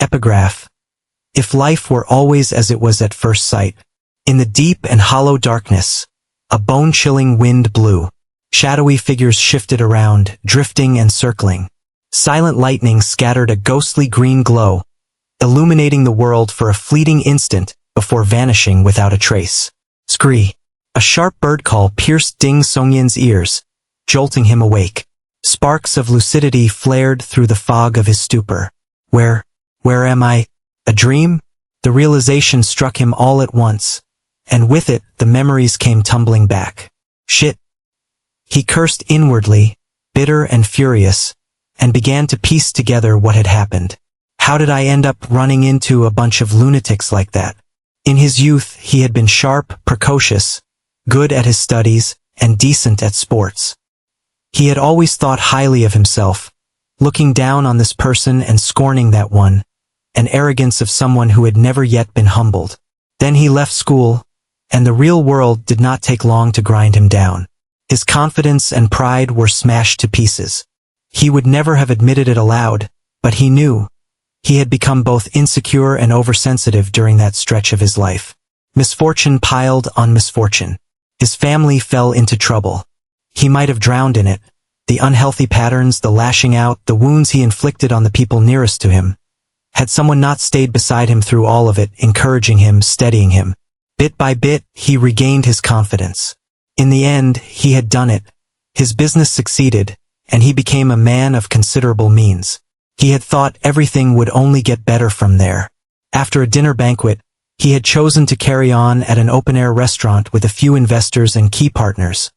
Epigraph. If life were always as it was at first sight. In the deep and hollow darkness, a bone-chilling wind blew. Shadowy figures shifted around, drifting and circling. Silent lightning scattered a ghostly green glow, illuminating the world for a fleeting instant before vanishing without a trace. Scree. A sharp bird call pierced Ding Songyan's ears, jolting him awake. Sparks of lucidity flared through the fog of his stupor. Where am I? A dream? The realization struck him all at once, and with it, the memories came tumbling back. Shit. He cursed inwardly, bitter and furious, and began to piece together what had happened. How did I end up running into a bunch of lunatics like that? In his youth, he had been sharp, precocious, good at his studies, and decent at sports. He had always thought highly of himself, looking down on this person and scorning that one, an arrogance of someone who had never yet been humbled. Then he left school, and the real world did not take long to grind him down. His confidence and pride were smashed to pieces. He would never have admitted it aloud, but he knew. He had become both insecure and oversensitive during that stretch of his life. Misfortune piled on misfortune. His family fell into trouble. He might have drowned in it. The unhealthy patterns, the lashing out, the wounds he inflicted on the people nearest to him. Had someone not stayed beside him through all of it, encouraging him, steadying him. Bit by bit, he regained his confidence. In the end, he had done it. His business succeeded, and he became a man of considerable means. He had thought everything would only get better from there. After a dinner banquet, he had chosen to carry on at an open-air restaurant with a few investors and key partners,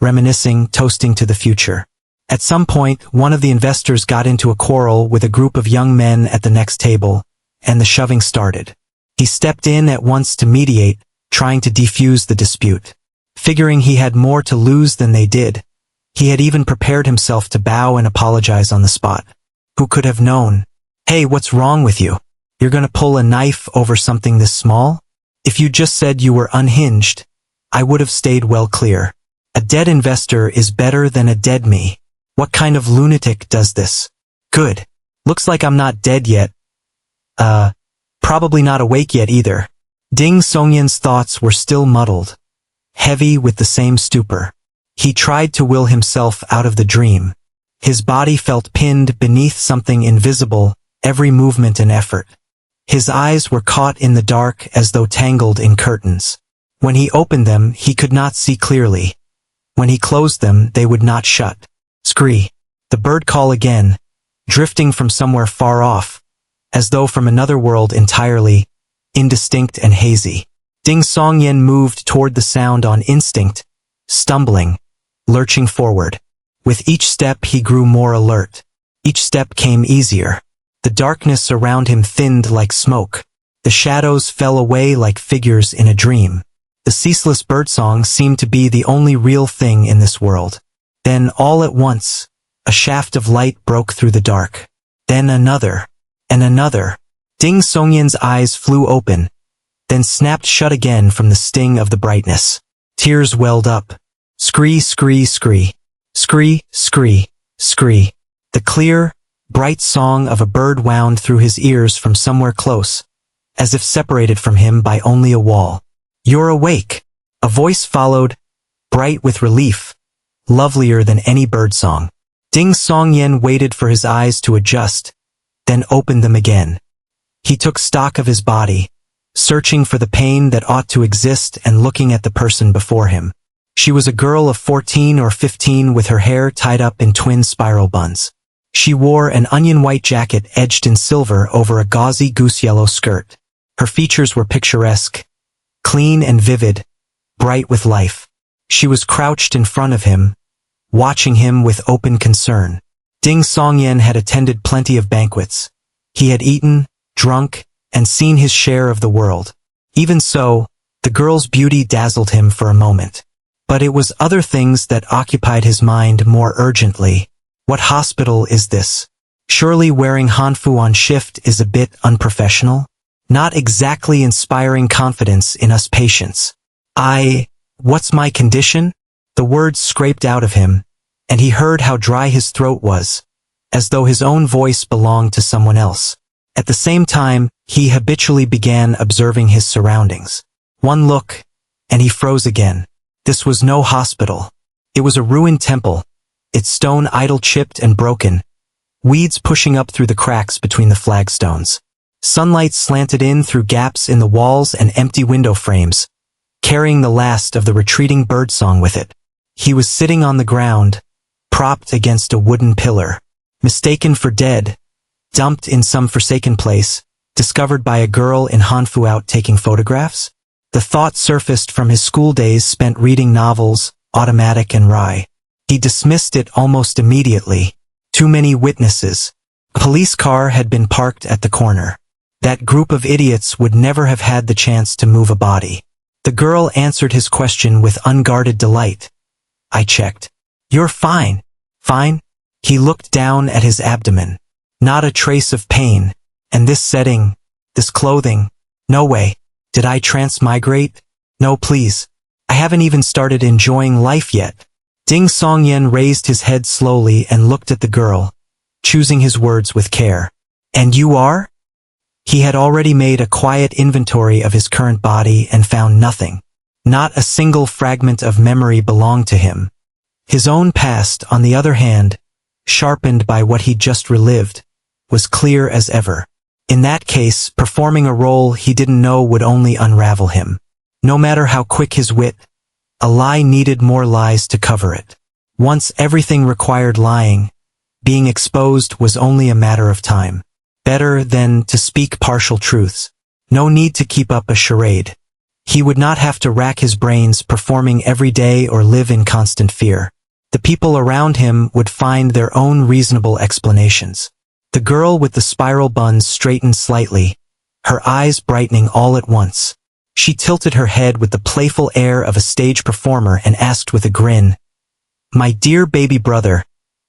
reminiscing, toasting to the future. At some point, one of the investors got into a quarrel with a group of young men at the next table, and the shoving started. He stepped in at once to mediate, trying to defuse the dispute. Figuring he had more to lose than they did, he had even prepared himself to bow and apologize on the spot. Who could have known? Hey, what's wrong with you? You're gonna pull a knife over something this small? If you just said you were unhinged, I would have stayed well clear. A dead investor is better than a dead me. What kind of lunatic does this? Good. Looks like I'm not dead yet. Probably not awake yet either. Ding Songyan's thoughts were still muddled, heavy with the same stupor. He tried to will himself out of the dream. His body felt pinned beneath something invisible, every movement and effort. His eyes were caught in the dark as though tangled in curtains. When he opened them, he could not see clearly. When he closed them, they would not shut. Scree. The bird call again, drifting from somewhere far off, as though from another world entirely, indistinct and hazy. Ding Songyan moved toward the sound on instinct, stumbling, lurching forward. With each step he grew more alert. Each step came easier. The darkness around him thinned like smoke. The shadows fell away like figures in a dream. The ceaseless birdsong seemed to be the only real thing in this world. Then, all at once, a shaft of light broke through the dark. Then another, and another. Ding Songyan's eyes flew open, then snapped shut again from the sting of the brightness. Tears welled up. Scree, scree, scree. Scree, scree, scree. The clear, bright song of a bird wound through his ears from somewhere close, as if separated from him by only a wall. You're awake. A voice followed, bright with relief, lovelier than any birdsong. Ding Songyan waited for his eyes to adjust, then opened them again. He took stock of his body, searching for the pain that ought to exist and looking at the person before him. She was a girl of 14 or 15 with her hair tied up in twin spiral buns. She wore an onion-white jacket edged in silver over a gauzy goose-yellow skirt. Her features were picturesque, clean and vivid, bright with life. She was crouched in front of him, watching him with open concern. Ding Songyan had attended plenty of banquets. He had eaten, drunk, and seen his share of the world. Even so, the girl's beauty dazzled him for a moment. But it was other things that occupied his mind more urgently. What hospital is this? Surely wearing hanfu on shift is a bit unprofessional? Not exactly inspiring confidence in us patients. What's my condition? The words scraped out of him, and he heard how dry his throat was, as though his own voice belonged to someone else. At the same time, he habitually began observing his surroundings. One look, and he froze again. This was no hospital. It was a ruined temple, its stone idol chipped and broken, weeds pushing up through the cracks between the flagstones. Sunlight slanted in through gaps in the walls and empty window frames, carrying the last of the retreating birdsong with it. He was sitting on the ground, propped against a wooden pillar, mistaken for dead, dumped in some forsaken place, discovered by a girl in Hanfu out taking photographs. The thought surfaced from his school days spent reading novels, Automatic and Rai. He dismissed it almost immediately. Too many witnesses. A police car had been parked at the corner. That group of idiots would never have had the chance to move a body. The girl answered his question with unguarded delight. I checked. You're fine. Fine? He looked down at his abdomen. Not a trace of pain. And this setting, this clothing, no way. Did I transmigrate? No, please. I haven't even started enjoying life yet. Ding Songyen raised his head slowly and looked at the girl, choosing his words with care. And you are? He had already made a quiet inventory of his current body and found nothing. Not a single fragment of memory belonged to him. His own past, on the other hand, sharpened by what he'd just relived, was clear as ever. In that case, performing a role he didn't know would only unravel him. No matter how quick his wit, a lie needed more lies to cover it. Once everything required lying, being exposed was only a matter of time. Better than to speak partial truths. No need to keep up a charade. He would not have to rack his brains performing every day or live in constant fear. The people around him would find their own reasonable explanations. The girl with the spiral buns straightened slightly, her eyes brightening all at once. She tilted her head with the playful air of a stage performer and asked with a grin, My dear baby brother,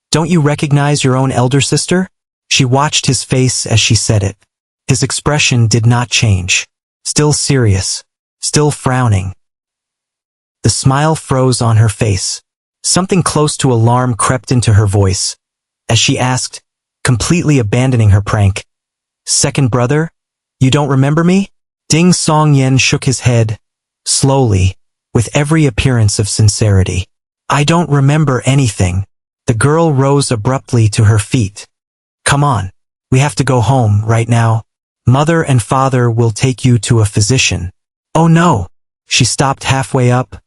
don't you recognize your own elder sister? She watched his face as she said it. His expression did not change. Still serious. Still frowning. The smile froze on her face. Something close to alarm crept into her voice, as she asked, completely abandoning her prank. Second brother? You don't remember me? Ding Songyen shook his head, slowly, with every appearance of sincerity. I don't remember anything. The girl rose abruptly to her feet. Come on, we have to go home right now. Mother and father will take you to a physician. Oh no! She stopped halfway up,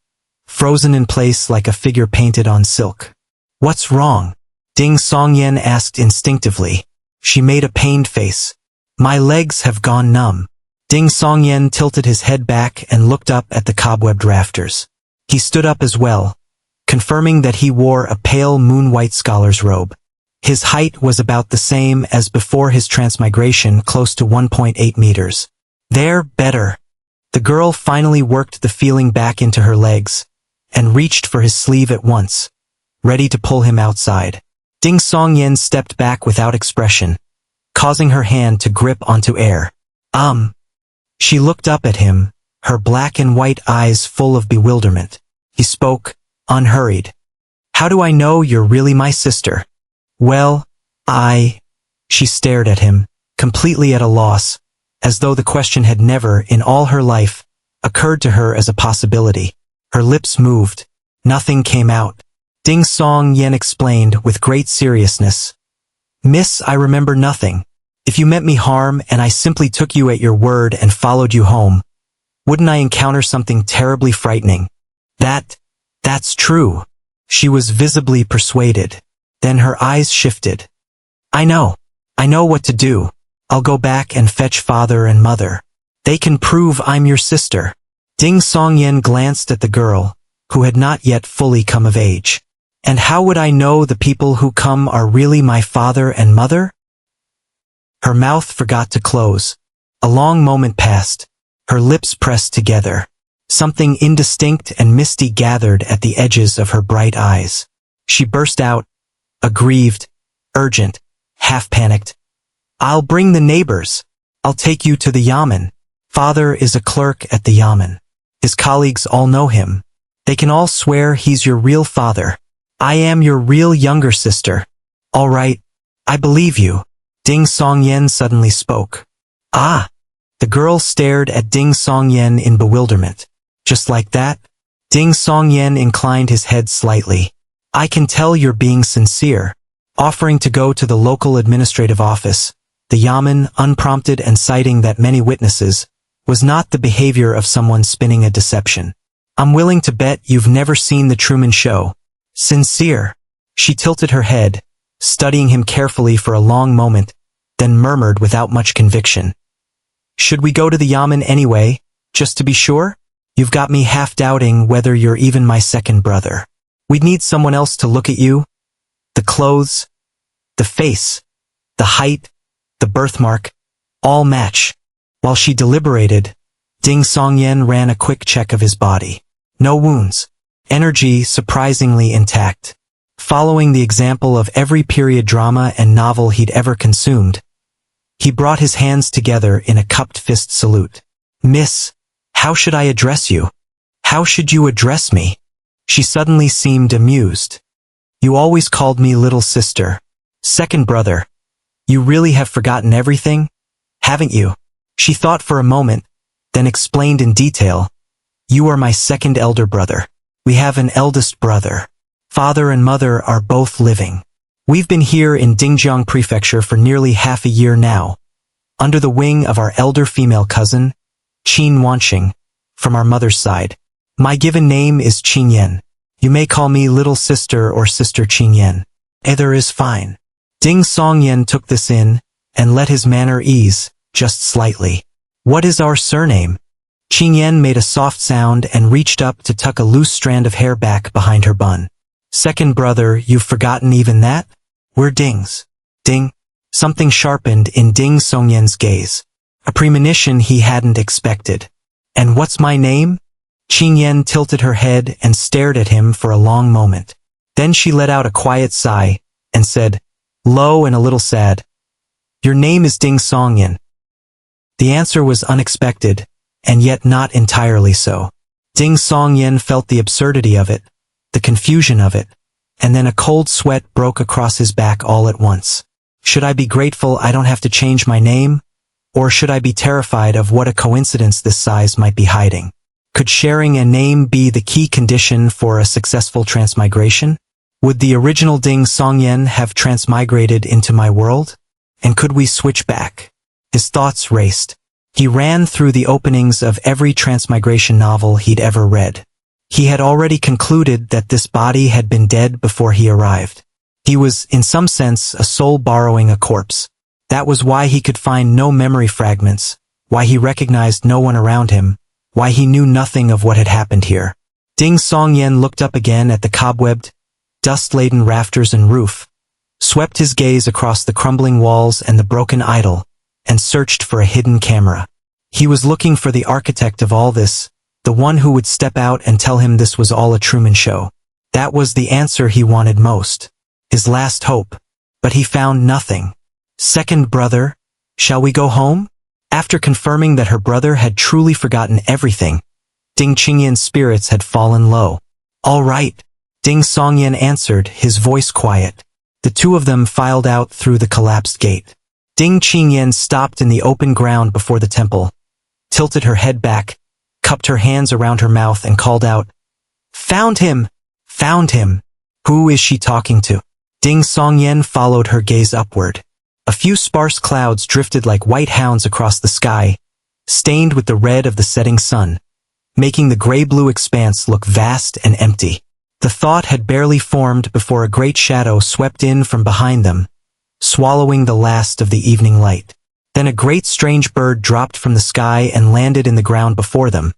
frozen in place like a figure painted on silk. What's wrong? Ding Songyen asked instinctively. She made a pained face. My legs have gone numb. Ding Songyen tilted his head back and looked up at the cobwebbed rafters. He stood up as well, confirming that he wore a pale moon-white scholar's robe. His height was about the same as before his transmigration, close to 1.8 meters. There, better. The girl finally worked the feeling back into her legs, and reached for his sleeve at once, ready to pull him outside. Ding Songyen stepped back without expression, causing her hand to grip onto air. She looked up at him, her black and white eyes full of bewilderment. He spoke, unhurried. How do I know you're really my sister? Well, She stared at him, completely at a loss, as though the question had never, in all her life, occurred to her as a possibility. Her lips moved. Nothing came out. Ding Songyen explained with great seriousness. Miss, I remember nothing. If you meant me harm and I simply took you at your word and followed you home, wouldn't I encounter something terribly frightening? That's true. She was visibly persuaded. Then her eyes shifted. I know what to do. I'll go back and fetch father and mother. They can prove I'm your sister. Ding Songyen glanced at the girl, who had not yet fully come of age. And how would I know the people who come are really my father and mother? Her mouth forgot to close. A long moment passed. Her lips pressed together. Something indistinct and misty gathered at the edges of her bright eyes. She burst out, aggrieved, urgent, half-panicked. I'll bring the neighbors. I'll take you to the yamen. Father is a clerk at the yamen. His colleagues all know him. They can all swear he's your real father. I am your real younger sister. All right, I believe you. Ding Songyen suddenly spoke. Ah! The girl stared at Ding Songyen in bewilderment. Just like that? Ding Songyen inclined his head slightly. I can tell you're being sincere. Offering to go to the local administrative office, the yamen, unprompted and citing that many witnesses, was not the behavior of someone spinning a deception. I'm willing to bet you've never seen the Truman Show. Sincere. She tilted her head, studying him carefully for a long moment, then murmured without much conviction. Should we go to the yamen anyway, just to be sure? You've got me half doubting whether you're even my second brother. We'd need someone else to look at you. The clothes, the face, the height, the birthmark, all match. While she deliberated, Ding Songyen ran a quick check of his body. No wounds. Energy surprisingly intact. Following the example of every period drama and novel he'd ever consumed, he brought his hands together in a cupped fist salute. Miss, how should I address you? How should you address me? She suddenly seemed amused. You always called me little sister. Second brother. You really have forgotten everything, haven't you? She thought for a moment, then explained in detail. You are my second elder brother. We have an eldest brother. Father and mother are both living. We've been here in Dingjiang Prefecture for nearly half a year now, under the wing of our elder female cousin, Qin Wanqing, from our mother's side. My given name is Qingyan. You may call me little sister or sister Qingyan. Either is fine. Ding Songyen took this in, and let his manner ease, just slightly. What is our surname? Qingyan made a soft sound and reached up to tuck a loose strand of hair back behind her bun. Second brother, you've forgotten even that? We're Dings. Ding. Something sharpened in Ding Songyen's gaze. A premonition he hadn't expected. And what's my name? Qingyan tilted her head and stared at him for a long moment. Then she let out a quiet sigh, and said, low and a little sad, Your name is Ding Songyen. The answer was unexpected, and yet not entirely so. Ding Songyen felt the absurdity of it, the confusion of it, and then a cold sweat broke across his back all at once. Should I be grateful I don't have to change my name? Or should I be terrified of what a coincidence this size might be hiding? Could sharing a name be the key condition for a successful transmigration? Would the original Ding Songyen have transmigrated into my world? And could we switch back? His thoughts raced. He ran through the openings of every transmigration novel he'd ever read. He had already concluded that this body had been dead before he arrived. He was, in some sense, a soul borrowing a corpse. That was why he could find no memory fragments, why he recognized no one around him, why he knew nothing of what had happened here. Ding Songyen looked up again at the cobwebbed, dust-laden rafters and roof, swept his gaze across the crumbling walls and the broken idol, and searched for a hidden camera. He was looking for the architect of all this, the one who would step out and tell him this was all a Truman Show. That was the answer he wanted most, his last hope. But he found nothing. Second brother, shall we go home? After confirming that her brother had truly forgotten everything, Ding Qingyan's spirits had fallen low. All right, Ding Songyen answered, his voice quiet. The two of them filed out through the collapsed gate. Ding Qingyan stopped in the open ground before the temple, tilted her head back, cupped her hands around her mouth and called out, Found him! Found him! Who is she talking to? Ding Songyen followed her gaze upward. A few sparse clouds drifted like white hounds across the sky, stained with the red of the setting sun, making the gray-blue expanse look vast and empty. The thought had barely formed before a great shadow swept in from behind them, swallowing the last of the evening light. Then a great strange bird dropped from the sky and landed in the ground before them,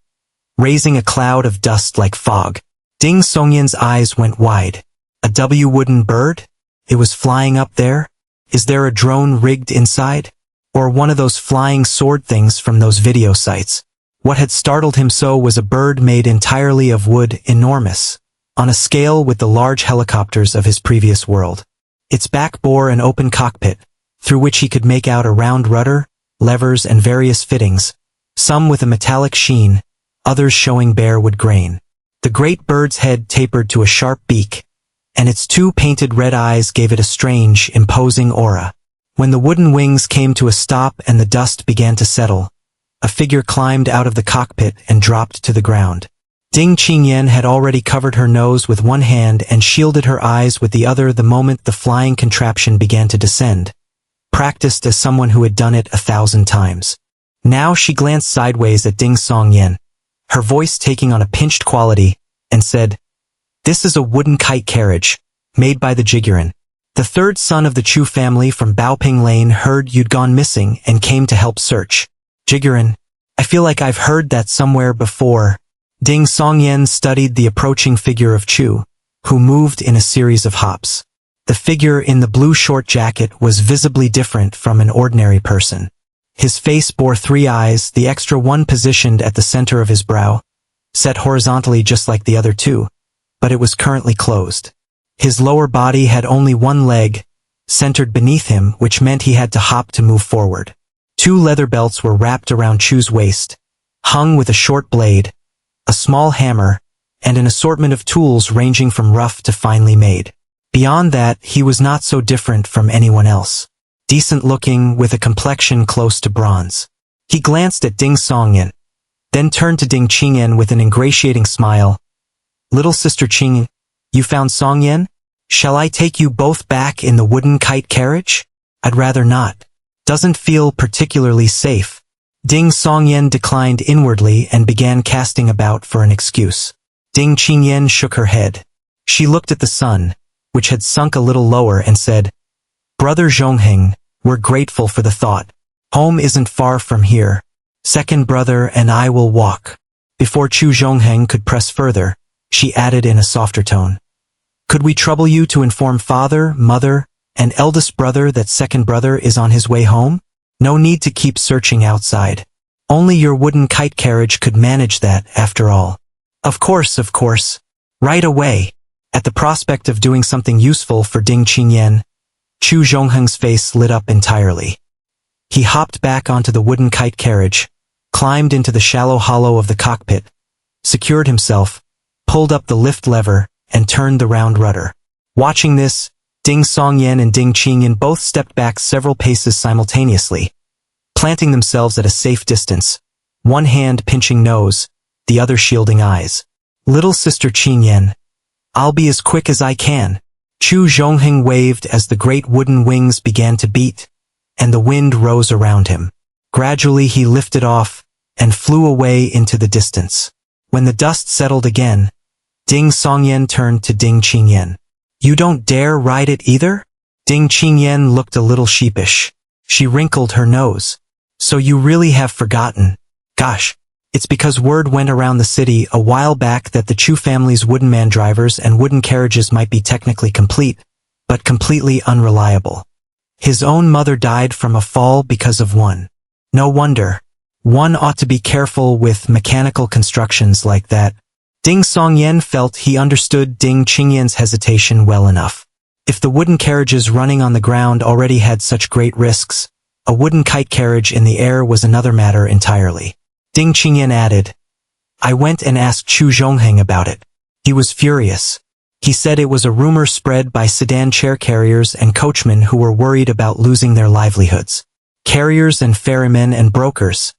raising a cloud of dust like fog. Ding Songyen's eyes went wide. A wooden bird? It was flying up there? Is there a drone rigged inside? Or one of those flying sword things from those video sites? What had startled him so was a bird made entirely of wood, enormous, on a scale with the large helicopters of his previous world. Its back bore an open cockpit, through which he could make out a round rudder, levers and various fittings, some with a metallic sheen, others showing bare wood grain. The great bird's head tapered to a sharp beak, and its two painted red eyes gave it a strange, imposing aura. When the wooden wings came to a stop and the dust began to settle, a figure climbed out of the cockpit and dropped to the ground. Ding Qingyan had already covered her nose with one hand and shielded her eyes with the other the moment the flying contraption began to descend, practiced as someone who had done it 1,000 times. Now she glanced sideways at Ding Songyan, her voice taking on a pinched quality, and said, "This is a wooden kite carriage, made by the Jiguran. The third son of the Chu family from Baoping Lane heard you'd gone missing and came to help search. Jiguran, I feel like I've heard that somewhere before." Ding Songyan studied the approaching figure of Chu, who moved in a series of hops. The figure in the blue short jacket was visibly different from an ordinary person. His face bore 3 eyes, the extra one positioned at the center of his brow, set horizontally just like the other 2, but it was currently closed. His lower body had only 1 leg, centered beneath him, which meant he had to hop to move forward. 2 leather belts were wrapped around Chu's waist, hung with a short blade, a small hammer, and an assortment of tools ranging from rough to finely made. Beyond that, he was not so different from anyone else. Decent-looking, with a complexion close to bronze. He glanced at Ding Songyan, then turned to Ding Qingyan with an ingratiating smile. "Little sister Qing, you found Songyan? Shall I take you both back in the wooden kite carriage?" "I'd rather not. Doesn't feel particularly safe." Ding Songyan declined inwardly and began casting about for an excuse. Ding Qingyan shook her head. She looked at the sun, which had sunk a little lower, and said, "Brother Zhongheng, we're grateful for the thought. Home isn't far from here. Second brother and I will walk." Before Chu Zhongheng could press further, she added in a softer tone, "Could we trouble you to inform father, mother, and eldest brother that second brother is on his way home? No need to keep searching outside. Only your wooden kite carriage could manage that, after all." Of course. Right away." At the prospect of doing something useful for Ding Qingyan, Chu Zhongheng's face lit up entirely. He hopped back onto the wooden kite carriage, climbed into the shallow hollow of the cockpit, secured himself, pulled up the lift lever, and turned the round rudder. Watching this, Ding Songyan and Ding Qingyan both stepped back several paces simultaneously, planting themselves at a safe distance, one hand pinching nose, the other shielding eyes. "Little sister Qingyan, I'll be as quick as I can." Chu Zhongheng waved as the great wooden wings began to beat, and the wind rose around him. Gradually he lifted off and flew away into the distance. When the dust settled again, Ding Songyan turned to Ding Qingyan. "You don't dare ride it either?" Ding Qingyan looked a little sheepish. She wrinkled her nose. "So you really have forgotten? Gosh, it's because word went around the city a while back that the Chu family's wooden man-drivers and wooden carriages might be technically complete, but completely unreliable. His own mother died from a fall because of one. No wonder. One ought to be careful with mechanical constructions like that." Ding Songyan felt he understood Ding Qingyan's hesitation well enough. If the wooden carriages running on the ground already had such great risks, a wooden kite carriage in the air was another matter entirely. Ding Qingyan added, "I went and asked Chu Zhongheng about it. He was furious. He said it was a rumor spread by sedan chair carriers and coachmen who were worried about losing their livelihoods. Carriers and ferrymen and brokers.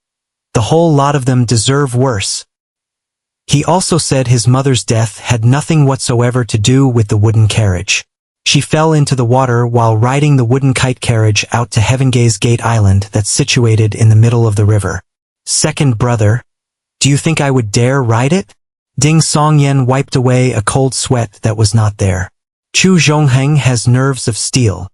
The whole lot of them deserve worse." He also said his mother's death had nothing whatsoever to do with the wooden carriage. She fell into the water while riding the wooden kite carriage out to Heavengaze Gate Island that's situated in the middle of the river. "Second brother, do you think I would dare ride it?" Ding Songyan wiped away a cold sweat that was not there. Chu Zhongheng has nerves of steel.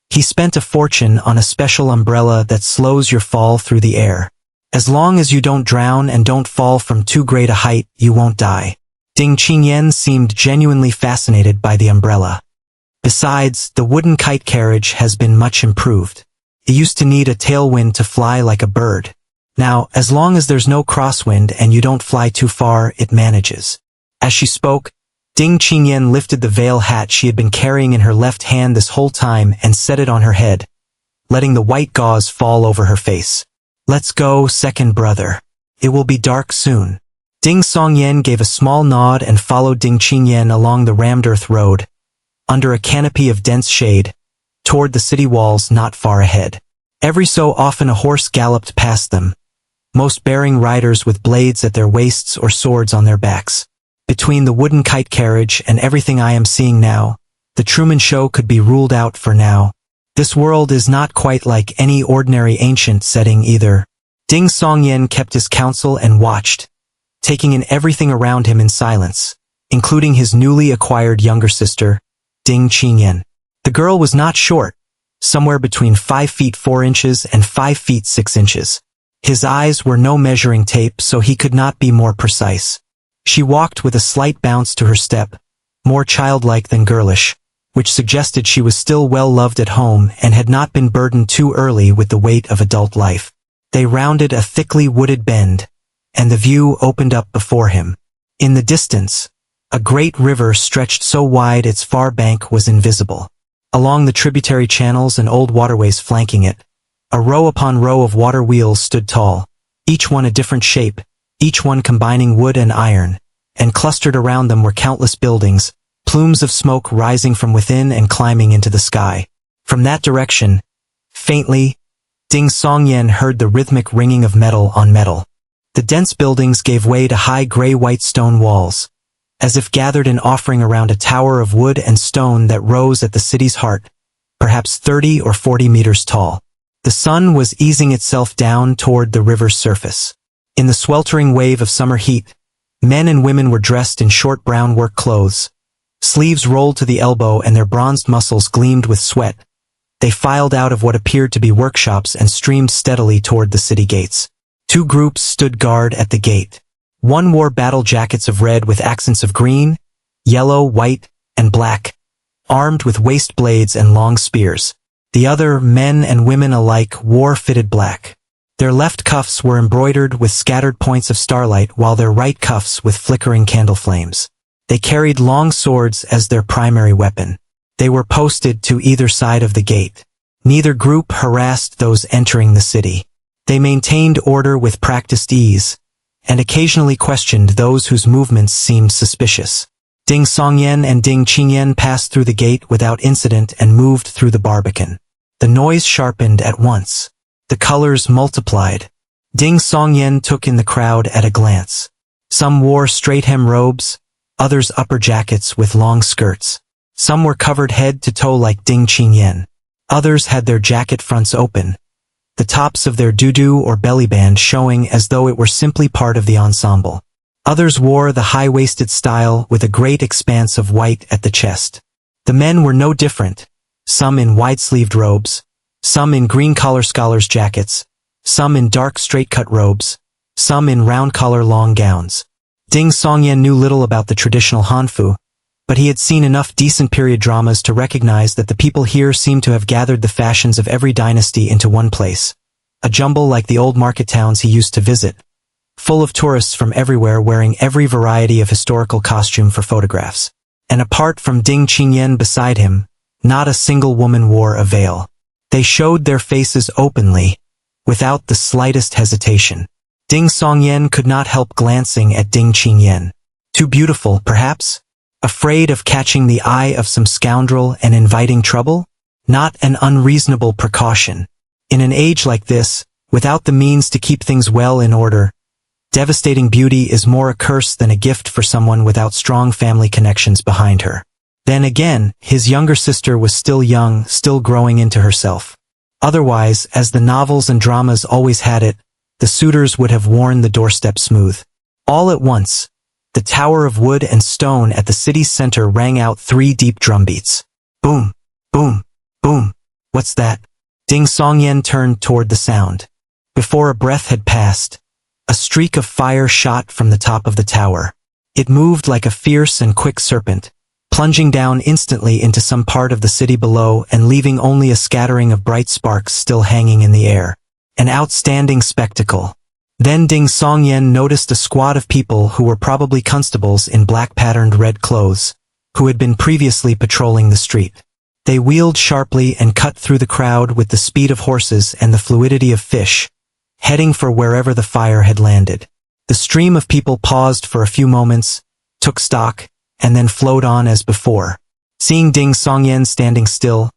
He spent a fortune on a special umbrella that slows your fall through the air. As long as you don't drown and don't fall from too great a height, you won't die. Ding Qingyan seemed genuinely fascinated by the umbrella. Besides, the wooden kite carriage has been much improved. It used to need a tailwind to fly like a bird. Now, as long as there's no crosswind and you don't fly too far, it manages. As she spoke, Ding Qingyan lifted the veil hat she had been carrying in her left hand this whole time and set it on her head, letting the white gauze fall over her face. "Let's go, second brother. It will be dark soon." Ding Songyan gave a small nod and followed Ding Qingyan along the rammed earth road, under a canopy of dense shade, toward the city walls not far ahead. Every so often a horse galloped past them, most bearing riders with blades at their waists or swords on their backs. Between the wooden kite carriage and everything I am seeing now, the Truman Show could be ruled out for now. This world is not quite like any ordinary ancient setting either. Ding Songyan kept his counsel and watched, taking in everything around him in silence, including his newly acquired younger sister, Ding Qingyan. The girl was not short, somewhere between 5 feet 4 inches and 5 feet 6 inches. His eyes were no measuring tape, so he could not be more precise. She walked with a slight bounce to her step, more childlike than girlish, which suggested she was still well loved at home and had not been burdened too early with the weight of adult life. They rounded a thickly wooded bend, and the view opened up before him. In the distance, a great river stretched so wide its far bank was invisible. Along the tributary channels and old waterways flanking it, a row upon row of water wheels stood tall, each one a different shape, each one combining wood and iron, and clustered around them were countless buildings, plumes of smoke rising from within and climbing into the sky. From that direction, faintly, Ding Songyan heard the rhythmic ringing of metal on metal. The dense buildings gave way to high gray-white stone walls, as if gathered in offering around a tower of wood and stone that rose at the city's heart, perhaps 30 or 40 meters tall. The sun was easing itself down toward the river's surface. In the sweltering wave of summer heat, men and women were dressed in short brown work clothes. Sleeves rolled to the elbow and their bronzed muscles gleamed with sweat. They filed out of what appeared to be workshops and streamed steadily toward the city gates. 2 groups stood guard at the gate. One wore battle jackets of red with accents of green, yellow, white, and black, armed with waist blades and long spears. The other, men and women alike, wore fitted black. Their left cuffs were embroidered with scattered points of starlight, while their right cuffs with flickering candle flames. They carried long swords as their primary weapon. They were posted to either side of the gate. Neither group harassed those entering the city. They maintained order with practiced ease, and occasionally questioned those whose movements seemed suspicious. Ding Songyan and Ding Qingyan passed through the gate without incident and moved through the barbican. The noise sharpened at once. The colors multiplied. Ding Songyan took in the crowd at a glance. Some wore straight-hem robes, others upper jackets with long skirts. Some were covered head to toe like Ding Qingyan. Others had their jacket fronts open, the tops of their doo-doo or belly band showing as though it were simply part of the ensemble. Others wore the high-waisted style with a great expanse of white at the chest. The men were no different, some in wide-sleeved robes, some in green-collar scholars' jackets, some in dark straight-cut robes, some in round-collar long gowns. Ding Songyan knew little about the traditional Hanfu, but he had seen enough decent period dramas to recognize that the people here seemed to have gathered the fashions of every dynasty into one place, a jumble like the old market towns he used to visit, full of tourists from everywhere wearing every variety of historical costume for photographs. And apart from Ding Qingyan beside him, not a single woman wore a veil. They showed their faces openly, without the slightest hesitation. Ding Songyan could not help glancing at Ding Qingyan. Too beautiful, perhaps? Afraid of catching the eye of some scoundrel and inviting trouble? Not an unreasonable precaution. In an age like this, without the means to keep things well in order, devastating beauty is more a curse than a gift for someone without strong family connections behind her. Then again, his younger sister was still young, still growing into herself. Otherwise, as the novels and dramas always had it, the suitors would have worn the doorstep smooth. All at once, the tower of wood and stone at the city's center rang out 3 deep drumbeats. Boom, boom, boom. What's that? Ding Songyan turned toward the sound. Before a breath had passed, a streak of fire shot from the top of the tower. It moved like a fierce and quick serpent, plunging down instantly into some part of the city below and leaving only a scattering of bright sparks still hanging in the air. An outstanding spectacle. Then Ding Songyan noticed a squad of people who were probably constables in black-patterned red clothes, who had been previously patrolling the street. They wheeled sharply and cut through the crowd with the speed of horses and the fluidity of fish, heading for wherever the fire had landed. The stream of people paused for a few moments, took stock, and then flowed on as before. Seeing Ding Songyan standing still,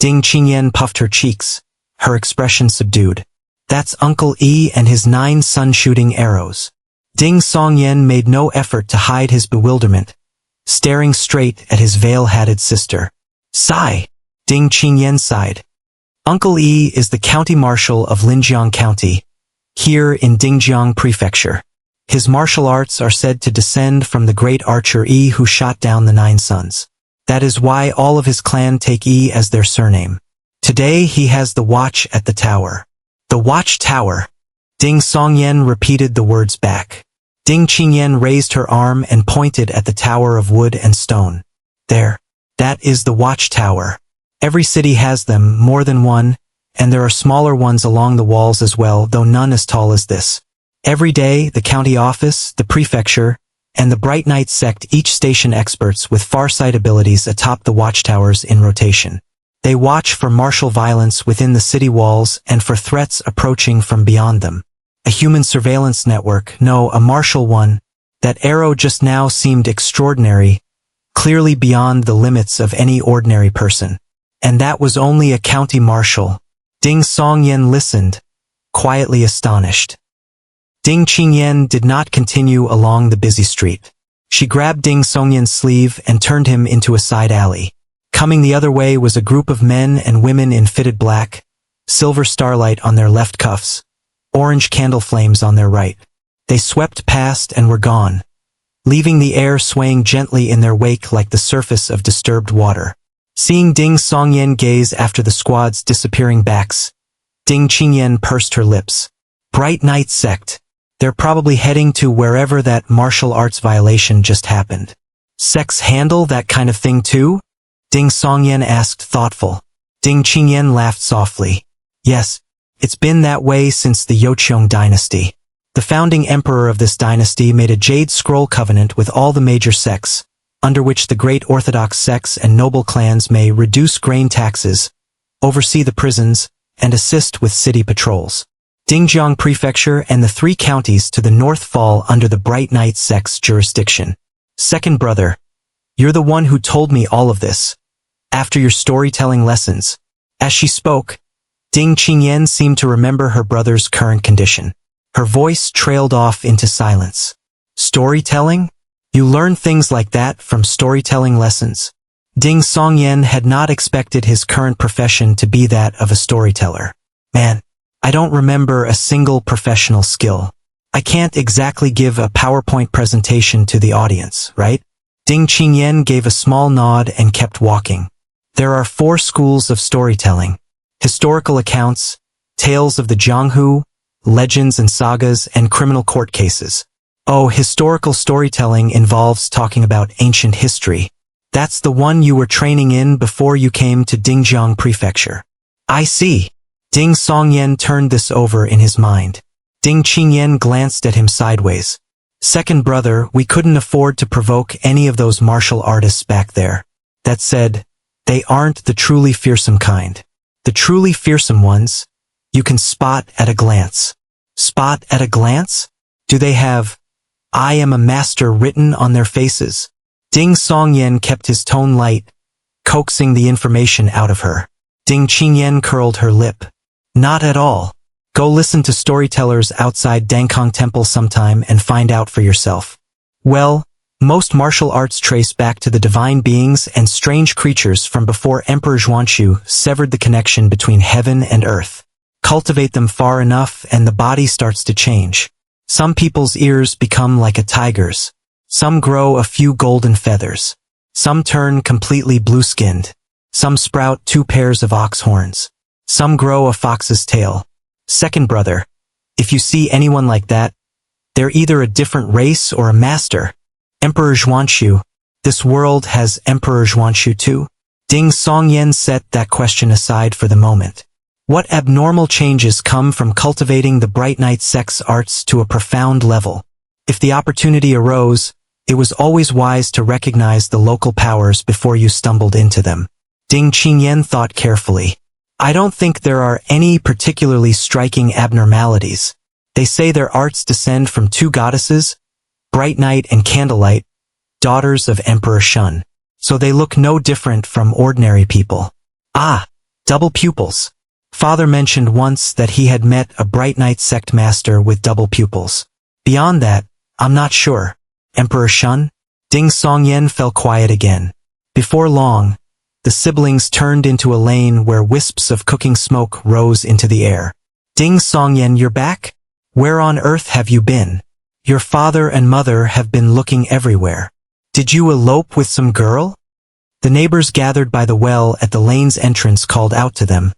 Ding Qingyan puffed her cheeks, her expression subdued. That's Uncle E and his 9 sun-shooting arrows. Ding Songyan made no effort to hide his bewilderment, staring straight at his veil-hatted sister. Sigh. Ding Qingyan sighed. Uncle E is the county marshal of Linjiang County, here in Dingjiang Prefecture. His martial arts are said to descend from the great archer E who shot down the 9 suns. That is why all of his clan take E as their surname. Today he has the watch at the tower. The watch tower. Ding Songyan repeated the words back. Ding Qingyan raised her arm and pointed at the tower of wood and stone. There. That is the watch tower. Every city has them, more than one, and there are smaller ones along the walls as well, though none as tall as this. Every day, the county office, the prefecture, and the Bright Night sect each station experts with farsight abilities atop the watchtowers in rotation. They watch for martial violence within the city walls and for threats approaching from beyond them. A human surveillance network, no, a martial one. That arrow just now seemed extraordinary, clearly beyond the limits of any ordinary person. And that was only a county marshal. Ding Songyan listened, quietly astonished. Ding Qingyan did not continue along the busy street. She grabbed Ding Songyan's sleeve and turned him into a side alley. Coming the other way was a group of men and women in fitted black, silver starlight on their left cuffs, orange candle flames on their right. They swept past and were gone, leaving the air swaying gently in their wake like the surface of disturbed water. Seeing Ding Songyan gaze after the squad's disappearing backs, Ding Qingyan pursed her lips. Bright Night sect. They're probably heading to wherever that martial arts violation just happened. Sects handle that kind of thing too? Ding Songyan asked, thoughtful. Ding Qingyan laughed softly. Yes, it's been that way since the Jocheong dynasty. The founding emperor of this dynasty made a jade scroll covenant with all the major sects, under which the great orthodox sects and noble clans may reduce grain taxes, oversee the prisons, and assist with city patrols. Dingjiang Prefecture and the 3 counties to the north fall under the Bright Night sect's jurisdiction. Second brother, you're the one who told me all of this, after your storytelling lessons. As she spoke, Ding Qingyan seemed to remember her brother's current condition. Her voice trailed off into silence. Storytelling? You learn things like that from storytelling lessons? Ding Songyan had not expected his current profession to be that of a storyteller. Man, I don't remember a single professional skill. I can't exactly give a PowerPoint presentation to the audience, right? Ding Qingyan gave a small nod and kept walking. There are 4 schools of storytelling. Historical accounts, tales of the Jianghu, legends and sagas, and criminal court cases. Oh, historical storytelling involves talking about ancient history. That's the one you were training in before you came to Dingjiang Prefecture. I see. Ding Songyan turned this over in his mind. Ding Qingyan glanced at him sideways. Second brother, we couldn't afford to provoke any of those martial artists back there. That said, they aren't the truly fearsome kind. The truly fearsome ones, you can spot at a glance. Spot at a glance? Do they have, I am a master written on their faces? Ding Songyan kept his tone light, coaxing the information out of her. Ding Qingyan curled her lip. Not at all. Go listen to storytellers outside Dangkong Temple sometime and find out for yourself. Well, most martial arts trace back to the divine beings and strange creatures from before Emperor Xuanzhu severed the connection between heaven and earth. Cultivate them far enough and the body starts to change. Some people's ears become like a tiger's. Some grow a few golden feathers. Some turn completely blue-skinned. Some sprout 2 pairs of ox horns. Some grow a fox's tail. Second brother, if you see anyone like that, they're either a different race or a master. Emperor Xuanzhu. This world has Emperor Xuanzhu too? Ding Songyan set that question aside for the moment. What abnormal changes come from cultivating the Bright Night sect's arts to a profound level? If the opportunity arose, it was always wise to recognize the local powers before you stumbled into them. Ding Qingyan thought carefully. I don't think there are any particularly striking abnormalities. They say their arts descend from 2 goddesses, Bright Night and Candlelight, daughters of Emperor Shun. So they look no different from ordinary people. Ah, Double pupils. Father mentioned once that he had met a Bright Knight sect master with double pupils. Beyond that, I'm not sure. Emperor Shun? Ding Songyan fell quiet again. Before long, the siblings turned into a lane where wisps of cooking smoke rose into the air. Ding Songyan, you're back? Where on earth have you been? Your father and mother have been looking everywhere. Did you elope with some girl? The neighbors gathered by the well at the lane's entrance called out to them,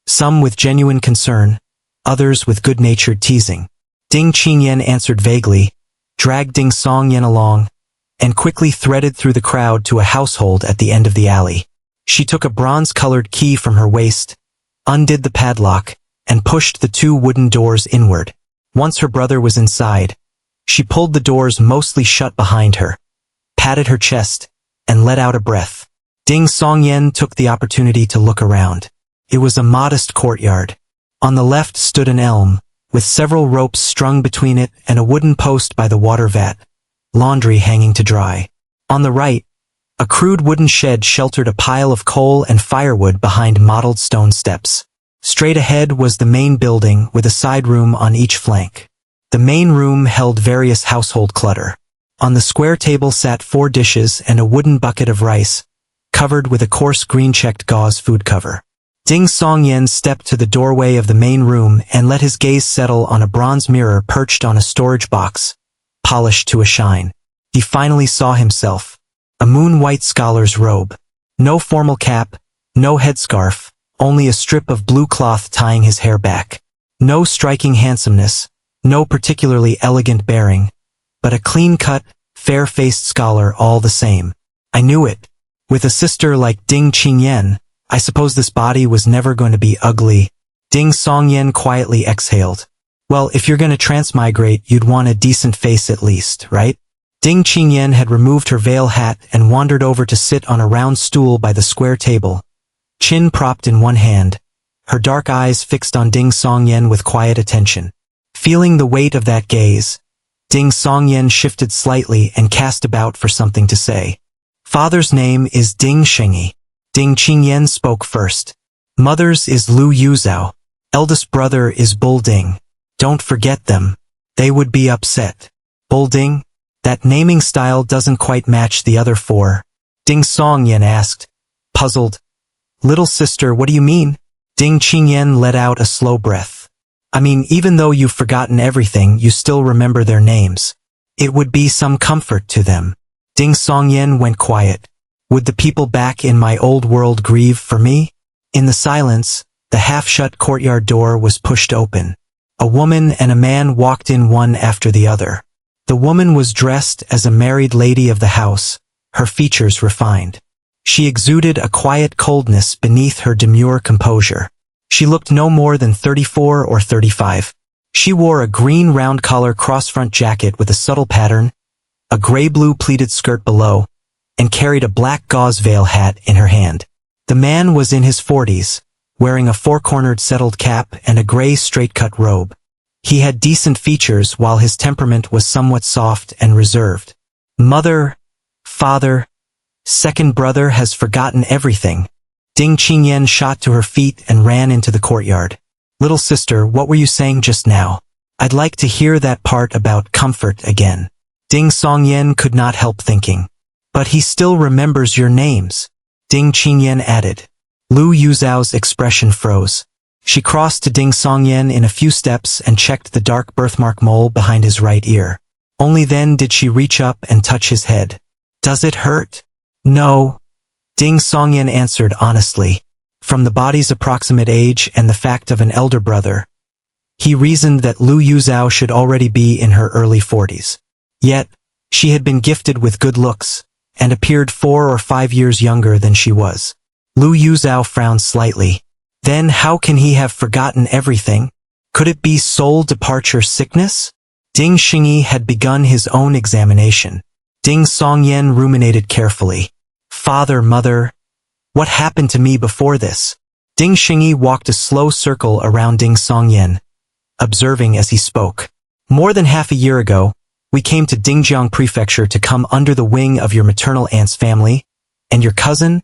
some with genuine concern, others with good-natured teasing. Ding Qingyan answered vaguely, dragged Ding Songyan along, and quickly threaded through the crowd to a household at the end of the alley. She took a bronze-colored key from her waist, undid the padlock, and pushed the 2 wooden doors inward. Once her brother was inside, she pulled the doors mostly shut behind her, patted her chest, and let out a breath. Ding Songyan took the opportunity to look around. It was a modest courtyard. On the left stood an elm, with several ropes strung between it and a wooden post by the water vat, laundry hanging to dry. On the right, a crude wooden shed sheltered a pile of coal and firewood behind mottled stone steps. Straight ahead was the main building with a side room on each flank. The main room held various household clutter. On the square table sat 4 dishes and a wooden bucket of rice, covered with a coarse green-checked gauze food cover. Ding Songyan stepped to the doorway of the main room and let his gaze settle on a bronze mirror perched on a storage box, polished to a shine. He finally saw himself. A moon-white scholar's robe. No formal cap, no headscarf, only a strip of blue cloth tying his hair back. No striking handsomeness, no particularly elegant bearing, but a clean-cut, fair-faced scholar all the same. I knew it. With a sister like Ding Qingyan, I suppose this body was never going to be ugly. Ding Songyan quietly exhaled. Well, if you're going to transmigrate, you'd want a decent face at least, right? Ding Qingyan had removed her veil hat and wandered over to sit on a round stool by the square table, chin propped in one hand, her dark eyes fixed on Ding Songyan with quiet attention. Feeling the weight of that gaze, Ding Songyan shifted slightly and cast about for something to say. Father's name is Ding Shengi. Ding Qingyan spoke first. Mother's is Lu Yuzhao. Eldest brother is Bull Ding. Don't forget them. They would be upset. Bull Ding? That naming style doesn't quite match the other 4. Ding Songyan asked, puzzled. Little sister, what do you mean? Ding Qingyan let out a slow breath. I mean, even though you've forgotten everything, you still remember their names. It would be some comfort to them. Ding Songyan went quiet. Would the people back in my old world grieve for me? In the silence, the half-shut courtyard door was pushed open. A woman and a man walked in one after the other. The woman was dressed as a married lady of the house, her features refined. She exuded a quiet coldness beneath her demure composure. She looked no more than 34 or 35. She wore a green round-collar cross-front jacket with a subtle pattern, a gray-blue pleated skirt below, and carried a black gauze veil hat in her hand. The man was in his 40s, wearing a 4-cornered settled cap and a gray straight-cut robe. He had decent features while his temperament was somewhat soft and reserved. Mother, father, second brother has forgotten everything. Ding Qingyan shot to her feet and ran into the courtyard. Little sister, what were you saying just now? I'd like to hear that part about comfort again. Ding Songyan could not help thinking. But he still remembers your names. Ding Qingyan added. Lu Yuzhao's expression froze. She crossed to Ding Songyan in a few steps and checked the dark birthmark mole behind his right ear. Only then did she reach up and touch his head. Does it hurt? No. Ding Songyan answered honestly. From the body's approximate age and the fact of an elder brother, he reasoned that Lu Yuzhao should already be in her early 40s. Yet, she had been gifted with good looks, and appeared 4 or 5 years younger than she was. Lu Yuzhao frowned slightly. Then how can he have forgotten everything? Could it be soul departure sickness? Ding Xingyi had begun his own examination. Ding Songyan ruminated carefully. Father, mother, what happened to me before this? Ding Xingyi walked a slow circle around Ding Songyan, observing as he spoke. More than half a year ago, we came to Dingjiang Prefecture to come under the wing of your maternal aunt's family, and your cousin,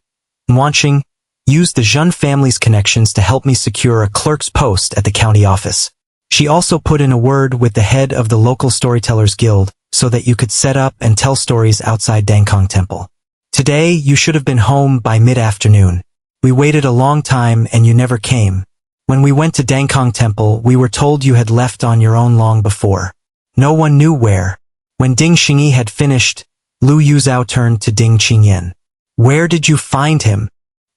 Muanqing, used the Jun family's connections to help me secure a clerk's post at the county office. She also put in a word with the head of the local storytellers guild so that you could set up and tell stories outside Dangkong Temple. Today, you should have been home by mid-afternoon. We waited a long time and you never came. When we went to Dangkong Temple, we were told you had left on your own long before. No one knew where. When Ding Xingyi had finished, Lu Yuzhao turned to Ding Qingyan. Where did you find him?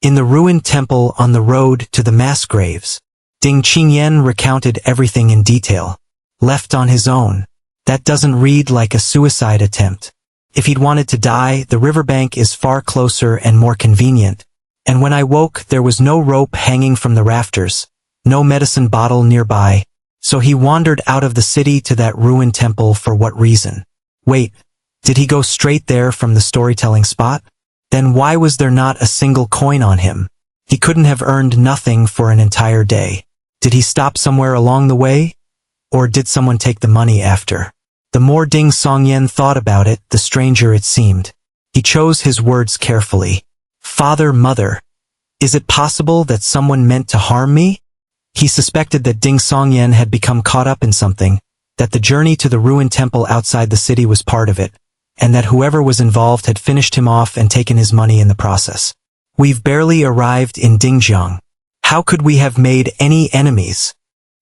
In the ruined temple on the road to the mass graves. Ding Qingyan recounted everything in detail. Left on his own. That doesn't read like a suicide attempt. If he'd wanted to die, the riverbank is far closer and more convenient. And when I woke, there was no rope hanging from the rafters, no medicine bottle nearby, so he wandered out of the city to that ruined temple for what reason? Wait, did he go straight there from the storytelling spot? Then why was there not a single coin on him? He couldn't have earned nothing for an entire day. Did he stop somewhere along the way? Or did someone take the money after? The more Ding Songyan thought about it, the stranger it seemed. He chose his words carefully. Father, mother, is it possible that someone meant to harm me? He suspected that Ding Songyan had become caught up in something, that the journey to the ruined temple outside the city was part of it, and that whoever was involved had finished him off and taken his money in the process. We've barely arrived in Dingjiang. How could we have made any enemies?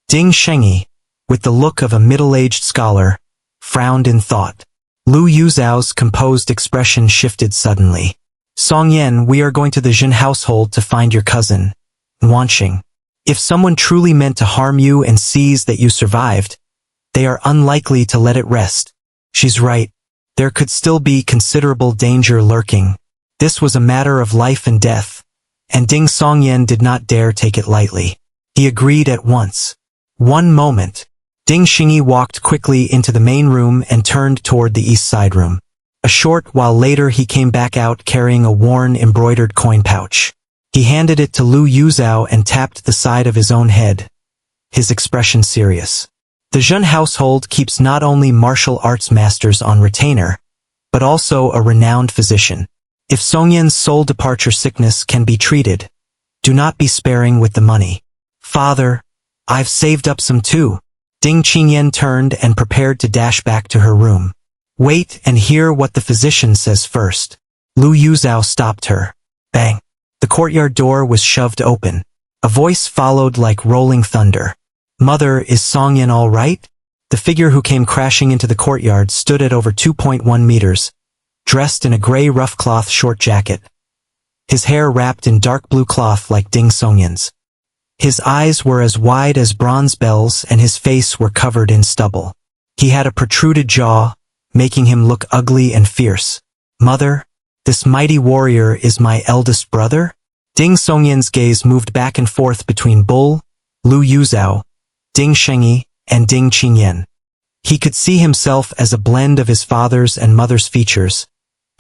Ding Shengyi, with the look of a middle-aged scholar, frowned in thought. Lu Yuzhao's composed expression shifted suddenly. Songyan, we are going to the Jin household to find your cousin, Wanxing. If someone truly meant to harm you and sees that you survived, they are unlikely to let it rest. She's right. There could still be considerable danger lurking. This was a matter of life and death, and Ding Songyan did not dare take it lightly. He agreed at once. One moment. Ding Xingyi walked quickly into the main room and turned toward the east side room. A short while later he came back out carrying a worn embroidered coin pouch. He handed it to Lu Yuzhao and tapped the side of his own head, his expression serious. The Jun household keeps not only martial arts masters on retainer, but also a renowned physician. If Songyan's soul departure sickness can be treated, do not be sparing with the money. Father, I've saved up some too. Ding Qingyan turned and prepared to dash back to her room. Wait and hear what the physician says first. Lu Yuzhao stopped her. Bang. The courtyard door was shoved open. A voice followed like rolling thunder. Mother, is Songyan all right? The figure who came crashing into the courtyard stood at over 2.1 meters, dressed in a gray rough cloth short jacket. His hair wrapped in dark blue cloth like Ding Songyan's. His eyes were as wide as bronze bells and his face were covered in stubble. He had a protruded jaw, making him look ugly and fierce. Mother, this mighty warrior is my eldest brother? Ding Songyan's gaze moved back and forth between Bull, Lu Yuzhao, Ding Shengyi, and Ding Qingyan. He could see himself as a blend of his father's and mother's features,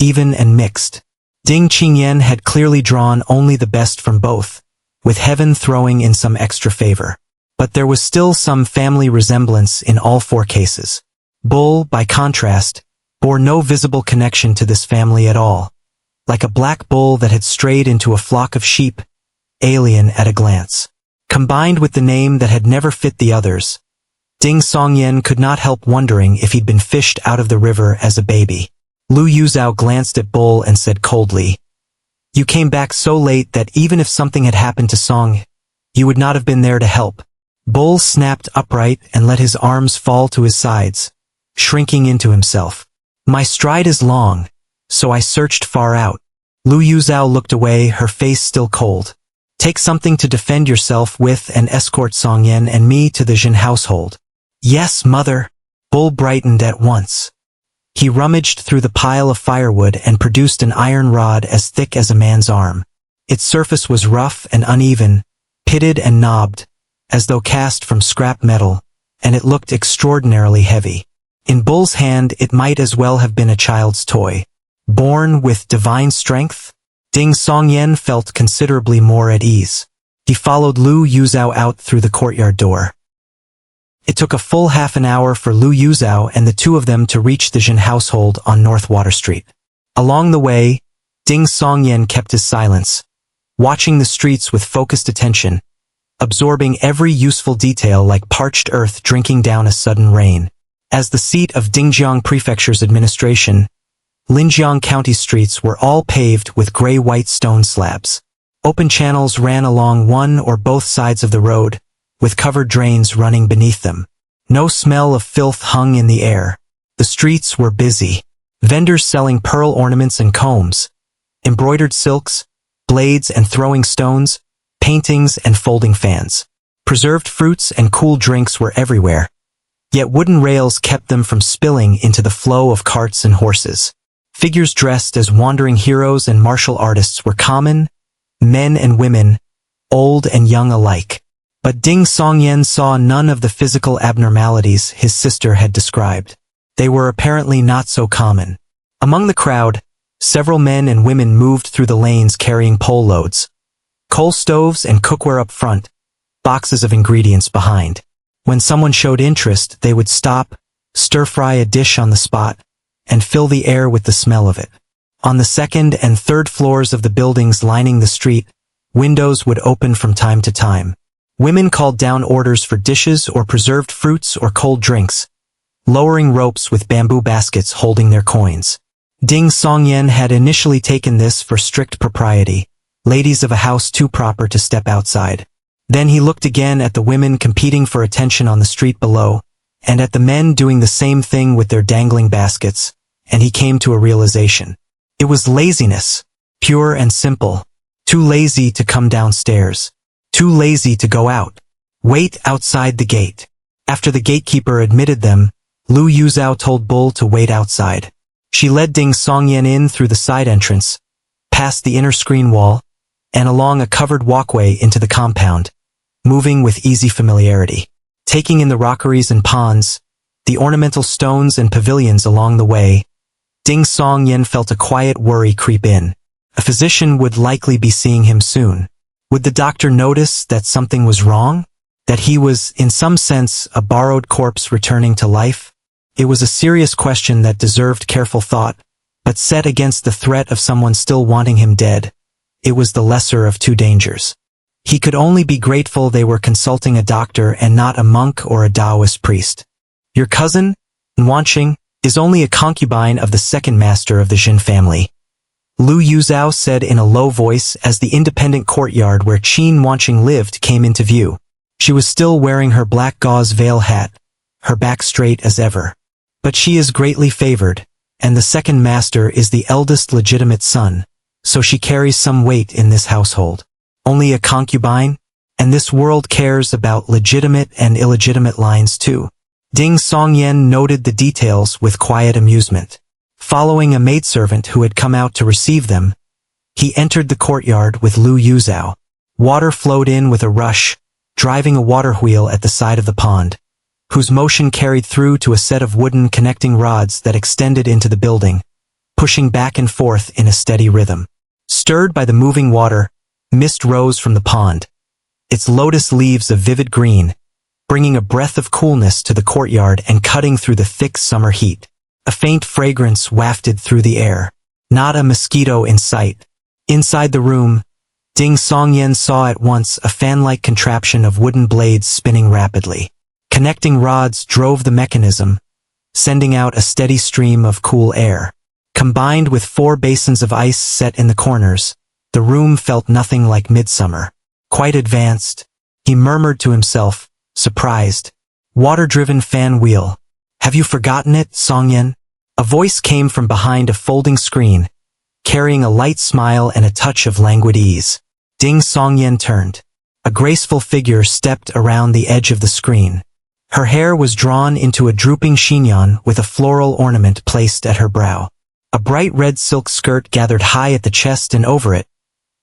even and mixed. Ding Qingyan had clearly drawn only the best from both, with heaven throwing in some extra favor. But there was still some family resemblance in all four cases. Bull, by contrast, bore no visible connection to this family at all, like a black bull that had strayed into a flock of sheep, alien at a glance. Combined with the name that had never fit the others, Ding Songyan could not help wondering if he'd been fished out of the river as a baby. Lu Yuzhao glanced at Bull and said coldly, You came back so late that even if something had happened to Song, you would not have been there to help. Bull snapped upright and let his arms fall to his sides, shrinking into himself. My stride is long, so I searched far out. Lu Yuzhao looked away, her face still cold. Take something to defend yourself with and escort Songyan and me to the Jin household. Yes, mother. Bull brightened at once. He rummaged through the pile of firewood and produced an iron rod as thick as a man's arm. Its surface was rough and uneven, pitted and knobbed, as though cast from scrap metal, and it looked extraordinarily heavy. In Bull's hand it might as well have been a child's toy. Born with divine strength? Ding Songyan felt considerably more at ease. He followed Lu Yuzhao out through the courtyard door. It took a full half an hour for Lu Yuzhao and the two of them to reach the Jin household on North Water Street. Along the way, Ding Songyan kept his silence, watching the streets with focused attention, absorbing every useful detail like parched earth drinking down a sudden rain. As the seat of Dingjiang Prefecture's administration, Linjiang County streets were all paved with gray-white stone slabs. Open channels ran along one or both sides of the road, with covered drains running beneath them. No smell of filth hung in the air. The streets were busy. Vendors selling pearl ornaments and combs, embroidered silks, blades and throwing stones, paintings and folding fans. Preserved fruits and cool drinks were everywhere, yet wooden rails kept them from spilling into the flow of carts and horses. Figures dressed as wandering heroes and martial artists were common, men and women, old and young alike. But Ding Songyan saw none of the physical abnormalities his sister had described. They were apparently not so common. Among the crowd, several men and women moved through the lanes carrying pole loads. Coal stoves and cookware up front, boxes of ingredients behind. When someone showed interest, they would stop, stir-fry a dish on the spot, and fill the air with the smell of it. On the second and third floors of the buildings lining the street, windows would open from time to time. Women called down orders for dishes or preserved fruits or cold drinks, lowering ropes with bamboo baskets holding their coins. Ding Songyan had initially taken this for strict propriety, ladies of a house too proper to step outside. Then he looked again at the women competing for attention on the street below, and at the men doing the same thing with their dangling baskets, and he came to a realization. It was laziness, pure and simple. Too lazy to come downstairs. Too lazy to go out. Wait outside the gate. After the gatekeeper admitted them, Lu Yuzhao told Bull to wait outside. She led Ding Songyan in through the side entrance, past the inner screen wall, and along a covered walkway into the compound, moving with easy familiarity. Taking in the rockeries and ponds, the ornamental stones and pavilions along the way, Ding Songyan felt a quiet worry creep in. A physician would likely be seeing him soon. Would the doctor notice that something was wrong? That he was, in some sense, a borrowed corpse returning to life? It was a serious question that deserved careful thought, but set against the threat of someone still wanting him dead, it was the lesser of two dangers. He could only be grateful they were consulting a doctor and not a monk or a Taoist priest. Your cousin, Wanqing, is only a concubine of the second master of the Jin family, Lu Yuzhao said in a low voice as the independent courtyard where Qin Wanqing lived came into view. She was still wearing her black gauze veil hat, her back straight as ever. But she is greatly favored, and the second master is the eldest legitimate son, so she carries some weight in this household. Only a concubine? And this world cares about legitimate and illegitimate lines too. Ding Songyan noted the details with quiet amusement. Following a maidservant who had come out to receive them, he entered the courtyard with Lu Yuzhao. Water flowed in with a rush, driving a water wheel at the side of the pond, whose motion carried through to a set of wooden connecting rods that extended into the building, pushing back and forth in a steady rhythm. Stirred by the moving water, mist rose from the pond, its lotus leaves of vivid green, bringing a breath of coolness to the courtyard and cutting through the thick summer heat. A faint fragrance wafted through the air. Not a mosquito in sight. Inside the room, Ding Songyan saw at once a fan-like contraption of wooden blades spinning rapidly. Connecting rods drove the mechanism, sending out a steady stream of cool air. Combined with 4 basins of ice set in the corners, the room felt nothing like midsummer. Quite advanced, he murmured to himself, surprised. Water-driven fan wheel. Have you forgotten it, Songyan? A voice came from behind a folding screen, carrying a light smile and a touch of languid ease. Ding Songyan turned. A graceful figure stepped around the edge of the screen. Her hair was drawn into a drooping chignon with a floral ornament placed at her brow. A bright red silk skirt gathered high at the chest and over it,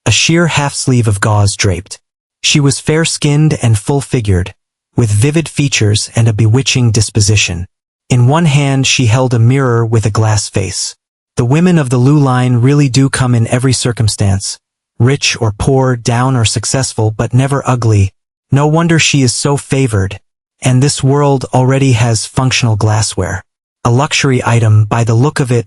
a sheer half-sleeve of gauze draped. She was fair-skinned and full-figured, with vivid features and a bewitching disposition. In one hand she held a mirror with a glass face. The women of the Lu line really do come in every circumstance, rich or poor, down or successful, but never ugly. No wonder she is so favored, and this world already has functional glassware. A luxury item by the look of it.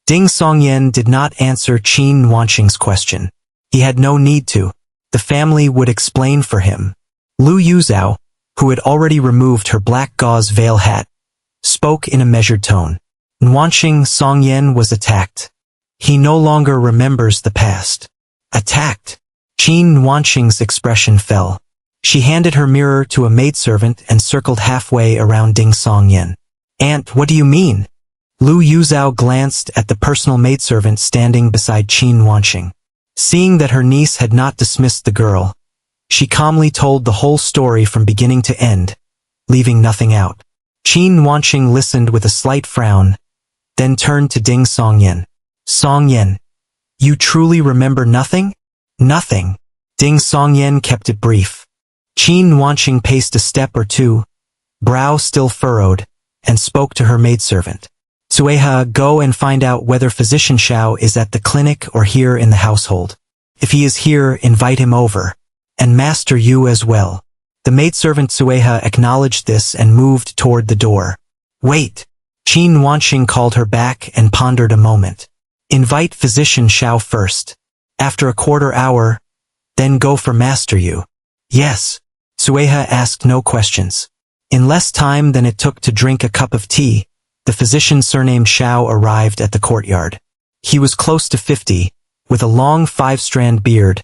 Ding Songyan did not answer Qin Wanqing's question. He had no need to. The family would explain for him. Lu Yuzhao, who had already removed her black gauze veil hat, spoke in a measured tone. Nuanqing Songyan was attacked. He no longer remembers the past. Attacked. Qin Nuanqing's expression fell. She handed her mirror to a maidservant and circled halfway around Ding Songyan. Aunt, what do you mean? Lu Yuzhao glanced at the personal maidservant standing beside Qin Nuanqing. Seeing that her niece had not dismissed the girl, she calmly told the whole story from beginning to end, leaving nothing out. Qin Nuanqing listened with a slight frown, then turned to Ding Songyan. Songyan, you truly remember nothing? Nothing. Ding Songyan kept it brief. Qin Nuanqing paced a step or two, brow still furrowed, and spoke to her maidservant. Sueha, go and find out whether Physician Xiao is at the clinic or here in the household. If he is here, invite him over. And Master Yu as well. The maidservant Sueha acknowledged this and moved toward the door. Wait. Qin Nuanqing called her back and pondered a moment. Invite Physician Xiao first. After a quarter hour, then go for Master Yu. Yes. Sueha asked no questions. In less time than it took to drink a cup of tea, the physician surnamed Xiao arrived at the courtyard. He was close to 50, with a long 5-strand beard,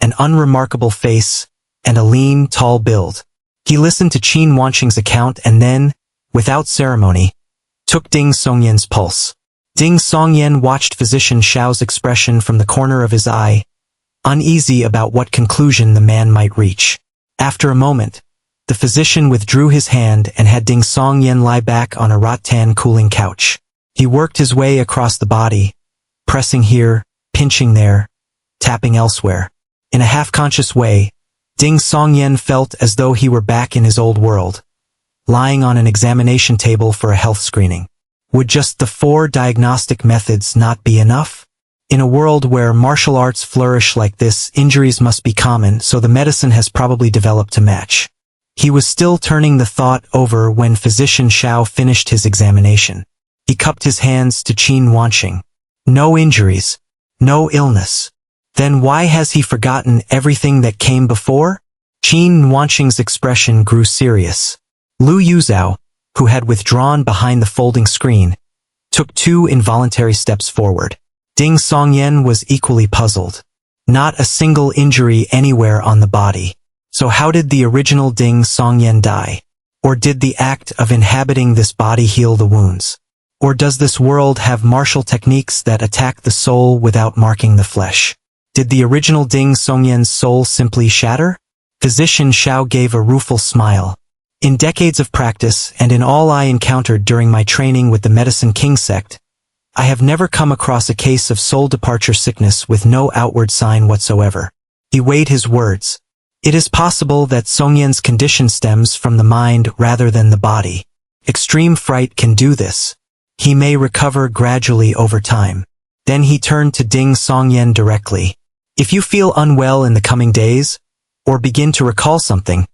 an unremarkable face, and a lean, tall build. He listened to Qin Nuanqing's account and then, without ceremony, took Ding Songyan's pulse. Ding Songyan watched Physician Xiao's expression from the corner of his eye, uneasy about what conclusion the man might reach. After a moment, the physician withdrew his hand and had Ding Songyan lie back on a rattan cooling couch. He worked his way across the body, pressing here, pinching there, tapping elsewhere. In a half-conscious way, Ding Songyan felt as though he were back in his old world, lying on an examination table for a health screening. Would just the 4 diagnostic methods not be enough? In a world where martial arts flourish like this, injuries must be common, so the medicine has probably developed to match. He was still turning the thought over when Physician Xiao finished his examination. He cupped his hands to Qin Nuanqing. No injuries. No illness. Then why has he forgotten everything that came before? Qin Nuanqing's expression grew serious. Lu Yuzhao, who had withdrawn behind the folding screen, took 2 involuntary steps forward. Ding Songyan was equally puzzled. Not a single injury anywhere on the body. So how did the original Ding Songyan die? Or did the act of inhabiting this body heal the wounds? Or does this world have martial techniques that attack the soul without marking the flesh? Did the original Ding Songyan's soul simply shatter? Physician Xiao gave a rueful smile. In decades of practice and in all I encountered during my training with the Medicine King sect, I have never come across a case of soul departure sickness with no outward sign whatsoever. He weighed his words. It is possible that Songyan's condition stems from the mind rather than the body. Extreme fright can do this. He may recover gradually over time. Then he turned to Ding Songyan directly. If you feel unwell in the coming days, or begin to recall something,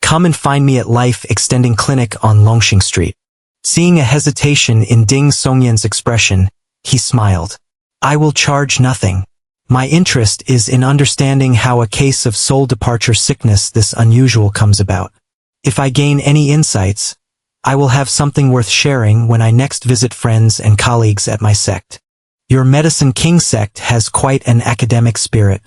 come and find me at Life Extending Clinic on Longxing Street. Seeing a hesitation in Ding Songyan's expression, he smiled. I will charge nothing. My interest is in understanding how a case of soul departure sickness this unusual comes about. If I gain any insights, I will have something worth sharing when I next visit friends and colleagues at my sect. Your Medicine King sect has quite an academic spirit.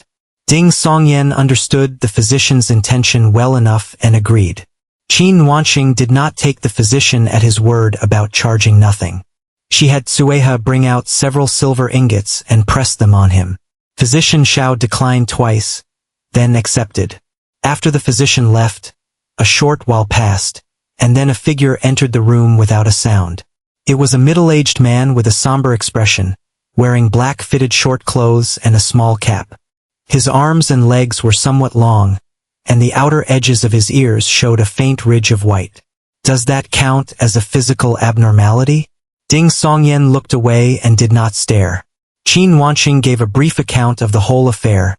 Ding Songyan understood the physician's intention well enough and agreed. Qin Nuanqing did not take the physician at his word about charging nothing. She had Sueha bring out several silver ingots and press them on him. Physician Xiao declined twice, then accepted. After the physician left, a short while passed, and then a figure entered the room without a sound. It was a middle-aged man with a somber expression, wearing black fitted short clothes and a small cap. His arms and legs were somewhat long, and the outer edges of his ears showed a faint ridge of white. Does that count as a physical abnormality? Ding Songyan looked away and did not stare. Qin Nuanqing gave a brief account of the whole affair,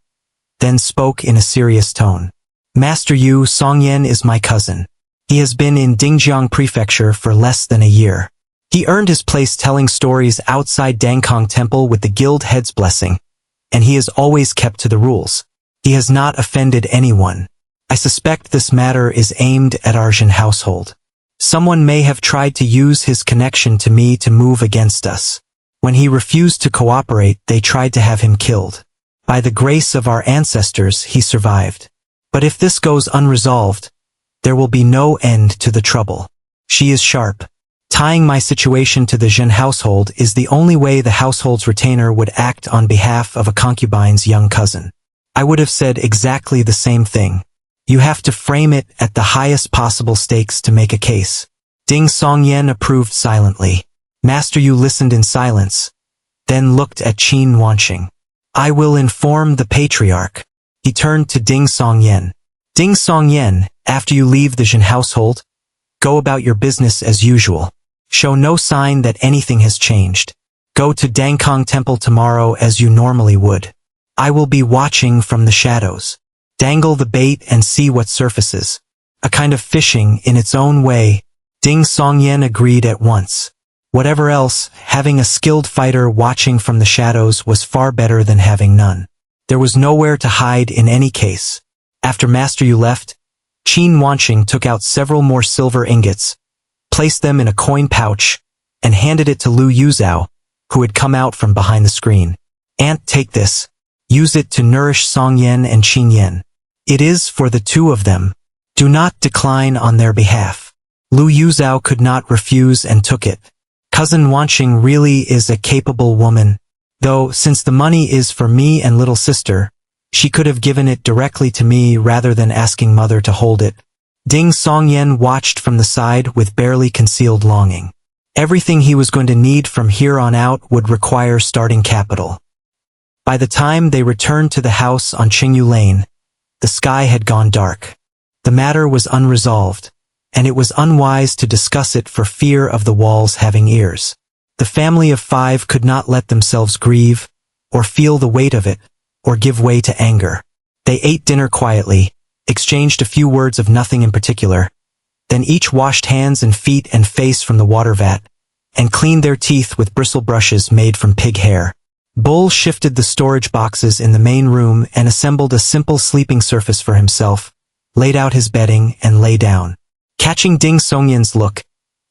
then spoke in a serious tone. Master Yu, Songyan is my cousin. He has been in Dingjiang Prefecture for less than a year. He earned his place telling stories outside Dangkong Temple with the guild head's blessing, and he has always kept to the rules. He has not offended anyone. I suspect this matter is aimed at our Jin household. Someone may have tried to use his connection to me to move against us. When he refused to cooperate, they tried to have him killed. By the grace of our ancestors, he survived. But if this goes unresolved, there will be no end to the trouble. She is sharp. Tying my situation to the Jin household is the only way the household's retainer would act on behalf of a concubine's young cousin. I would have said exactly the same thing. You have to frame it at the highest possible stakes to make a case. Ding Songyan approved silently. Master Yu listened in silence, then looked at Qin Wanqing. I will inform the patriarch. He turned to Ding Songyan. Ding Songyan, after you leave the Jin household, go about your business as usual. Show no sign that anything has changed. Go to Dangkong Temple tomorrow as you normally would. I will be watching from the shadows. Dangle the bait and see what surfaces. A kind of fishing in its own way. Ding Songyan agreed at once. Whatever else, having a skilled fighter watching from the shadows was far better than having none. There was nowhere to hide in any case. After Master Yu left, Qin Wanqing took out several more silver ingots, placed them in a coin pouch, and handed it to Lu Yuzhao, who had come out from behind the screen. Aunt, take this. Use it to nourish Songyan and Qinyan. It is for the two of them. Do not decline on their behalf. Lu Yuzhao could not refuse and took it. Cousin Wanqing really is a capable woman, though since the money is for me and little sister, she could have given it directly to me rather than asking mother to hold it. Ding Songyan watched from the side with barely concealed longing. Everything he was going to need from here on out would require starting capital. By the time they returned to the house on Qingyu Lane, the sky had gone dark. The matter was unresolved, and it was unwise to discuss it for fear of the walls having ears. The family of five could not let themselves grieve, or feel the weight of it, or give way to anger. They ate dinner quietly, exchanged a few words of nothing in particular, then each washed hands and feet and face from the water vat, and cleaned their teeth with bristle brushes made from pig hair. Bull shifted the storage boxes in the main room and assembled a simple sleeping surface for himself, laid out his bedding and lay down. Catching Ding Songyan's look,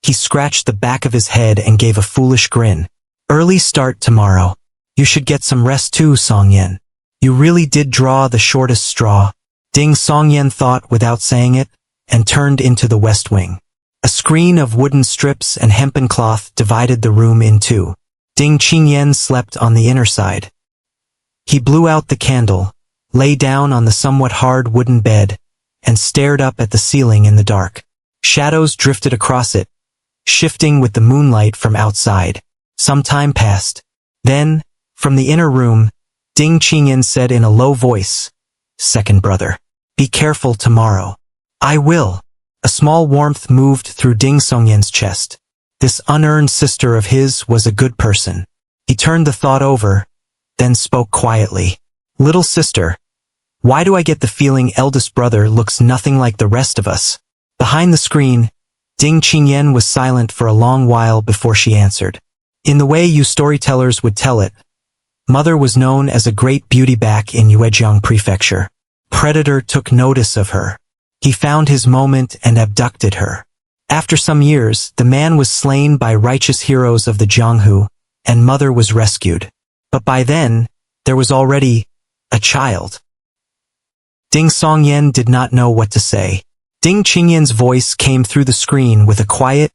he scratched the back of his head and gave a foolish grin. Early start tomorrow. You should get some rest too, Songyan. You really did draw the shortest straw. Ding Songyan thought without saying it, and turned into the west wing. A screen of wooden strips and hempen cloth divided the room in two. Ding Qingyan slept on the inner side. He blew out the candle, lay down on the somewhat hard wooden bed, and stared up at the ceiling in the dark. Shadows drifted across it, shifting with the moonlight from outside. Some time passed. Then, from the inner room, Ding Qingyan said in a low voice, "Second brother, be careful tomorrow." "I will." A small warmth moved through Ding Songyan's chest. This unearned sister of his was a good person. He turned the thought over, then spoke quietly. "Little sister, why do I get the feeling eldest brother looks nothing like the rest of us?" Behind the screen, Ding Qingyan was silent for a long while before she answered. "In the way you storytellers would tell it, mother was known as a great beauty back in Yuejiang Prefecture. Predator took notice of her. He found his moment and abducted her. After some years, the man was slain by righteous heroes of the Jianghu, and mother was rescued. But by then, there was already a child." Ding Songyan did not know what to say. Ding Qingyan's voice came through the screen with a quiet,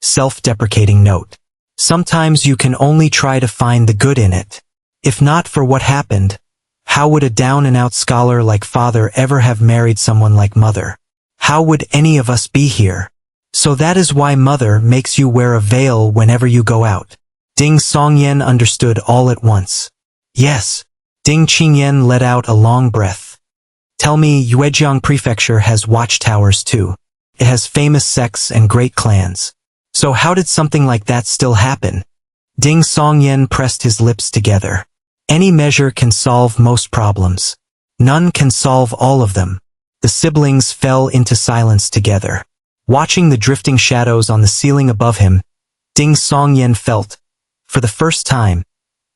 self-deprecating note. "Sometimes you can only try to find the good in it. If not for what happened, how would a down-and-out scholar like father ever have married someone like mother? How would any of us be here? So that is why mother makes you wear a veil whenever you go out." Ding Songyan understood all at once. "Yes." Ding Qingyan let out a long breath. "Tell me, Yuejiang Prefecture has watchtowers too. It has famous sects and great clans. So how did something like that still happen?" Ding Songyan pressed his lips together. "Any measure can solve most problems. None can solve all of them." The siblings fell into silence together. Watching the drifting shadows on the ceiling above him, Ding Songyan felt, for the first time,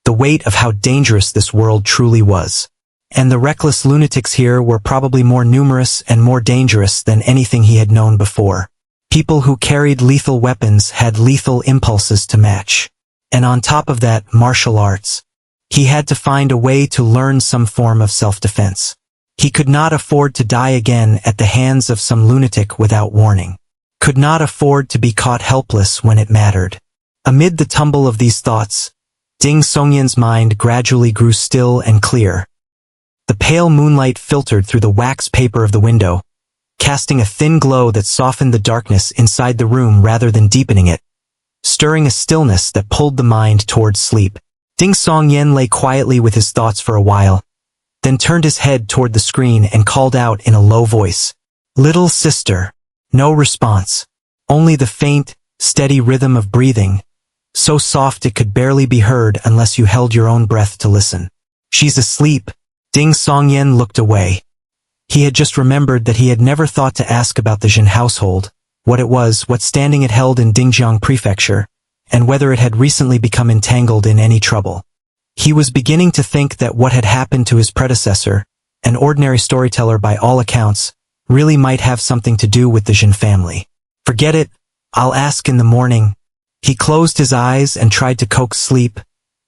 the weight of how dangerous this world truly was. And the reckless lunatics here were probably more numerous and more dangerous than anything he had known before. People who carried lethal weapons had lethal impulses to match. And on top of that, martial arts. He had to find a way to learn some form of self-defense. He could not afford to die again at the hands of some lunatic without warning. Could not afford to be caught helpless when it mattered. Amid the tumble of these thoughts, Ding Songyan's mind gradually grew still and clear. The pale moonlight filtered through the wax paper of the window, casting a thin glow that softened the darkness inside the room rather than deepening it, stirring a stillness that pulled the mind towards sleep. Ding Songyan lay quietly with his thoughts for a while, then turned his head toward the screen and called out in a low voice, "Little sister." No response, only the faint, steady rhythm of breathing, so soft it could barely be heard unless you held your own breath to listen. "She's asleep." Ding Songyan looked away. He had just remembered that he had never thought to ask about the Jin household, what it was, what standing it held in Dingjiang Prefecture, and whether it had recently become entangled in any trouble. He was beginning to think that what had happened to his predecessor, an ordinary storyteller by all accounts, really might have something to do with the Jin family. "Forget it, I'll ask in the morning." He closed his eyes and tried to coax sleep,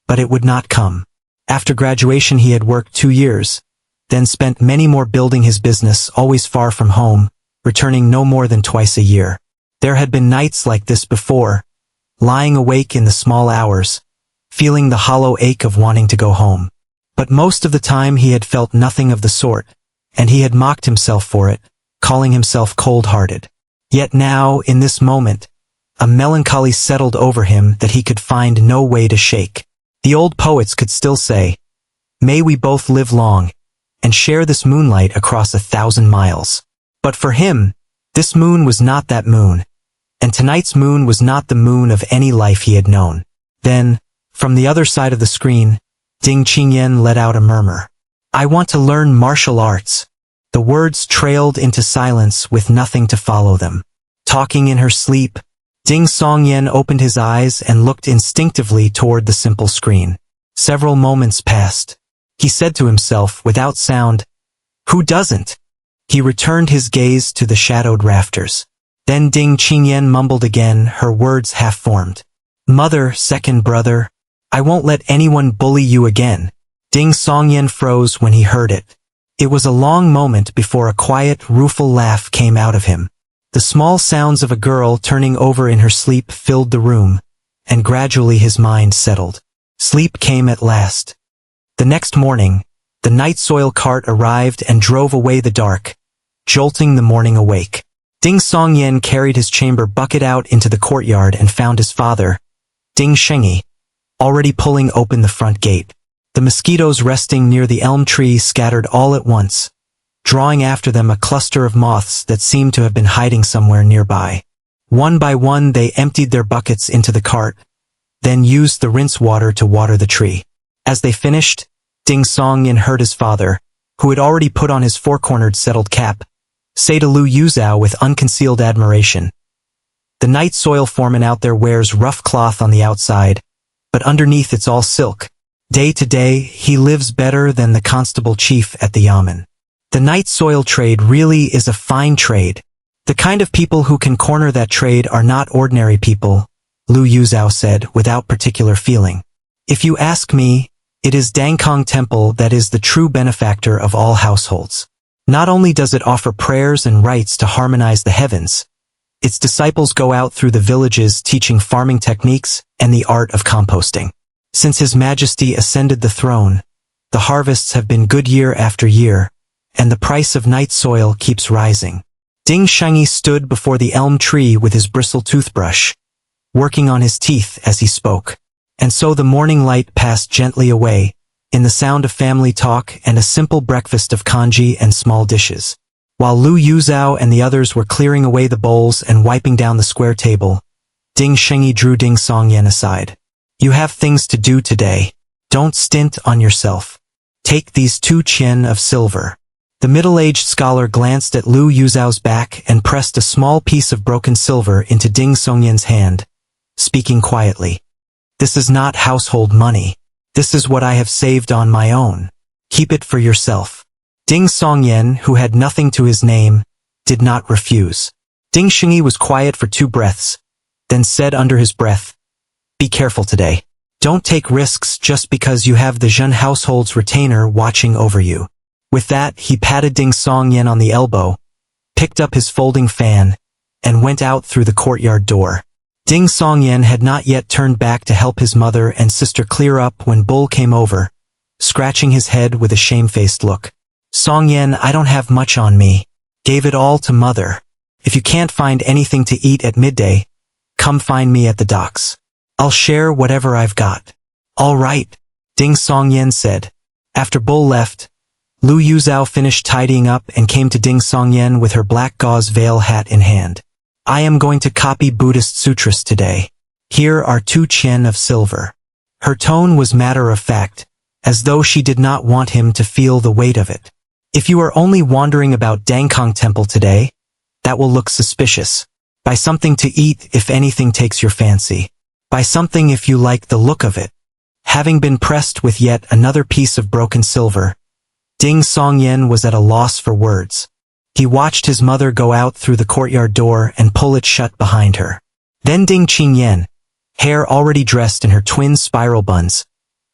but it would not come. After graduation he had worked 2 years, then spent many more building his business always far from home, returning no more than twice a year. There had been nights like this before, lying awake in the small hours, feeling the hollow ache of wanting to go home. But most of the time he had felt nothing of the sort, and he had mocked himself for it, calling himself cold-hearted. Yet now, in this moment, a melancholy settled over him that he could find no way to shake. The old poets could still say, "May we both live long, and share this moonlight across 1,000 miles. But for him, this moon was not that moon, and tonight's moon was not the moon of any life he had known. Then, from the other side of the screen, Ding Qingyan let out a murmur. "I want to learn martial arts." The words trailed into silence with nothing to follow them. Talking in her sleep, Ding Songyan opened his eyes and looked instinctively toward the simple screen. Several moments passed. He said to himself without sound, "Who doesn't?" He returned his gaze to the shadowed rafters. Then Ding Qingyan mumbled again, her words half-formed. "Mother, second brother, I won't let anyone bully you again." Ding Songyan froze when he heard it. It was a long moment before a quiet, rueful laugh came out of him. The small sounds of a girl turning over in her sleep filled the room, and gradually his mind settled. Sleep came at last. The next morning, the night soil cart arrived and drove away the dark, jolting the morning awake. Ding Songyan carried his chamber bucket out into the courtyard and found his father, Ding Shengyi, already pulling open the front gate. The mosquitoes resting near the elm tree scattered all at once, drawing after them a cluster of moths that seemed to have been hiding somewhere nearby. One by one they emptied their buckets into the cart, then used the rinse water to water the tree. As they finished, Ding Songyan heard his father, who had already put on his four-cornered settled cap, say to Lu Yuzhao with unconcealed admiration, "The night soil foreman out there wears rough cloth on the outside, but underneath it's all silk. Day to day, he lives better than the constable chief at the yamen. The night soil trade really is a fine trade. The kind of people who can corner that trade are not ordinary people," Lu Yuzhao said without particular feeling. "If you ask me, it is Dangkong Temple that is the true benefactor of all households. Not only does it offer prayers and rites to harmonize the heavens, its disciples go out through the villages teaching farming techniques and the art of composting. Since His Majesty ascended the throne, the harvests have been good year after year, and the price of night soil keeps rising." Ding Shengyi stood before the elm tree with his bristled toothbrush, working on his teeth as he spoke. And so the morning light passed gently away, in the sound of family talk and a simple breakfast of congee and small dishes. While Lu Yuzhao and the others were clearing away the bowls and wiping down the square table, Ding Shengyi drew Ding Songyan aside. "You have things to do today. Don't stint on yourself. Take these 2 qian of silver." The middle-aged scholar glanced at Lu Yuzhao's back and pressed a small piece of broken silver into Ding Songyan's hand, speaking quietly. "This is not household money. This is what I have saved on my own. Keep it for yourself. Ding Songyan, who had nothing to his name, did not refuse. Ding Xingyi was quiet for 2 breaths, then said under his breath, "Be careful today. Don't take risks just because you have the Zhen household's retainer watching over you." With that, he patted Ding Songyan on the elbow, picked up his folding fan, and went out through the courtyard door. Ding Songyan had not yet turned back to help his mother and sister clear up when Bull came over, scratching his head with a shamefaced look. "Songyan, I don't have much on me. Gave it all to mother. If you can't find anything to eat at midday, come find me at the docks. I'll share whatever I've got." "All right," Ding Songyan said. After Bull left, Lu Yuzhao finished tidying up and came to Ding Songyan with her black gauze veil hat in hand. "I am going to copy Buddhist sutras today. Here are 2 chen of silver." Her tone was matter-of-fact, as though she did not want him to feel the weight of it. "If you are only wandering about Dangkong Temple today, that will look suspicious. Buy something to eat if anything takes your fancy. Buy something if you like the look of it." Having been pressed with yet another piece of broken silver, Ding Songyan was at a loss for words. He watched his mother go out through the courtyard door and pull it shut behind her. Then Ding Qingyan, hair already dressed in her twin spiral buns,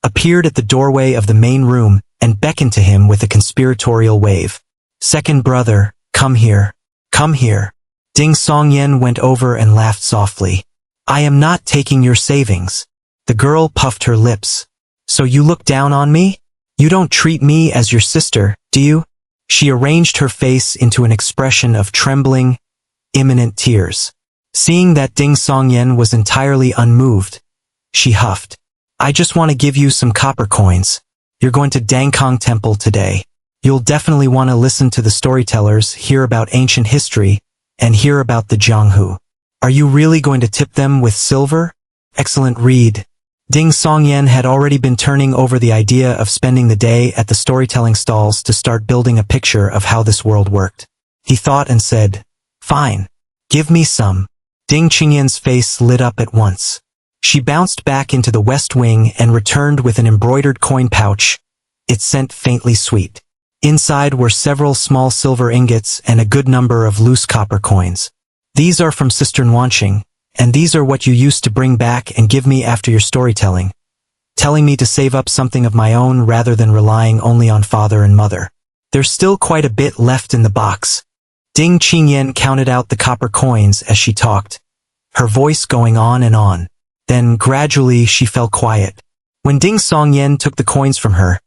appeared at the doorway of the main room and beckoned to him with a conspiratorial wave. "Second brother, come here. Come here." Ding Songyan went over and laughed softly. "I am not taking your savings." The girl puffed her lips. "So you look down on me? You don't treat me as your sister, do you?" She arranged her face into an expression of trembling, imminent tears. Seeing that Ding Songyan was entirely unmoved, she huffed. "I just want to give you some copper coins. You're going to Dangkong Temple today. You'll definitely want to listen to the storytellers, hear about ancient history, and hear about the Jianghu. Are you really going to tip them with silver? Excellent read." Ding Songyan had already been turning over the idea of spending the day at the storytelling stalls to start building a picture of how this world worked. He thought and said, "Fine. Give me some." Ding Qingyan's face lit up at once. She bounced back into the west wing and returned with an embroidered coin pouch, its scent faintly sweet. Inside were several small silver ingots and a good number of loose copper coins. "These are from Sister Nwanqing, and these are what you used to bring back and give me after your storytelling, telling me to save up something of my own rather than relying only on father and mother. There's still quite a bit left in the box." Ding Qingyan counted out the copper coins as she talked, her voice going on and on. Then gradually she fell quiet. When Ding Songyan took the coins from her,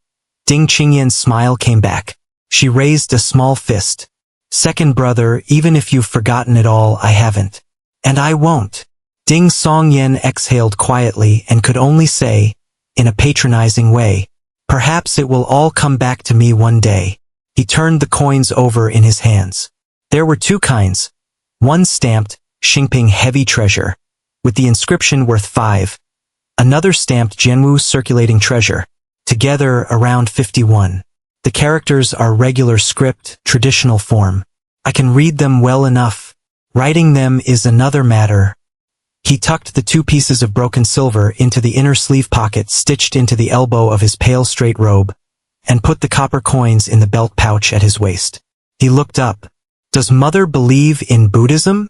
Ding Qingyan's smile came back. She raised a small fist. "Second brother, even if you've forgotten it all, I haven't. And I won't." Ding Songyan exhaled quietly and could only say, in a patronizing way, "Perhaps it will all come back to me one day." He turned the coins over in his hands. There were 2 kinds. One stamped, Xingping Heavy Treasure, with the inscription worth 5. Another stamped Jianwu Circulating Treasure, together around 51. The characters are regular script, traditional form. I can read them well enough. Writing them is another matter. He tucked the 2 pieces of broken silver into the inner sleeve pocket stitched into the elbow of his pale straight robe, and put the copper coins in the belt pouch at his waist. He looked up. "Does mother believe in Buddhism?"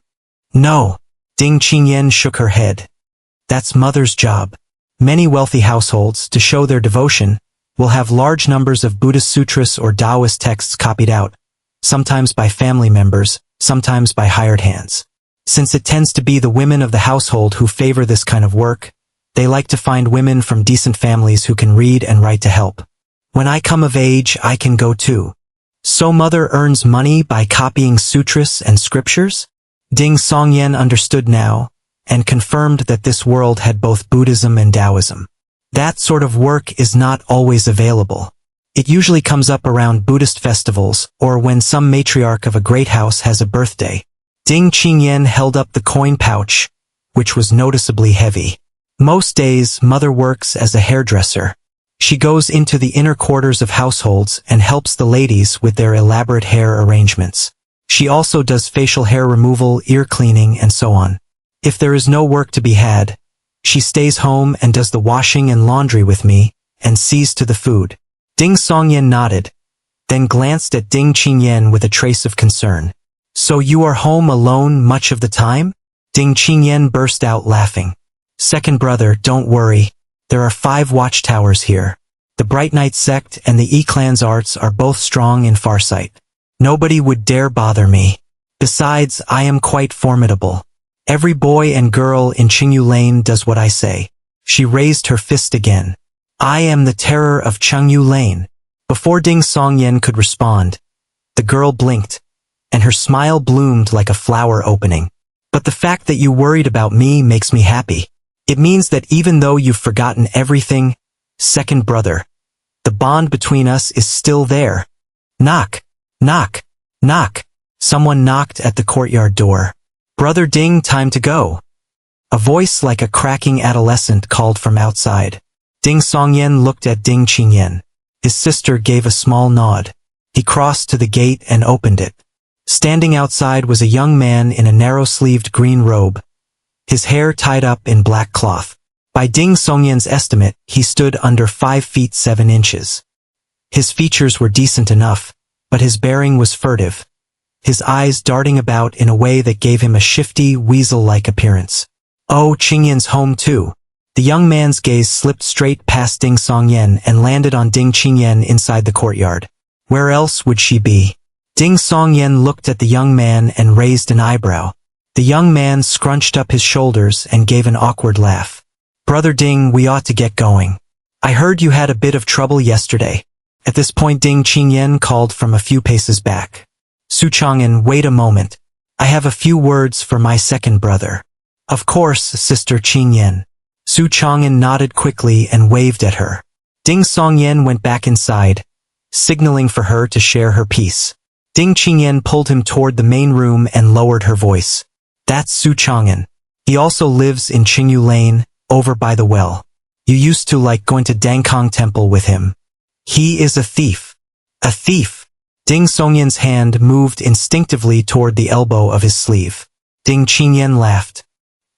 "No." Ding Qingyan shook her head. "That's mother's job. Many wealthy households, to show their devotion, will have large numbers of Buddhist sutras or Taoist texts copied out, sometimes by family members, sometimes by hired hands. Since it tends to be the women of the household who favor this kind of work, they like to find women from decent families who can read and write to help. When I come of age, I can go too." "So mother earns money by copying sutras and scriptures?" Ding Songyan understood now, and confirmed that this world had both Buddhism and Taoism. That sort of work is not always available. It usually comes up around Buddhist festivals or when some matriarch of a great house has a birthday. Ding Qingyan held up the coin pouch, which was noticeably heavy. "Most days, mother works as a hairdresser. She goes into the inner quarters of households and helps the ladies with their elaborate hair arrangements. She also does facial hair removal, ear cleaning, and so on. If there is no work to be had, she stays home and does the washing and laundry with me, and seized to the food. Ding Songyan nodded, then glanced at Ding Qingyan with a trace of concern. So you are home alone much of the time? Ding Qingyan burst out laughing. Second brother, don't worry. There are 5 watchtowers here. The Bright Knight sect and the E-clan's arts are both strong in farsight. Nobody would dare bother me. Besides, I am quite formidable. Every boy and girl in Qingyu Lane does what I say. She raised her fist again. I am the terror of Qingyu Lane. Before Ding Songyan could respond, the girl blinked, and her smile bloomed like a flower opening. But the fact that you worried about me makes me happy. It means that even though you've forgotten everything, second brother, the bond between us is still there. Knock, knock, knock. Someone knocked at the courtyard door. Brother Ding, time to go. A voice like a cracking adolescent called from outside. Ding Songyan looked at Ding Qingyan. His sister gave a small nod. He crossed to the gate and opened it. Standing outside was a young man in a narrow-sleeved green robe, his hair tied up in black cloth. By Ding Songyan's estimate, he stood under 5 feet 7 inches. His features were decent enough, but his bearing was furtive, his eyes darting about in a way that gave him a shifty, weasel-like appearance. Oh, Qingyan's home too. The young man's gaze slipped straight past Ding Songyan and landed on Ding Qingyan inside the courtyard. Where else would she be? Ding Songyan looked at the young man and raised an eyebrow. The young man scrunched up his shoulders and gave an awkward laugh. Brother Ding, we ought to get going. I heard you had a bit of trouble yesterday. At this point Ding Qingyan called from a few paces back. Su Chang'an, wait a moment. I have a few words for my second brother. Of course, Sister Qingyan. Su Chang'an nodded quickly and waved at her. Ding Songyan went back inside, signaling for her to share her piece. Ding Qingyan pulled him toward the main room and lowered her voice. That's Su Chang'an. He also lives in Qingyu Lane, over by the well. You used to like going to Dangkong Temple with him. He is a thief. A thief. Ding Songyan's hand moved instinctively toward the elbow of his sleeve. Ding Qingyan laughed.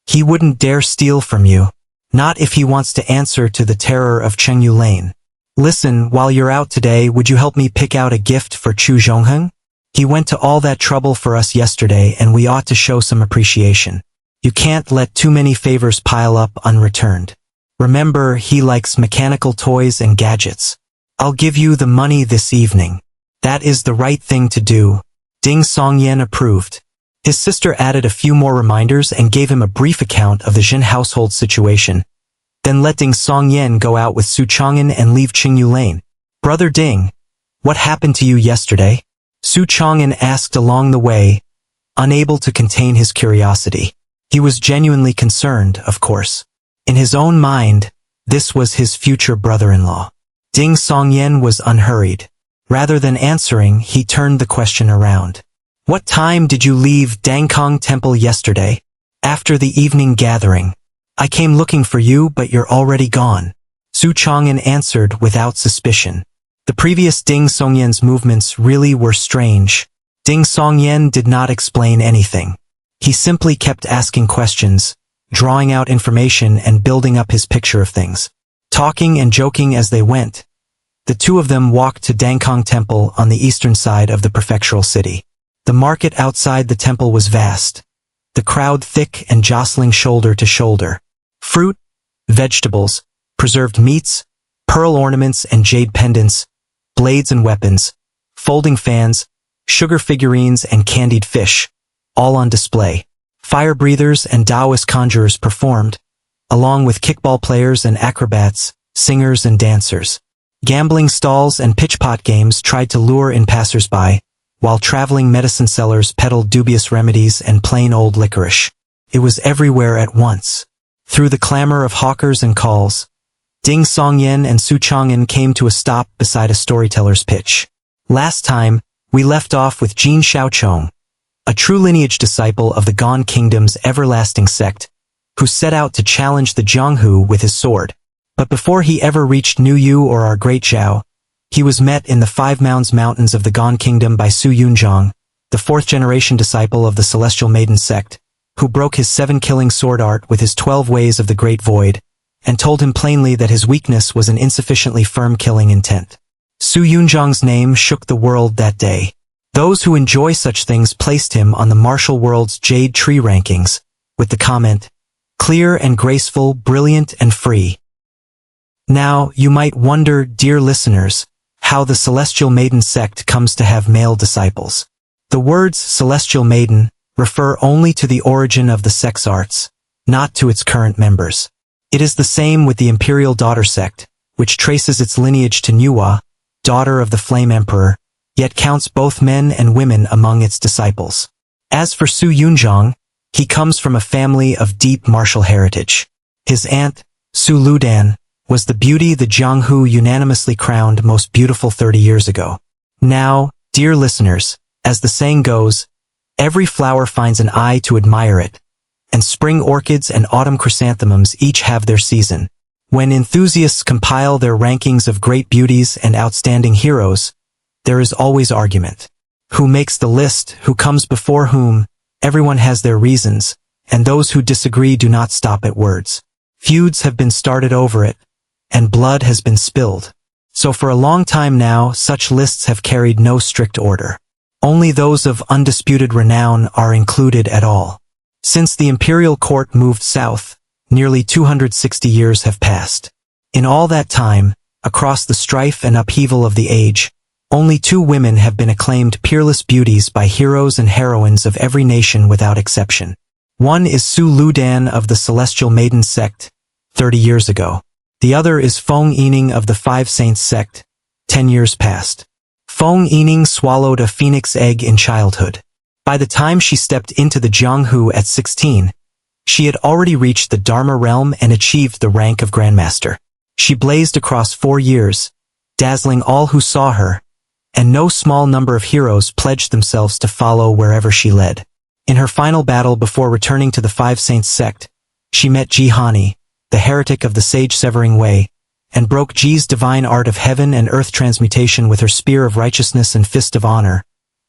He wouldn't dare steal from you. Not if he wants to answer to the terror of Qingyu Lane. Listen, while you're out today, would you help me pick out a gift for Chu Zhongheng? He went to all that trouble for us yesterday and we ought to show some appreciation. You can't let too many favors pile up unreturned. Remember, he likes mechanical toys and gadgets. I'll give you the money this evening. That is the right thing to do. Ding Songyan approved. His sister added a few more reminders and gave him a brief account of the Jin household situation, then let Ding Songyan go out with Su Chang'an and leave Qingyu Lane. Brother Ding, what happened to you yesterday? Su Chang'an asked along the way, unable to contain his curiosity. He was genuinely concerned, of course. In his own mind, this was his future brother-in-law. Ding Songyan was unhurried. Rather than answering, he turned the question around. What time did you leave Dangkong Temple yesterday? After the evening gathering. I came looking for you, but you're already gone. Su Chang'an answered without suspicion. The previous Ding Songyan's movements really were strange. Ding Songyan did not explain anything. He simply kept asking questions, drawing out information and building up his picture of things. Talking and joking as they went, the two of them walked to Dangkong Temple on the eastern side of the prefectural city. The market outside the temple was vast, the crowd thick and jostling shoulder to shoulder. Fruit, vegetables, preserved meats, pearl ornaments and jade pendants, blades and weapons, folding fans, sugar figurines and candied fish, all on display. Fire breathers and Taoist conjurers performed, along with kickball players and acrobats, singers and dancers. Gambling stalls and pitch-pot games tried to lure in passers-by, while traveling medicine sellers peddled dubious remedies and plain old licorice. It was everywhere at once. Through the clamor of hawkers and calls, Ding Songyan and Su Chang'an came to a stop beside a storyteller's pitch. Last time, we left off with Jin Shaochong, a true lineage disciple of the Gone Kingdom's everlasting sect, who set out to challenge the Jianghu with his sword. But before he ever reached Nuyu or our great Zhao, he was met in the 5 Mounds Mountains of the Gone Kingdom by Su Yunzhang, the 4th-generation disciple of the Celestial Maiden sect, who broke his 7-killing sword art with his 12 ways of the Great Void, and told him plainly that his weakness was an insufficiently firm killing intent. Su Yunzhang's name shook the world that day. Those who enjoy such things placed him on the martial world's Jade Tree rankings, with the comment, "Clear and graceful, brilliant and free." Now, you might wonder, dear listeners, how the Celestial Maiden sect comes to have male disciples. The words Celestial Maiden refer only to the origin of the sex arts, not to its current members. It is the same with the Imperial Daughter sect, which traces its lineage to Nuwa, daughter of the Flame Emperor, yet counts both men and women among its disciples. As for Su Yunzhang, he comes from a family of deep martial heritage. His aunt, Su Ludan, was the beauty the Jianghu unanimously crowned most beautiful 30 years ago. Now, dear listeners, as the saying goes, every flower finds an eye to admire it, and spring orchids and autumn chrysanthemums each have their season. When enthusiasts compile their rankings of great beauties and outstanding heroes, there is always argument. Who makes the list, who comes before whom? Everyone has their reasons, and those who disagree do not stop at words. Feuds have been started over it, and blood has been spilled. So for a long time now, such lists have carried no strict order. Only those of undisputed renown are included at all. Since the imperial court moved south, nearly 260 years have passed. In all that time, across the strife and upheaval of the age, only 2 women have been acclaimed peerless beauties by heroes and heroines of every nation without exception. One is Su Ludan of the Celestial Maiden sect, 30 years ago. The other is Feng Yining of the Five Saints sect, 10 years past. Feng Yining swallowed a phoenix egg in childhood. By the time she stepped into the Jianghu at 16, she had already reached the Dharma realm and achieved the rank of Grandmaster. She blazed across 4 years, dazzling all who saw her, and no small number of heroes pledged themselves to follow wherever she led. In her final battle before returning to the Five Saints sect, she met Jihani, the heretic of the Sage Severing Way, and broke Ji's divine art of heaven and earth transmutation with her spear of righteousness and fist of honor,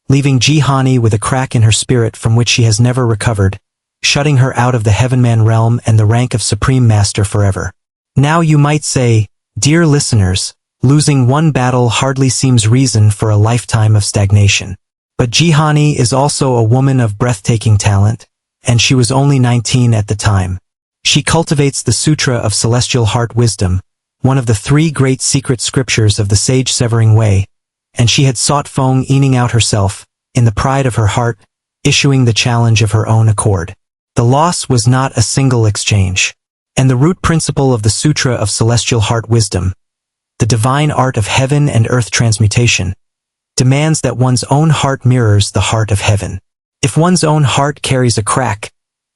leaving Jihani with a crack in her spirit from which she has never recovered, shutting her out of the Heavenman realm and the rank of Supreme Master forever. Now you might say, dear listeners, losing one battle hardly seems reason for a lifetime of stagnation. But Jihani is also a woman of breathtaking talent, and she was only 19 at the time. She cultivates the Sutra of Celestial Heart Wisdom, one of the 3 great secret scriptures of the Sage Severing Way, and she had sought Feng Yining out herself, in the pride of her heart, issuing the challenge of her own accord. The loss was not a single exchange. And the root principle of the Sutra of Celestial Heart Wisdom, the divine art of heaven and earth transmutation, demands that one's own heart mirrors the heart of heaven. If one's own heart carries a crack,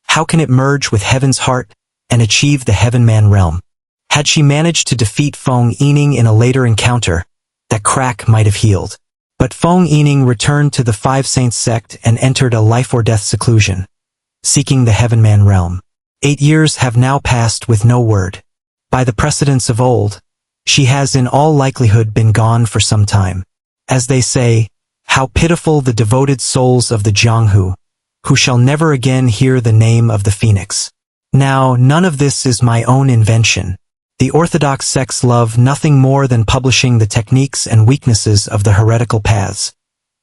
how can it merge with heaven's heart and achieve the Heavenman realm? Had she managed to defeat Feng Yining in a later encounter, that crack might have healed. But Feng Yining returned to the Five Saints sect and entered a life-or-death seclusion, seeking the Heavenman realm. 8 years have now passed with no word. By the precedents of old, she has in all likelihood been gone for some time. As they say, how pitiful the devoted souls of the Jianghu, who shall never again hear the name of the Phoenix. Now, none of this is my own invention. The Orthodox sects love nothing more than publishing the techniques and weaknesses of the heretical paths,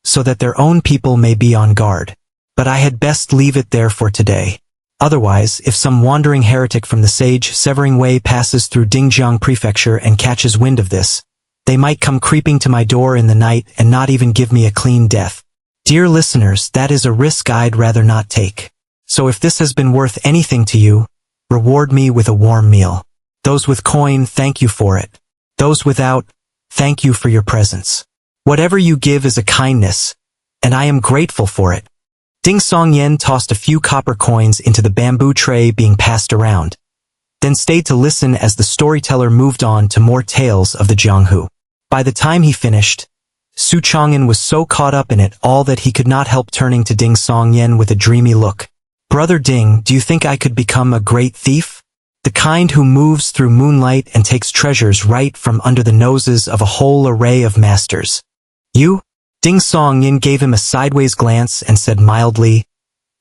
so that their own people may be on guard. But I had best leave it there for today. Otherwise, if some wandering heretic from the Sage Severing Way passes through Dingjiang Prefecture and catches wind of this, they might come creeping to my door in the night and not even give me a clean death. Dear listeners, that is a risk I'd rather not take. So if this has been worth anything to you, reward me with a warm meal. Those with coin, thank you for it. Those without, thank you for your presence. Whatever you give is a kindness, and I am grateful for it. Ding Song Yen tossed a few copper coins into the bamboo tray being passed around, then stayed to listen as the storyteller moved on to more tales of the Jianghu. By the time he finished, Su Chang'an was so caught up in it all that he could not help turning to Ding Song Yen with a dreamy look. Brother Ding, do you think I could become a great thief? The kind who moves through moonlight and takes treasures right from under the noses of a whole array of masters. You? Ding Song Yin gave him a sideways glance and said mildly,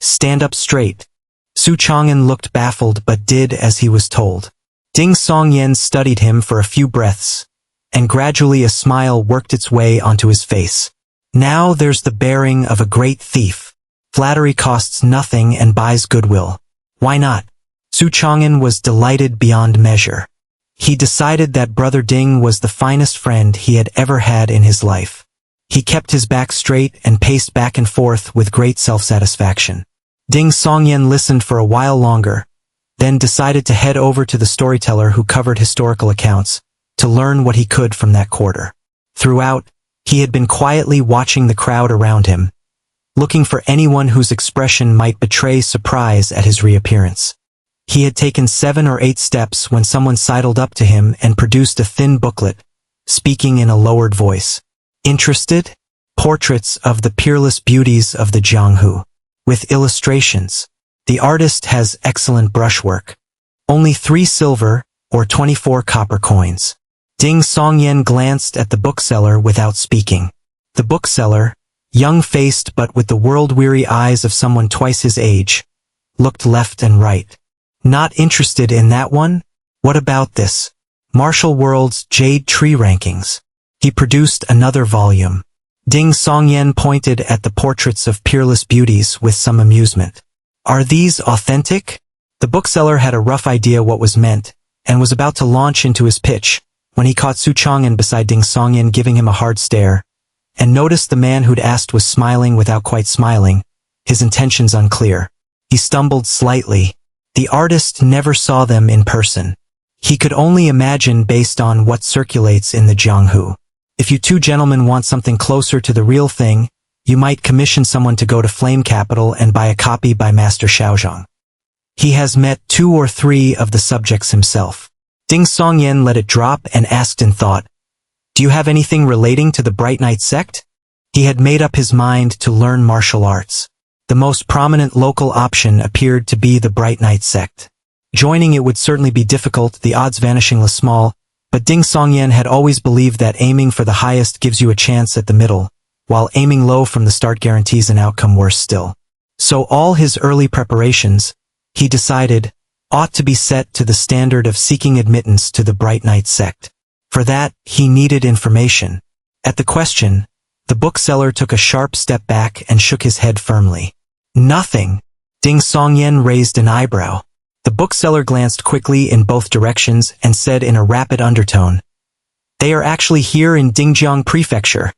stand up straight. Su Chang'an looked baffled but did as he was told. Ding Songyan studied him for a few breaths, and gradually a smile worked its way onto his face. Now there's the bearing of a great thief. Flattery costs nothing and buys goodwill. Why not? Su Chang'an was delighted beyond measure. He decided that Brother Ding was the finest friend he had ever had in his life. He kept his back straight and paced back and forth with great self-satisfaction. Ding Songyan listened for a while longer, then decided to head over to the storyteller who covered historical accounts, to learn what he could from that quarter. Throughout, he had been quietly watching the crowd around him, looking for anyone whose expression might betray surprise at his reappearance. He had taken 7 or 8 steps when someone sidled up to him and produced a thin booklet, speaking in a lowered voice. Interested? Portraits of the peerless beauties of the Jianghu, with illustrations. The artist has excellent brushwork. Only 3 silver, or 24 copper coins. Ding Songyan glanced at the bookseller without speaking. The bookseller, young-faced but with the world-weary eyes of someone twice his age, looked left and right. Not interested in that one? What about this? Martial World's Jade Tree Rankings. He produced another volume. Ding Songyan pointed at the portraits of peerless beauties with some amusement. Are these authentic? The bookseller had a rough idea what was meant, and was about to launch into his pitch, when he caught Su Chang'an beside Ding Songyan giving him a hard stare, and noticed the man who'd asked was smiling without quite smiling, his intentions unclear. He stumbled slightly. The artist never saw them in person. He could only imagine based on what circulates in the Jianghu. If you 2 gentlemen want something closer to the real thing, you might commission someone to go to Flame Capital and buy a copy by Master Xiaozhang. He has met 2 or 3 of the subjects himself. Ding Songyan let it drop and asked in thought, "Do you have anything relating to the Bright Knight sect?" He had made up his mind to learn martial arts. The most prominent local option appeared to be the Bright Knight sect. Joining it would certainly be difficult, the odds vanishing small, but Ding Songyan had always believed that aiming for the highest gives you a chance at the middle, while aiming low from the start guarantees an outcome worse still. So all his early preparations, he decided, ought to be set to the standard of seeking admittance to the Bright Knight sect. For that, he needed information. At the question, the bookseller took a sharp step back and shook his head firmly. Nothing. Ding Songyan raised an eyebrow. The bookseller glanced quickly in both directions and said in a rapid undertone, "They are actually here in Dingjiang Prefecture.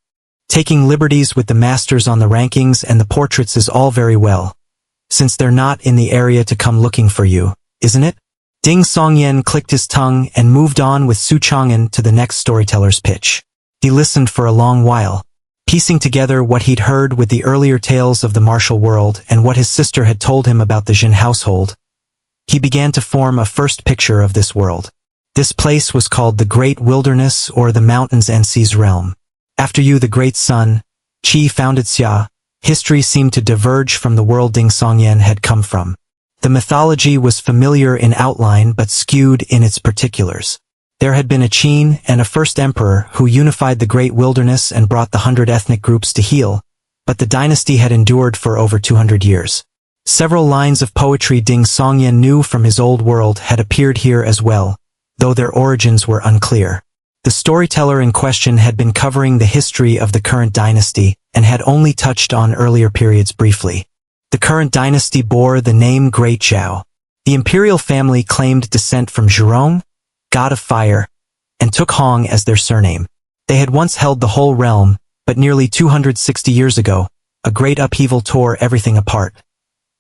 Taking liberties with the masters on the rankings and the portraits is all very well, since they're not in the area to come looking for you, isn't it?" Ding Songyan clicked his tongue and moved on with Su Chang'an to the next storyteller's pitch. He listened for a long while, piecing together what he'd heard with the earlier tales of the martial world and what his sister had told him about the Jin household. He began to form a first picture of this world. This place was called the Great Wilderness or the Mountains and Seas Realm. After you, the great sun, Qi founded Xia, history seemed to diverge from the world Ding Songyan had come from. The mythology was familiar in outline but skewed in its particulars. There had been a Qin and a first emperor who unified the Great Wilderness and brought the 100 ethnic groups to heel, but the dynasty had endured for over 200 years. Several lines of poetry Ding Songyan knew from his old world had appeared here as well, though their origins were unclear. The storyteller in question had been covering the history of the current dynasty and had only touched on earlier periods briefly. The current dynasty bore the name Great Zhao. The imperial family claimed descent from Zhurong, god of fire, and took Hong as their surname. They had once held the whole realm, but nearly 260 years ago, a great upheaval tore everything apart.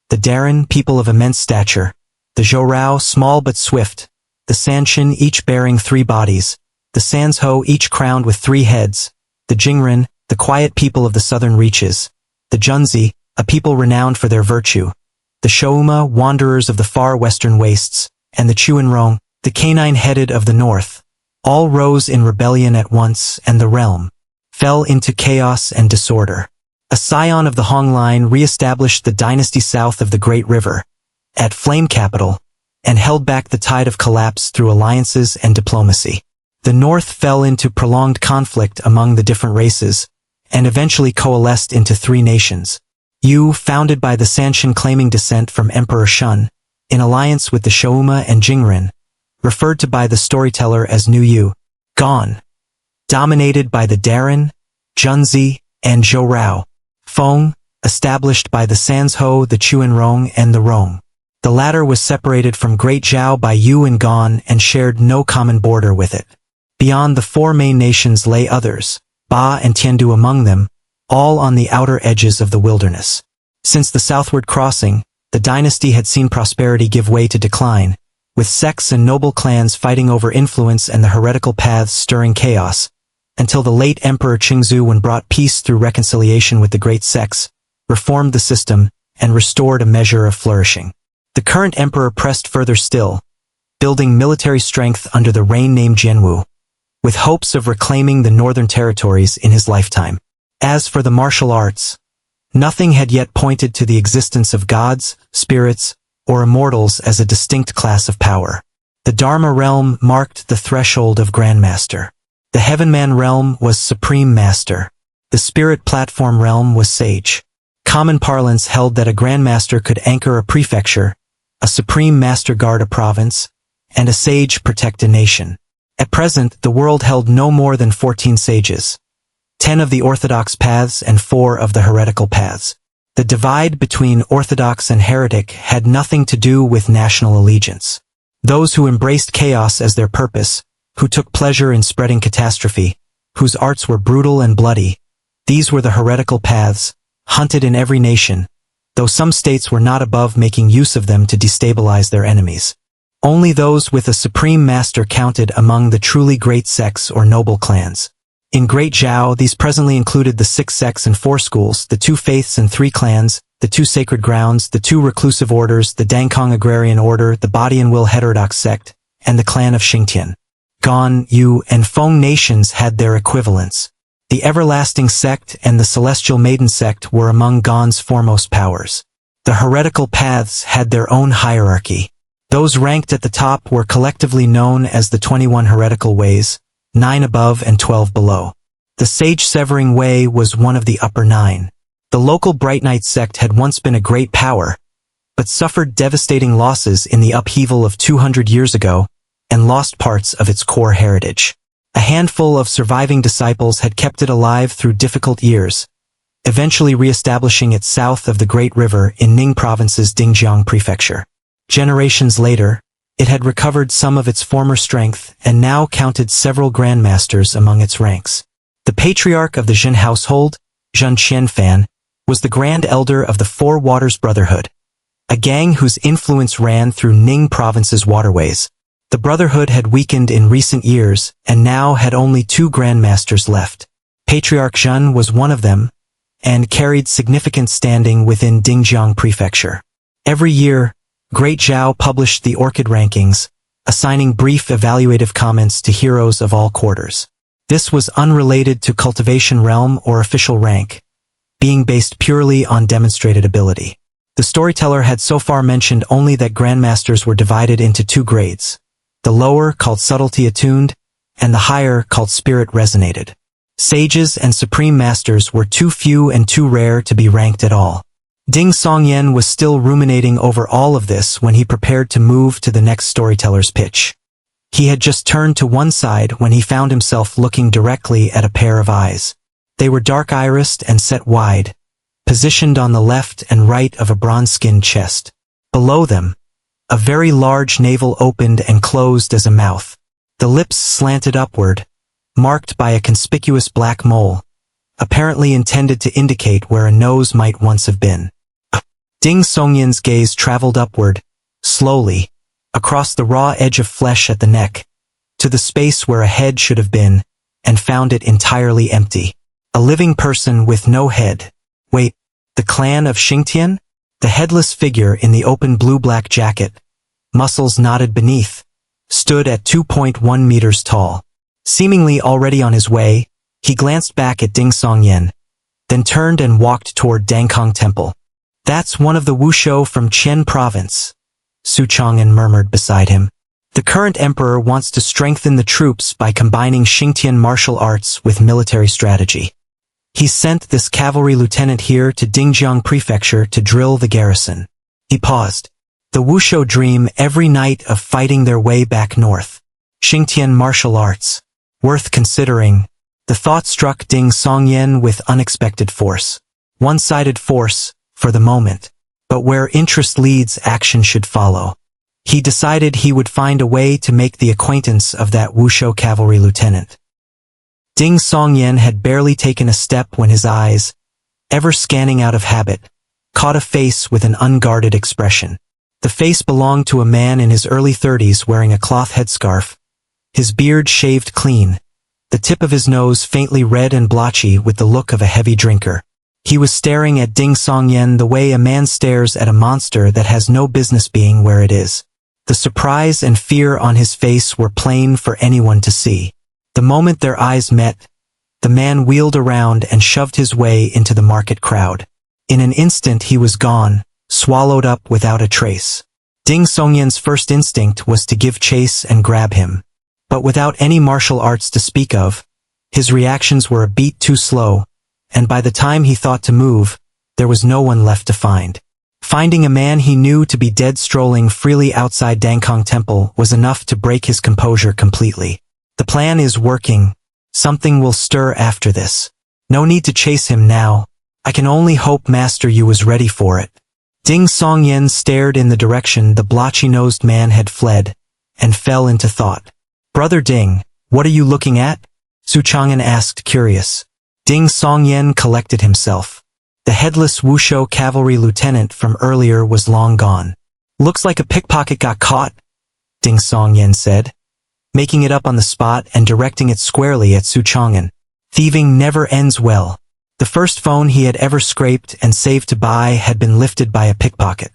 The Daran, people of immense stature, the Zhourao, small but swift, the Sanshin, each bearing 3 bodies, the Sanzhou, each crowned with 3 heads, the Jingren, the quiet people of the southern reaches, the Junzi, a people renowned for their virtue, the Shouma, wanderers of the far western wastes, and the Chuanrong, the canine-headed of the north, all rose in rebellion at once, and the realm fell into chaos and disorder. A scion of the Hong line re-established the dynasty south of the Great River, at Flame Capital, and held back the tide of collapse through alliances and diplomacy. The north fell into prolonged conflict among the different races, and eventually coalesced into 3 nations. Yu, founded by the Sanshin claiming descent from Emperor Shun, in alliance with the Shouma and Jingren, referred to by the storyteller as New Yu, Gone, dominated by the Darren, Junzi, and Zhou Feng, established by the Sanzhou, the Chuanrong, and the Rong. The latter was separated from Great Zhao by Yu and Gone and shared no common border with it. Beyond the four main nations lay others, Ba and Tiandu among them, all on the outer edges of the wilderness. Since the southward crossing, the dynasty had seen prosperity give way to decline, with sects and noble clans fighting over influence and the heretical paths stirring chaos, until the late Emperor Qingzu, when brought peace through reconciliation with the great sects, reformed the system and restored a measure of flourishing. The current emperor pressed further still, building military strength under the reign named Jianwu, with hopes of reclaiming the northern territories in his lifetime. As for the martial arts, nothing had yet pointed to the existence of gods, spirits, or immortals as a distinct class of power. The Dharma realm marked the threshold of Grandmaster. The Heavenman realm was Supreme Master. The Spirit Platform realm was Sage. Common parlance held that a Grandmaster could anchor a prefecture, a Supreme Master guard a province, and a Sage protect a nation. At present, the world held no more than 14 sages, 10 of the orthodox paths and 4 of the heretical paths. The divide between orthodox and heretic had nothing to do with national allegiance. Those who embraced chaos as their purpose, who took pleasure in spreading catastrophe, whose arts were brutal and bloody, these were the heretical paths, hunted in every nation, though some states were not above making use of them to destabilize their enemies. Only those with a supreme master counted among the truly great sects or noble clans. In Great Zhao, these presently included the 6 sects and 4 schools, the 2 faiths and 3 clans, the 2 sacred grounds, the 2 reclusive orders, the Dangkong agrarian order, the Body and Will heterodox sect, and the clan of Xingtian. Gan, Yu, and Feng nations had their equivalents. The Everlasting Sect and the Celestial Maiden Sect were among Gan's foremost powers. The heretical paths had their own hierarchy. Those ranked at the top were collectively known as the 21 heretical ways, 9 above and 12 below. The Sage Severing Way was one of the upper 9. The local Bright Knight sect had once been a great power, but suffered devastating losses in the upheaval of 200 years ago and lost parts of its core heritage. A handful of surviving disciples had kept it alive through difficult years, eventually re-establishing it south of the Great River in Ning Province's Dingjiang Prefecture. Generations later, it had recovered some of its former strength and now counted several grandmasters among its ranks. The patriarch of the Jin household, Zhen Qianfan, was the grand elder of the Four Waters Brotherhood, a gang whose influence ran through Ning Province's waterways. The Brotherhood had weakened in recent years and now had only 2 grandmasters left. Patriarch Zhen was one of them and carried significant standing within Dingjiang Prefecture. Every year, Great Zhao published the Orchid Rankings, assigning brief evaluative comments to heroes of all quarters. This was unrelated to cultivation realm or official rank, being based purely on demonstrated ability. The storyteller had so far mentioned only that grandmasters were divided into 2 grades, the lower called Subtlety Attuned, and the higher called Spirit Resonated. Sages and Supreme Masters were too few and too rare to be ranked at all. Ding Songyan was still ruminating over all of this when he prepared to move to the next storyteller's pitch. He had just turned to one side when he found himself looking directly at a pair of eyes. They were dark-irised and set wide, positioned on the left and right of a bronze-skinned chest. Below them, a very large navel opened and closed as a mouth. The lips slanted upward, marked by a conspicuous black mole, apparently intended to indicate where a nose might once have been. Ding Songyan's gaze traveled upward, slowly, across the raw edge of flesh at the neck, to the space where a head should have been, and found it entirely empty. A living person with no head. Wait, the clan of Xingtian? The headless figure in the open blue-black jacket, muscles knotted beneath, stood at 2.1 meters tall. Seemingly already on his way, he glanced back at Ding Songyan, then turned and walked toward Dangkong Temple. That's one of the Wushou from Qian Province, Su Chang'an murmured beside him. The current emperor wants to strengthen the troops by combining Xingtian martial arts with military strategy. He sent this cavalry lieutenant here to Dingjiang Prefecture to drill the garrison. He paused. The Wushu dream every night of fighting their way back north. Xingtian martial arts. Worth considering. The thought struck Ding Songyan with unexpected force. One-sided force, for the moment. But where interest leads, action should follow. He decided he would find a way to make the acquaintance of that Wushu cavalry lieutenant. Ding Songyan had barely taken a step when his eyes, ever scanning out of habit, caught a face with an unguarded expression. The face belonged to a man in his early 30s wearing a cloth headscarf, his beard shaved clean, the tip of his nose faintly red and blotchy with the look of a heavy drinker. He was staring at Ding Songyan the way a man stares at a monster that has no business being where it is. The surprise and fear on his face were plain for anyone to see. The moment their eyes met, the man wheeled around and shoved his way into the market crowd. In an instant he was gone, swallowed up without a trace. Ding Songyan's first instinct was to give chase and grab him. But without any martial arts to speak of, his reactions were a beat too slow, and by the time he thought to move, there was no one left to find. Finding a man he knew to be dead strolling freely outside Dangkong Temple was enough to break his composure completely. The plan is working. Something will stir after this. No need to chase him now. I can only hope Master Yu was ready for it. Ding Songyan stared in the direction the blotchy-nosed man had fled, and fell into thought. Brother Ding, what are you looking at? Su Chang'an asked, curious. Ding Songyan collected himself. The headless Wushu cavalry lieutenant from earlier was long gone. Looks like a pickpocket got caught, Ding Songyan said, making it up on the spot and directing it squarely at Su Chang'an. Thieving never ends well. The first phone he had ever scraped and saved to buy had been lifted by a pickpocket.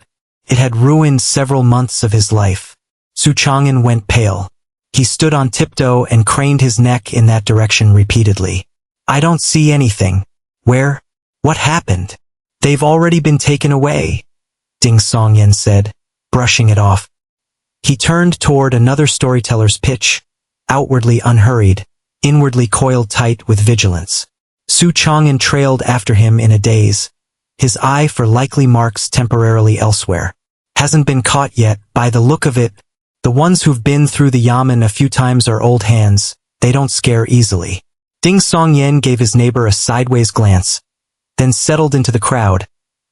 It had ruined several months of his life. Su Chang'an went pale. He stood on tiptoe and craned his neck in that direction repeatedly. I don't see anything. Where? What happened? They've already been taken away, Ding Songyan said, brushing it off. He turned toward another storyteller's pitch, outwardly unhurried, inwardly coiled tight with vigilance. Su Chang'an trailed after him in a daze, his eye for likely marks temporarily elsewhere. Hasn't been caught yet, by the look of it. The ones who've been through the yamen a few times are old hands, they don't scare easily. Ding Songyan gave his neighbor a sideways glance, then settled into the crowd,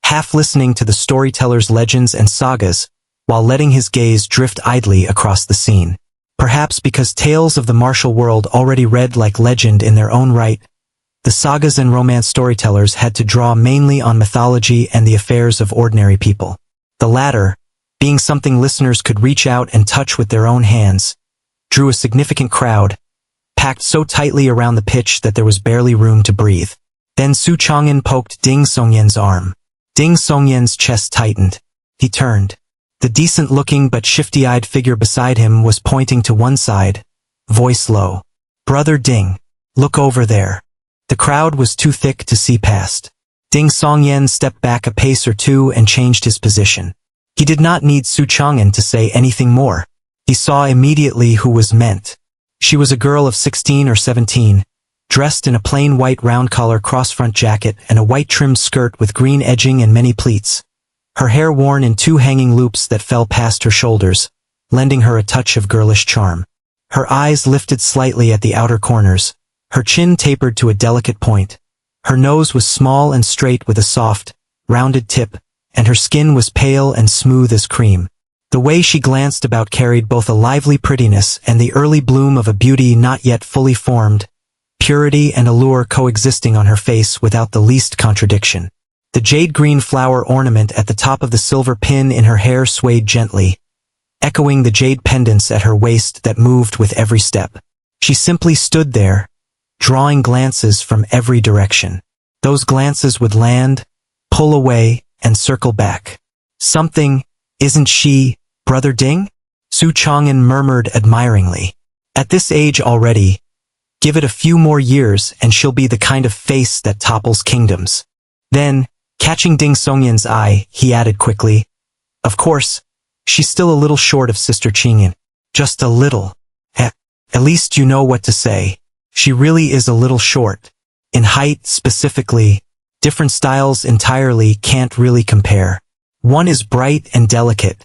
half listening to the storyteller's legends and sagas, while letting his gaze drift idly across the scene. Perhaps because tales of the martial world already read like legend in their own right, the sagas and romance storytellers had to draw mainly on mythology and the affairs of ordinary people. The latter, being something listeners could reach out and touch with their own hands, drew a significant crowd, packed so tightly around the pitch that there was barely room to breathe. Then Su Chang'an poked Ding Songyan's arm. Ding Songyan's chest tightened. He turned. The decent-looking but shifty-eyed figure beside him was pointing to one side, voice low. Brother Ding, look over there. The crowd was too thick to see past. Ding Songyan stepped back a pace or two and changed his position. He did not need Su Chang'an to say anything more. He saw immediately who was meant. She was a girl of 16 or 17, dressed in a plain white round-collar cross-front jacket and a white trimmed skirt with green edging and many pleats. Her hair worn in two hanging loops that fell past her shoulders, lending her a touch of girlish charm. Her eyes lifted slightly at the outer corners, her chin tapered to a delicate point. Her nose was small and straight with a soft, rounded tip, and her skin was pale and smooth as cream. The way she glanced about carried both a lively prettiness and the early bloom of a beauty not yet fully formed, purity and allure coexisting on her face without the least contradiction. The jade-green flower ornament at the top of the silver pin in her hair swayed gently, echoing the jade pendants at her waist that moved with every step. She simply stood there, drawing glances from every direction. Those glances would land, pull away, and circle back. Something, isn't she, Brother Ding? Su Chang'an murmured admiringly. At this age already, give it a few more years and she'll be the kind of face that topples kingdoms. Then, catching Ding Songyan's eye, he added quickly, of course, she's still a little short of Sister Qingyan. Just a little. At least you know what to say. She really is a little short. In height, specifically, different styles entirely can't really compare. One is bright and delicate,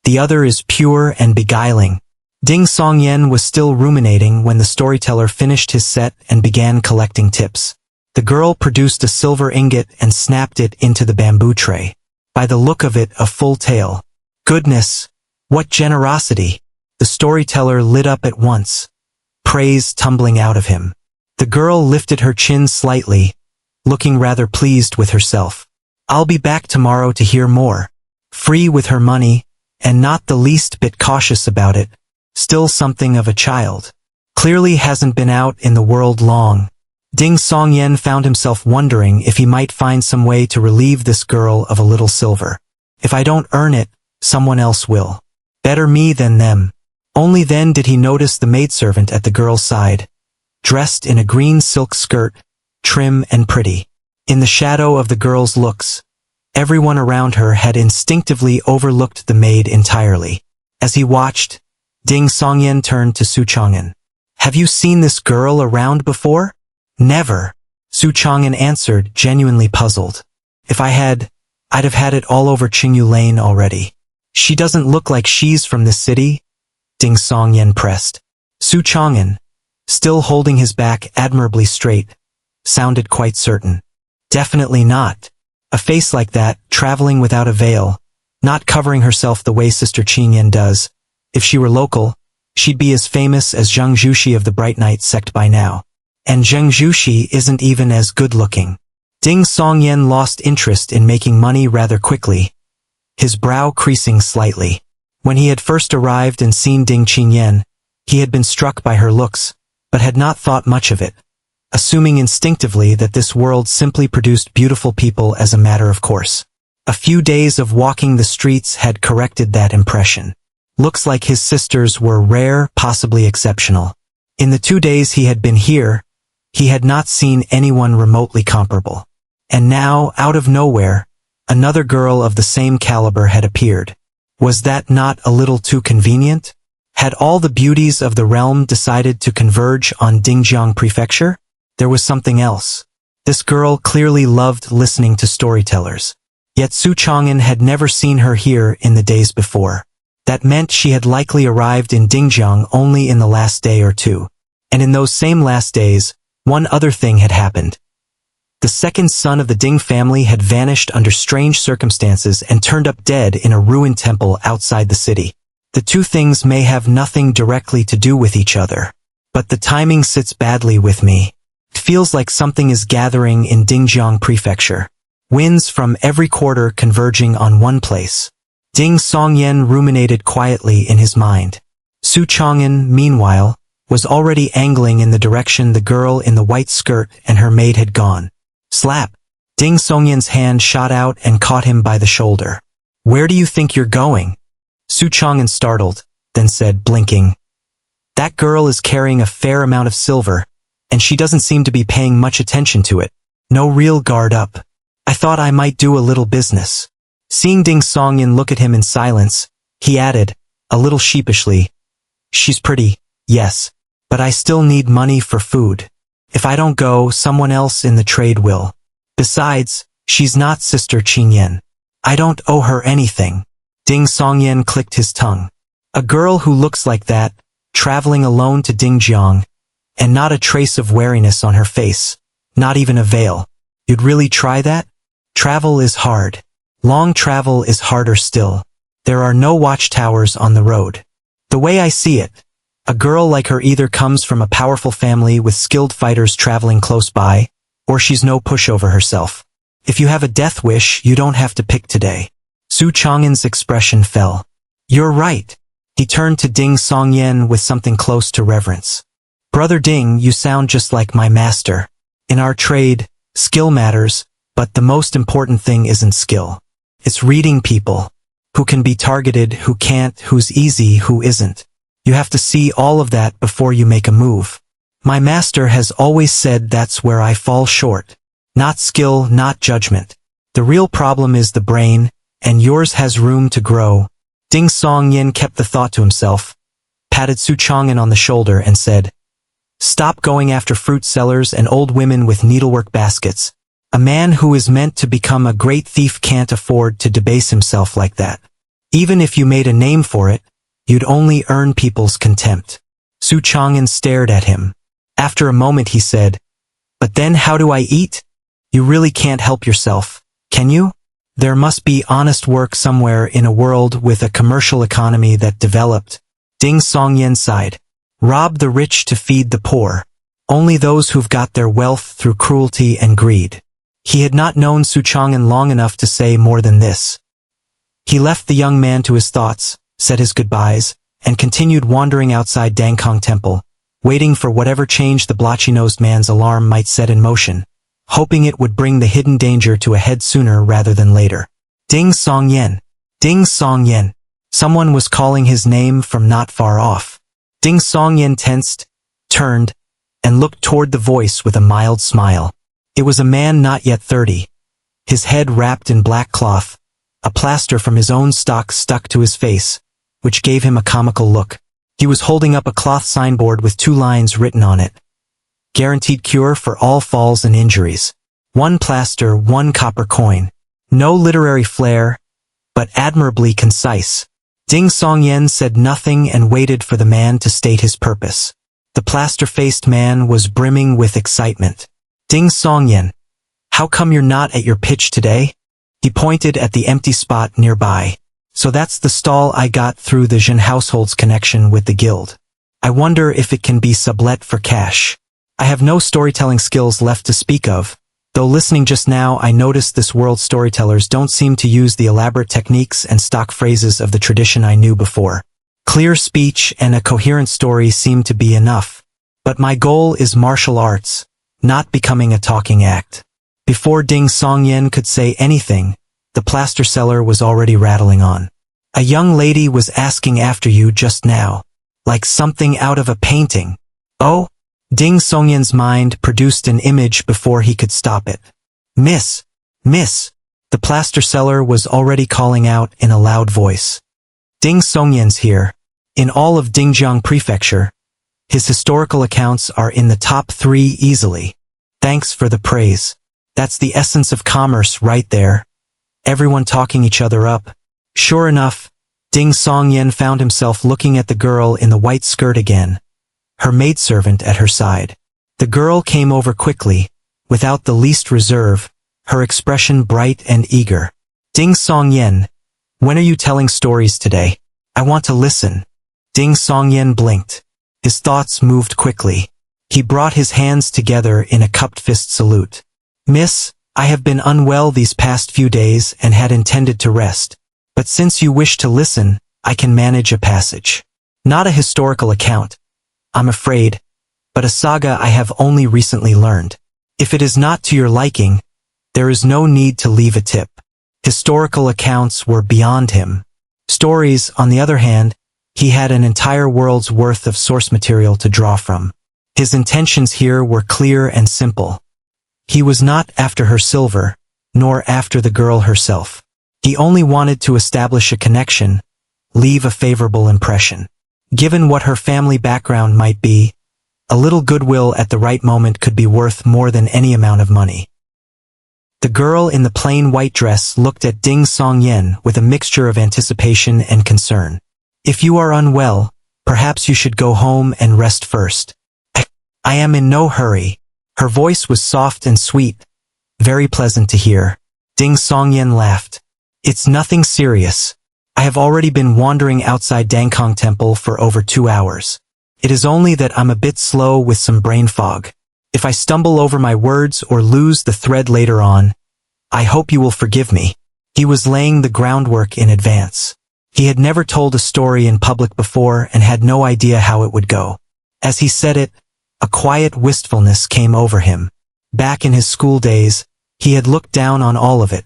the other is pure and beguiling. Ding Songyen was still ruminating when the storyteller finished his set and began collecting tips. The girl produced a silver ingot and snapped it into the bamboo tray. By the look of it, a full tale. Goodness! What generosity! The storyteller lit up at once, praise tumbling out of him. The girl lifted her chin slightly, looking rather pleased with herself. I'll be back tomorrow to hear more. Free with her money, and not the least bit cautious about it. Still something of a child. Clearly hasn't been out in the world long. Ding Songyen found himself wondering if he might find some way to relieve this girl of a little silver. If I don't earn it, someone else will. Better me than them. Only then did he notice the maidservant at the girl's side, dressed in a green silk skirt, trim and pretty. In the shadow of the girl's looks, everyone around her had instinctively overlooked the maid entirely. As he watched, Ding Songyen turned to Su Chang'an. Have you seen this girl around before? Never. Su Chang'an answered, genuinely puzzled. If I had, I'd have had it all over Qingyu Lane already. She doesn't look like she's from this city? Ding Songyen pressed. Su Chang'an, still holding his back admirably straight, sounded quite certain. Definitely not. A face like that, traveling without a veil, not covering herself the way Sister Qingyan does. If she were local, she'd be as famous as Zheng Zhuxi of the Bright Night sect by now. And Zheng Zhuxi isn't even as good-looking. Ding Songyen lost interest in making money rather quickly, his brow creasing slightly. When he had first arrived and seen Ding Qingyan, he had been struck by her looks, but had not thought much of it, assuming instinctively that this world simply produced beautiful people as a matter of course. A few days of walking the streets had corrected that impression. Looks like his sisters were rare, possibly exceptional. In the 2 days he had been here, he had not seen anyone remotely comparable. And now, out of nowhere, another girl of the same caliber had appeared. Was that not a little too convenient? Had all the beauties of the realm decided to converge on Dingjiang Prefecture? There was something else. This girl clearly loved listening to storytellers. Yet Su Chang'an had never seen her here in the days before. That meant she had likely arrived in Dingjiang only in the last day or two. And in those same last days, one other thing had happened. The second son of the Ding family had vanished under strange circumstances and turned up dead in a ruined temple outside the city. The two things may have nothing directly to do with each other. But the timing sits badly with me. It feels like something is gathering in Dingjiang Prefecture. Winds from every quarter converging on one place. Ding Songyen ruminated quietly in his mind. Su Chang'an, meanwhile, was already angling in the direction the girl in the white skirt and her maid had gone. Slap! Ding Songyen's hand shot out and caught him by the shoulder. Where do you think you're going? Su Chang'an startled, then said, blinking. That girl is carrying a fair amount of silver, and she doesn't seem to be paying much attention to it. No real guard up. I thought I might do a little business. Seeing Ding Songyen look at him in silence, he added, a little sheepishly, she's pretty, yes, but I still need money for food. If I don't go, someone else in the trade will. Besides, she's not Sister Qingyan. I don't owe her anything. Ding Songyen clicked his tongue. A girl who looks like that, traveling alone to Dingjiang, and not a trace of wariness on her face, not even a veil. You'd really try that? Travel is hard. Long travel is harder still. There are no watchtowers on the road. The way I see it, a girl like her either comes from a powerful family with skilled fighters traveling close by, or she's no pushover herself. If you have a death wish, you don't have to pick today. Su Chang'an's expression fell. You're right. He turned to Ding Songyen with something close to reverence. Brother Ding, you sound just like my master. In our trade, skill matters, but the most important thing isn't skill. It's reading people. Who can be targeted, who can't, who's easy, who isn't. You have to see all of that before you make a move. My master has always said that's where I fall short. Not skill, not judgment. The real problem is the brain, and yours has room to grow. Ding Songyen kept the thought to himself, patted Su Chang'an on the shoulder and said, Stop going after fruit sellers and old women with needlework baskets. A man who is meant to become a great thief can't afford to debase himself like that. Even if you made a name for it, you'd only earn people's contempt. Su Chang'an stared at him. After a moment he said, "But then how do I eat? You really can't help yourself, can you? There must be honest work somewhere in a world with a commercial economy that developed." Ding Songyan sighed. "Rob the rich to feed the poor. Only those who've got their wealth through cruelty and greed." He had not known Su Chang'an long enough to say more than this. He left the young man to his thoughts, said his goodbyes, and continued wandering outside Dangkong Temple, waiting for whatever change the blotchy-nosed man's alarm might set in motion, hoping it would bring the hidden danger to a head sooner rather than later. Ding Song Yen! Ding Song Yen! Someone was calling his name from not far off. Ding Song Yen tensed, turned, and looked toward the voice with a mild smile. It was a man not yet 30, his head wrapped in black cloth, a plaster from his own stock stuck to his face, which gave him a comical look. He was holding up a cloth signboard with 2 lines written on it. Guaranteed cure for all falls and injuries. 1 plaster, 1 copper coin. No literary flair, but admirably concise. Ding Songyan said nothing and waited for the man to state his purpose. The plaster-faced man was brimming with excitement. "Ding Songyan, how come you're not at your pitch today?" He pointed at the empty spot nearby. "So that's the stall I got through the Jin household's connection with the guild. I wonder if it can be sublet for cash. I have no storytelling skills left to speak of, though listening just now I noticed this world's storytellers don't seem to use the elaborate techniques and stock phrases of the tradition I knew before. Clear speech and a coherent story seem to be enough. But my goal is martial arts, not becoming a talking act." Before Ding Songyan could say anything, the plaster seller was already rattling on. "A young lady was asking after you just now, like something out of a painting." "Oh?" Ding Songyan's mind produced an image before he could stop it. Miss! The plaster seller was already calling out in a loud voice. "Ding Songyan's here. In all of Dingjiang Prefecture, his historical accounts are in the top 3 easily. Thanks for the praise. That's the essence of commerce right there. Everyone talking each other up." Sure enough, Ding Songyan found himself looking at the girl in the white skirt again, her maidservant at her side. The girl came over quickly, without the least reserve, her expression bright and eager. "Ding Songyan, when are you telling stories today? I want to listen." Ding Songyan blinked. His thoughts moved quickly. He brought his hands together in a cupped fist salute. "Miss, I have been unwell these past few days and had intended to rest. But since you wish to listen, I can manage a passage. Not a historical account, I'm afraid, but a saga I have only recently learned. If it is not to your liking, there is no need to leave a tip." Historical accounts were beyond him. Stories, on the other hand, he had an entire world's worth of source material to draw from. His intentions here were clear and simple. He was not after her silver, nor after the girl herself. He only wanted to establish a connection, leave a favorable impression. Given what her family background might be, a little goodwill at the right moment could be worth more than any amount of money. The girl in the plain white dress looked at Ding Songyan with a mixture of anticipation and concern. "If you are unwell, perhaps you should go home and rest first." "I am in no hurry." Her voice was soft and sweet, very pleasant to hear. Ding Songyan laughed. "It's nothing serious. I have already been wandering outside Dangkong Temple for over 2 hours. It is only that I'm a bit slow with some brain fog. If I stumble over my words or lose the thread later on, I hope you will forgive me." He was laying the groundwork in advance. He had never told a story in public before and had no idea how it would go. As he said it, a quiet wistfulness came over him. Back in his school days, he had looked down on all of it.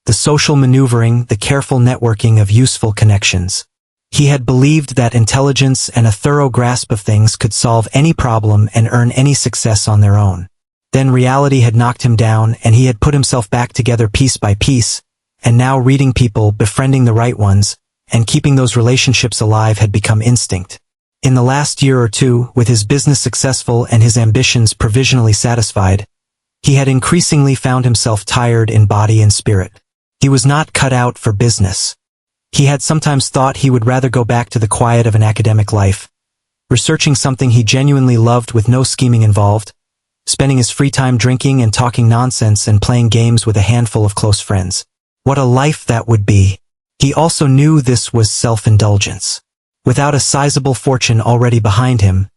The social maneuvering, the careful networking of useful connections. He had believed that intelligence and a thorough grasp of things could solve any problem and earn any success on their own. Then reality had knocked him down and he had put himself back together piece by piece, and now reading people, befriending the right ones, and keeping those relationships alive had become instinct. In the last year or 2, with his business successful and his ambitions provisionally satisfied, he had increasingly found himself tired in body and spirit. He was not cut out for business. He had sometimes thought he would rather go back to the quiet of an academic life, researching something he genuinely loved with no scheming involved, spending his free time drinking and talking nonsense and playing games with a handful of close friends. What a life that would be. He also knew this was self-indulgence. Without a sizable fortune already behind him,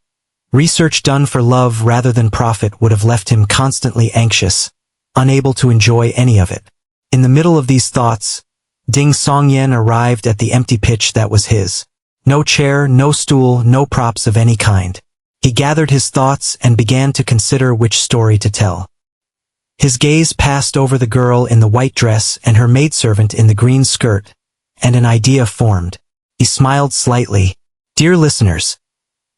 research done for love rather than profit would have left him constantly anxious, unable to enjoy any of it. In the middle of these thoughts, Ding Songyan arrived at the empty pitch that was his. No chair, no stool, no props of any kind. He gathered his thoughts and began to consider which story to tell. His gaze passed over the girl in the white dress and her maidservant in the green skirt, and an idea formed. He smiled slightly. Dear listeners,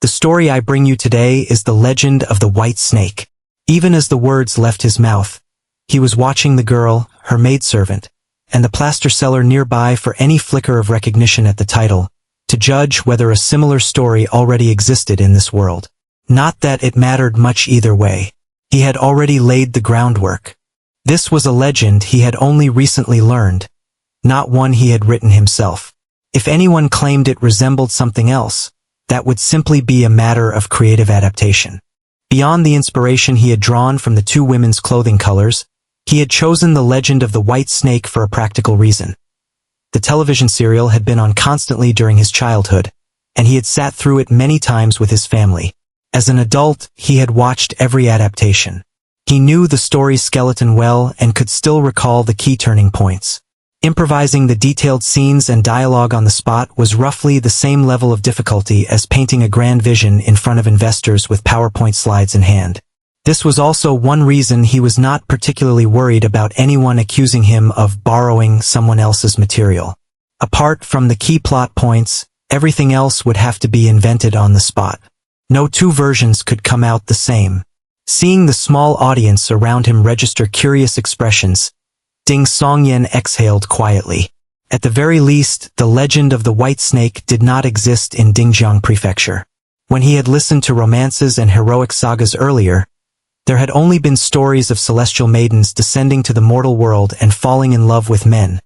the story I bring you today is the legend of the white snake. Even as the words left his mouth, he was watching the girl, her maidservant, and the plaster seller nearby for any flicker of recognition at the title, to judge whether a similar story already existed in this world. Not that it mattered much either way. He had already laid the groundwork. This was a legend he had only recently learned, not one he had written himself. If anyone claimed it resembled something else, that would simply be a matter of creative adaptation. Beyond the inspiration he had drawn from the two women's clothing colors, he had chosen the legend of the white snake for a practical reason. The television serial had been on constantly during his childhood, and he had sat through it many times with his family. As an adult, he had watched every adaptation. He knew the story's skeleton well and could still recall the key turning points. Improvising the detailed scenes and dialogue on the spot was roughly the same level of difficulty as painting a grand vision in front of investors with PowerPoint slides in hand. This was also one reason he was not particularly worried about anyone accusing him of borrowing someone else's material. Apart from the key plot points, everything else would have to be invented on the spot. No two versions could come out the same. Seeing the small audience around him register curious expressions, Ding Songyan exhaled quietly. At the very least, the legend of the white snake did not exist in Dingjiang Prefecture. When he had listened to romances and heroic sagas earlier, there had only been stories of celestial maidens descending to the mortal world and falling in love with men,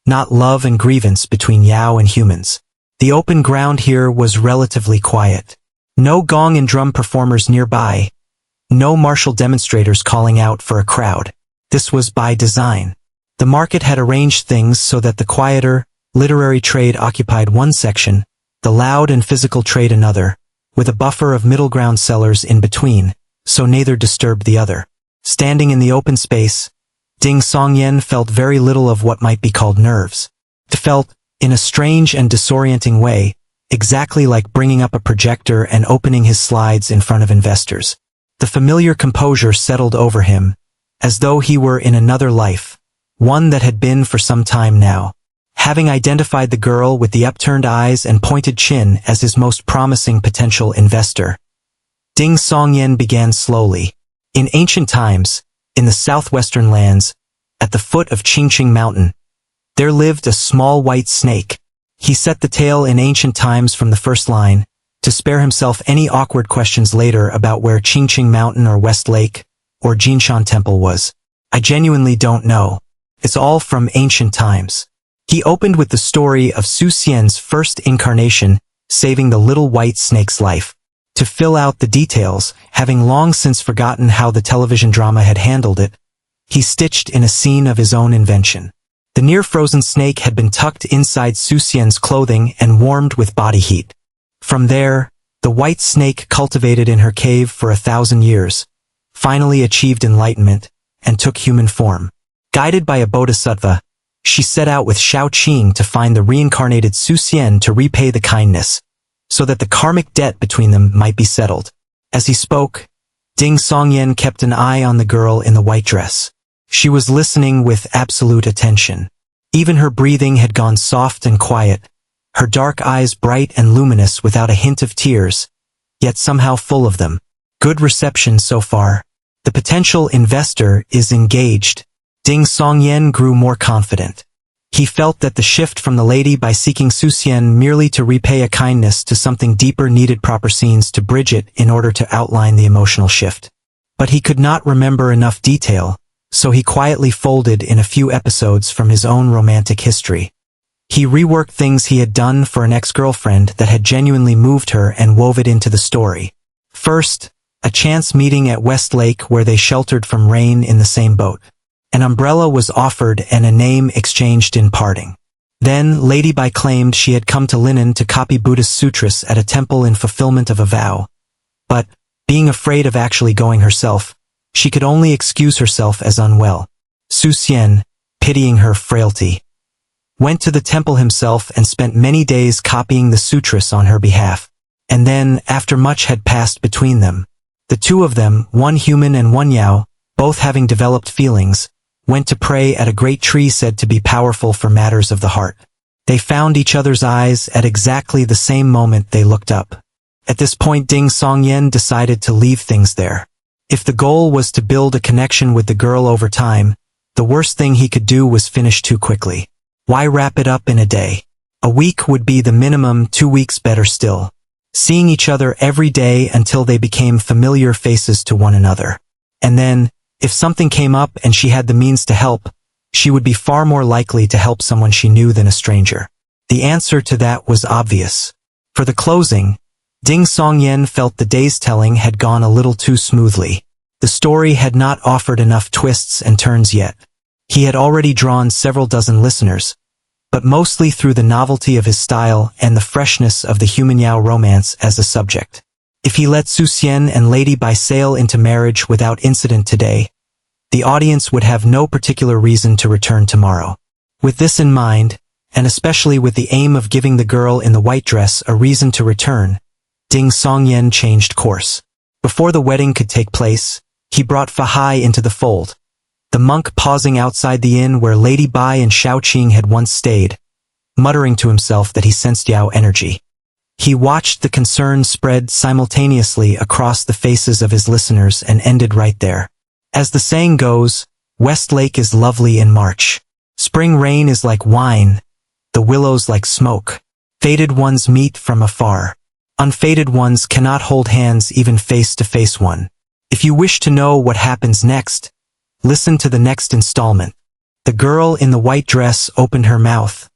not love and grievance between Yao and humans. The open ground here was relatively quiet. No gong and drum performers nearby. No martial demonstrators calling out for a crowd. This was by design. The market had arranged things so that the quieter, literary trade occupied one section, the loud and physical trade another, with a buffer of middle ground sellers in between, so neither disturbed the other. Standing in the open space, Ding Songyan felt very little of what might be called nerves. It felt, in a strange and disorienting way, exactly like bringing up a projector and opening his slides in front of investors. The familiar composure settled over him, as though he were in another life, one that had been for some time now. Having identified the girl with the upturned eyes and pointed chin as his most promising potential investor, Ding Songyan began slowly. In ancient times, in the southwestern lands, at the foot of Qingqing Mountain, there lived a small white snake. He set the tale in ancient times from the first line, to spare himself any awkward questions later about where Qingqing Mountain or West Lake, or Jinshan Temple was. I genuinely don't know. It's all from ancient times. He opened with the story of Su Xian's first incarnation, saving the little white snake's life. To fill out the details, having long since forgotten how the television drama had handled it, he stitched in a scene of his own invention. The near-frozen snake had been tucked inside Su Xian's clothing and warmed with body heat. From there, the white snake cultivated in her cave for 1,000 years, finally achieved enlightenment, and took human form. Guided by a bodhisattva, she set out with Shao Qing to find the reincarnated Su Xian to repay the kindness, so that the karmic debt between them might be settled. As he spoke, Ding Songyan kept an eye on the girl in the white dress. She was listening with absolute attention. Even her breathing had gone soft and quiet, her dark eyes bright and luminous without a hint of tears, yet somehow full of them. Good reception so far. The potential investor is engaged. Ding Songyan grew more confident. He felt that the shift from the lady by seeking Su Xian merely to repay a kindness to something deeper needed proper scenes to bridge it in order to outline the emotional shift. But he could not remember enough detail, so he quietly folded in a few episodes from his own romantic history. He reworked things he had done for an ex-girlfriend that had genuinely moved her and wove it into the story. First, a chance meeting at West Lake where they sheltered from rain in the same boat. An umbrella was offered and a name exchanged in parting. Then, Lady Bai claimed she had come to Linen to copy Buddhist sutras at a temple in fulfillment of a vow. But, being afraid of actually going herself, she could only excuse herself as unwell. Su Xian, pitying her frailty, went to the temple himself and spent many days copying the sutras on her behalf. And then, after much had passed between them, the two of them, one human and one Yao, both having developed feelings, went to pray at a great tree said to be powerful for matters of the heart. They found each other's eyes at exactly the same moment they looked up. At this point Ding Songyan decided to leave things there. If the goal was to build a connection with the girl over time, the worst thing he could do was finish too quickly. Why wrap it up in a day? A week would be the minimum, 2 weeks better still. Seeing each other every day until they became familiar faces to one another. And then, if something came up and she had the means to help, she would be far more likely to help someone she knew than a stranger. The answer to that was obvious. For the closing, Ding Songyan felt the day's telling had gone a little too smoothly. The story had not offered enough twists and turns yet. He had already drawn several dozen listeners, but mostly through the novelty of his style and the freshness of the human Yao romance as a subject. If he let Su Xian and Lady Bai sail into marriage without incident today, the audience would have no particular reason to return tomorrow. With this in mind, and especially with the aim of giving the girl in the white dress a reason to return, Ding Songyan changed course. Before the wedding could take place, he brought Fahai into the fold. The monk pausing outside the inn where Lady Bai and Shaoqing had once stayed, muttering to himself that he sensed Yao energy. He watched the concern spread simultaneously across the faces of his listeners and ended right there. As the saying goes, West Lake is lovely in March. Spring rain is like wine, the willows like smoke. Faded ones meet from afar. Unfaded ones cannot hold hands even face to face one. If you wish to know what happens next, listen to the next installment. The girl in the white dress opened her mouth.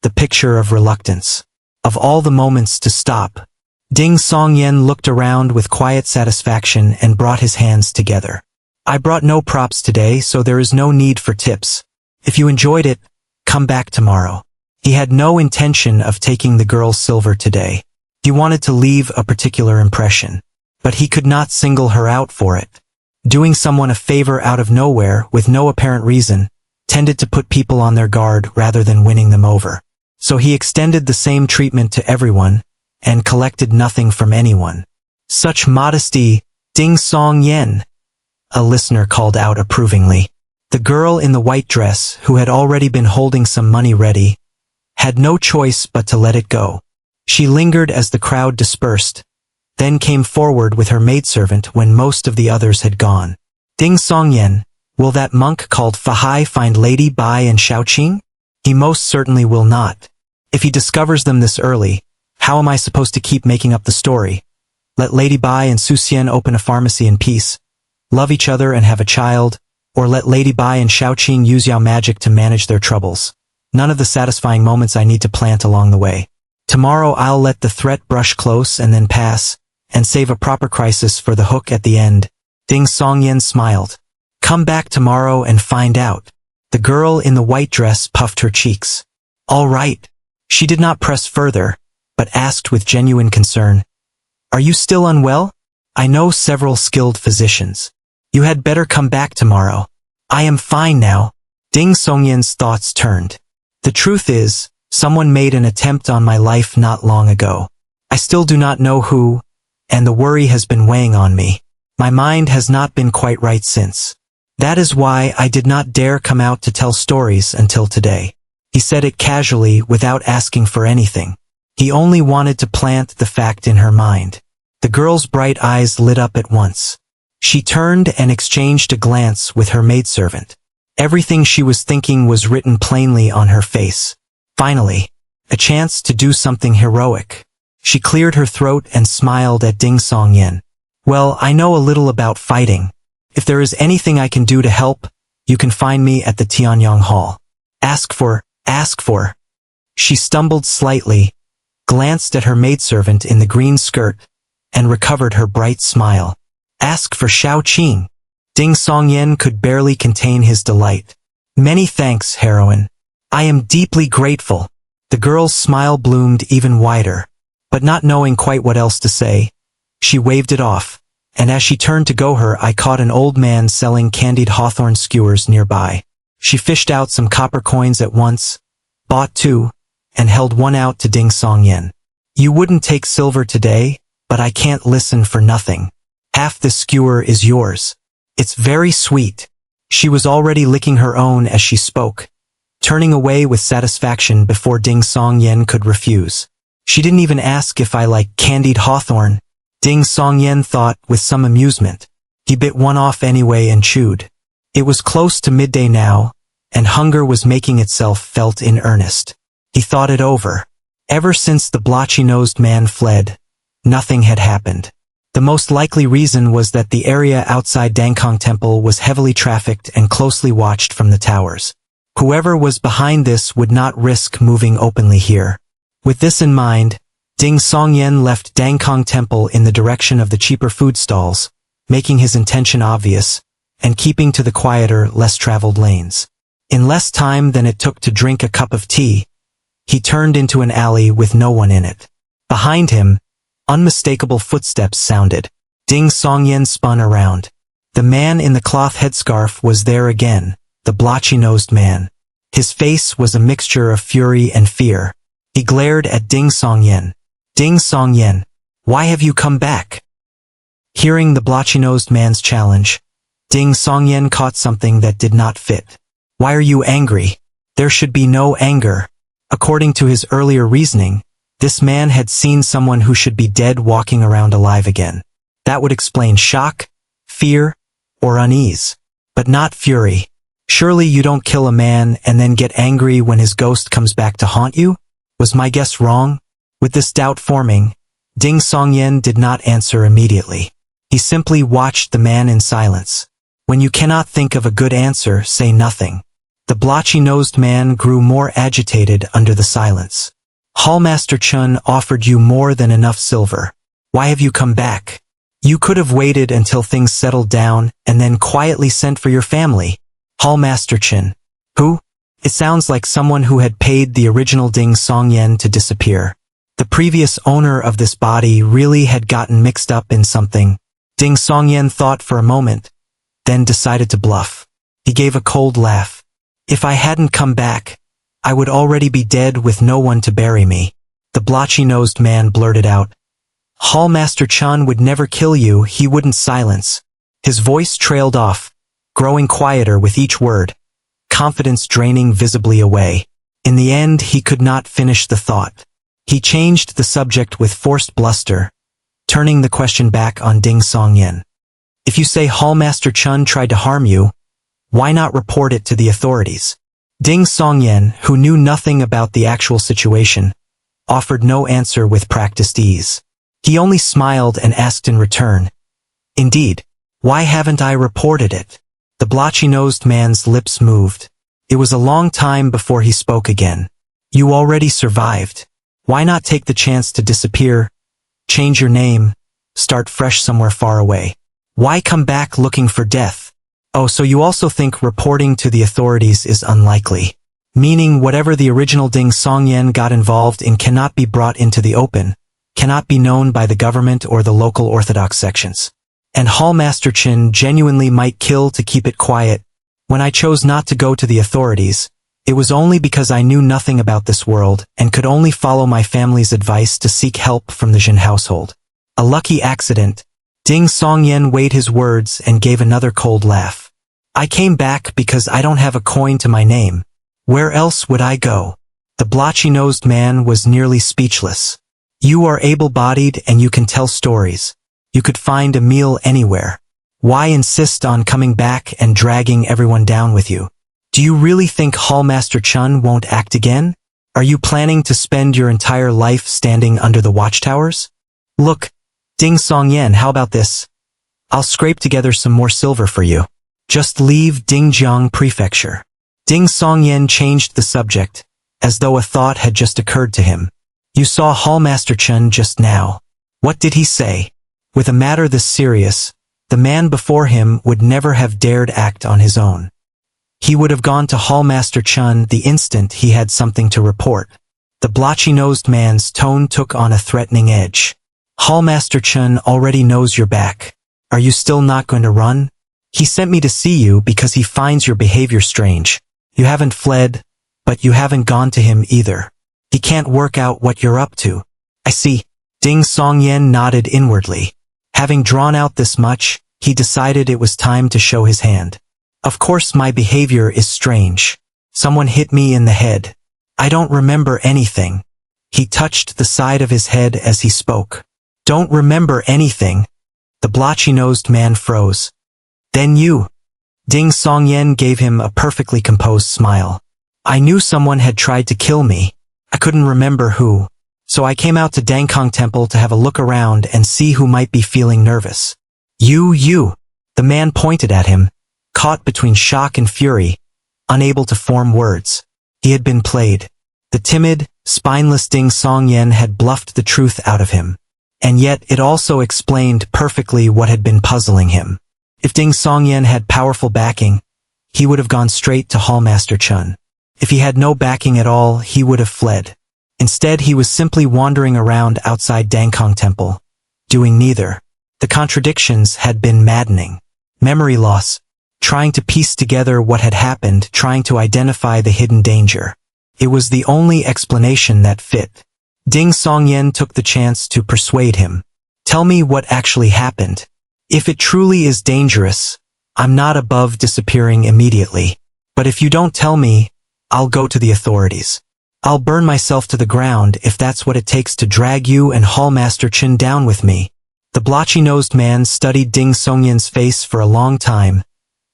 The picture of reluctance. Of all the moments to stop, Ding Songyan looked around with quiet satisfaction and brought his hands together. I brought no props today, so there is no need for tips. If you enjoyed it, come back tomorrow. He had no intention of taking the girl's silver today. He wanted to leave a particular impression, but he could not single her out for it. Doing someone a favor out of nowhere with no apparent reason tended to put people on their guard rather than winning them over. So he extended the same treatment to everyone and collected nothing from anyone. Such modesty, Ding Songyan, a listener called out approvingly. The girl in the white dress, who had already been holding some money ready, had no choice but to let it go. She lingered as the crowd dispersed, then came forward with her maidservant when most of the others had gone. Ding Songyan, will that monk called Fahai find Lady Bai and Shaoqing? He most certainly will not. If he discovers them this early, how am I supposed to keep making up the story? Let Lady Bai and Su Xian open a pharmacy in peace, love each other and have a child, or let Lady Bai and Shaoqing use Yao magic to manage their troubles. None of the satisfying moments I need to plant along the way. Tomorrow I'll let the threat brush close and then pass, and save a proper crisis for the hook at the end. Ding Songyan smiled. Come back tomorrow and find out. The girl in the white dress puffed her cheeks. All right. She did not press further, but asked with genuine concern, Are you still unwell? I know several skilled physicians. You had better come back tomorrow. I am fine now. Ding Songyan's thoughts turned. The truth is, someone made an attempt on my life not long ago. I still do not know who, and the worry has been weighing on me. My mind has not been quite right since. That is why I did not dare come out to tell stories until today. He said it casually without asking for anything. He only wanted to plant the fact in her mind. The girl's bright eyes lit up at once. She turned and exchanged a glance with her maidservant. Everything she was thinking was written plainly on her face. Finally, a chance to do something heroic. She cleared her throat and smiled at Ding Songyan. Well, I know a little about fighting. If there is anything I can do to help, you can find me at the Tianyang Hall. Ask for. She stumbled slightly, glanced at her maidservant in the green skirt, and recovered her bright smile. Ask for Xiao Qing. Ding Songyan could barely contain his delight. Many thanks, heroine. I am deeply grateful. The girl's smile bloomed even wider. But not knowing quite what else to say, she waved it off, and as she turned to go her eye caught an old man selling candied hawthorn skewers nearby. She fished out some copper coins at once, bought 2, and held one out to Ding Songyan. You wouldn't take silver today, but I can't listen for nothing. Half this skewer is yours. It's very sweet. She was already licking her own as she spoke, turning away with satisfaction before Ding Songyan could refuse. She didn't even ask if I like candied hawthorn. Ding Songyan thought with some amusement. He bit one off anyway and chewed. It was close to midday now, and hunger was making itself felt in earnest. He thought it over. Ever since the blotchy-nosed man fled, nothing had happened. The most likely reason was that the area outside Dangkong Temple was heavily trafficked and closely watched from the towers. Whoever was behind this would not risk moving openly here. With this in mind, Ding Songyan left Dangkong Temple in the direction of the cheaper food stalls, making his intention obvious, and keeping to the quieter, less traveled lanes. In less time than it took to drink a cup of tea, he turned into an alley with no one in it. Behind him, unmistakable footsteps sounded. Ding Songyan spun around. The man in the cloth headscarf was there again, the blotchy-nosed man. His face was a mixture of fury and fear. He glared at Ding Songyan. Ding Songyan, why have you come back? Hearing the blotchy-nosed man's challenge, Ding Songyan caught something that did not fit. Why are you angry? There should be no anger. According to his earlier reasoning, this man had seen someone who should be dead walking around alive again. That would explain shock, fear, or unease. But not fury. Surely you don't kill a man and then get angry when his ghost comes back to haunt you? Was my guess wrong? With this doubt forming, Ding Songyan did not answer immediately. He simply watched the man in silence. When you cannot think of a good answer, say nothing. The blotchy-nosed man grew more agitated under the silence. Hallmaster Chun offered you more than enough silver. Why have you come back? You could have waited until things settled down and then quietly sent for your family. Hallmaster Chun. Who? It sounds like someone who had paid the original Ding Songyan to disappear. The previous owner of this body really had gotten mixed up in something. Ding Songyan thought for a moment, then decided to bluff. He gave a cold laugh. If I hadn't come back, I would already be dead with no one to bury me. The blotchy-nosed man blurted out. Hallmaster Chun would never kill you, he wouldn't silence. His voice trailed off, growing quieter with each word, confidence draining visibly away. In the end, he could not finish the thought. He changed the subject with forced bluster, turning the question back on Ding Songyan. If you say Hallmaster Chun tried to harm you, why not report it to the authorities? Ding Songyan, who knew nothing about the actual situation, offered no answer with practiced ease. He only smiled and asked in return, Indeed, why haven't I reported it? The blotchy-nosed man's lips moved. It was a long time before he spoke again. You already survived. Why not take the chance to disappear, change your name, start fresh somewhere far away? Why come back looking for death? Oh, so you also think reporting to the authorities is unlikely. Meaning whatever the original Ding Songyan got involved in cannot be brought into the open, cannot be known by the government or the local orthodox sections. And Hallmaster Chin genuinely might kill to keep it quiet. When I chose not to go to the authorities, it was only because I knew nothing about this world and could only follow my family's advice to seek help from the Jin household. A lucky accident. Ding Songyan weighed his words and gave another cold laugh. I came back because I don't have a coin to my name. Where else would I go? The blotchy-nosed man was nearly speechless. You are able-bodied and you can tell stories. You could find a meal anywhere. Why insist on coming back and dragging everyone down with you? Do you really think Hallmaster Chun won't act again? Are you planning to spend your entire life standing under the watchtowers? Look, Ding Songyan, how about this? I'll scrape together some more silver for you. Just leave Dingjiang Prefecture. Ding Songyan changed the subject, as though a thought had just occurred to him. You saw Hallmaster Chun just now. What did he say? With a matter this serious, the man before him would never have dared act on his own. He would have gone to Hallmaster Chun the instant he had something to report. The blotchy-nosed man's tone took on a threatening edge. Hallmaster Chun already knows you're back. Are you still not going to run? He sent me to see you because he finds your behavior strange. You haven't fled, but you haven't gone to him either. He can't work out what you're up to. I see. Ding Songyan nodded inwardly. Having drawn out this much, he decided it was time to show his hand. Of course my behavior is strange. Someone hit me in the head. I don't remember anything. He touched the side of his head as he spoke. Don't remember anything. The blotchy-nosed man froze. Then you. Ding Songyan gave him a perfectly composed smile. I knew someone had tried to kill me. I couldn't remember who. So I came out to Dangkong Temple to have a look around and see who might be feeling nervous. You. The man pointed at him, caught between shock and fury, unable to form words. He had been played. The timid, spineless Ding Songyan had bluffed the truth out of him. And yet it also explained perfectly what had been puzzling him. If Ding Songyan had powerful backing, he would have gone straight to Hallmaster Chun. If he had no backing at all, he would have fled. Instead, he was simply wandering around outside Dangkong Temple, doing neither. The contradictions had been maddening. Memory loss, trying to piece together what had happened, trying to identify the hidden danger. It was the only explanation that fit. Ding Songyan took the chance to persuade him. Tell me what actually happened. If it truly is dangerous, I'm not above disappearing immediately. But if you don't tell me, I'll go to the authorities. I'll burn myself to the ground if that's what it takes to drag you and Hallmaster Chun down with me. The blotchy-nosed man studied Ding Songyan's face for a long time,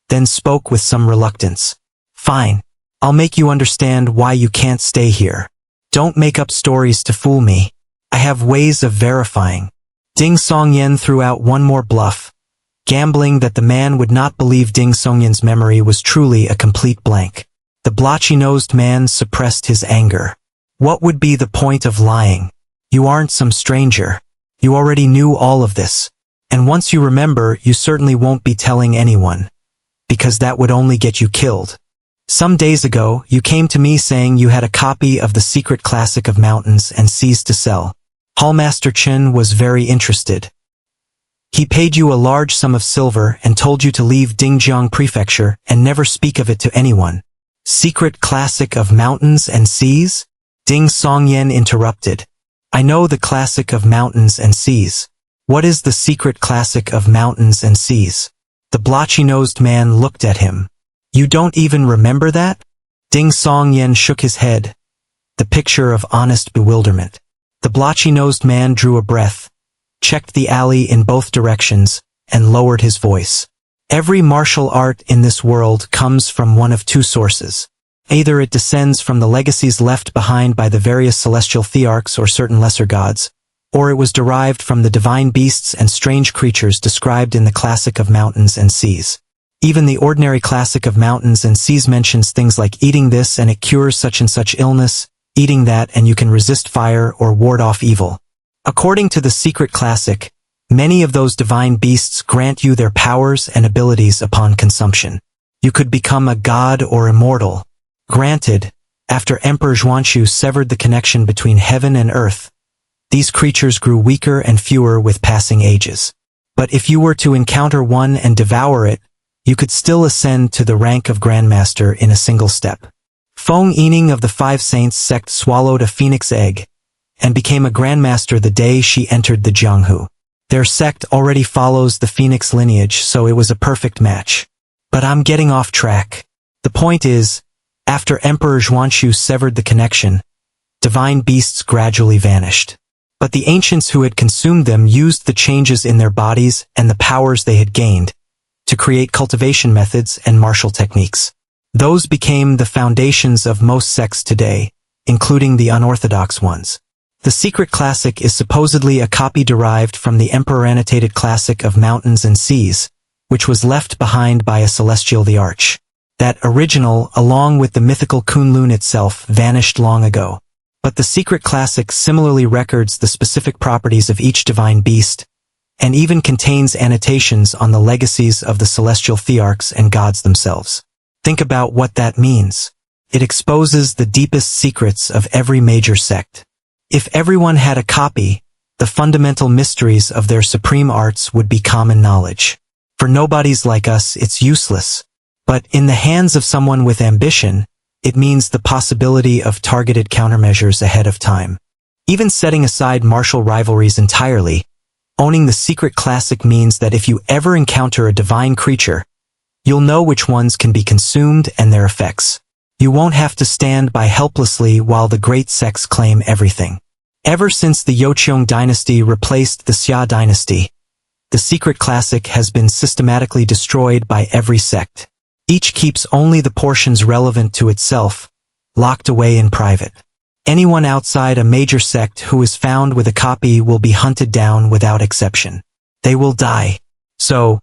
then spoke with some reluctance. Fine. I'll make you understand why you can't stay here. Don't make up stories to fool me. I have ways of verifying. Ding Songyan threw out one more bluff, gambling that the man would not believe Ding Songyan's memory was truly a complete blank. The blotchy-nosed man suppressed his anger. What would be the point of lying? You aren't some stranger. You already knew all of this. And once you remember, you certainly won't be telling anyone, because that would only get you killed. Some days ago, you came to me saying you had a copy of the secret classic of mountains and seas to sell. Hallmaster Chun was very interested. He paid you a large sum of silver and told you to leave Dingjiang Prefecture and never speak of it to anyone. Secret classic of mountains and seas? Ding Songyan interrupted. I know the classic of mountains and seas. What is the secret classic of mountains and seas? The blotchy-nosed man looked at him. You don't even remember that? Ding Songyan shook his head, the picture of honest bewilderment. The blotchy-nosed man drew a breath, checked the alley in both directions, and lowered his voice. Every martial art in this world comes from one of two sources. Either it descends from the legacies left behind by the various celestial thearchs or certain lesser gods, or it was derived from the divine beasts and strange creatures described in the classic of mountains and seas. Even the ordinary classic of mountains and seas mentions things like eating this and it cures such and such illness, eating that and you can resist fire or ward off evil. According to the secret classic, many of those divine beasts grant you their powers and abilities upon consumption. You could become a god or immortal. Granted, after Emperor Zhuanshu severed the connection between heaven and earth, these creatures grew weaker and fewer with passing ages. But if you were to encounter one and devour it, you could still ascend to the rank of Grandmaster in a single step. Feng Yining of the Five Saints sect swallowed a phoenix egg and became a Grandmaster the day she entered the Jianghu. Their sect already follows the phoenix lineage, so it was a perfect match. But I'm getting off track. The point is, after Emperor Zhuanshu severed the connection, divine beasts gradually vanished. But the ancients who had consumed them used the changes in their bodies and the powers they had gained to create cultivation methods and martial techniques. Those became the foundations of most sects today, including the unorthodox ones. The secret classic is supposedly a copy derived from the Reincarnated classic of mountains and seas, which was left behind by a celestial thearch. That original, along with the mythical Kunlun itself, vanished long ago. But the secret classic similarly records the specific properties of each divine beast, and even contains annotations on the legacies of the celestial thearchs and gods themselves. Think about what that means. It exposes the deepest secrets of every major sect. If everyone had a copy, the fundamental mysteries of their supreme arts would be common knowledge. For nobodies like us, it's useless. But in the hands of someone with ambition, it means the possibility of targeted countermeasures ahead of time. Even setting aside martial rivalries entirely, owning the secret classic means that if you ever encounter a divine creature, you'll know which ones can be consumed and their effects. You won't have to stand by helplessly while the great sects claim everything. Ever since the Jocheong dynasty replaced the Xia dynasty, the secret classic has been systematically destroyed by every sect. Each keeps only the portions relevant to itself, locked away in private. Anyone outside a major sect who is found with a copy will be hunted down without exception. They will die. So,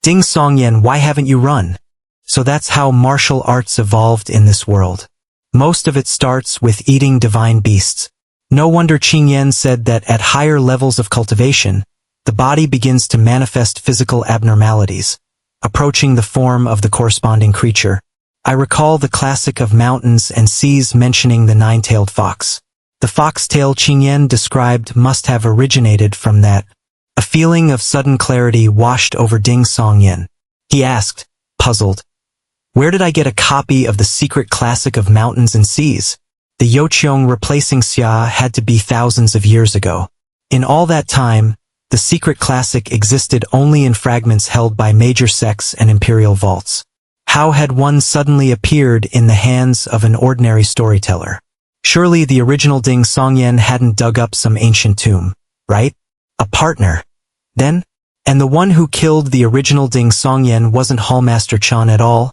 Ding Songyan, why haven't you run? So that's how martial arts evolved in this world. Most of it starts with eating divine beasts. No wonder Qingyan said that at higher levels of cultivation, the body begins to manifest physical abnormalities, approaching the form of the corresponding creature. I recall the classic of mountains and seas mentioning the nine-tailed fox. The foxtail Qingyan described must have originated from that. A feeling of sudden clarity washed over Ding Songyan. He asked, puzzled, "Where did I get a copy of the secret classic of mountains and seas?" The Jocheong replacing Xia had to be thousands of years ago. In all that time, the secret classic existed only in fragments held by major sects and imperial vaults. How had one suddenly appeared in the hands of an ordinary storyteller? Surely the original Ding Songyan hadn't dug up some ancient tomb, right? A partner, then? And the one who killed the original Ding Songyan wasn't Hallmaster Chan at all,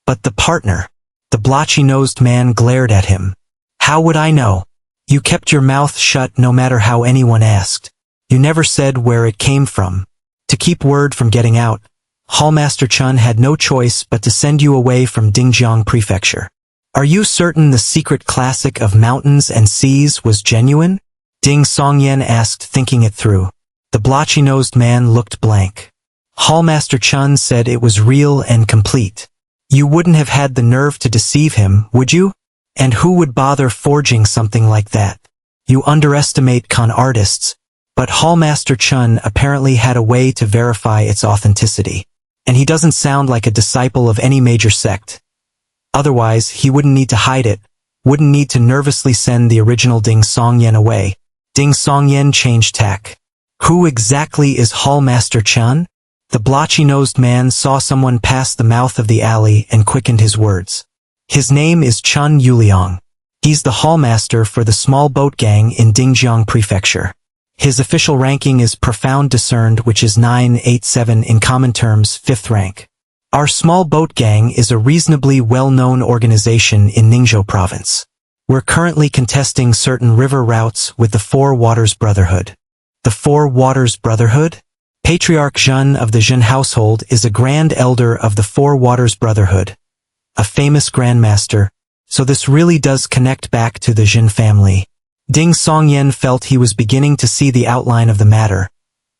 but the partner. The blotchy-nosed man glared at him. How would I know? You kept your mouth shut no matter how anyone asked. You never said where it came from. To keep word from getting out, Hallmaster Chun had no choice but to send you away from Dingjiang Prefecture. Are you certain the secret classic of mountains and seas was genuine? Ding Songyan asked, thinking it through. The blotchy-nosed man looked blank. Hallmaster Chun said it was real and complete. You wouldn't have had the nerve to deceive him, would you? And who would bother forging something like that? You underestimate con artists, but Hallmaster Chun apparently had a way to verify its authenticity. And he doesn't sound like a disciple of any major sect. Otherwise, he wouldn't need to hide it, wouldn't need to nervously send the original Ding Songyan away. Ding Songyan changed tack. Who exactly is Hallmaster Chun? The blotchy-nosed man saw someone pass the mouth of the alley and quickened his words. His name is Chun Yuliang. He's the hallmaster for the small boat gang in Dingjiang Prefecture. His official ranking is Profound Discerned, which is 987 in common terms, 5th rank. Our small boat gang is a reasonably well-known organization in Ningzhou province. We're currently contesting certain river routes with the Four Waters Brotherhood. The Four Waters Brotherhood? Patriarch Zhen of the Zhen household is a grand elder of the Four Waters Brotherhood, a famous grandmaster, so this really does connect back to the Zhen family. Ding Songyan felt he was beginning to see the outline of the matter,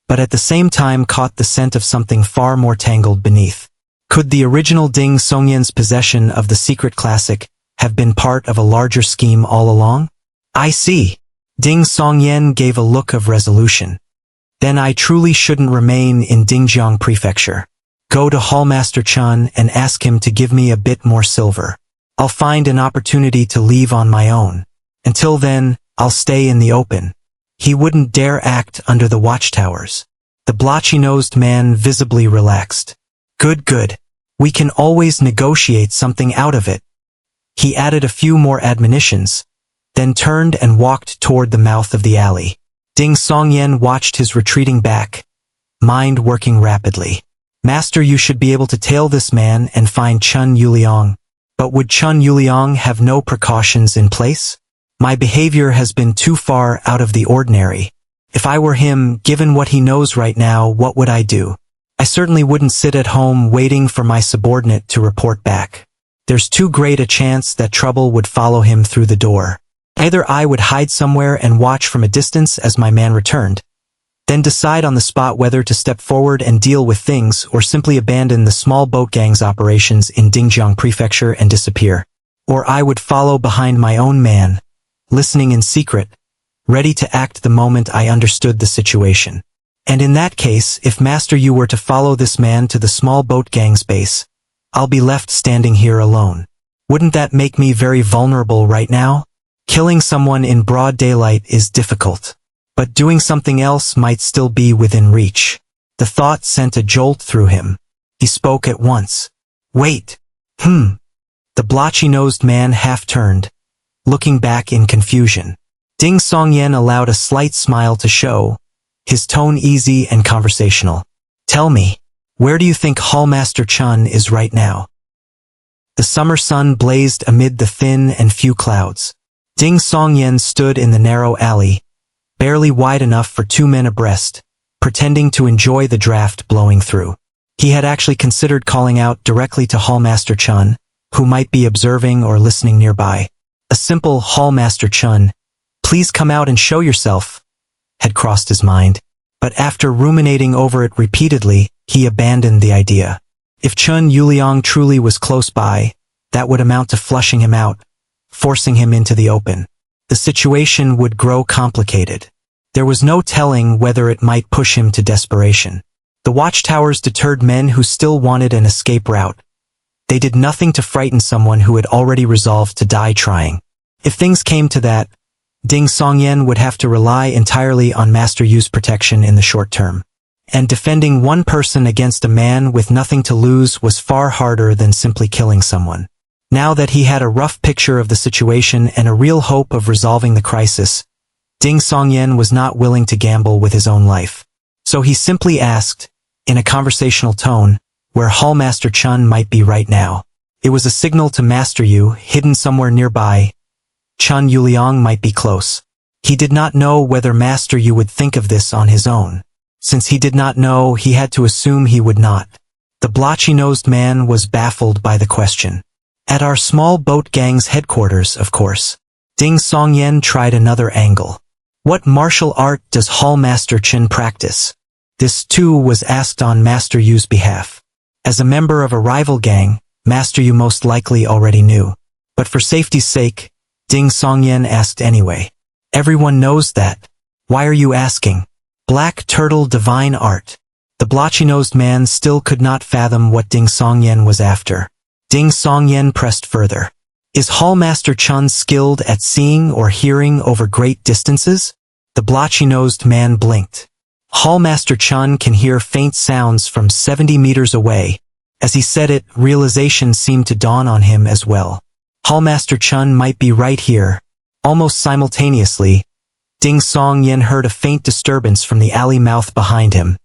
but at the same time caught the scent of something far more tangled beneath. Could the original Ding Songyan's possession of the secret classic have been part of a larger scheme all along? I see. Ding Songyan gave a look of resolution. Then I truly shouldn't remain in Dingjiang Prefecture. Go to Hallmaster Chun and ask him to give me a bit more silver. I'll find an opportunity to leave on my own. Until then, I'll stay in the open. He wouldn't dare act under the watchtowers. The blotchy-nosed man visibly relaxed. Good. We can always negotiate something out of it. He added a few more admonitions, then turned and walked toward the mouth of the alley. Ding Songyan watched his retreating back, mind working rapidly. Master, you should be able to tail this man and find Chun Yuliang. But would Chun Yuliang have no precautions in place? My behavior has been too far out of the ordinary. If I were him, given what he knows right now, what would I do? I certainly wouldn't sit at home waiting for my subordinate to report back. There's too great a chance that trouble would follow him through the door. Either I would hide somewhere and watch from a distance as my man returned, then decide on the spot whether to step forward and deal with things or simply abandon the small boat gang's operations in Dingjiang Prefecture and disappear. Or I would follow behind my own man, listening in secret, ready to act the moment I understood the situation. And in that case, if Master Yu were to follow this man to the small boat gang's base, I'll be left standing here alone. Wouldn't that make me very vulnerable right now? Killing someone in broad daylight is difficult, but doing something else might still be within reach. The thought sent a jolt through him. He spoke at once. Wait. The blotchy-nosed man half-turned, looking back in confusion. Ding Songyan allowed a slight smile to show, his tone easy and conversational. Tell me, where do you think Hallmaster Chun is right now? The summer sun blazed amid the thin and few clouds. Ding Songyan stood in the narrow alley, barely wide enough for 2 men abreast, pretending to enjoy the draft blowing through. He had actually considered calling out directly to Hallmaster Chun, who might be observing or listening nearby. A simple Hallmaster Chun, please come out and show yourself, had crossed his mind. But after ruminating over it repeatedly, he abandoned the idea. If Chun Yuliang truly was close by, that would amount to flushing him out, forcing him into the open. The situation would grow complicated. There was no telling whether it might push him to desperation. The watchtowers deterred men who still wanted an escape route. They did nothing to frighten someone who had already resolved to die trying. If things came to that, Ding Songyan would have to rely entirely on Master Yu's protection in the short term. And defending one person against a man with nothing to lose was far harder than simply killing someone. Now that he had a rough picture of the situation and a real hope of resolving the crisis, Ding Songyan was not willing to gamble with his own life. So he simply asked, in a conversational tone, where Hallmaster Chun might be right now. It was a signal to Master Yu, hidden somewhere nearby. Chun Yuliang might be close. He did not know whether Master Yu would think of this on his own. Since he did not know, he had to assume he would not. The blotchy-nosed man was baffled by the question. At our small boat gang's headquarters, of course. Ding Songyan tried another angle. What martial art does Hallmaster Chun practice? This too was asked on Master Yu's behalf. As a member of a rival gang, Master Yu most likely already knew. But for safety's sake, Ding Songyan asked anyway. Everyone knows that. Why are you asking? Black Turtle Divine Art. The blotchy-nosed man still could not fathom what Ding Songyan was after. Ding Songyan pressed further. Is Hallmaster Chun skilled at seeing or hearing over great distances? The blotchy-nosed man blinked. Hallmaster Chun can hear faint sounds from 70 meters away. As he said it, realization seemed to dawn on him as well. Hallmaster Chun might be right here. Almost simultaneously, Ding Songyan heard a faint disturbance from the alley mouth behind him,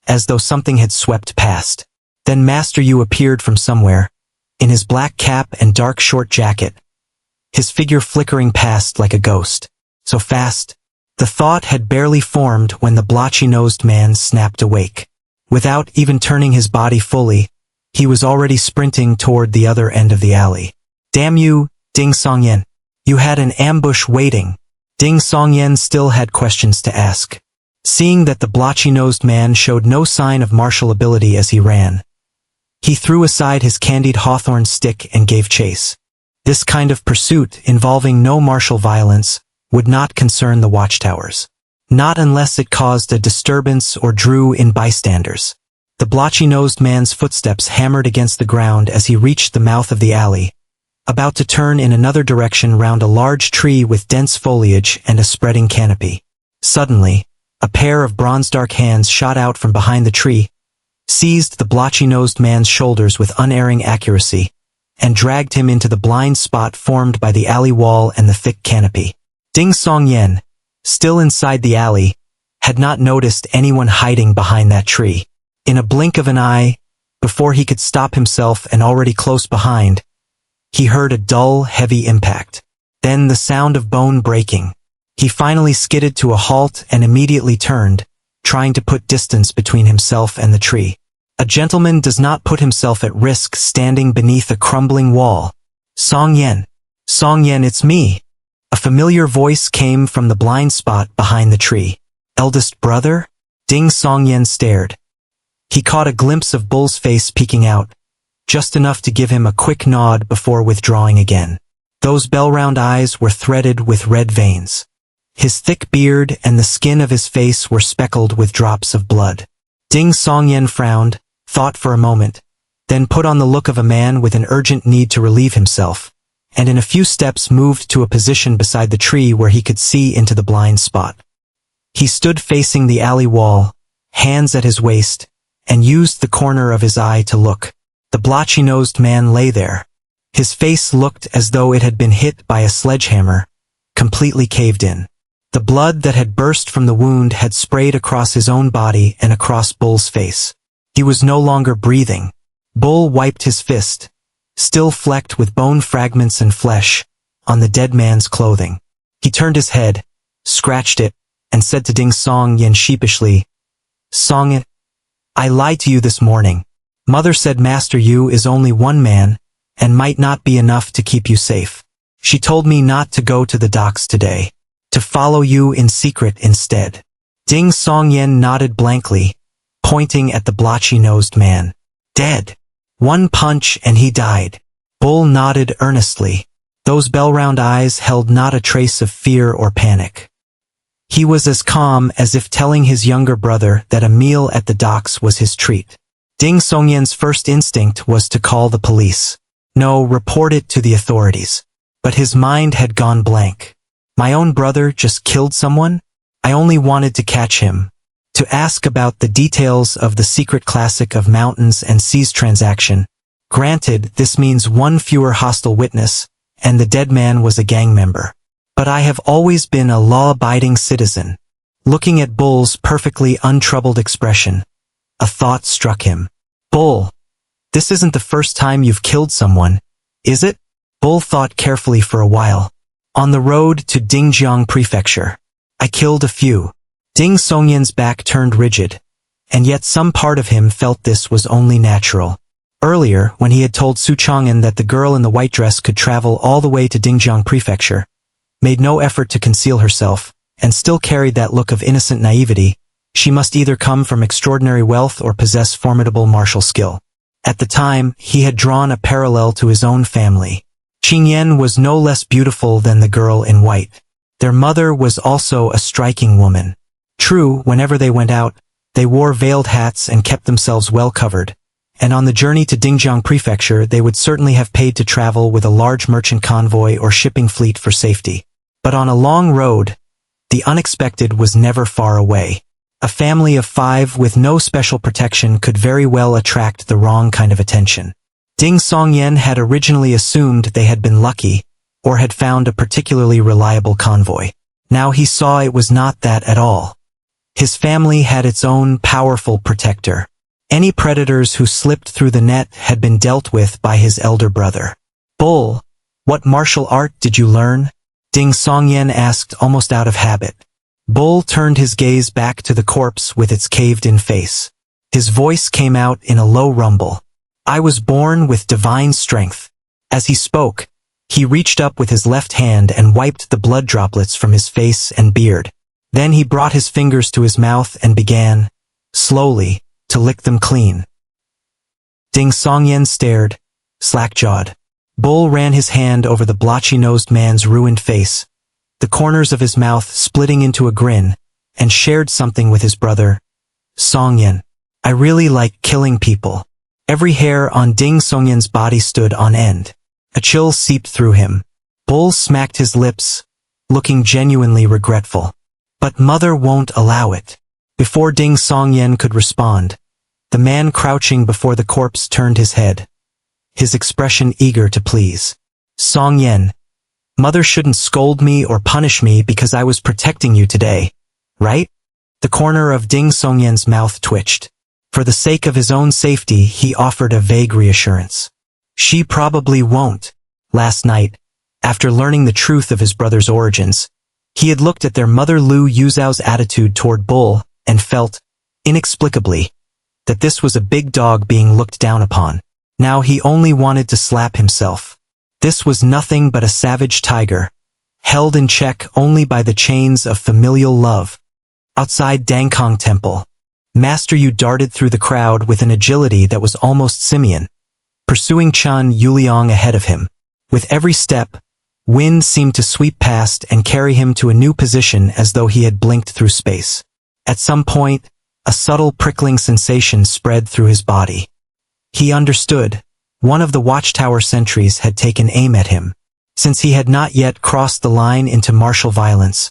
as though something had swept past. Then Master Yu appeared from somewhere, in his black cap and dark short jacket, his figure flickering past like a ghost. So fast. The thought had barely formed when the blotchy-nosed man snapped awake. Without even turning his body fully, he was already sprinting toward the other end of the alley. Damn you, Ding Songyan. You had an ambush waiting. Ding Songyan still had questions to ask. Seeing that the blotchy-nosed man showed no sign of martial ability as he ran, he threw aside his candied hawthorn stick and gave chase. This kind of pursuit, involving no martial violence, would not concern the watchtowers. Not unless it caused a disturbance or drew in bystanders. The blotchy-nosed man's footsteps hammered against the ground as he reached the mouth of the alley, about to turn in another direction round a large tree with dense foliage and a spreading canopy. Suddenly, a pair of bronze-dark hands shot out from behind the tree, seized the blotchy-nosed man's shoulders with unerring accuracy, and dragged him into the blind spot formed by the alley wall and the thick canopy. Ding Songyan, still inside the alley, had not noticed anyone hiding behind that tree. In a blink of an eye, before he could stop himself and already close behind, he heard a dull, heavy impact. Then the sound of bone breaking. He finally skidded to a halt and immediately turned, trying to put distance between himself and the tree. A gentleman does not put himself at risk standing beneath a crumbling wall. Song Yen. Song Yen, it's me. A familiar voice came from the blind spot behind the tree. Eldest brother? Ding Song Yen stared. He caught a glimpse of Bull's face peeking out, just enough to give him a quick nod before withdrawing again. Those bell-round eyes were threaded with red veins. His thick beard and the skin of his face were speckled with drops of blood. Ding Song Yen frowned, thought for a moment, then put on the look of a man with an urgent need to relieve himself, and in a few steps moved to a position beside the tree where he could see into the blind spot. He stood facing the alley wall, hands at his waist, and used the corner of his eye to look. The blotchy-nosed man lay there. His face looked as though it had been hit by a sledgehammer, completely caved in. The blood that had burst from the wound had sprayed across his own body and across Bull's face. He was no longer breathing. Bull wiped his fist, still flecked with bone fragments and flesh, on the dead man's clothing. He turned his head, scratched it, and said to Ding Song Yen sheepishly, "Song Yen, I lied to you this morning. Mother said Master Yu is only one man, and might not be enough to keep you safe. She told me not to go to the docks today, to follow you in secret instead." Ding Song Yen nodded blankly, pointing at the blotchy-nosed man. "Dead. One punch and he died." Bull nodded earnestly. Those bell-round eyes held not a trace of fear or panic. He was as calm as if telling his younger brother that a meal at the docks was his treat. Ding Song Yen's first instinct was to call the police. No, report it to the authorities. But his mind had gone blank. My own brother just killed someone? I only wanted to catch him. To ask about the details of the secret classic of mountains and seas transaction. Granted, this means one fewer hostile witness, and the dead man was a gang member. But I have always been a law-abiding citizen. Looking at Bull's perfectly untroubled expression, a thought struck him. "Bull, this isn't the first time you've killed someone, is it?" Bull thought carefully for a while. "On the road to Dingjiang Prefecture. I killed a few." Ding Song Yen's back turned rigid, and yet some part of him felt this was only natural. Earlier, when he had told Su Chang'an that the girl in the white dress could travel all the way to Dingjiang Prefecture, made no effort to conceal herself, and still carried that look of innocent naivety, she must either come from extraordinary wealth or possess formidable martial skill. At the time, he had drawn a parallel to his own family. Qing Yan was no less beautiful than the girl in white. Their mother was also a striking woman. True, whenever they went out, they wore veiled hats and kept themselves well covered, and on the journey to Dingjiang Prefecture they would certainly have paid to travel with a large merchant convoy or shipping fleet for safety. But on a long road, the unexpected was never far away. A family of 5 with no special protection could very well attract the wrong kind of attention. Ding Song Yen had originally assumed they had been lucky, or had found a particularly reliable convoy. Now he saw it was not that at all. His family had its own powerful protector. Any predators who slipped through the net had been dealt with by his elder brother. "Bull, what martial art did you learn?" Ding Song Yen asked almost out of habit. Bull turned his gaze back to the corpse with its caved-in face. His voice came out in a low rumble. "I was born with divine strength." As he spoke, he reached up with his left hand and wiped the blood droplets from his face and beard. Then he brought his fingers to his mouth and began, slowly, to lick them clean. Ding Song Yen stared, slack-jawed. Bull ran his hand over the blotchy-nosed man's ruined face, the corners of his mouth splitting into a grin, and shared something with his brother. "Song Yen, I really like killing people." Every hair on Ding Song Yen's body stood on end. A chill seeped through him. Bull smacked his lips, looking genuinely regretful. "But mother won't allow it." Before Ding Song Yen could respond, the man crouching before the corpse turned his head, his expression eager to please. "Song Yen, mother shouldn't scold me or punish me because I was protecting you today, right?" The corner of Ding Song Yen's mouth twitched. For the sake of his own safety, he offered a vague reassurance. "She probably won't." Last night, after learning the truth of his brother's origins, he had looked at their mother Lu Yuzao's attitude toward Bull and felt, inexplicably, that this was a big dog being looked down upon. Now he only wanted to slap himself. This was nothing but a savage tiger, held in check only by the chains of familial love. Outside Dangkong Temple, Master Yu darted through the crowd with an agility that was almost simian, pursuing Chun Yuliang ahead of him. With every step, wind seemed to sweep past and carry him to a new position as though he had blinked through space. At some point, a subtle prickling sensation spread through his body. He understood. One of the watchtower sentries had taken aim at him. Since he had not yet crossed the line into martial violence,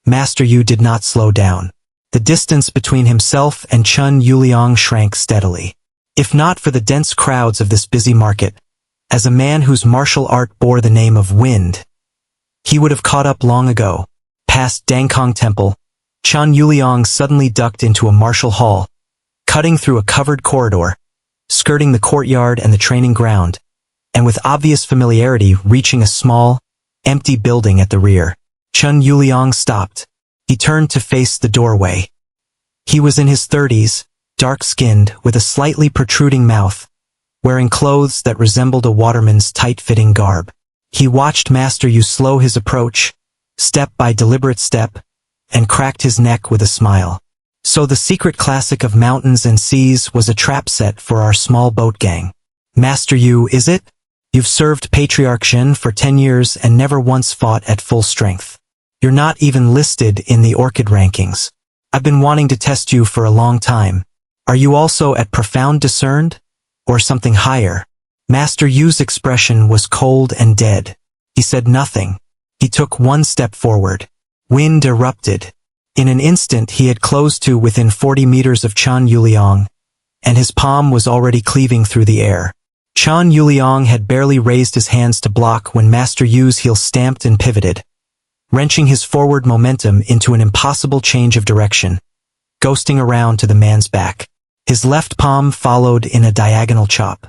Master Yu did not slow down. The distance between himself and Chun Yuliang shrank steadily. If not for the dense crowds of this busy market, as a man whose martial art bore the name of Wind, he would have caught up long ago. Past Dangkong Temple, Chun Yuliang suddenly ducked into a martial hall, cutting through a covered corridor, skirting the courtyard and the training ground, and with obvious familiarity reaching a small, empty building at the rear. Chun Yuliang stopped. He turned to face the doorway. He was in his 30s, dark-skinned, with a slightly protruding mouth, wearing clothes that resembled a waterman's tight-fitting garb. He watched Master Yu slow his approach, step by deliberate step, and cracked his neck with a smile. So the secret classic of mountains and seas was a trap set for our small boat gang. Master Yu, is it? You've served Patriarch Shen for 10 years and never once fought at full strength. You're not even listed in the Orchid rankings. I've been wanting to test you for a long time. Are you also at profound discerned? Or something higher? Master Yu's expression was cold and dead. He said nothing. He took one step forward. Wind erupted. In an instant he had closed to within 40 meters of Chun Yuliang, and his palm was already cleaving through the air. Chun Yuliang had barely raised his hands to block when Master Yu's heel stamped and pivoted, wrenching his forward momentum into an impossible change of direction, ghosting around to the man's back. His left palm followed in a diagonal chop.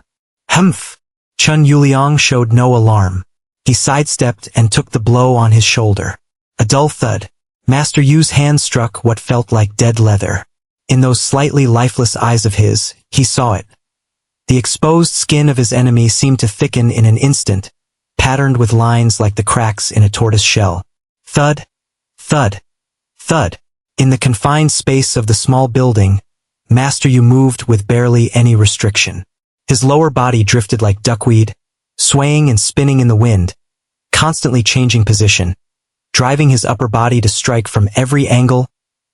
Humph! Chun Yuliang showed no alarm. He sidestepped and took the blow on his shoulder. A dull thud. Master Yu's hand struck what felt like dead leather. In those slightly lifeless eyes of his, he saw it. The exposed skin of his enemy seemed to thicken in an instant, patterned with lines like the cracks in a tortoise shell. Thud, thud, thud. In the confined space of the small building, Master Yu moved with barely any restriction. His lower body drifted like duckweed, swaying and spinning in the wind, constantly changing position, driving his upper body to strike from every angle,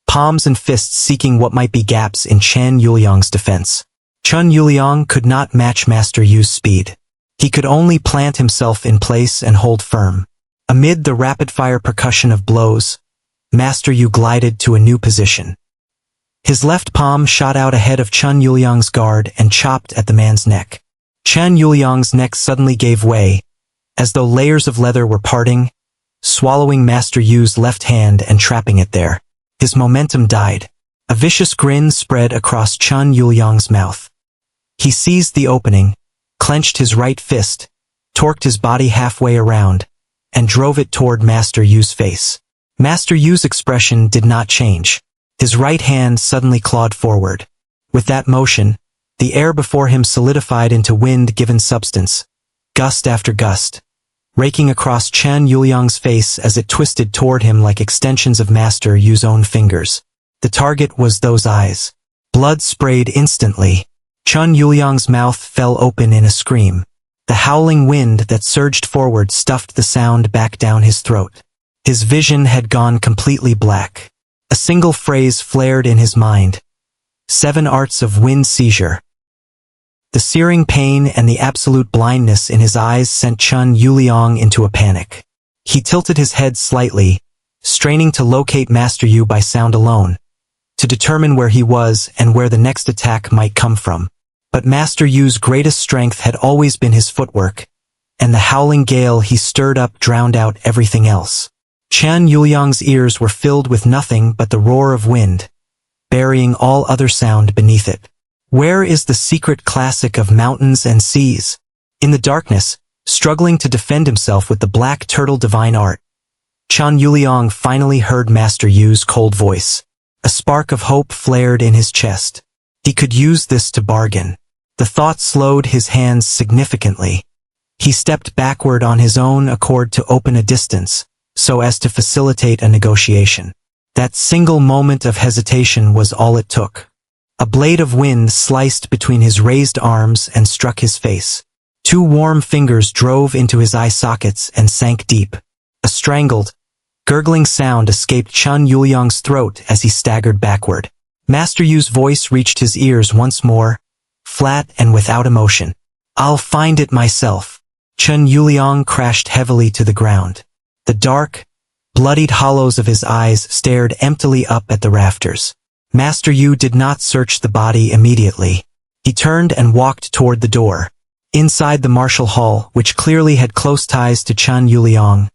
palms and fists seeking what might be gaps in Chun Yuliang's defense. Chun Yuliang could not match Master Yu's speed. He could only plant himself in place and hold firm. Amid the rapid-fire percussion of blows, Master Yu glided to a new position. His left palm shot out ahead of Chun Yuliang's guard and chopped at the man's neck. Chun Yuliang's neck suddenly gave way, as though layers of leather were parting, swallowing Master Yu's left hand and trapping it there. His momentum died. A vicious grin spread across Chun Yuliang's mouth. He seized the opening, clenched his right fist, torqued his body halfway around, and drove it toward Master Yu's face. Master Yu's expression did not change. His right hand suddenly clawed forward. With that motion, the air before him solidified into wind-given substance, gust after gust, raking across Chun Yuliang's face as it twisted toward him like extensions of Master Yu's own fingers. The target was those eyes. Blood sprayed instantly. Chun Yuliang's mouth fell open in a scream. The howling wind that surged forward stuffed the sound back down his throat. His vision had gone completely black. A single phrase flared in his mind. 7 arts of wind seizure. The searing pain and the absolute blindness in his eyes sent Chun Yuliang into a panic. He tilted his head slightly, straining to locate Master Yu by sound alone, to determine where he was and where the next attack might come from. But Master Yu's greatest strength had always been his footwork, and the howling gale he stirred up drowned out everything else. Chun Yuliang's ears were filled with nothing but the roar of wind, burying all other sound beneath it. Where is the secret classic of mountains and seas? In the darkness, struggling to defend himself with the black turtle divine art, Chun Yuliang finally heard Master Yu's cold voice. A spark of hope flared in his chest. He could use this to bargain. The thought slowed his hands significantly. He stepped backward on his own accord to open a distance, so as to facilitate a negotiation. That single moment of hesitation was all it took. A blade of wind sliced between his raised arms and struck his face. 2 warm fingers drove into his eye sockets and sank deep. A strangled, gurgling sound escaped Chun Yuliang's throat as he staggered backward. Master Yu's voice reached his ears once more, flat and without emotion. "I'll find it myself." Chun Yuliang crashed heavily to the ground. The dark, bloodied hollows of his eyes stared emptily up at the rafters. Master Yu did not search the body immediately. He turned and walked toward the door. Inside the martial hall, which clearly had close ties to Chun Yuliang,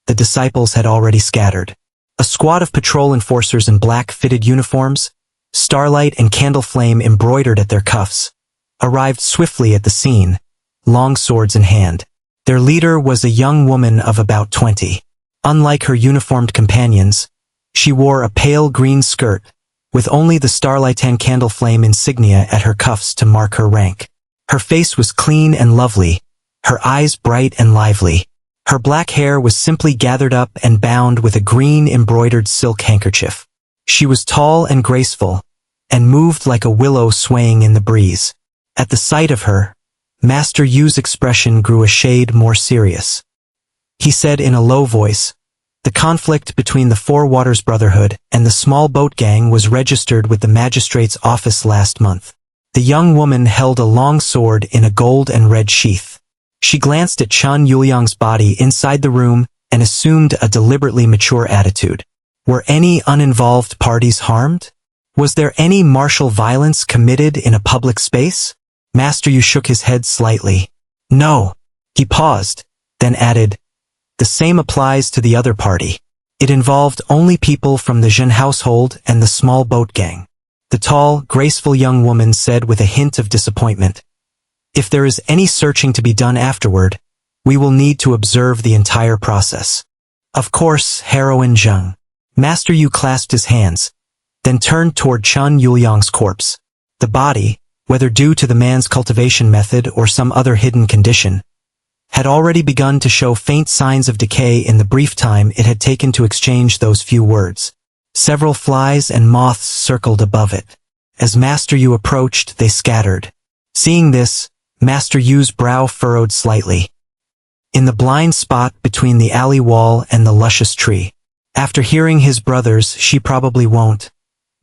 the disciples had already scattered. A squad of patrol enforcers in black fitted uniforms, starlight and candle flame embroidered at their cuffs, arrived swiftly at the scene, long swords in hand. Their leader was a young woman of about 20. Unlike her uniformed companions, she wore a pale green skirt, with only the starlight and candle flame insignia at her cuffs to mark her rank. Her face was clean and lovely, her eyes bright and lively. Her black hair was simply gathered up and bound with a green embroidered silk handkerchief. She was tall and graceful, and moved like a willow swaying in the breeze. At the sight of her, Master Yu's expression grew a shade more serious. He said in a low voice, "The conflict between the Four Waters Brotherhood and the small boat gang was registered with the magistrate's office last month." The young woman held a long sword in a gold and red sheath. She glanced at Chun Yuliang's body inside the room and assumed a deliberately mature attitude. Were any uninvolved parties harmed? Was there any martial violence committed in a public space? Master Yu shook his head slightly. No. He paused, then added, "The same applies to the other party. It involved only people from the Zhen household and the small boat gang." The tall, graceful young woman said with a hint of disappointment, "If there is any searching to be done afterward, we will need to observe the entire process." "Of course, Heroine Zheng." Master Yu clasped his hands, then turned toward Chun Yuliang's corpse. The body, whether due to the man's cultivation method or some other hidden condition, had already begun to show faint signs of decay in the brief time it had taken to exchange those few words. Several flies and moths circled above it. As Master Yu approached, they scattered. Seeing this, Master Yu's brow furrowed slightly. In the blind spot between the alley wall and the luscious tree. After hearing his brothers, she probably won't.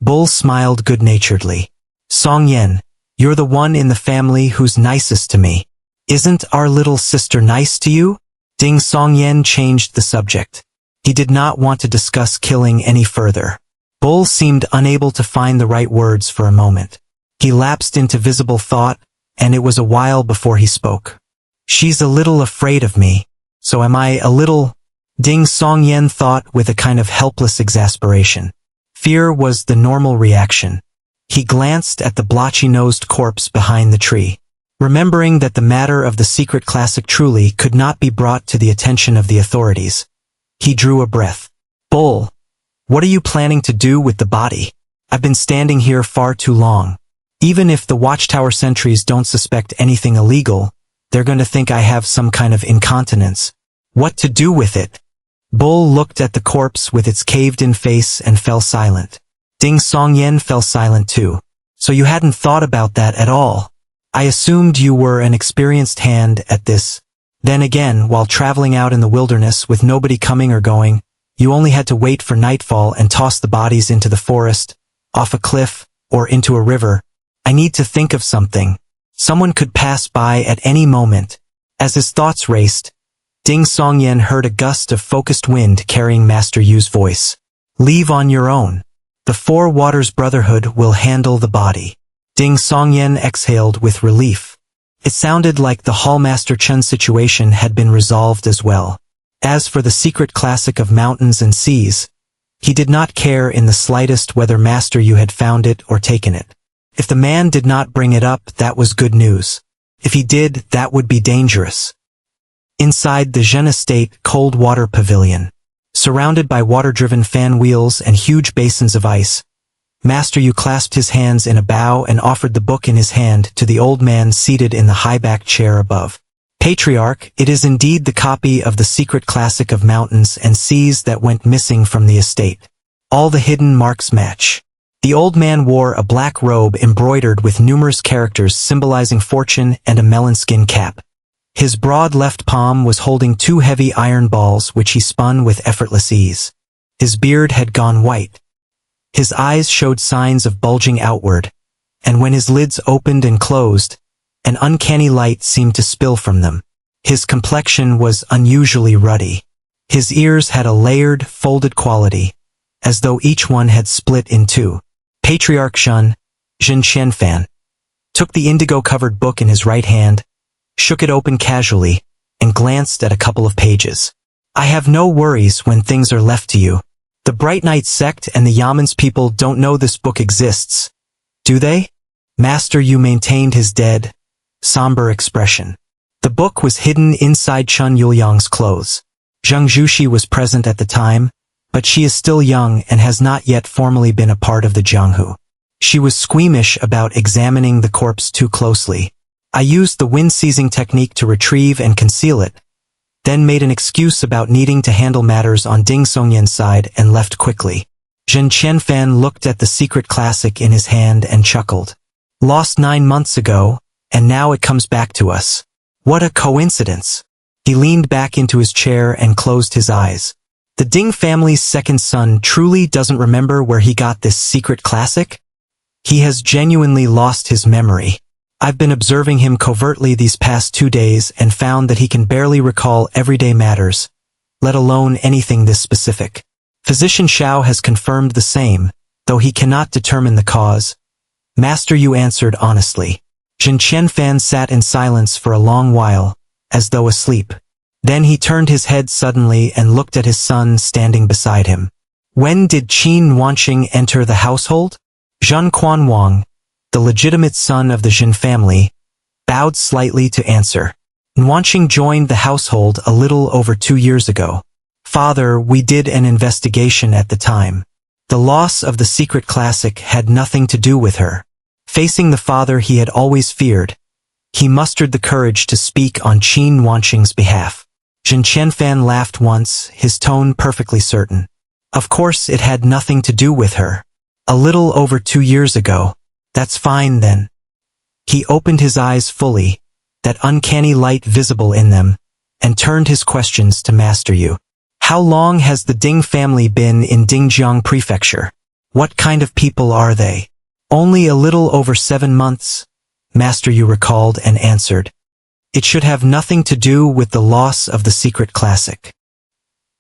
Bull smiled good-naturedly. "Song Yen, you're the one in the family who's nicest to me. Isn't our little sister nice to you?" Ding Song Yen changed the subject. He did not want to discuss killing any further. Bull seemed unable to find the right words for a moment. He lapsed into visible thought, and it was a while before he spoke. "She's a little afraid of me, so am I a little?" Ding Song Yen thought with a kind of helpless exasperation. Fear was the normal reaction. He glanced at the blotchy-nosed corpse behind the tree. Remembering that the matter of the secret classic truly could not be brought to the attention of the authorities, he drew a breath. "Bull, what are you planning to do with the body? I've been standing here far too long. Even if the watchtower sentries don't suspect anything illegal, they're going to think I have some kind of incontinence. What to do with it?" Bull looked at the corpse with its caved-in face and fell silent. Ding Song Yen fell silent too. "So you hadn't thought about that at all? I assumed you were an experienced hand at this. Then again, while traveling out in the wilderness with nobody coming or going, you only had to wait for nightfall and toss the bodies into the forest, off a cliff, or into a river. I need to think of something. Someone could pass by at any moment." As his thoughts raced, Ding Song Yen heard a gust of focused wind carrying Master Yu's voice. "Leave on your own. The Four Waters Brotherhood will handle the body." Ding Song Yen exhaled with relief. It sounded like the Hallmaster Chun situation had been resolved as well. As for the secret classic of mountains and seas, he did not care in the slightest whether Master Yu had found it or taken it. If the man did not bring it up, that was good news. If he did, that would be dangerous. Inside the Zhen Estate cold water pavilion, surrounded by water-driven fan wheels and huge basins of ice, Master Yu clasped his hands in a bow and offered the book in his hand to the old man seated in the high-backed chair above. Patriarch, it is indeed the copy of the secret classic of mountains and seas that went missing from the estate. All the hidden marks match. The old man wore a black robe embroidered with numerous characters symbolizing fortune and a melon skin cap. His broad left palm was holding 2 heavy iron balls which he spun with effortless ease. His beard had gone white. His eyes showed signs of bulging outward, and when his lids opened and closed, an uncanny light seemed to spill from them. His complexion was unusually ruddy. His ears had a layered, folded quality, as though each one had split in 2. Patriarch Zhen Qianfan, took the indigo-covered book in his right hand, shook it open casually, and glanced at a couple of pages. I have no worries when things are left to you. The Bright Knight sect and the Yaman's people don't know this book exists, do they? Master Yu maintained his dead, somber expression. The book was hidden inside Chun Yuliang's clothes. Zheng Zhuxi was present at the time, but she is still young and has not yet formally been a part of the Jianghu. She was squeamish about examining the corpse too closely. I used the wind-seizing technique to retrieve and conceal it, then made an excuse about needing to handle matters on Ding Songyan's side and left quickly. Zhen Qianfan looked at the secret classic in his hand and chuckled. Lost 9 months ago, and now it comes back to us. What a coincidence. He leaned back into his chair and closed his eyes. The Ding family's second son truly doesn't remember where he got this secret classic? He has genuinely lost his memory. I've been observing him covertly these past 2 days and found that he can barely recall everyday matters, let alone anything this specific. Physician Xiao has confirmed the same, though he cannot determine the cause. Master Yu answered honestly. Zhen Qianfan sat in silence for a long while, as though asleep. Then he turned his head suddenly and looked at his son standing beside him. When did Qin Wanqing enter the household? Zhen Quanwang, the legitimate son of the Jin family, bowed slightly to answer. Wanqing joined the household a little over 2 years ago. Father, we did an investigation at the time. The loss of the secret classic had nothing to do with her. Facing the father he had always feared, he mustered the courage to speak on Qin Wanqing's behalf. Zhen Qianfan laughed once, his tone perfectly certain. Of course it had nothing to do with her. A little over 2 years ago. That's fine then. He opened his eyes fully, that uncanny light visible in them, and turned his questions to Master Yu. How long has the Ding family been in Dingjiang Prefecture? What kind of people are they? Only a little over 7 months, Master Yu recalled and answered. It should have nothing to do with the loss of the secret classic.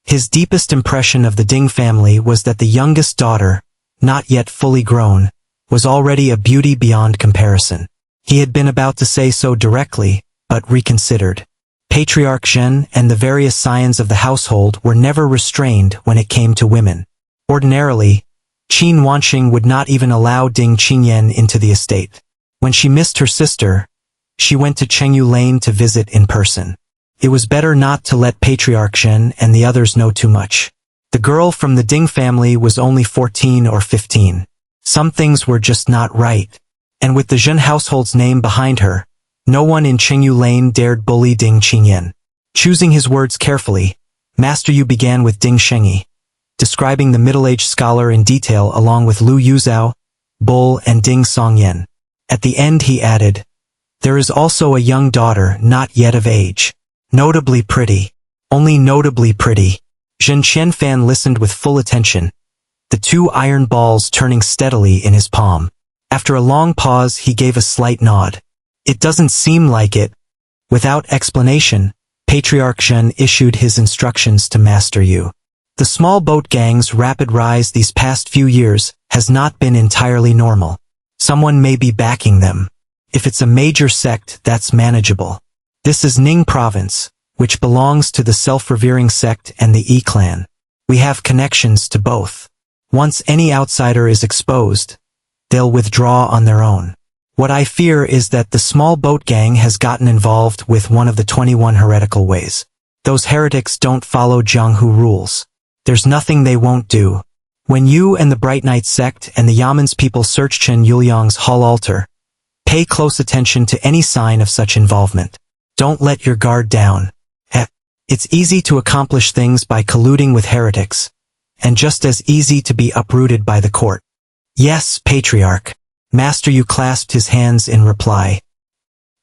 His deepest impression of the Ding family was that the youngest daughter, not yet fully grown, was already a beauty beyond comparison. He had been about to say so directly, but reconsidered. Patriarch Zhen and the various scions of the household were never restrained when it came to women. Ordinarily, Qin Wanqing would not even allow Ding Qinyan into the estate. When she missed her sister, she went to Chengyu Lane to visit in person. It was better not to let Patriarch Zhen and the others know too much. The girl from the Ding family was only 14 or 15. Some things were just not right. And with the Zhen household's name behind her, no one in Chengyu Lane dared bully Ding Qinyan. Choosing his words carefully, Master Yu began with Ding Shengyi, describing the middle-aged scholar in detail along with Lu Yuzhao, Bull and Ding Songyan. At the end he added, there is also a young daughter not yet of age. Notably pretty. Only notably pretty. Zhen Qianfan listened with full attention, the 2 iron balls turning steadily in his palm. After a long pause he gave a slight nod. It doesn't seem like it. Without explanation, Patriarch Zhen issued his instructions to Master Yu. The small boat gang's rapid rise these past few years has not been entirely normal. Someone may be backing them. If it's a major sect, that's manageable. This is Ning Province, which belongs to the self-revering sect and the Yi clan. We have connections to both. Once any outsider is exposed, they'll withdraw on their own. What I fear is that the small boat gang has gotten involved with one of the 21 heretical ways. Those heretics don't follow Jianghu rules. There's nothing they won't do. When you and the Bright Knight sect and the Yaman's people search Chen Yuliang's hall altar, pay close attention to any sign of such involvement. Don't let your guard down. It's easy to accomplish things by colluding with heretics, and just as easy to be uprooted by the court. Yes, Patriarch. Master Yu clasped his hands in reply.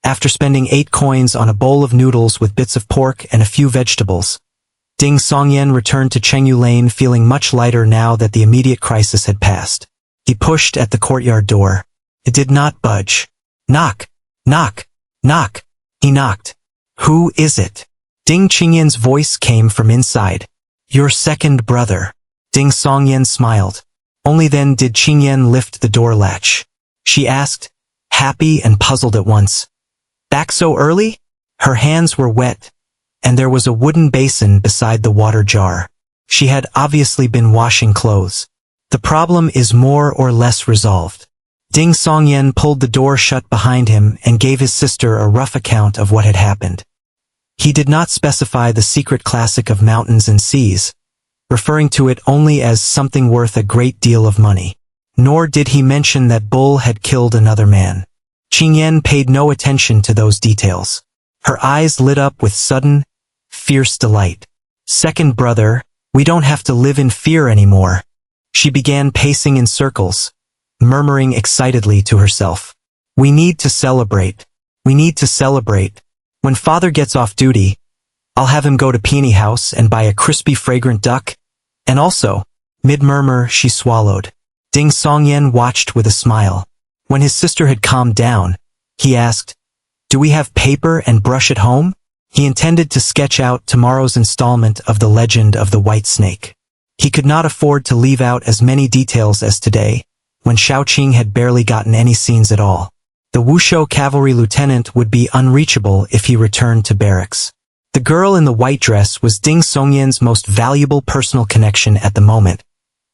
After spending 8 coins on a bowl of noodles with bits of pork and a few vegetables, Ding Songyan returned to Chengyu Lane feeling much lighter now that the immediate crisis had passed. He pushed at the courtyard door. It did not budge. Knock! Knock! Knock! He knocked. Who is it? Ding Qingyan's voice came from inside. Your second brother. Ding Songyan smiled. Only then did Qingyan lift the door latch. She asked, happy and puzzled at once. Back so early? Her hands were wet, and there was a wooden basin beside the water jar. She had obviously been washing clothes. The problem is more or less resolved. Ding Songyan pulled the door shut behind him and gave his sister a rough account of what had happened. He did not specify the secret classic of mountains and seas, referring to it only as something worth a great deal of money. Nor did he mention that Bull had killed another man. Qingyan paid no attention to those details. Her eyes lit up with sudden, fierce delight. Second brother, we don't have to live in fear anymore. She began pacing in circles, murmuring excitedly to herself. We need to celebrate. We need to celebrate. When father gets off duty, I'll have him go to Peony House and buy a crispy fragrant duck. And also, mid-murmur, she swallowed. Ding Songyan watched with a smile. When his sister had calmed down, he asked, do we have paper and brush at home? He intended to sketch out tomorrow's installment of The Legend of the White Snake. He could not afford to leave out as many details as today, when Shaoqing had barely gotten any scenes at all. The Wushou cavalry lieutenant would be unreachable if he returned to barracks. The girl in the white dress was Ding Songyan's most valuable personal connection at the moment,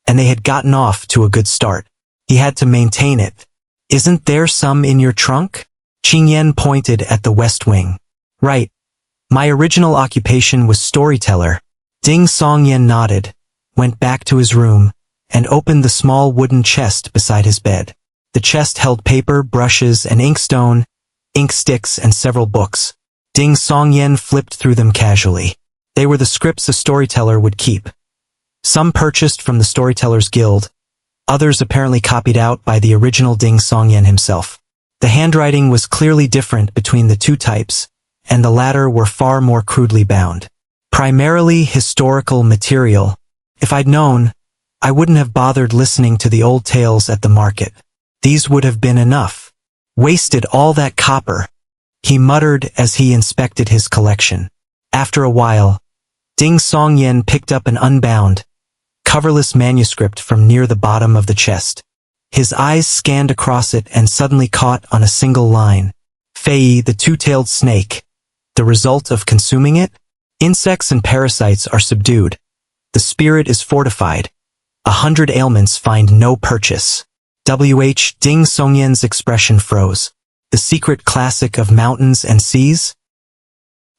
and they had gotten off to a good start. He had to maintain it. Isn't there some in your trunk? Qingyan pointed at the west wing. Right. My original occupation was storyteller. Ding Songyan nodded, went back to his room, and opened the small wooden chest beside his bed. The chest held paper, brushes, and inkstone, ink sticks, and several books. Ding Songyan flipped through them casually. They were the scripts a storyteller would keep. Some purchased from the Storytellers Guild, others apparently copied out by the original Ding Songyan himself. The handwriting was clearly different between the two types, and the latter were far more crudely bound. Primarily historical material. If I'd known, I wouldn't have bothered listening to the old tales at the market. These would have been enough. Wasted all that copper, he muttered as he inspected his collection. After a while, Ding Songyan picked up an unbound, coverless manuscript from near the bottom of the chest. His eyes scanned across it and suddenly caught on a single line. Fei, the two-tailed snake. The result of consuming it? Insects and parasites are subdued. The spirit is fortified. 100 ailments find no purchase. Ding Songyan's expression froze. The secret classic of mountains and seas?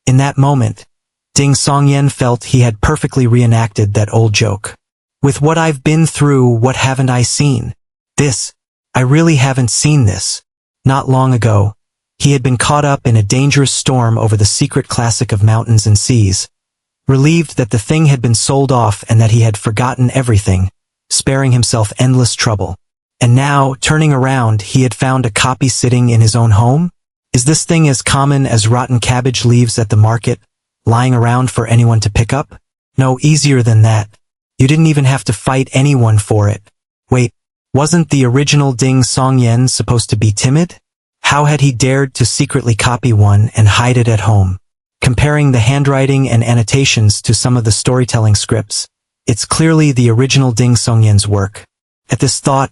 In that moment, Ding Songyan felt he had perfectly reenacted that old joke. With what I've been through, what haven't I seen? I really haven't seen this. Not long ago, he had been caught up in a dangerous storm over the secret classic of mountains and seas. Relieved that the thing had been sold off and that he had forgotten everything, sparing himself endless trouble. And now, turning around, he had found a copy sitting in his own home? Is this thing as common as rotten cabbage leaves at the market, lying around for anyone to pick up? No, easier than that. You didn't even have to fight anyone for it. Wait, wasn't the original Ding Songyan supposed to be timid? How had he dared to secretly copy one and hide it at home? Comparing the handwriting and annotations to some of the storytelling scripts, it's clearly the original Ding Songyan's work. At this thought,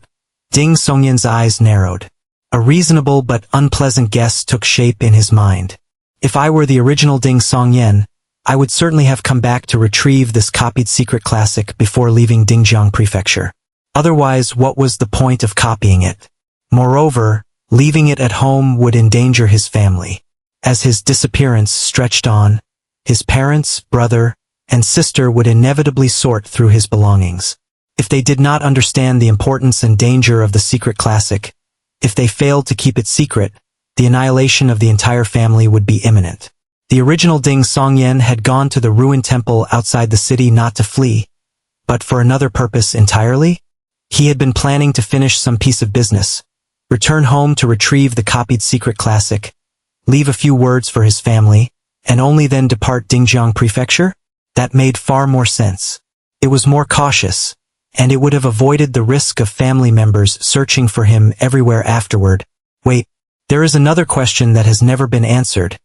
Ding Songyan's eyes narrowed. A reasonable but unpleasant guess took shape in his mind. If I were the original Ding Songyan, I would certainly have come back to retrieve this copied secret classic before leaving Dingjiang Prefecture. Otherwise, what was the point of copying it? Moreover, leaving it at home would endanger his family. As his disappearance stretched on, his parents, brother, and sister would inevitably sort through his belongings. If they did not understand the importance and danger of the secret classic, if they failed to keep it secret, the annihilation of the entire family would be imminent. The original Ding Songyan had gone to the ruined temple outside the city not to flee, but for another purpose entirely. He had been planning to finish some piece of business, return home to retrieve the copied secret classic, leave a few words for his family, and only then depart Dingjiang Prefecture? That made far more sense. It was more cautious, and it would have avoided the risk of family members searching for him everywhere afterward. Wait, there is another question that has never been answered.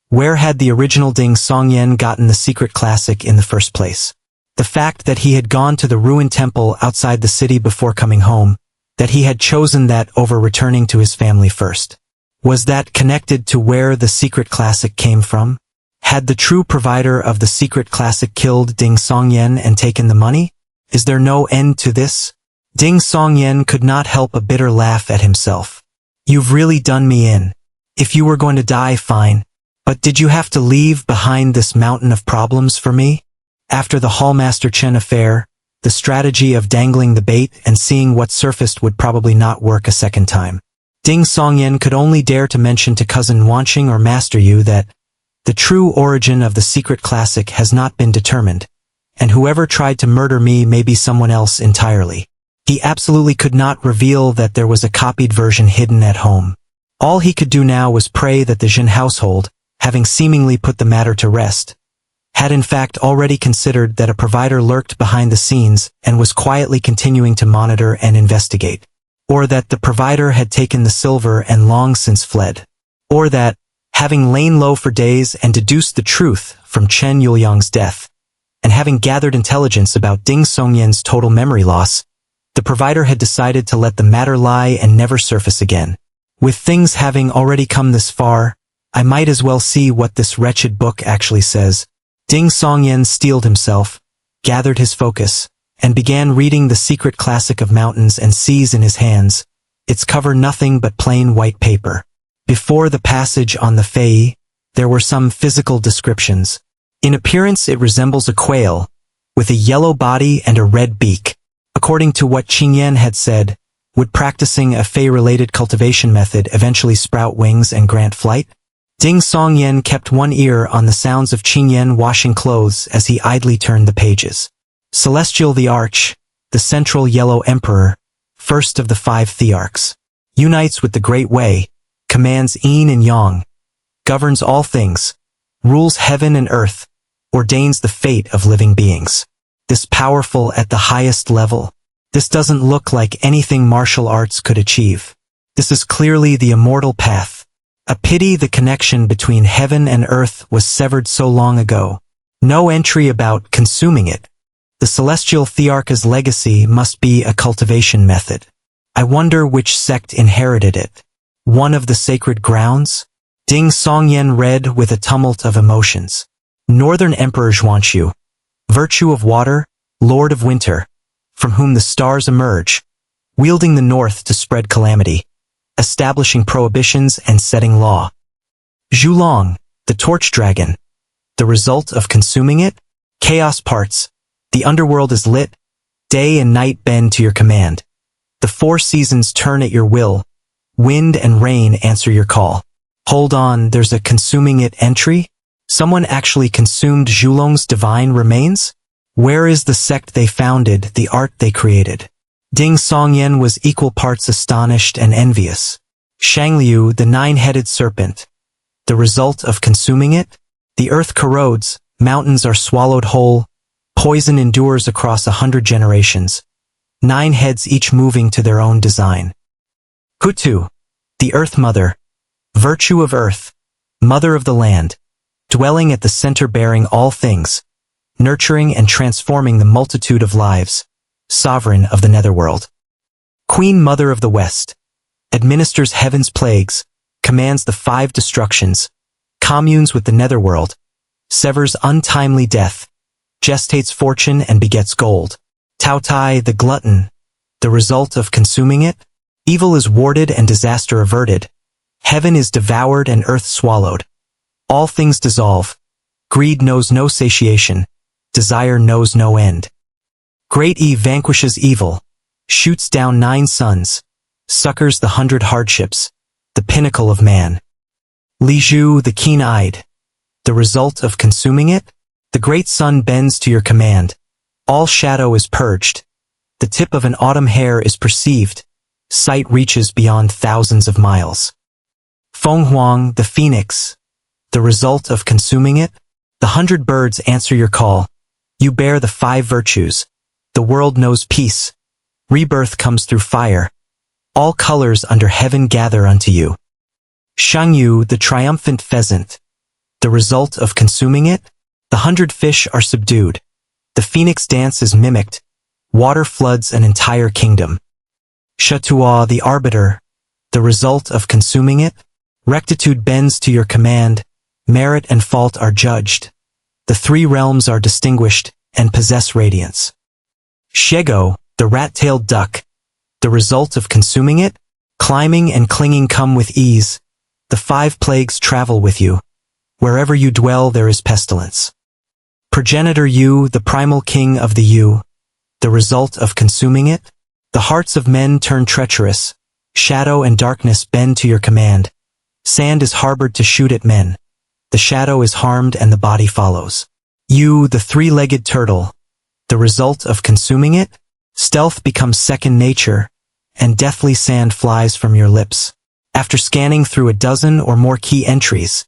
Where had the original Ding Songyan gotten the secret classic in the first place? The fact that he had gone to the ruined temple outside the city before coming home, that he had chosen that over returning to his family first. Was that connected to where the secret classic came from? Had the true provider of the secret classic killed Ding Songyan and taken the money? Is there no end to this? Ding Songyan could not help a bitter laugh at himself. You've really done me in. If you were going to die, fine. But did you have to leave behind this mountain of problems for me? After the Hallmaster Chen affair, the strategy of dangling the bait and seeing what surfaced would probably not work a second time. Ding Songyan could only dare to mention to cousin Wanqing or Master Yu that the true origin of the secret classic has not been determined, and whoever tried to murder me may be someone else entirely. He absolutely could not reveal that there was a copied version hidden at home. All he could do now was pray that the Jin household, having seemingly put the matter to rest, had in fact already considered that a provider lurked behind the scenes and was quietly continuing to monitor and investigate, or that the provider had taken the silver and long since fled, or that, having lain low for days and deduced the truth from Chen Yuliang's death, and having gathered intelligence about Ding Songyan's total memory loss, the provider had decided to let the matter lie and never surface again. With things having already come this far, I might as well see what this wretched book actually says. Ding Songyan steeled himself, gathered his focus, and began reading the secret classic of mountains and seas in his hands, its cover nothing but plain white paper. Before the passage on the Fei, there were some physical descriptions. In appearance it resembles a quail, with a yellow body and a red beak. According to what Qingyan had said, would practicing a Fei-related cultivation method eventually sprout wings and grant flight? Ding Songyan kept one ear on the sounds of Qingyan washing clothes as he idly turned the pages. Celestial the Arch, the central yellow emperor, first of the 5 thearchs, unites with the Great Way, commands yin and yang, governs all things, rules heaven and earth, ordains the fate of living beings. This powerful at the highest level. This doesn't look like anything martial arts could achieve. This is clearly the immortal path. A pity the connection between heaven and earth was severed so long ago. No entry about consuming it. The celestial thearch's legacy must be a cultivation method. I wonder which sect inherited it. One of the sacred grounds? Ding Songyan read with a tumult of emotions. Northern Emperor Zhuanxu, virtue of water, Lord of Winter, from whom the stars emerge, wielding the north to spread calamity, establishing prohibitions and setting law. Zhulong, the torch dragon, the result of consuming it? Chaos parts, the underworld is lit, day and night bend to your command. The 4 seasons turn at your will, wind and rain answer your call. Hold on, there's a consuming it entry? Someone actually consumed Zhulong's divine remains? Where is the sect they founded, the art they created? Ding Songyan was equal parts astonished and envious. Shangliu, the 9-headed serpent. The result of consuming it? The earth corrodes, mountains are swallowed whole, poison endures across 100 generations. 9 heads each moving to their own design. Hutu, the earth mother. Virtue of earth, mother of the land, dwelling at the center bearing all things, nurturing and transforming the multitude of lives, sovereign of the netherworld. Queen Mother of the West, administers heaven's plagues, commands the 5 destructions, communes with the netherworld, severs untimely death, gestates fortune and begets gold. Tao Tai, the glutton, the result of consuming it? Evil is warded and disaster averted. Heaven is devoured and earth swallowed. All things dissolve. Greed knows no satiation. Desire knows no end. Great E vanquishes evil, shoots down 9 suns, succors the 100 hardships, the pinnacle of man. Li Zhu the keen-eyed. The result of consuming it? The great sun bends to your command. All shadow is purged. The tip of an autumn hair is perceived. Sight reaches beyond thousands of miles. Feng Huang the phoenix. The result of consuming it? The 100 birds answer your call. You bear the 5 virtues. The world knows peace. Rebirth comes through fire. All colors under heaven gather unto you. Shangyu the triumphant pheasant. The result of consuming it? The 100 fish are subdued. The phoenix dance is mimicked. Water floods an entire kingdom. Shatua the arbiter. The result of consuming it? Rectitude bends to your command. Merit and fault are judged. The 3 realms are distinguished and possess radiance. Shego, the rat-tailed duck. The result of consuming it? Climbing and clinging come with ease. The 5 plagues travel with you. Wherever you dwell there is pestilence. Progenitor Yu, the primal king of the Yu. The result of consuming it? The hearts of men turn treacherous. Shadow and darkness bend to your command. Sand is harbored to shoot at men. The shadow is harmed and the body follows. Yu, the 3-legged turtle. The result of consuming it? Stealth becomes second nature, and deathly sand flies from your lips. After scanning through a dozen or more key entries,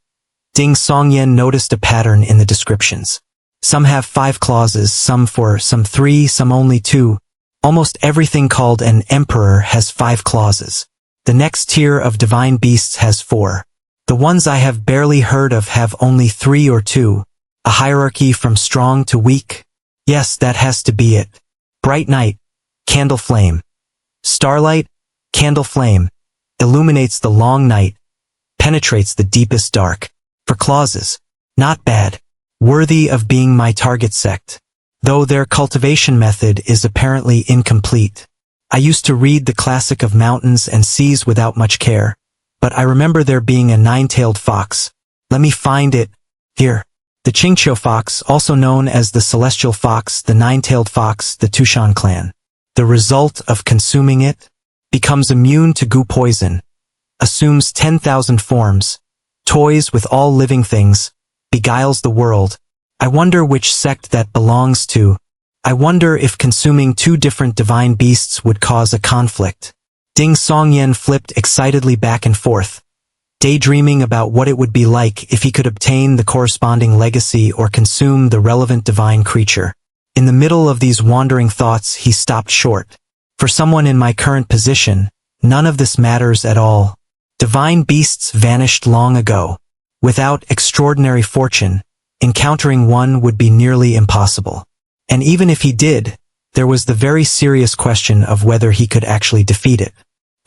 Ding Songyan noticed a pattern in the descriptions. Some have 5 clauses, some 4, some 3, some only 2. Almost everything called an emperor has 5 clauses. The next tier of divine beasts has 4. The ones I have barely heard of have only 3 or 2. A hierarchy from strong to weak? Yes, that has to be it. Bright night, candle flame. Starlight, candle flame. Illuminates the long night. Penetrates the deepest dark. For clauses. Not bad. Worthy of being my target sect. Though their cultivation method is apparently incomplete. I used to read the classic of mountains and seas without much care. But I remember there being a 9-tailed fox. Let me find it. Here. The Qingqiu fox, also known as the celestial fox, the 9-tailed fox, the Tushan clan. The result of consuming it? Becomes immune to goo poison. Assumes 10,000 forms. Toys with all living things. Beguiles the world. I wonder which sect that belongs to. I wonder if consuming 2 different divine beasts would cause a conflict. Ding Songyan flipped excitedly back and forth, daydreaming about what it would be like if he could obtain the corresponding legacy or consume the relevant divine creature. In the middle of these wandering thoughts, he stopped short. For someone in my current position, none of this matters at all. Divine beasts vanished long ago. Without extraordinary fortune, encountering one would be nearly impossible. And even if he did, there was the very serious question of whether he could actually defeat it.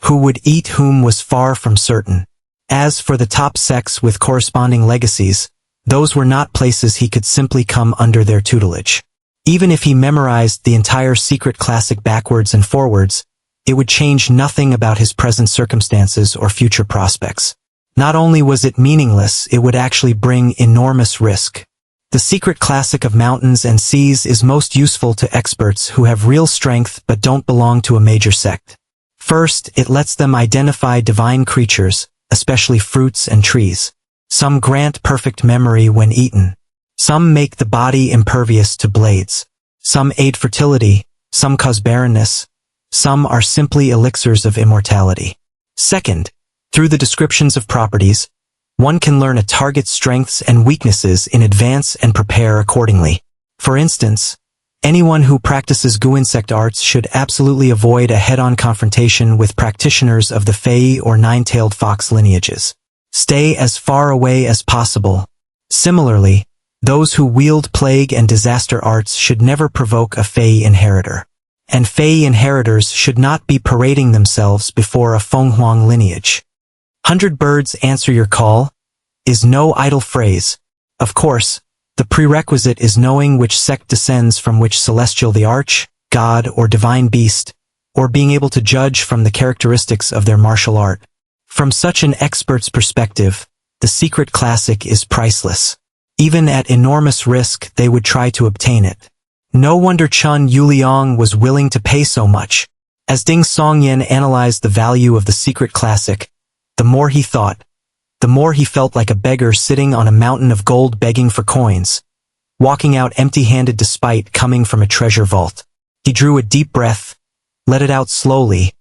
Who would eat whom was far from certain. As for the top sects with corresponding legacies, those were not places he could simply come under their tutelage. Even if he memorized the entire secret classic backwards and forwards, it would change nothing about his present circumstances or future prospects. Not only was it meaningless, it would actually bring enormous risk. The secret classic of mountains and seas is most useful to experts who have real strength but don't belong to a major sect. First, it lets them identify divine creatures, especially fruits and trees. Some grant perfect memory when eaten. Some make the body impervious to blades. Some aid fertility, some cause barrenness. Some are simply elixirs of immortality. Second, through the descriptions of properties, one can learn a target's strengths and weaknesses in advance and prepare accordingly. For instance, anyone who practices goo insect arts should absolutely avoid a head-on confrontation with practitioners of the Fey or 9-tailed fox lineages. Stay as far away as possible. Similarly, those who wield plague and disaster arts should never provoke a Fey inheritor. And Fey inheritors should not be parading themselves before a Fenghuang lineage. 100 birds answer your call is no idle phrase. Of course, the prerequisite is knowing which sect descends from which celestial, the arch, god, or divine beast, or being able to judge from the characteristics of their martial art. From such an expert's perspective, the secret classic is priceless. Even at enormous risk, they would try to obtain it. No wonder Chun Yuliang was willing to pay so much. As Ding Songyan analyzed the value of the secret classic, the more he thought, the more he felt like a beggar sitting on a mountain of gold begging for coins, walking out empty-handed despite coming from a treasure vault. He drew a deep breath, let it out slowly,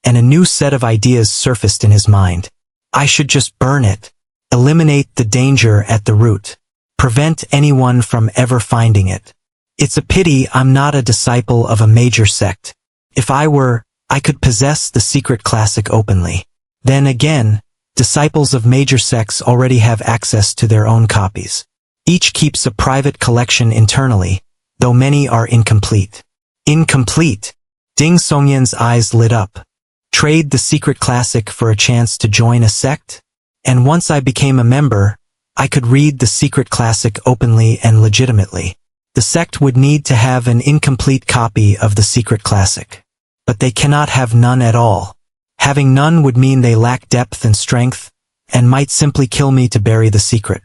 and a new set of ideas surfaced in his mind. I should just burn it, eliminate the danger at the root, prevent anyone from ever finding it. It's a pity I'm not a disciple of a major sect. If I were, I could possess the secret classic openly. Then again, disciples of major sects already have access to their own copies. Each keeps a private collection internally, though many are incomplete. Incomplete! Ding Songyan's eyes lit up. Trade the secret classic for a chance to join a sect? And once I became a member, I could read the secret classic openly and legitimately. The sect would need to have an incomplete copy of the secret classic. But they cannot have none at all. Having none would mean they lack depth and strength, and might simply kill me to bury the secret.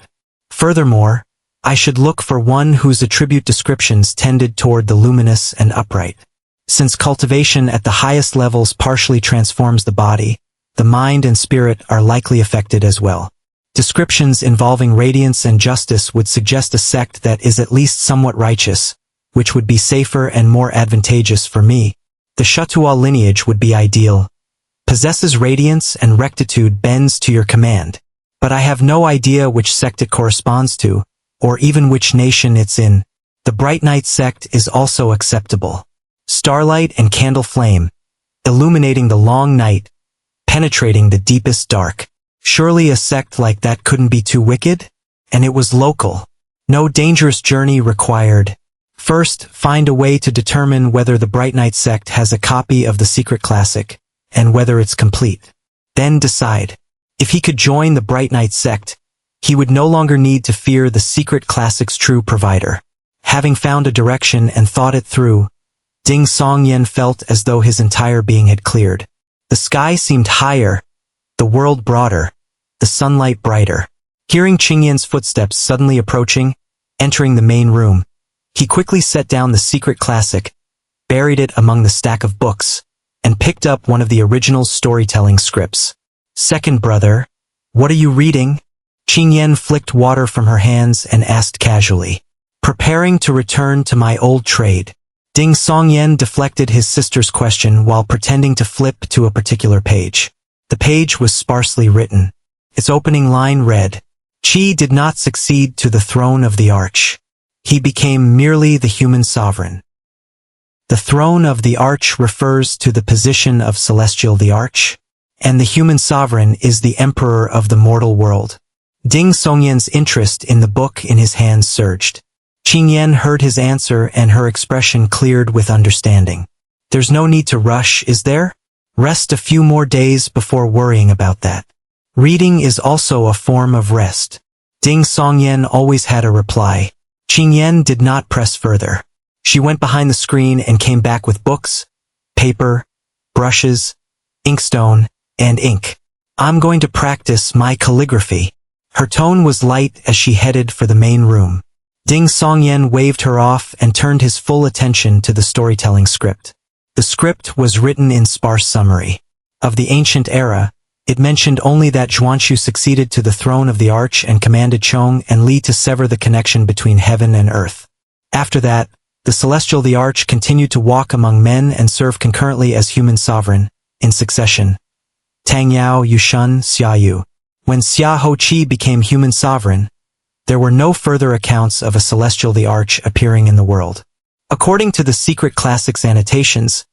Furthermore, I should look for one whose attribute descriptions tended toward the luminous and upright. Since cultivation at the highest levels partially transforms the body, the mind and spirit are likely affected as well. Descriptions involving radiance and justice would suggest a sect that is at least somewhat righteous, which would be safer and more advantageous for me. The Shutua lineage would be ideal. Possesses radiance and rectitude bends to your command. But I have no idea which sect it corresponds to, or even which nation it's in. The Bright Night sect is also acceptable. Starlight and candle flame, illuminating the long night, penetrating the deepest dark. Surely a sect like that couldn't be too wicked? And it was local. No dangerous journey required. First, find a way to determine whether the Bright Night sect has a copy of the secret classic, and whether it's complete. Then decide. If he could join the Bright Night sect, he would no longer need to fear the secret classic's true provider. Having found a direction and thought it through, Ding Songyan felt as though his entire being had cleared. The sky seemed higher, the world broader, the sunlight brighter. Hearing Qingyan's footsteps suddenly approaching, entering the main room, he quickly set down the secret classic, buried it among the stack of books, and picked up one of the original storytelling scripts. Second brother, what are you reading? Qingyan flicked water from her hands and asked casually. Preparing to return to my old trade. Ding Songyan deflected his sister's question while pretending to flip to a particular page. The page was sparsely written. Its opening line read, Qi did not succeed to the throne of the Arch. He became merely the human sovereign. The throne of the Arch refers to the position of Celestial the Arch, and the human sovereign is the emperor of the mortal world. Ding Songyan's interest in the book in his hands surged. Qingyan heard his answer and her expression cleared with understanding. There's no need to rush, is there? Rest a few more days before worrying about that. Reading is also a form of rest. Ding Songyan always had a reply. Qingyan did not press further. She went behind the screen and came back with books, paper, brushes, inkstone, and ink. I'm going to practice my calligraphy. Her tone was light as she headed for the main room. Ding Songyan waved her off and turned his full attention to the storytelling script. The script was written in sparse summary. Of the ancient era, it mentioned only that Zhuanshu succeeded to the throne of the Arch and commanded Chong and Li to sever the connection between heaven and earth. After that, the Celestial the Arch continued to walk among men and serve concurrently as human sovereign, in succession. Tang Yao Yushun Xiaoyu. When Xia Ho-Chi became human sovereign, there were no further accounts of a Celestial the Arch appearing in the world. According to the secret classics annotations,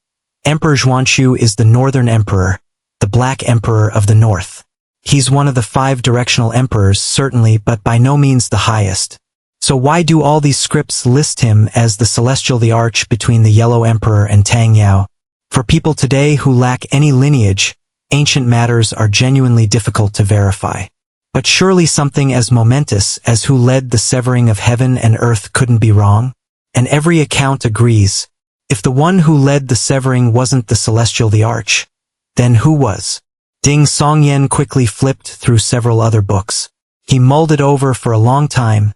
Emperor Zhuanshu is the Northern Emperor, the Black Emperor of the North. He's one of the 5 directional emperors, certainly, but by no means the highest. So why do all these scripts list him as the Celestial the Arch between the Yellow Emperor and Tang Yao? For people today who lack any lineage, ancient matters are genuinely difficult to verify. But surely something as momentous as who led the severing of heaven and earth couldn't be wrong? And every account agrees. If the one who led the severing wasn't the Celestial the Arch, then who was? Ding Songyan quickly flipped through several other books. He mulled it over for a long time,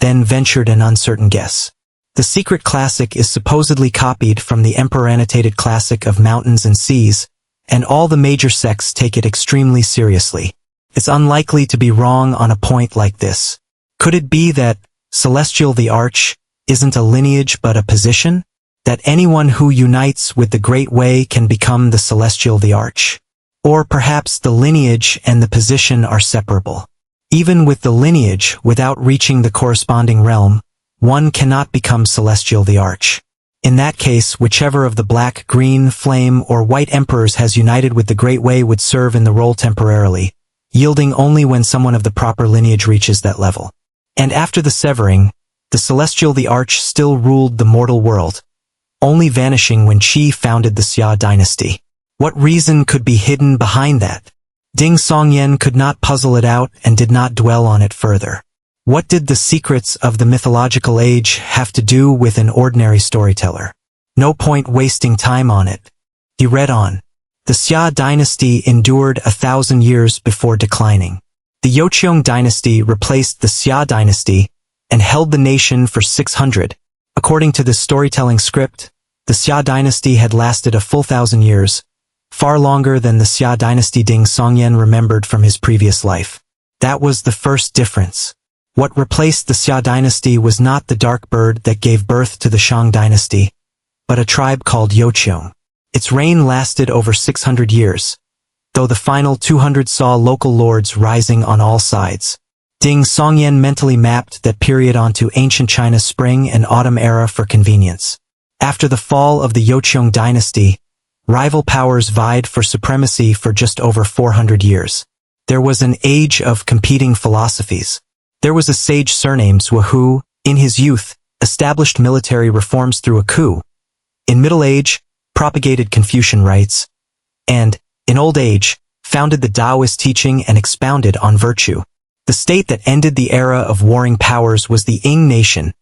then ventured an uncertain guess. The secret classic is supposedly copied from the emperor-annotated classic of mountains and seas, and all the major sects take it extremely seriously. It's unlikely to be wrong on a point like this. Could it be that Celestial the Arch isn't a lineage but a position? That anyone who unites with the Great Way can become the Celestial the Arch? Or perhaps the lineage and the position are separable. Even with the lineage, without reaching the corresponding realm, one cannot become Celestial the Arch. In that case, whichever of the black, green, flame, or white emperors has united with the Great Way would serve in the role temporarily, yielding only when someone of the proper lineage reaches that level. And after the severing, the Celestial the Arch still ruled the mortal world, only vanishing when Qi founded the Xia dynasty. What reason could be hidden behind that? Ding Songyan could not puzzle it out and did not dwell on it further. What did the secrets of the mythological age have to do with an ordinary storyteller? No point wasting time on it. He read on. The Xia dynasty endured 1,000 years before declining. The Jocheong dynasty replaced the Xia dynasty and held the nation for 600. According to this storytelling script, the Xia dynasty had lasted a full 1,000 years, far longer than the Xia dynasty Ding Songyan remembered from his previous life. That was the first difference. What replaced the Xia dynasty was not the dark bird that gave birth to the Shang dynasty, but a tribe called Jocheong. Its reign lasted over 600 years, though the final 200 saw local lords rising on all sides. Ding Songyan mentally mapped that period onto ancient China's spring and autumn era for convenience. After the fall of the Jocheong dynasty, rival powers vied for supremacy for just over 400 years. There was an age of competing philosophies. There was a sage surnamed Zhou who, in his youth, established military reforms through a coup. In middle age, propagated Confucian rites, and, in old age, founded the Taoist teaching and expounded on virtue. The state that ended the era of warring powers was the Ying nation,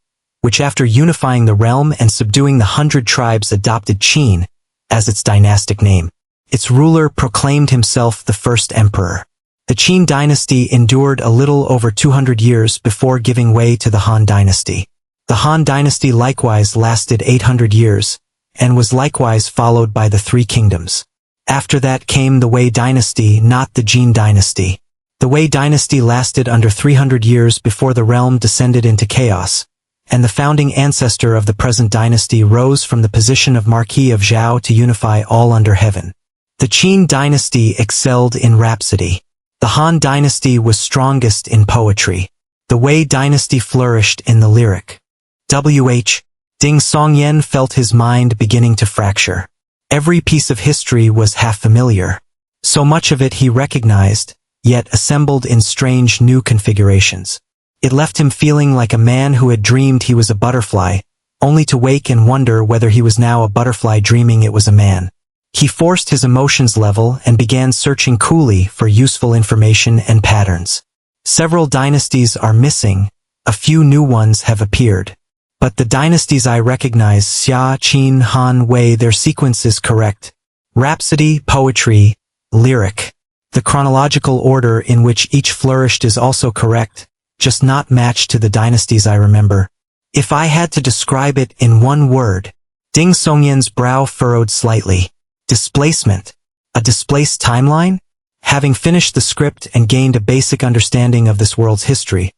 which after unifying the realm and subduing the 100 tribes adopted Qin as its dynastic name. Its ruler proclaimed himself the first emperor. The Qin dynasty endured a little over 200 years before giving way to the Han dynasty. The Han dynasty likewise lasted 800 years, and was likewise followed by the Three Kingdoms. After that came the Wei dynasty, not the Jin dynasty. The Wei dynasty lasted under 300 years before the realm descended into chaos, and the founding ancestor of the present dynasty rose from the position of Marquis of Zhao to unify all under heaven. The Qin dynasty excelled in rhapsody. The Han dynasty was strongest in poetry. The Wei dynasty flourished in the lyric. Ding Songyan felt his mind beginning to fracture. Every piece of history was half familiar. So much of it he recognized, yet assembled in strange new configurations. It left him feeling like a man who had dreamed he was a butterfly, only to wake and wonder whether he was now a butterfly dreaming it was a man. He forced his emotions level and began searching coolly for useful information and patterns. Several dynasties are missing, a few new ones have appeared. But the dynasties I recognize, Xia, Qin, Han, Wei, their sequence is correct. Rhapsody, poetry, lyric. The chronological order in which each flourished is also correct, just not matched to the dynasties I remember. If I had to describe it in one word, Ding Songyan's brow furrowed slightly. Displacement. A displaced timeline? Having finished the script and gained a basic understanding of this world's history,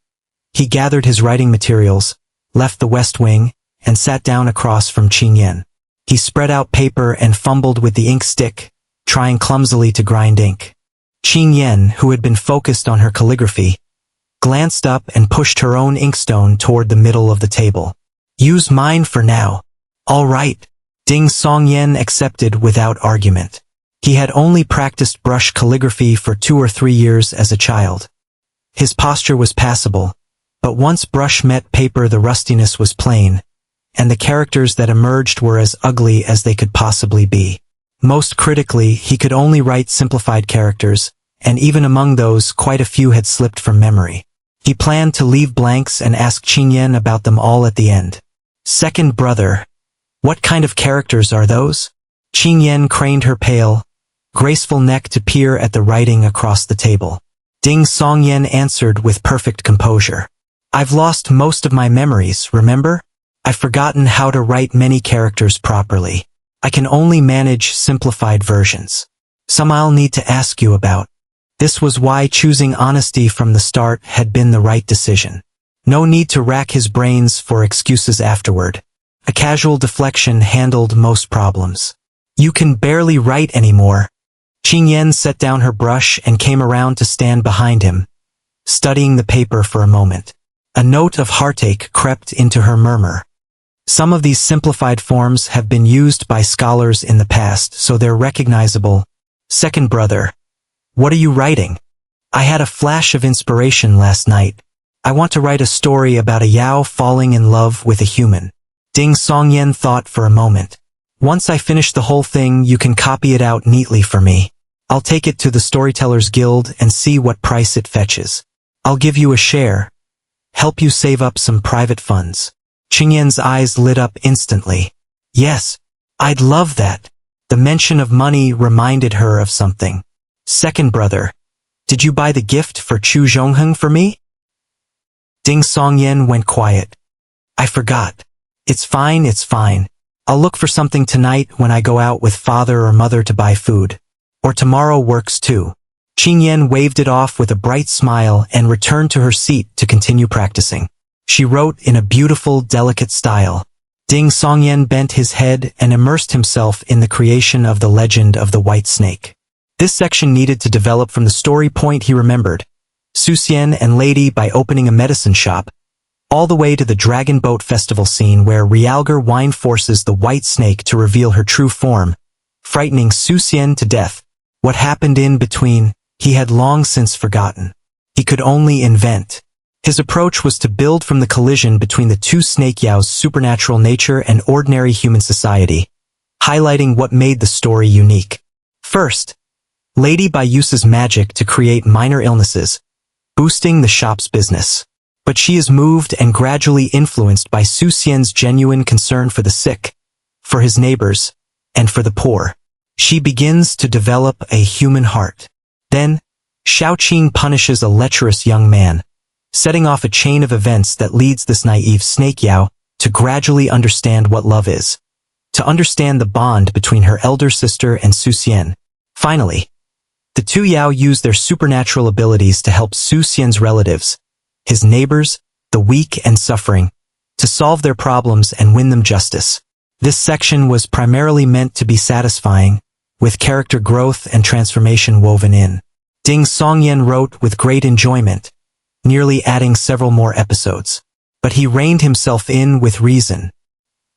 he gathered his writing materials, left the West Wing, and sat down across from Qingyan. He spread out paper and fumbled with the ink stick, trying clumsily to grind ink. Qingyan, who had been focused on her calligraphy, glanced up and pushed her own inkstone toward the middle of the table. Use mine for now. All right. Ding Songyan accepted without argument. He had only practiced brush calligraphy for 2 or 3 years as a child. His posture was passable, but once brush met paper the rustiness was plain, and the characters that emerged were as ugly as they could possibly be. Most critically, he could only write simplified characters, and even among those, quite a few had slipped from memory. He planned to leave blanks and ask Qingyan about them all at the end. Second brother. What kind of characters are those? Qingyan craned her pale, graceful neck to peer at the writing across the table. Ding Songyan answered with perfect composure. I've lost most of my memories, remember? I've forgotten how to write many characters properly. I can only manage simplified versions. Some I'll need to ask you about. This was why choosing honesty from the start had been the right decision. No need to rack his brains for excuses afterward. A casual deflection handled most problems. You can barely write anymore. Qingyan set down her brush and came around to stand behind him, studying the paper for a moment. A note of heartache crept into her murmur. Some of these simplified forms have been used by scholars in the past, so they're recognizable. Second brother. What are you writing? I had a flash of inspiration last night. I want to write a story about a Yao falling in love with a human. Ding Songyan thought for a moment. Once I finish the whole thing, you can copy it out neatly for me. I'll take it to the Storytellers Guild and see what price it fetches. I'll give you a share. Help you save up some private funds. Qingyan's eyes lit up instantly. Yes, I'd love that. The mention of money reminded her of something. Second brother. Did you buy the gift for Chu Zhongheng for me? Ding Songyan went quiet. I forgot. It's fine, it's fine. I'll look for something tonight when I go out with father or mother to buy food. Or tomorrow works too. Qingyan waved it off with a bright smile and returned to her seat to continue practicing. She wrote in a beautiful, delicate style. Ding Songyan bent his head and immersed himself in the creation of the legend of the White Snake. This section needed to develop from the story point he remembered. Suxian and Lady by opening a medicine shop, all the way to the Dragon Boat Festival scene where Realgar Wine forces the White Snake to reveal her true form, frightening Suxian to death. What happened in between, he had long since forgotten. He could only invent. His approach was to build from the collision between the two Snake Yao's supernatural nature and ordinary human society, highlighting what made the story unique. First, Lady Bai uses magic to create minor illnesses, boosting the shop's business. But she is moved and gradually influenced by Su Xian's genuine concern for the sick, for his neighbors, and for the poor. She begins to develop a human heart. Then, Shaoqing punishes a lecherous young man, setting off a chain of events that leads this naive Snake Yao to gradually understand what love is, to understand the bond between her elder sister and Su Xian. Finally, the two Yao use their supernatural abilities to help Su Xian's relatives, his neighbors, the weak and suffering, to solve their problems and win them justice. This section was primarily meant to be satisfying, with character growth and transformation woven in. Ding Songyan wrote with great enjoyment, nearly adding several more episodes. But he reined himself in with reason.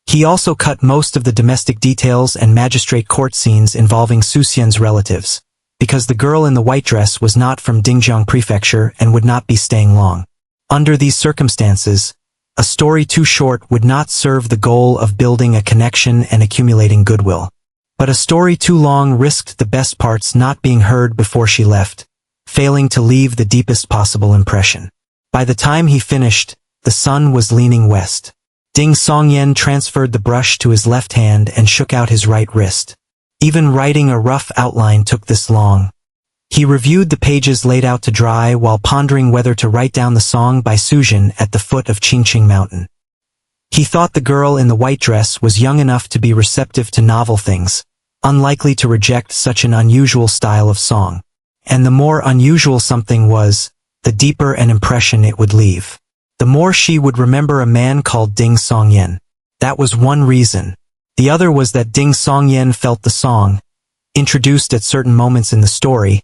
He also cut most of the domestic details and magistrate court scenes involving Su Xian's relatives, because the girl in the white dress was not from Dingjiang Prefecture and would not be staying long. Under these circumstances, a story too short would not serve the goal of building a connection and accumulating goodwill. But a story too long risked the best parts not being heard before she left, failing to leave the deepest possible impression. By the time he finished, the sun was leaning west. Ding Songyan transferred the brush to his left hand and shook out his right wrist. Even writing a rough outline took this long. He reviewed the pages laid out to dry while pondering whether to write down the song by Suzhen at the foot of Qingqing Mountain. He thought the girl in the white dress was young enough to be receptive to novel things, unlikely to reject such an unusual style of song. And the more unusual something was, the deeper an impression it would leave. The more she would remember a man called Ding Songyan. That was one reason. The other was that Ding Songyan felt the song, introduced at certain moments in the story,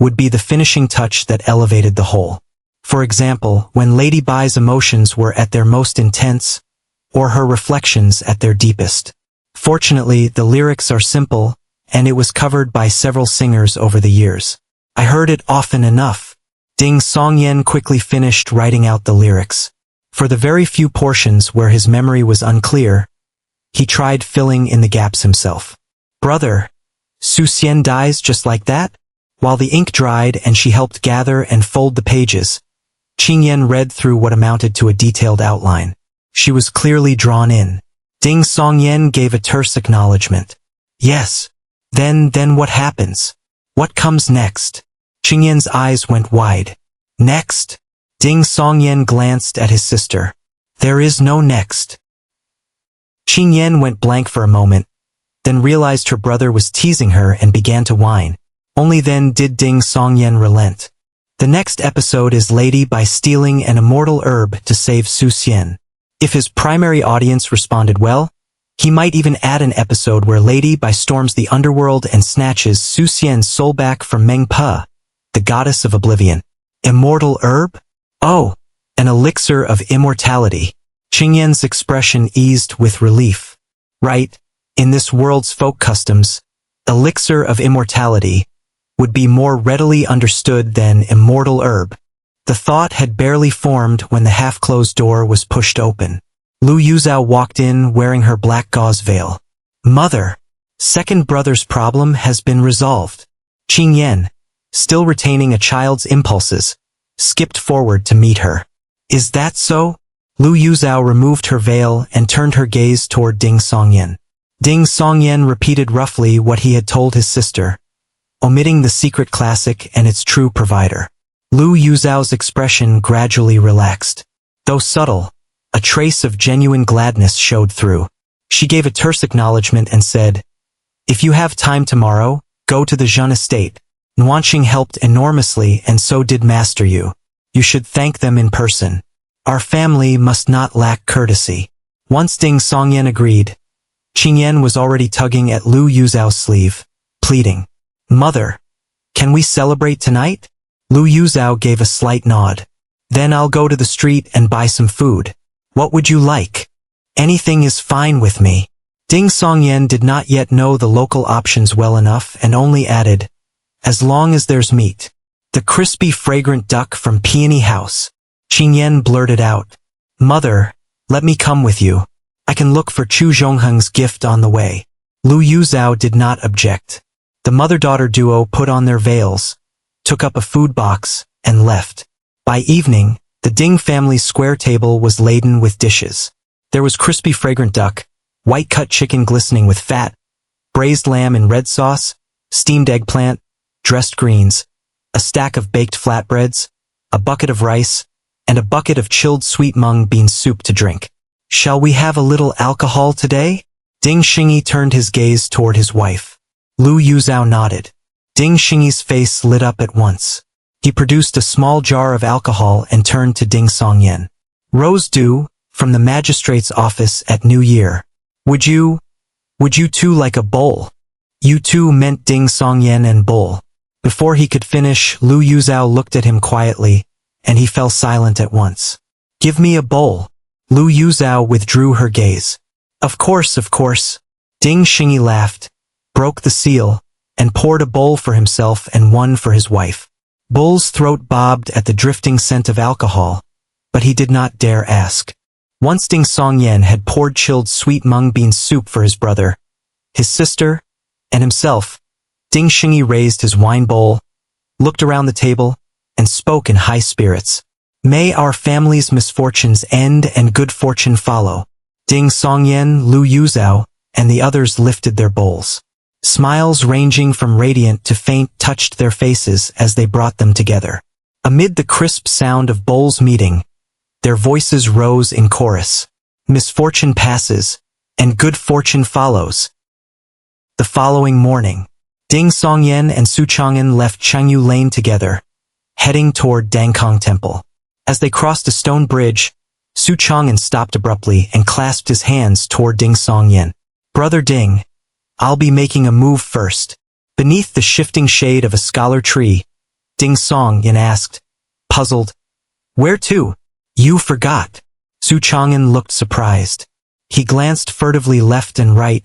would be the finishing touch that elevated the whole. For example, when Lady Bai's emotions were at their most intense, or her reflections at their deepest. Fortunately, the lyrics are simple, and it was covered by several singers over the years. I heard it often enough. Ding Songyan quickly finished writing out the lyrics. For the very few portions where his memory was unclear, he tried filling in the gaps himself. Brother, Su Xian dies just like that? While the ink dried and she helped gather and fold the pages, Qingyan read through what amounted to a detailed outline. She was clearly drawn in. Ding Songyan gave a terse acknowledgement. Yes. Then what happens? What comes next? Qingyan's eyes went wide. Next? Ding Songyan glanced at his sister. There is no next. Qing Yan went blank for a moment, then realized her brother was teasing her and began to whine. Only then did Ding Songyan relent. The next episode is Lady by stealing an immortal herb to save Su Xian. If his primary audience responded well, he might even add an episode where Lady by storms the underworld and snatches Su Xian's soul back from Meng Pa, the goddess of oblivion. Immortal herb? Oh, an elixir of immortality. Qing Yan's expression eased with relief. Right, in this world's folk customs, elixir of immortality would be more readily understood than immortal herb. The thought had barely formed when the half-closed door was pushed open. Lu Yuzhao walked in wearing her black gauze veil. Mother, second brother's problem has been resolved. Qing Yan, still retaining a child's impulses, skipped forward to meet her. Is that so? Lu Yuzhao removed her veil and turned her gaze toward Ding Songyan. Ding Songyan repeated roughly what he had told his sister, omitting the secret classic and its true provider. Lu Yuzhao's expression gradually relaxed. Though subtle, a trace of genuine gladness showed through. She gave a terse acknowledgement and said, "If you have time tomorrow, go to the Zhen estate. Nuanqing helped enormously and so did Master Yu. You should thank them in person. Our family must not lack courtesy." Once Ding Songyan agreed, Qing Yan was already tugging at Lu Yuzhao's sleeve, pleading, "Mother, can we celebrate tonight?" Lu Yuzhao gave a slight nod. "Then I'll go to the street and buy some food. What would you like?" "Anything is fine with me." Ding Songyan did not yet know the local options well enough and only added, "As long as there's meat." "The crispy fragrant duck from Peony House." Qing Yan blurted out, "Mother, let me come with you. I can look for Chu Zhongheng's gift on the way." Lu Yuzhao did not object. The mother-daughter duo put on their veils, took up a food box, and left. By evening, the Ding family's square table was laden with dishes. There was crispy fragrant duck, white-cut chicken glistening with fat, braised lamb in red sauce, steamed eggplant, dressed greens, a stack of baked flatbreads, a bucket of rice, and a bucket of chilled sweet mung bean soup to drink. "Shall we have a little alcohol today?" Ding Xingyi turned his gaze toward his wife. Lu Yuzhao nodded. Ding Xingyi's face lit up at once. He produced a small jar of alcohol and turned to Ding Songyan. "Rose Dew, from the magistrate's office at New Year. Would you two like a bowl?" "You two" meant Ding Songyan and bowl. Before he could finish, Lu Yuzhao looked at him quietly, and he fell silent at once. "Give me a bowl." Lu Yuzhao withdrew her gaze. Of course. Ding Xingyi laughed, broke the seal, and poured a bowl for himself and one for his wife. Bull's throat bobbed at the drifting scent of alcohol, but he did not dare ask. Once Ding Songyan had poured chilled sweet mung bean soup for his brother, his sister, and himself, Ding Xingyi raised his wine bowl, looked around the table, and spoke in high spirits. "May our family's misfortunes end and good fortune follow." Ding Songyan, Lu Yuzhao, and the others lifted their bowls. Smiles ranging from radiant to faint touched their faces as they brought them together. Amid the crisp sound of bowls meeting, their voices rose in chorus. "Misfortune passes, and good fortune follows." The following morning, Ding Songyan and Su Chang'an left Changyu Lane together, heading toward Dangkong Temple. As they crossed a stone bridge, Su Chang'an stopped abruptly and clasped his hands toward Ding Songyan. "Brother Ding, I'll be making a move first." Beneath the shifting shade of a scholar tree, Ding Songyan asked, puzzled, "Where to?" "You forgot." Su Chang'an looked surprised. He glanced furtively left and right,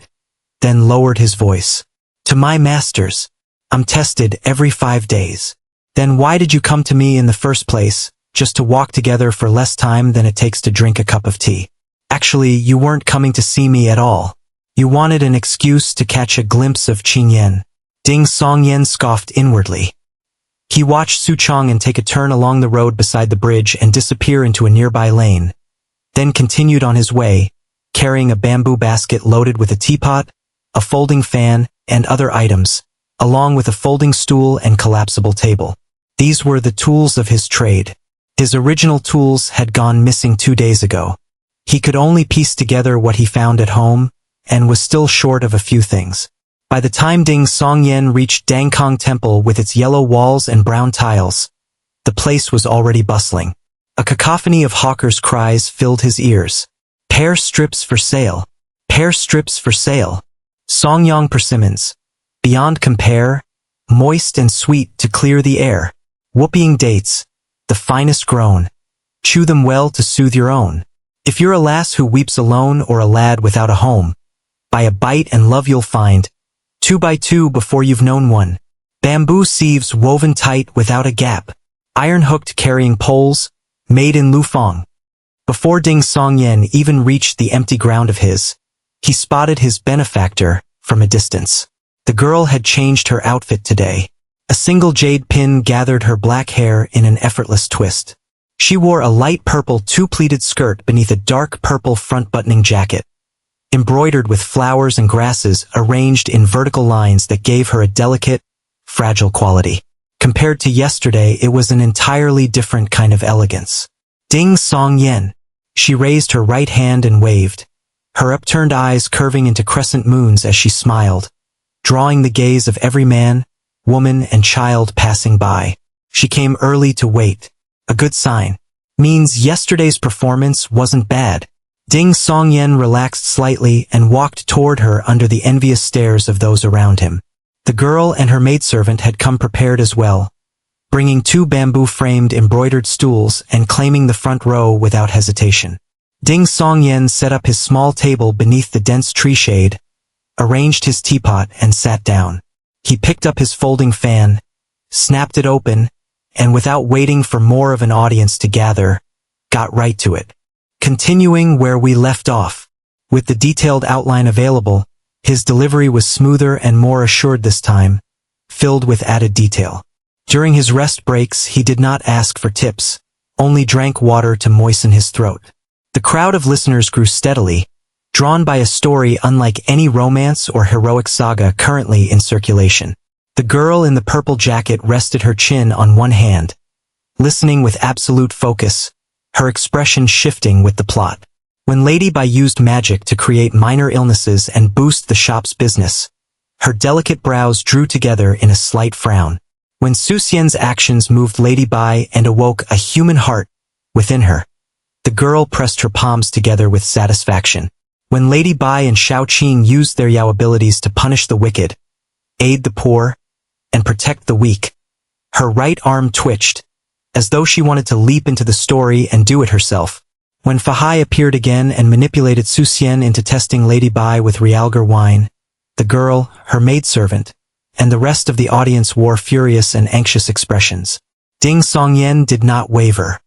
then lowered his voice. "To my masters. I'm tested every 5 days." "Then why did you come to me in the first place, just to walk together for less time than it takes to drink a cup of tea?" "Actually, you weren't coming to see me at all. You wanted an excuse to catch a glimpse of Qing Yan." Ding Songyan scoffed inwardly. He watched Su Chang'an take a turn along the road beside the bridge and disappear into a nearby lane, then continued on his way, carrying a bamboo basket loaded with a teapot, a folding fan, and other items, along with a folding stool and collapsible table. These were the tools of his trade. His original tools had gone missing 2 days ago. He could only piece together what he found at home, and was still short of a few things. By the time Ding Songyan reached Dangkong Temple with its yellow walls and brown tiles, the place was already bustling. A cacophony of hawkers' cries filled his ears. Pear strips for sale. Pear strips for sale. Songyang persimmons. Beyond compare, moist and sweet to clear the air. Whooping dates, the finest grown. Chew them well to soothe your own. If you're a lass who weeps alone or a lad without a home, buy a bite and love you'll find, 2 by 2 before you've known one. Bamboo sieves woven tight without a gap. Iron hooked carrying poles, made in Lufeng. Before Ding Songyan even reached the empty ground of his, he spotted his benefactor from a distance. The girl had changed her outfit today. A single jade pin gathered her black hair in an effortless twist. She wore a light purple two-pleated skirt beneath a dark purple front-buttoning jacket, embroidered with flowers and grasses arranged in vertical lines that gave her a delicate, fragile quality. Compared to yesterday, it was an entirely different kind of elegance. Ding Songyan. She raised her right hand and waved, her upturned eyes curving into crescent moons as she smiled, drawing the gaze of every man, woman, and child passing by. She came early to wait. A good sign. Means yesterday's performance wasn't bad. Ding Songyan relaxed slightly and walked toward her under the envious stares of those around him. The girl and her maidservant had come prepared as well, bringing 2 bamboo-framed embroidered stools and claiming the front row without hesitation. Ding Songyan set up his small table beneath the dense tree shade, arranged his teapot and sat down. He picked up his folding fan, snapped it open, and without waiting for more of an audience to gather, got right to it. Continuing where we left off. With the detailed outline available, his delivery was smoother and more assured this time, filled with added detail. During his rest breaks, he did not ask for tips, only drank water to moisten his throat. The crowd of listeners grew steadily, drawn by a story unlike any romance or heroic saga currently in circulation. The girl in the purple jacket rested her chin on one hand, listening with absolute focus, her expression shifting with the plot. When Lady Bai used magic to create minor illnesses and boost the shop's business, her delicate brows drew together in a slight frown. When Su Xian's actions moved Lady Bai and awoke a human heart within her, the girl pressed her palms together with satisfaction. When Lady Bai and Shao Qing used their Yao abilities to punish the wicked, aid the poor, and protect the weak, her right arm twitched, as though she wanted to leap into the story and do it herself. When Fahai appeared again and manipulated Su Xian into testing Lady Bai with Realgar wine, the girl, her maidservant, and the rest of the audience wore furious and anxious expressions. Ding Songyan did not waver.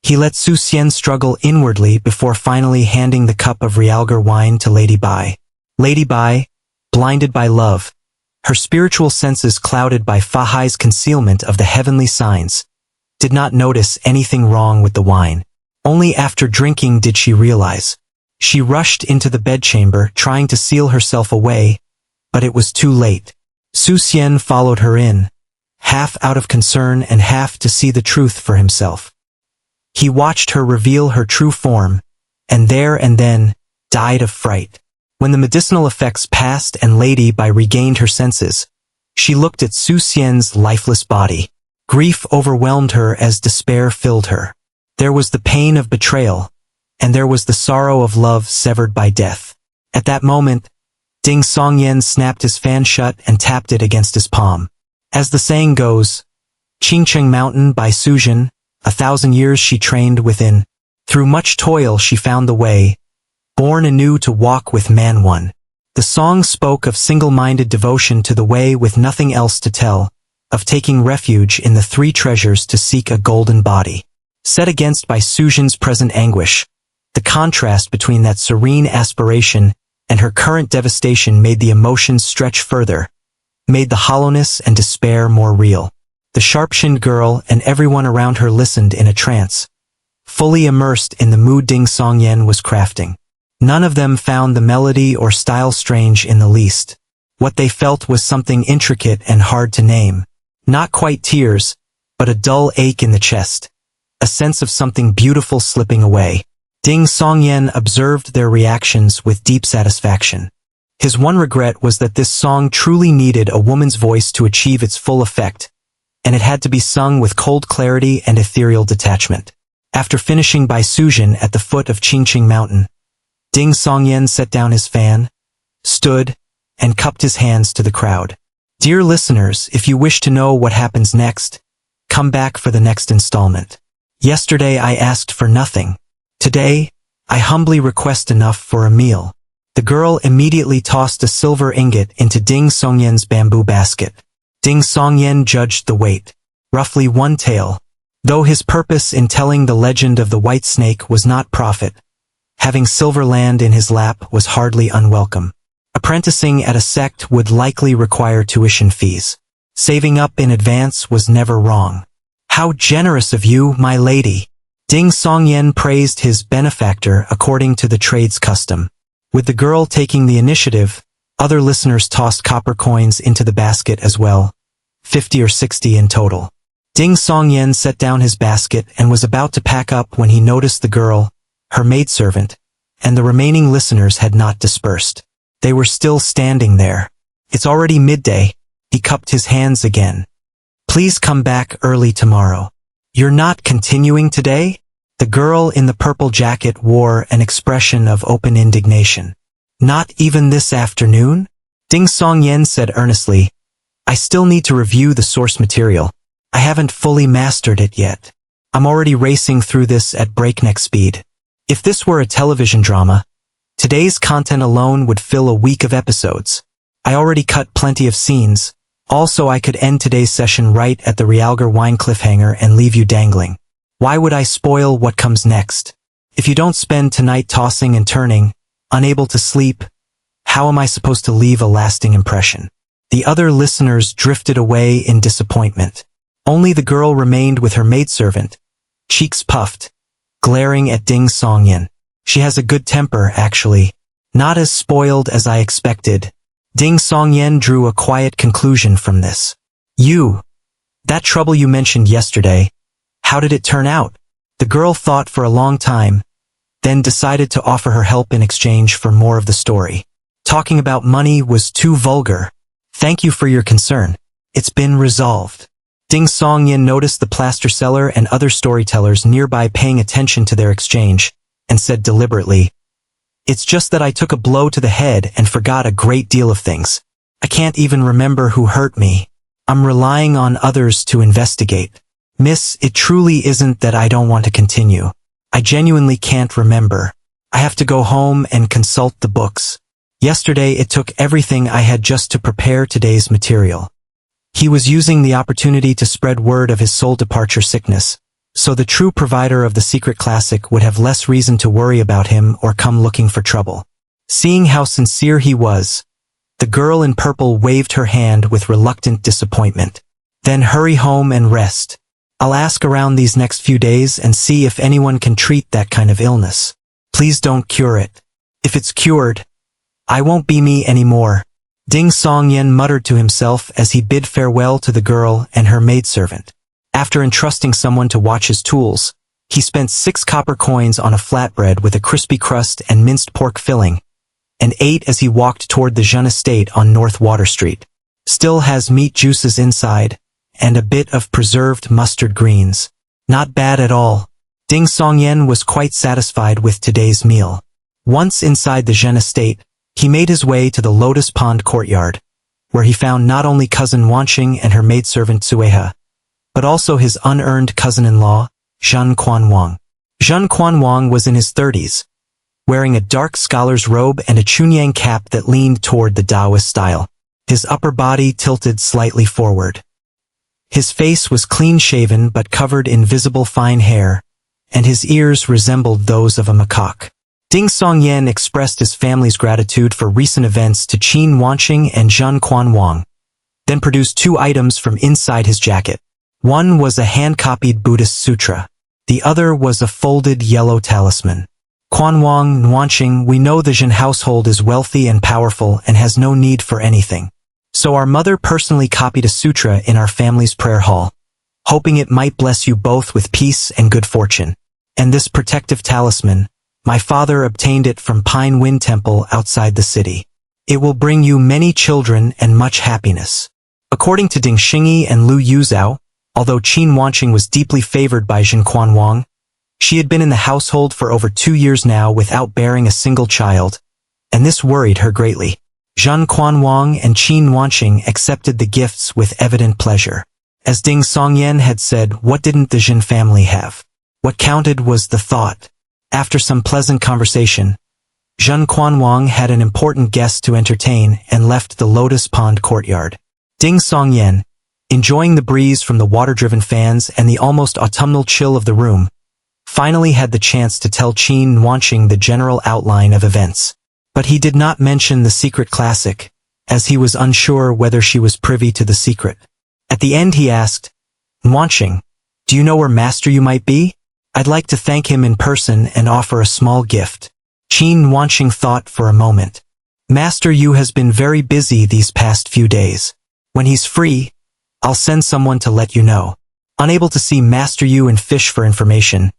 He let Su Xian struggle inwardly before finally handing the cup of Realgar wine to Lady Bai. Lady Bai, blinded by love, her spiritual senses clouded by Fahai's concealment of the heavenly signs, did not notice anything wrong with the wine. Only after drinking did she realize. She rushed into the bedchamber trying to seal herself away, but it was too late. Su Xian followed her in, half out of concern and half to see the truth for himself. He watched her reveal her true form, and there and then, died of fright. When the medicinal effects passed and Lady Bai regained her senses, she looked at Su Xian's lifeless body. Grief overwhelmed her as despair filled her. There was the pain of betrayal, and there was the sorrow of love severed by death. At that moment, Ding Songyan snapped his fan shut and tapped it against his palm. As the saying goes, Qingcheng Mountain by Suzhen, 1,000 years she trained within. Through much toil she found the way, born anew to walk with man one. The song spoke of single-minded devotion to the way with nothing else to tell, of taking refuge in the 3 treasures to seek a golden body. Set against by Suzhen's present anguish, the contrast between that serene aspiration and her current devastation made the emotions stretch further, made the hollowness and despair more real. The sharp-shinned girl and everyone around her listened in a trance, fully immersed in the mood Ding Songyan was crafting. None of them found the melody or style strange in the least. What they felt was something intricate and hard to name. Not quite tears, but a dull ache in the chest. A sense of something beautiful slipping away. Ding Songyen observed their reactions with deep satisfaction. His one regret was that this song truly needed a woman's voice to achieve its full effect, and it had to be sung with cold clarity and ethereal detachment. After finishing Bai Sujin at the foot of Qingqing Mountain, Ding Songyen set down his fan, stood, and cupped his hands to the crowd. Dear listeners, if you wish to know what happens next, come back for the next installment. Yesterday I asked for nothing. Today, I humbly request enough for a meal. The girl immediately tossed a silver ingot into Ding Songyen's bamboo basket. Ding Songyen judged the weight. Roughly 1 tael. Though his purpose in telling the legend of the white snake was not profit, having silver land in his lap was hardly unwelcome. Apprenticing at a sect would likely require tuition fees. Saving up in advance was never wrong. How generous of you, my lady! Ding Songyen praised his benefactor according to the trade's custom. With the girl taking the initiative, other listeners tossed copper coins into the basket as well, 50 or 60 in total. Ding Songyen set down his basket and was about to pack up when he noticed the girl, her maidservant, and the remaining listeners had not dispersed. They were still standing there. It's already midday. He cupped his hands again. Please come back early tomorrow. You're not continuing today? The girl in the purple jacket wore an expression of open indignation. Not even this afternoon? Ding Songyen said earnestly, I still need to review the source material. I haven't fully mastered it yet. I'm already racing through this at breakneck speed. If this were a television drama, today's content alone would fill a week of episodes. I already cut plenty of scenes. Also, I could end today's session right at the Realgar wine cliffhanger and leave you dangling. Why would I spoil what comes next? If you don't spend tonight tossing and turning, unable to sleep, how am I supposed to leave a lasting impression? The other listeners drifted away in disappointment. Only the girl remained with her maidservant, cheeks puffed, glaring at Ding Songyen. She has a good temper, actually. Not as spoiled as I expected. Ding Songyen drew a quiet conclusion from this. That trouble you mentioned yesterday, how did it turn out? The girl thought for a long time, then decided to offer her help in exchange for more of the story. Talking about money was too vulgar. Thank you for your concern. It's been resolved. Ding Songyen noticed the plaster seller and other storytellers nearby paying attention to their exchange, and said deliberately, It's just that I took a blow to the head and forgot a great deal of things. I can't even remember who hurt me. I'm relying on others to investigate. Miss, it truly isn't that I don't want to continue. I genuinely can't remember. I have to go home and consult the books. Yesterday it took everything I had just to prepare today's material. He was using the opportunity to spread word of his soul departure sickness, so the true provider of the secret classic would have less reason to worry about him or come looking for trouble. Seeing how sincere he was, the girl in purple waved her hand with reluctant disappointment. Then hurry home and rest. I'll ask around these next few days and see if anyone can treat that kind of illness. Please don't cure it. If it's cured, I won't be me anymore. Ding Songyen muttered to himself as he bid farewell to the girl and her maidservant. After entrusting someone to watch his tools, he spent 6 copper coins on a flatbread with a crispy crust and minced pork filling, and ate as he walked toward the Jeune estate on North Water Street. Still has meat juices inside, and a bit of preserved mustard greens. Not bad at all. Ding Songyen was quite satisfied with today's meal. Once inside the Jeune estate, he made his way to the Lotus Pond courtyard, where he found not only cousin Wanqing and her maidservant Sueha, but also his unearned cousin-in-law, Zhen Quanwang. Zhen Quanwang was in his 30s, wearing a dark scholar's robe and a chunyang cap that leaned toward the Taoist style. His upper body tilted slightly forward. His face was clean-shaven but covered in visible fine hair, and his ears resembled those of a macaque. Ding Songyen expressed his family's gratitude for recent events to Qin Wanqing and Zhen Quanwang, then produced 2 items from inside his jacket. One was a hand-copied Buddhist sutra. The other was a folded yellow talisman. Quanwang, Wanqing, we know the Zhen household is wealthy and powerful and has no need for anything. So our mother personally copied a sutra in our family's prayer hall, hoping it might bless you both with peace and good fortune. And this protective talisman, My father obtained it from Pine Wind Temple outside the city. It will bring you many children and much happiness. According to Ding Xingyi and Lu Yuzhao, although Qin Wanqing was deeply favored by Jin Quanwang, she had been in the household for over 2 years now without bearing a single child, and this worried her greatly. Zhen Quanwang and Qin Wanqing accepted the gifts with evident pleasure. As Ding Songyan had said, what didn't the Jin family have? What counted was the thought. After some pleasant conversation, Zhen Quanwang had an important guest to entertain and left the Lotus Pond courtyard. Ding Songyan, enjoying the breeze from the water-driven fans and the almost autumnal chill of the room, finally had the chance to tell Qin Wanqing the general outline of events. But he did not mention the secret classic, as he was unsure whether she was privy to the secret. At the end he asked, Wanqing, do you know where Master Yu might be? I'd like to thank him in person and offer a small gift. Qin Wanqing thought for a moment. Master Yu has been very busy these past few days. When he's free, I'll send someone to let you know. Unable to see Master Yu and fish for information,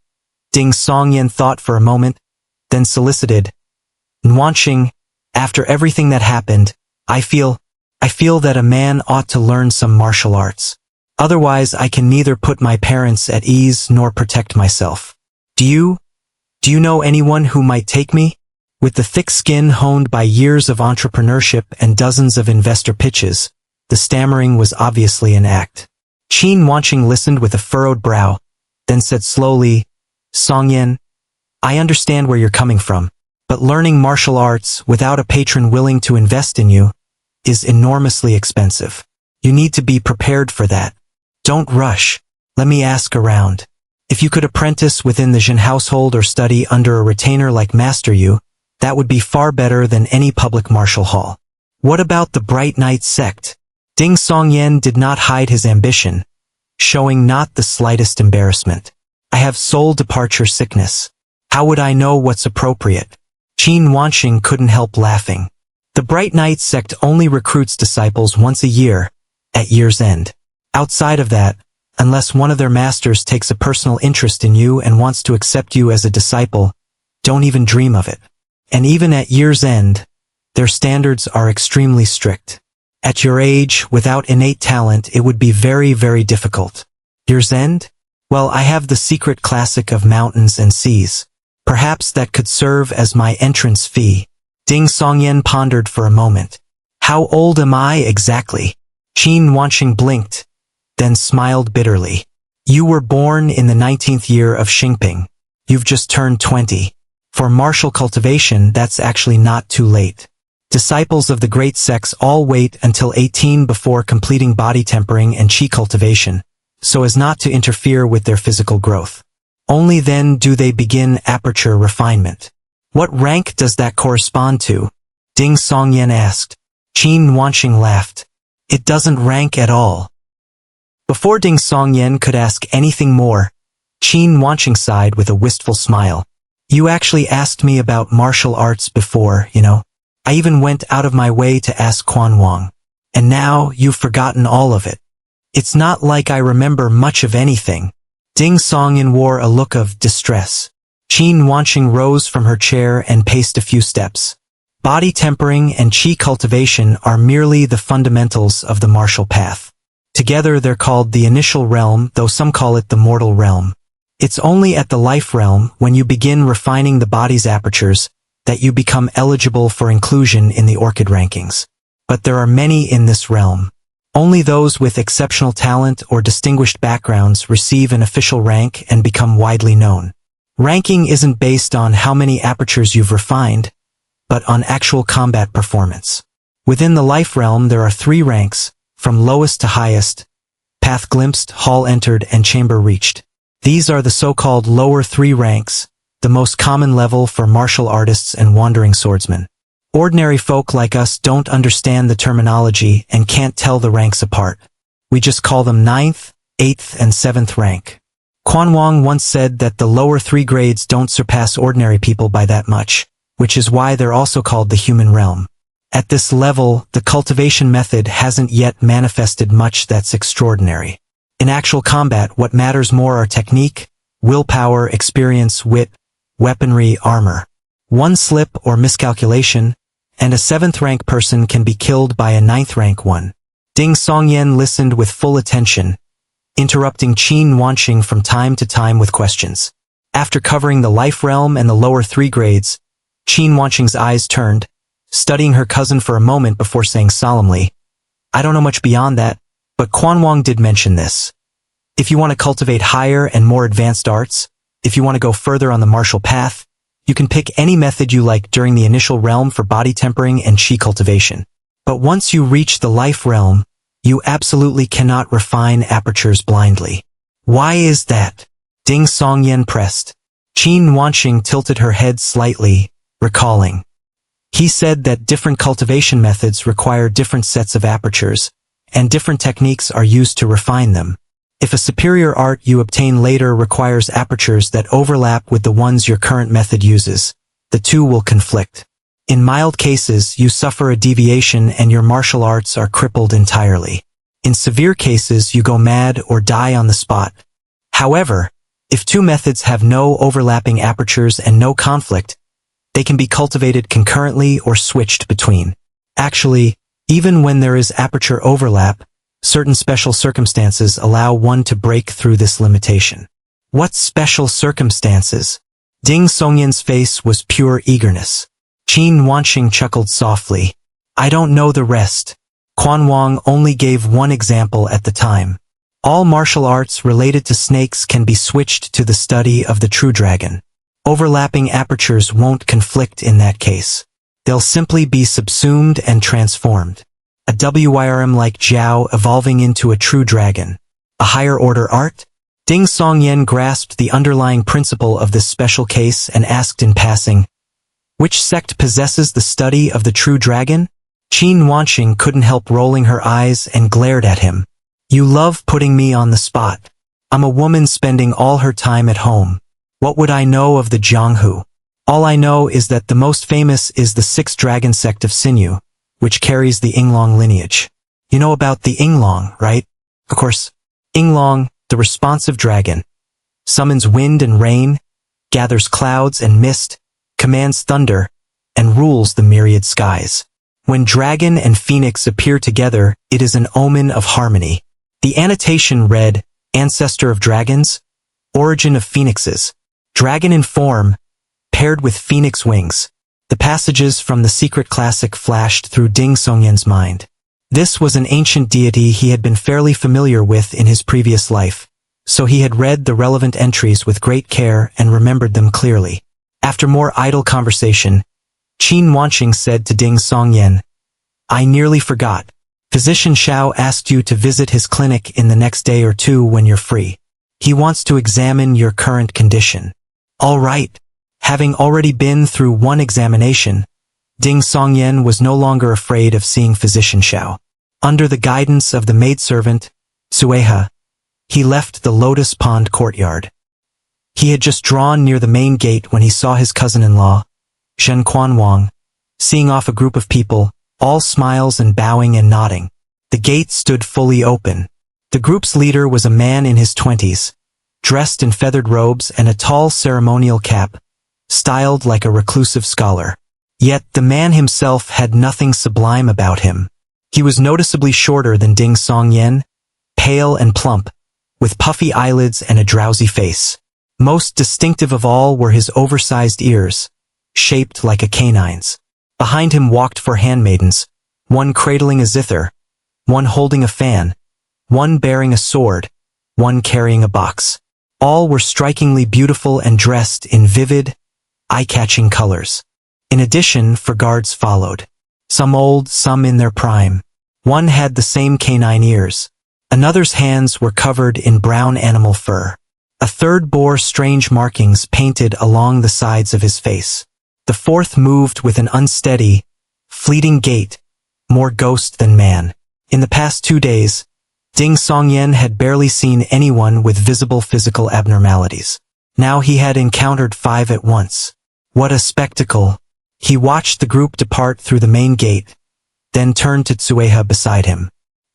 Ding Songyan thought for a moment, then solicited, Wanqing, after everything that happened, I feel that a man ought to learn some martial arts. Otherwise I can neither put my parents at ease nor protect myself. Do you know anyone who might take me? With the thick skin honed by years of entrepreneurship and dozens of investor pitches, the stammering was obviously an act. Qin Wanqing listened with a furrowed brow, then said slowly, Songyan, I understand where you're coming from, but learning martial arts without a patron willing to invest in you is enormously expensive. You need to be prepared for that. Don't rush. Let me ask around. If you could apprentice within the Jin household or study under a retainer like Master Yu, that would be far better than any public martial hall. What about the Bright Knight sect? Ding Songyan did not hide his ambition, showing not the slightest embarrassment. I have soul departure sickness. How would I know what's appropriate? Qin Wanqing couldn't help laughing. The Bright Knight sect only recruits disciples once a year, at year's end. Outside of that, unless one of their masters takes a personal interest in you and wants to accept you as a disciple, don't even dream of it. And even at year's end, their standards are extremely strict. At your age, without innate talent, it would be very, very difficult. Year's end? Well, I have the secret classic of mountains and seas. Perhaps that could serve as my entrance fee. Ding Songyan pondered for a moment. How old am I exactly? Qin Wanqing blinked, then smiled bitterly. You were born in the 19th year of Xingping. You've just turned 20. For martial cultivation, that's actually not too late. Disciples of the great sects all wait until 18 before completing body tempering and qi cultivation, so as not to interfere with their physical growth. Only then do they begin aperture refinement. What rank does that correspond to? Ding Songyan asked. Qin Wanqing laughed. It doesn't rank at all. Before Ding Songyan could ask anything more, Qin Wanqing sighed with a wistful smile. You actually asked me about martial arts before, you know. I even went out of my way to ask Quanwang. And now you've forgotten all of it. It's not like I remember much of anything. Ding Songyan wore a look of distress. Qin Wanqing rose from her chair and paced a few steps. Body tempering and qi cultivation are merely the fundamentals of the martial path. Together they're called the initial realm, though some call it the mortal realm. It's only at the life realm, when you begin refining the body's apertures, that you become eligible for inclusion in the orchid rankings. But there are many in this realm. Only those with exceptional talent or distinguished backgrounds receive an official rank and become widely known. Ranking isn't based on how many apertures you've refined, but on actual combat performance. Within the life realm there are 3 ranks, from lowest to highest: path glimpsed, hall entered, and chamber reached. These are the so-called lower 3 ranks, the most common level for martial artists and wandering swordsmen. Ordinary folk like us don't understand the terminology and can't tell the ranks apart. We just call them 9th, 8th, and 7th rank. Quanwang once said that the lower 3 grades don't surpass ordinary people by that much, which is why they're also called the human realm. At this level, the cultivation method hasn't yet manifested much that's extraordinary. In actual combat, what matters more are technique, willpower, experience, wit, weaponry, armor. One slip or miscalculation, and a 7th rank person can be killed by a 9th rank one. Ding Songyan listened with full attention, interrupting Qin Wanqing from time to time with questions. After covering the life realm and the lower 3 grades, Qin Wanqing's eyes turned, studying her cousin for a moment before saying solemnly, "I don't know much beyond that, but Quan Wang did mention this. If you want to cultivate higher and more advanced arts, if you want to go further on the martial path, you can pick any method you like during the initial realm for body tempering and chi cultivation. But once you reach the life realm, you absolutely cannot refine apertures blindly." "Why is that?" Ding Songyan pressed. Qin Wanqing tilted her head slightly, recalling. "He said that different cultivation methods require different sets of apertures, and different techniques are used to refine them. If a superior art you obtain later requires apertures that overlap with the ones your current method uses, the two will conflict. In mild cases, you suffer a deviation and your martial arts are crippled entirely. In severe cases, you go mad or die on the spot. However, if two methods have no overlapping apertures and no conflict, they can be cultivated concurrently or switched between. Actually, even when there is aperture overlap, certain special circumstances allow one to break through this limitation." "What special circumstances?" Ding Songyan's face was pure eagerness. Qin Wanqing chuckled softly. "I don't know the rest. Quan Wang only gave one example at the time. All martial arts related to snakes can be switched to the study of the true dragon. Overlapping apertures won't conflict in that case. They'll simply be subsumed and transformed. A WYRM like Jiao evolving into a true dragon. A higher order art?" Ding Songyan grasped the underlying principle of this special case and asked in passing, "Which sect possesses the study of the true dragon?" Qin Wanqing couldn't help rolling her eyes and glared at him. "You love putting me on the spot. I'm a woman spending all her time at home. What would I know of the Jianghu? All I know is that the most famous is the 6th dragon sect of Sinew, which carries the Yinglong lineage. You know about the Yinglong, right? Of course, Yinglong, the responsive dragon, summons wind and rain, gathers clouds and mist, commands thunder, and rules the myriad skies. When dragon and phoenix appear together, it is an omen of harmony. The annotation read, Ancestor of dragons, origin of phoenixes, dragon in form, paired with phoenix wings. The passages from the secret classic flashed through Ding Songyan's mind. This was an ancient deity he had been fairly familiar with in his previous life, so he had read the relevant entries with great care and remembered them clearly. After more idle conversation, Qin Wanqing said to Ding Songyan, "I nearly forgot. Physician Xiao asked you to visit his clinic in the next day or two when you're free. He wants to examine your current condition." "All right." Having already been through one examination, Ding Songyan was no longer afraid of seeing Physician Xiao. Under the guidance of the maidservant, Sueha, he left the Lotus Pond courtyard. He had just drawn near the main gate when he saw his cousin-in-law, Shen Quanwang, seeing off a group of people, all smiles and bowing and nodding. The gate stood fully open. The group's leader was a man in his 20s, dressed in feathered robes and a tall ceremonial cap, styled like a reclusive scholar. Yet the man himself had nothing sublime about him. He was noticeably shorter than Ding Songyan, pale and plump, with puffy eyelids and a drowsy face. Most distinctive of all were his oversized ears, shaped like a canine's. Behind him walked 4 handmaidens, one cradling a zither, one holding a fan, one bearing a sword, one carrying a box. All were strikingly beautiful and dressed in vivid, eye-catching colors. In addition, 4 guards followed. Some old, some in their prime. One had the same canine ears. Another's hands were covered in brown animal fur. A third bore strange markings painted along the sides of his face. The 4th moved with an unsteady, fleeting gait, more ghost than man. In the past 2 days, Ding Songyan had barely seen anyone with visible physical abnormalities. Now he had encountered 5 at once. What a spectacle! He watched the group depart through the main gate, then turned to Tsueha beside him.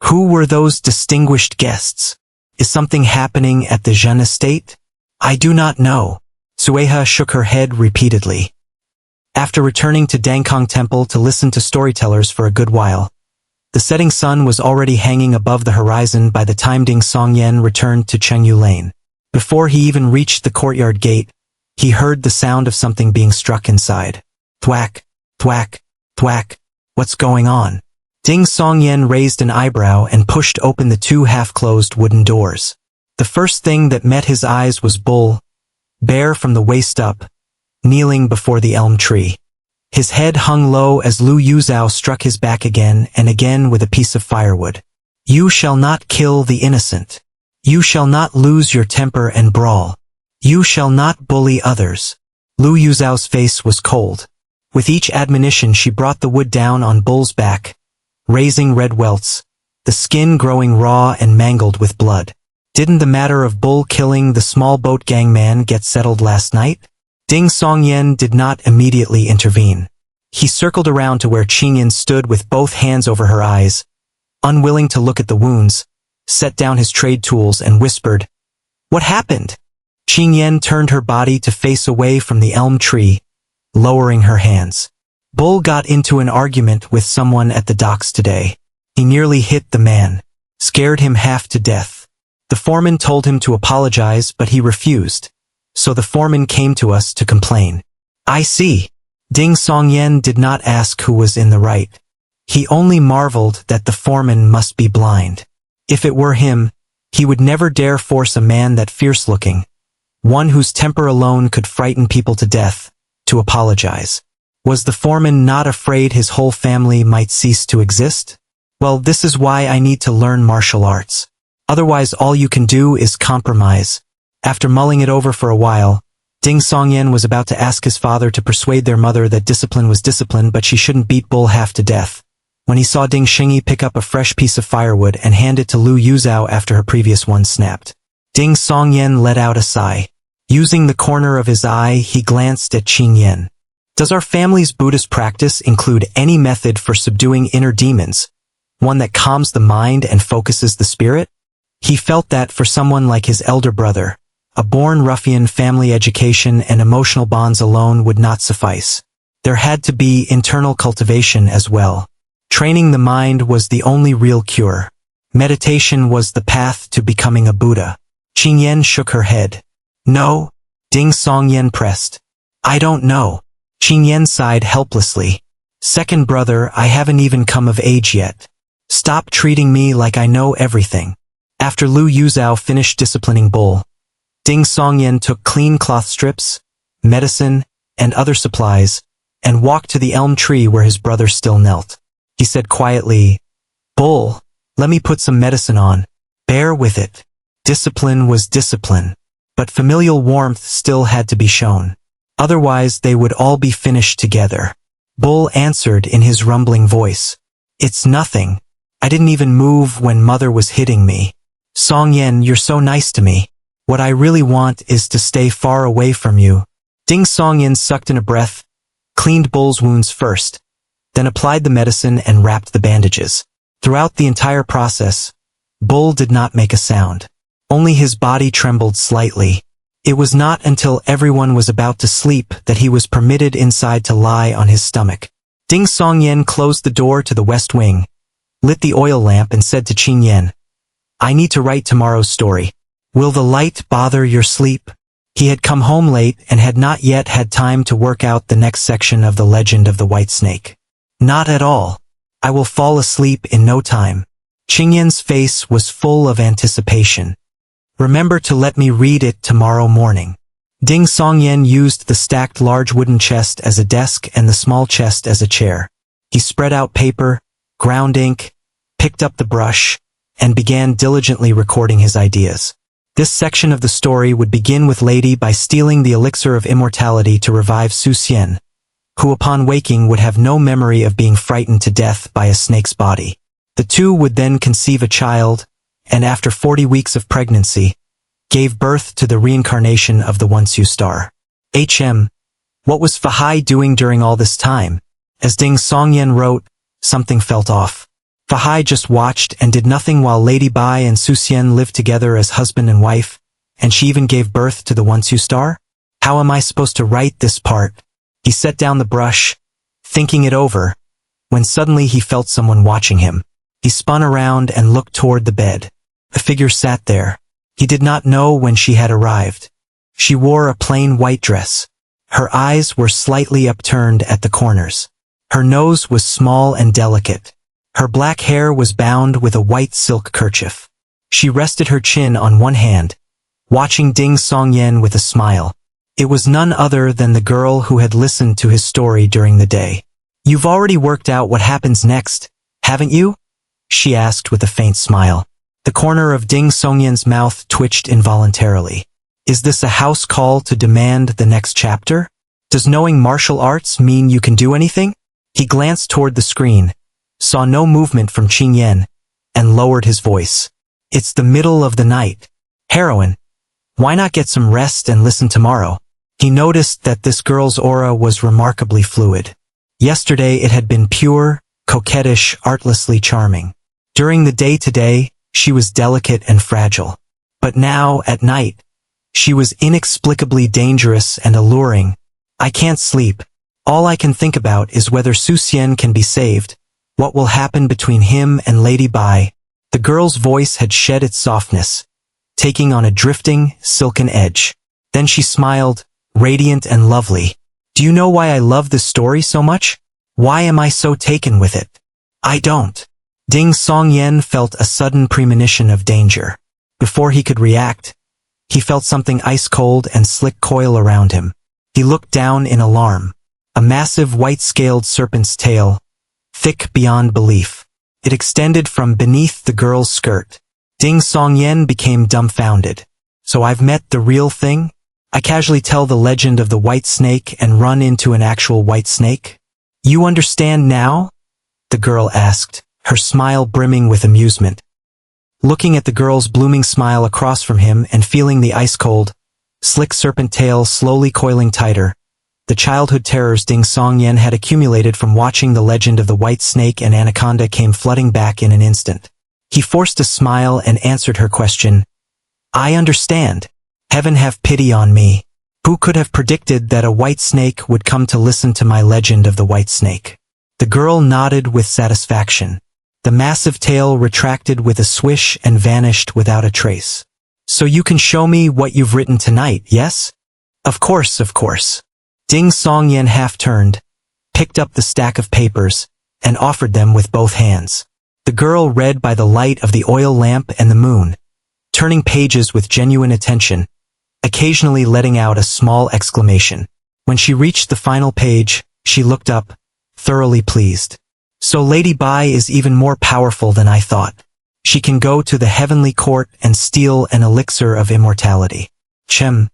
Who were those distinguished guests? Is something happening at the Jeune estate? I do not know. Sueha shook her head repeatedly. After returning to Dangkong Temple to listen to storytellers for a good while, the setting sun was already hanging above the horizon by the time Ding Songyen returned to Chengyu Lane. Before he even reached the courtyard gate, he heard the sound of something being struck inside. Thwack, thwack, thwack. What's going on? Ding Songyen raised an eyebrow and pushed open the two half-closed wooden doors. The first thing that met his eyes was Bull, bare from the waist up, kneeling before the elm tree. His head hung low as Lu Yuzhao struck his back again and again with a piece of firewood. You shall not kill the innocent. You shall not lose your temper and brawl. You shall not bully others. Lu Yuzhao's face was cold. With each admonition she brought the wood down on Bull's back, raising red welts, the skin growing raw and mangled with blood. Didn't the matter of Bull killing the small boat gang man get settled last night? Ding Songyen did not immediately intervene. He circled around to where Qingyan stood with both hands over her eyes, unwilling to look at the wounds, set down his trade tools and whispered, "What happened?" Qingyan turned her body to face away from the elm tree, lowering her hands. Bull got into an argument with someone at the docks today. He nearly hit the man, scared him half to death. The foreman told him to apologize, but he refused. So the foreman came to us to complain. I see. Ding Songyen did not ask who was in the right. He only marveled that the foreman must be blind. If it were him, he would never dare force a man that fierce-looking, one whose temper alone could frighten people to death, to apologize. Was the foreman not afraid his whole family might cease to exist? Well, this is why I need to learn martial arts. Otherwise all you can do is compromise. After mulling it over for a while, Ding Songyen was about to ask his father to persuade their mother that discipline was discipline but she shouldn't beat Bull half to death, when he saw Ding Xingyi pick up a fresh piece of firewood and hand it to Lu Yuzhao after her previous one snapped. Ding Songyen let out a sigh. Using the corner of his eye, he glanced at Qingyan. Does our family's Buddhist practice include any method for subduing inner demons, one that calms the mind and focuses the spirit? He felt that for someone like his elder brother, a born ruffian, family education and emotional bonds alone would not suffice. There had to be internal cultivation as well. Training the mind was the only real cure. Meditation was the path to becoming a Buddha. Qingyan shook her head. No, Ding Songyen pressed. I don't know. Qingyan sighed helplessly. Second brother, I haven't even come of age yet. Stop treating me like I know everything. After Lu Yuzhao finished disciplining Bull, Ding Songyen took clean cloth strips, medicine, and other supplies, and walked to the elm tree where his brother still knelt. He said quietly, Bull, let me put some medicine on. Bear with it. Discipline was discipline, but familial warmth still had to be shown. Otherwise they would all be finished together. Bull answered in his rumbling voice. It's nothing. I didn't even move when mother was hitting me. Songyen, you're so nice to me. What I really want is to stay far away from you. Ding Songyen sucked in a breath, cleaned Bull's wounds first, then applied the medicine and wrapped the bandages. Throughout the entire process, Bull did not make a sound. Only his body trembled slightly. It was not until everyone was about to sleep that he was permitted inside to lie on his stomach. Ding Songyen closed the door to the west wing, lit the oil lamp and said to Qingyan, I need to write tomorrow's story. Will the light bother your sleep? He had come home late and had not yet had time to work out the next section of the legend of the White Snake. Not at all. I will fall asleep in no time. Qingyan's face was full of anticipation. Remember to let me read it tomorrow morning. Ding Songyen used the stacked large wooden chest as a desk and the small chest as a chair. He spread out paper, ground ink, picked up the brush, and began diligently recording his ideas. This section of the story would begin with Lady by stealing the elixir of immortality to revive Su Xian, who upon waking would have no memory of being frightened to death by a snake's body. The two would then conceive a child, and after 40 weeks of pregnancy, gave birth to the reincarnation of the Onsu star. What was Fahai doing during all this time? As Ding Songyen wrote, something felt off. Fahai just watched and did nothing while Lady Bai and Su Xian lived together as husband and wife, and she even gave birth to the Onsu star? How am I supposed to write this part? He set down the brush, thinking it over, when suddenly he felt someone watching him. He spun around and looked toward the bed. A figure sat there. He did not know when she had arrived. She wore a plain white dress. Her eyes were slightly upturned at the corners. Her nose was small and delicate. Her black hair was bound with a white silk kerchief. She rested her chin on one hand, watching Ding Songyan with a smile. It was none other than the girl who had listened to his story during the day. "You've already worked out what happens next, haven't you?" she asked with a faint smile. The corner of Ding Songyan's mouth twitched involuntarily. Is this a house call to demand the next chapter? Does knowing martial arts mean you can do anything? He glanced toward the screen, saw no movement from Qing Yan, and lowered his voice. It's the middle of the night. Heroine, why not get some rest and listen tomorrow? He noticed that this girl's aura was remarkably fluid. Yesterday it had been pure, coquettish, artlessly charming. During the day today, she was delicate and fragile. But now, at night, she was inexplicably dangerous and alluring. I can't sleep. All I can think about is whether Su Xian can be saved. What will happen between him and Lady Bai? The girl's voice had shed its softness, taking on a drifting, silken edge. Then she smiled, radiant and lovely. Do you know why I love this story so much? Why am I so taken with it? I don't. Ding Songyan felt a sudden premonition of danger. Before he could react, he felt something ice-cold and slick coil around him. He looked down in alarm. A massive white-scaled serpent's tail, thick beyond belief. It extended from beneath the girl's skirt. Ding Songyan became dumbfounded. So I've met the real thing? I casually tell the legend of the white snake and run into an actual white snake? You understand now? The girl asked, her smile brimming with amusement. Looking at the girl's blooming smile across from him and feeling the ice-cold, slick serpent tail slowly coiling tighter, the childhood terrors Ding Songyan had accumulated from watching the legend of the white snake and anaconda came flooding back in an instant. He forced a smile and answered her question. I understand. Heaven have pity on me. Who could have predicted that a white snake would come to listen to my legend of the white snake? The girl nodded with satisfaction. The massive tail retracted with a swish and vanished without a trace. So you can show me what you've written tonight, yes? Of course, of course. Ding Songyan half-turned, picked up the stack of papers, and offered them with both hands. The girl read by the light of the oil lamp and the moon, turning pages with genuine attention, occasionally letting out a small exclamation. When she reached the final page, she looked up, thoroughly pleased. So Lady Bai is even more powerful than I thought. She can go to the heavenly court and steal an elixir of immortality. Chem.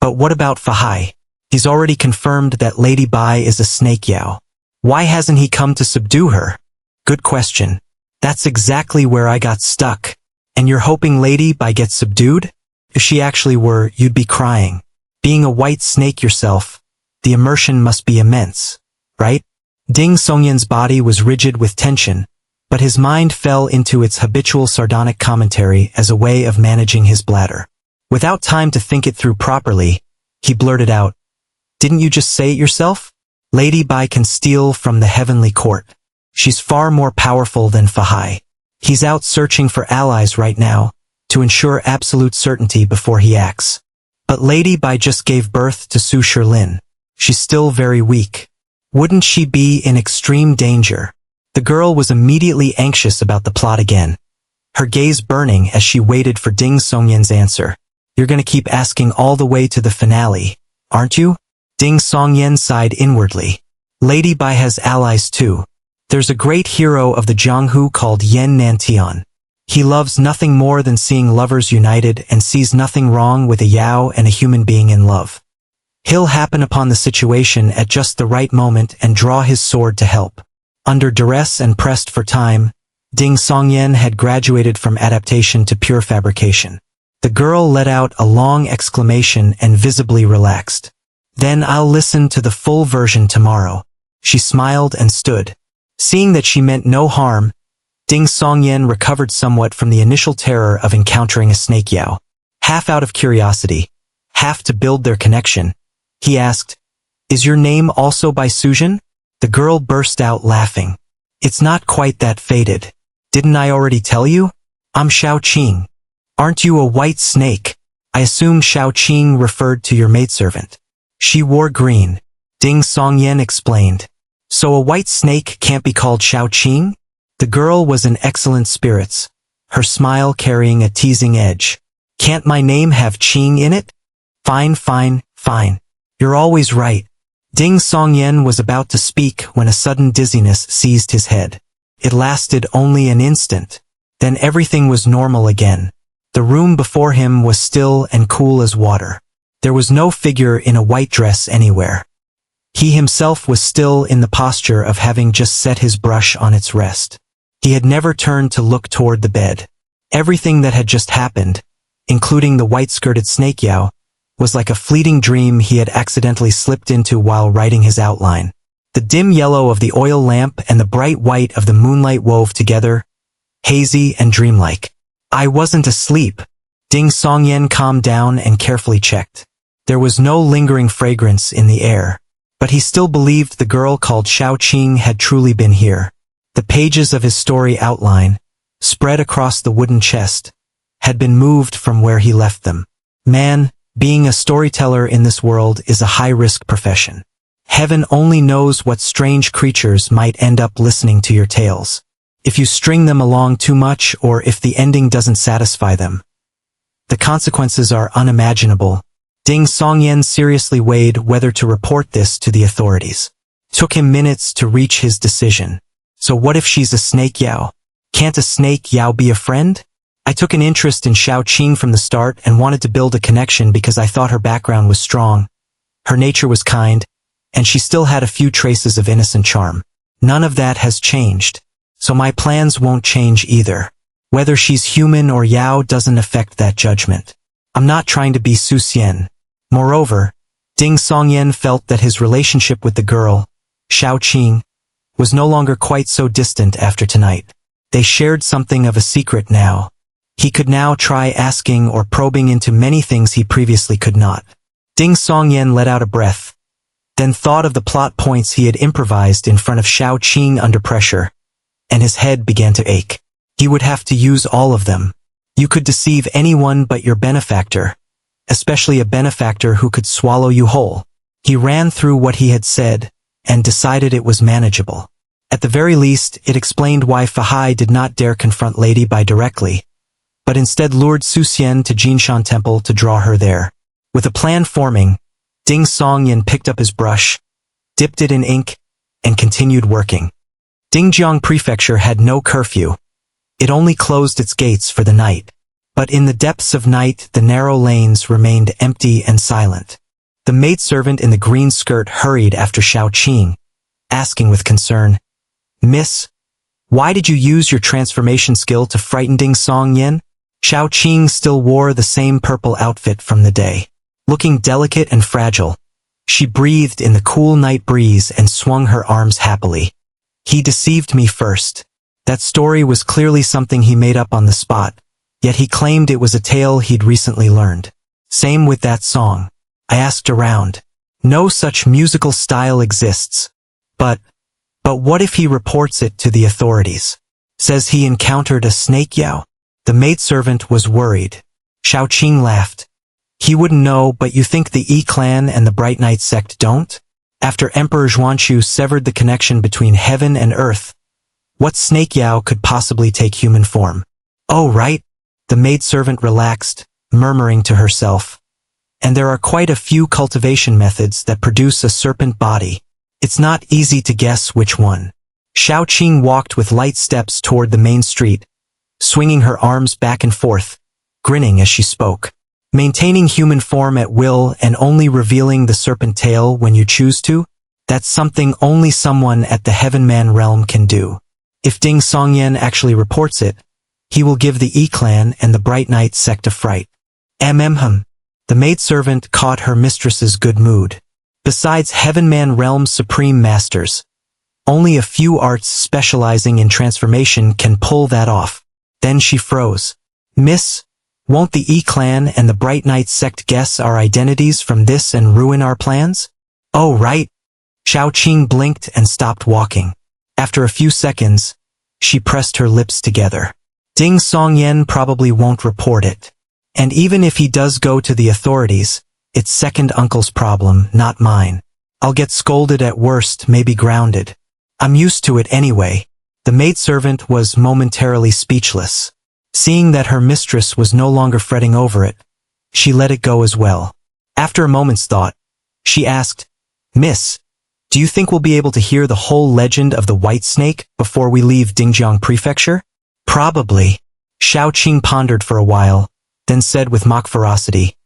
But what about Fahai? He's already confirmed that Lady Bai is a snake Yao. Why hasn't he come to subdue her? Good question. That's exactly where I got stuck. And you're hoping Lady Bai gets subdued? If she actually were, you'd be crying. Being a white snake yourself, the immersion must be immense, right? Ding Songyan's body was rigid with tension, but his mind fell into its habitual sardonic commentary as a way of managing his bladder. Without time to think it through properly, he blurted out, Didn't you just say it yourself? Lady Bai can steal from the heavenly court. She's far more powerful than Fahai. He's out searching for allies right now, to ensure absolute certainty before he acts. But Lady Bai just gave birth to Su Shilin. She's still very weak. Wouldn't she be in extreme danger? The girl was immediately anxious about the plot again, her gaze burning as she waited for Ding Songyan's answer. You're gonna keep asking all the way to the finale, aren't you? Ding Songyan sighed inwardly. Lady Bai has allies too. There's a great hero of the Jianghu called Yan Nantian. He loves nothing more than seeing lovers united and sees nothing wrong with a Yao and a human being in love. He'll happen upon the situation at just the right moment and draw his sword to help. Under duress and pressed for time, Ding Songyan had graduated from adaptation to pure fabrication. The girl let out a long exclamation and visibly relaxed. Then I'll listen to the full version tomorrow. She smiled and stood. Seeing that she meant no harm, Ding Songyan recovered somewhat from the initial terror of encountering a snake Yao. Half out of curiosity, half to build their connection, He asked, "Is your name also by Sujin?" The girl burst out laughing. "It's not quite that faded. Didn't I already tell you? I'm Xiaoqing. Aren't you a white snake?" I assumed Xiaoqing referred to your maidservant. She wore green. Ding Songyan explained. "So a white snake can't be called Xiaoqing?" The girl was in excellent spirits, her smile carrying a teasing edge. "Can't my name have Qing in it?" Fine, fine, fine. You're always right." Ding Songyan was about to speak when a sudden dizziness seized his head. It lasted only an instant. Then everything was normal again. The room before him was still and cool as water. There was no figure in a white dress anywhere. He himself was still in the posture of having just set his brush on its rest. He had never turned to look toward the bed. Everything that had just happened, including the white-skirted snake Yao, was like a fleeting dream he had accidentally slipped into while writing his outline. The dim yellow of the oil lamp and the bright white of the moonlight wove together, hazy and dreamlike. I wasn't asleep. Ding Songyan calmed down and carefully checked. There was no lingering fragrance in the air, but he still believed the girl called Xiaoqing had truly been here. The pages of his story outline, spread across the wooden chest, had been moved from where he left them. Man, being a storyteller in this world is a high-risk profession. Heaven only knows what strange creatures might end up listening to your tales. If you string them along too much or if the ending doesn't satisfy them, the consequences are unimaginable. Ding Songyan seriously weighed whether to report this to the authorities. Took him minutes to reach his decision. So what if she's a snake Yao? Can't a snake Yao be a friend? I took an interest in Xiaoqing from the start and wanted to build a connection because I thought her background was strong. Her nature was kind, and she still had a few traces of innocent charm. None of that has changed. So my plans won't change either. Whether she's human or Yao doesn't affect that judgment. I'm not trying to be Su Xian. Moreover, Ding Songyan felt that his relationship with the girl, Xiaoqing, was no longer quite so distant after tonight. They shared something of a secret now. He could now try asking or probing into many things he previously could not. Ding Songyan let out a breath, then thought of the plot points he had improvised in front of Xiaoqing under pressure, and his head began to ache. He would have to use all of them. You could deceive anyone but your benefactor, especially a benefactor who could swallow you whole. He ran through what he had said, and decided it was manageable. At the very least, it explained why Fahai did not dare confront Lady Bai directly, but instead lured Su Xian to Jinshan Temple to draw her there. With a plan forming, Ding Songyan picked up his brush, dipped it in ink, and continued working. Dingjiang Prefecture had no curfew. It only closed its gates for the night. But in the depths of night, the narrow lanes remained empty and silent. The maidservant in the green skirt hurried after Xiaoqing, asking with concern, "Miss, why did you use your transformation skill to frighten Ding Songyan?" Xiaoqing still wore the same purple outfit from the day. Looking delicate and fragile, she breathed in the cool night breeze and swung her arms happily. He deceived me first. That story was clearly something he made up on the spot, yet he claimed it was a tale he'd recently learned. Same with that song. I asked around. No such musical style exists. But what if he reports it to the authorities? Says he encountered a snake Yao? The maidservant was worried. Xiaoqing laughed. He wouldn't know, but you think the Yi clan and the Bright Knight sect don't? After Emperor Zhuanqiu severed the connection between heaven and earth, what snake Yao could possibly take human form? Oh, right. The maidservant relaxed, murmuring to herself. And there are quite a few cultivation methods that produce a serpent body. It's not easy to guess which one. Xiaoqing walked with light steps toward the main street, swinging her arms back and forth, grinning as she spoke. Maintaining human form at will and only revealing the serpent tail when you choose to? That's something only someone at the Heavenman realm can do. If Ding Songyan actually reports it, he will give the Yi clan and the Bright Knight sect a fright. The maidservant caught her mistress's good mood. Besides Heavenman realm's supreme masters, only a few arts specializing in transformation can pull that off. Then she froze. Miss, Won't the E-clan and the Bright Knight sect guess our identities from this and ruin our plans? Oh, right. Xiao Qing blinked and stopped walking. After a few seconds, she pressed her lips together. Ding Songyan probably won't report it. And even if he does go to the authorities, it's second uncle's problem, not mine. I'll get scolded at worst, maybe grounded. I'm used to it anyway. The maidservant was momentarily speechless. Seeing that her mistress was no longer fretting over it, she let it go as well. After a moment's thought, she asked, "Miss, do you think we'll be able to hear the whole legend of the White Snake before we leave Dingjiang Prefecture?" "Probably." Xiao Qing pondered for a while, then said with mock ferocity,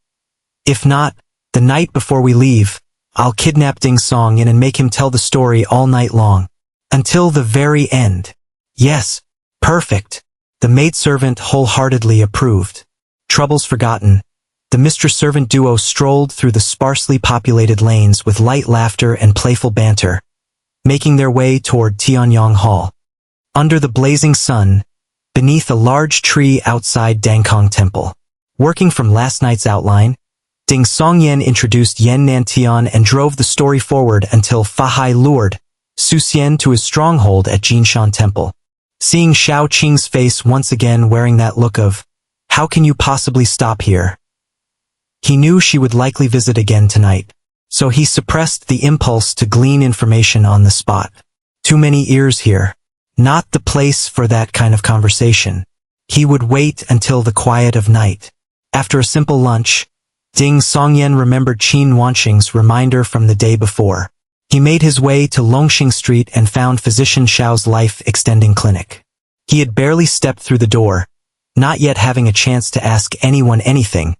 "If not, the night before we leave, I'll kidnap Ding Songyan and make him tell the story all night long. Until the very end." "Yes, perfect." The maidservant wholeheartedly approved. Troubles forgotten, the mistress-servant duo strolled through the sparsely populated lanes with light laughter and playful banter, making their way toward Tianyang Hall. Under the blazing sun, beneath a large tree outside Dangkong Temple. Working from last night's outline, Ding Songyan introduced Yan Nantian and drove the story forward until Fahai lured Su Xian to his stronghold at Jinshan Temple. Seeing Xiao Qing's face once again wearing that look of, "How can you possibly stop here?" He knew she would likely visit again tonight, so he suppressed the impulse to glean information on the spot. Too many ears here. Not the place for that kind of conversation. He would wait until the quiet of night. After a simple lunch, Ding Songyan remembered Qin Wanxing's reminder from the day before. He made his way to Longxing Street and found Physician Xiao's life-extending clinic. He had barely stepped through the door, not yet having a chance to ask anyone anything,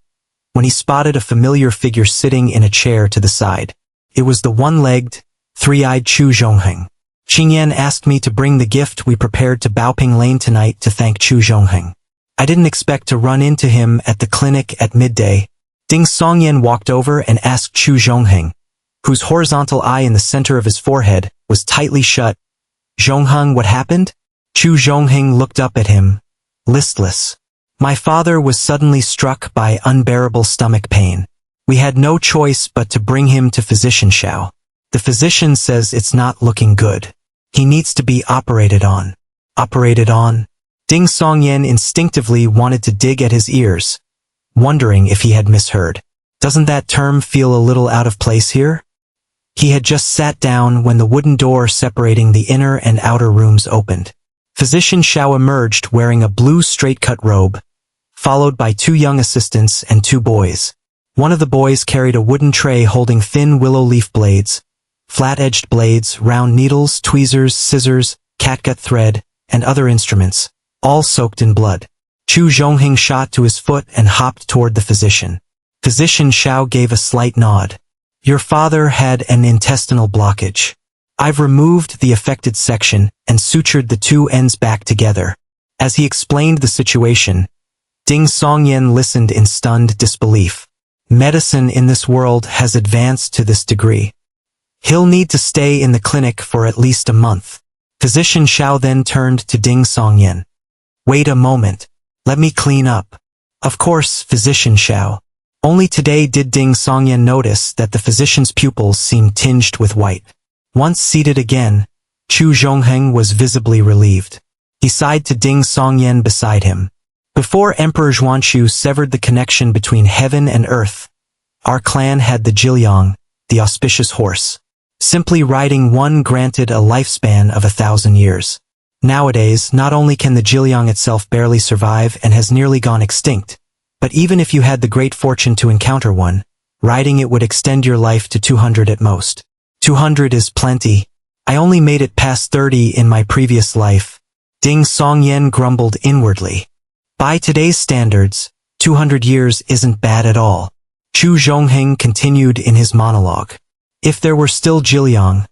when he spotted a familiar figure sitting in a chair to the side. It was the one-legged, three-eyed Chu Zhongheng. Qingyan asked me to bring the gift we prepared to Baoping Lane tonight to thank Chu Zhongheng. I didn't expect to run into him at the clinic at midday. Ding Songyan walked over and asked Chu Zhongheng, whose horizontal eye in the center of his forehead was tightly shut. "Zhongheng, what happened?" Chu Zhongheng looked up at him, listless. "My father was suddenly struck by unbearable stomach pain. We had no choice but to bring him to Physician Xiao. The physician says it's not looking good. He needs to be operated on." "Operated on?" Ding Songyan instinctively wanted to dig at his ears, wondering if he had misheard. Doesn't that term feel a little out of place here? He had just sat down when the wooden door separating the inner and outer rooms opened. Physician Xiao emerged wearing a blue straight-cut robe, followed by two young assistants and two boys. One of the boys carried a wooden tray holding thin willow leaf blades, flat-edged blades, round needles, tweezers, scissors, catgut thread, and other instruments, all soaked in blood. Chu Zhongheng shot to his foot and hopped toward the physician. Physician Xiao gave a slight nod. "Your father had an intestinal blockage. I've removed the affected section and sutured the two ends back together." As he explained the situation, Ding Songyan listened in stunned disbelief. Medicine in this world has advanced to this degree. He'll need to stay in the clinic for at least a month. Physician Xiao then turned to Ding Songyan. "Wait a moment. Let me clean up." "Of course, Physician Xiao." Only today did Ding Songyan notice that the physician's pupils seemed tinged with white. Once seated again, Chu Zhongheng was visibly relieved. He sighed to Ding Songyan beside him. "Before Emperor Zhuanqiu severed the connection between heaven and earth, our clan had the Jilyang, the auspicious horse. Simply riding one granted a lifespan of 1,000 years. Nowadays, not only can the Jilyang itself barely survive and has nearly gone extinct, but even if you had the great fortune to encounter one, riding it would extend your life to 200 at most. 200 is plenty. I only made it past 30 in my previous life." Ding Songyan grumbled inwardly. By today's standards, 200 years isn't bad at all. Chu Zhongheng continued in his monologue. "If there were still Jilyang,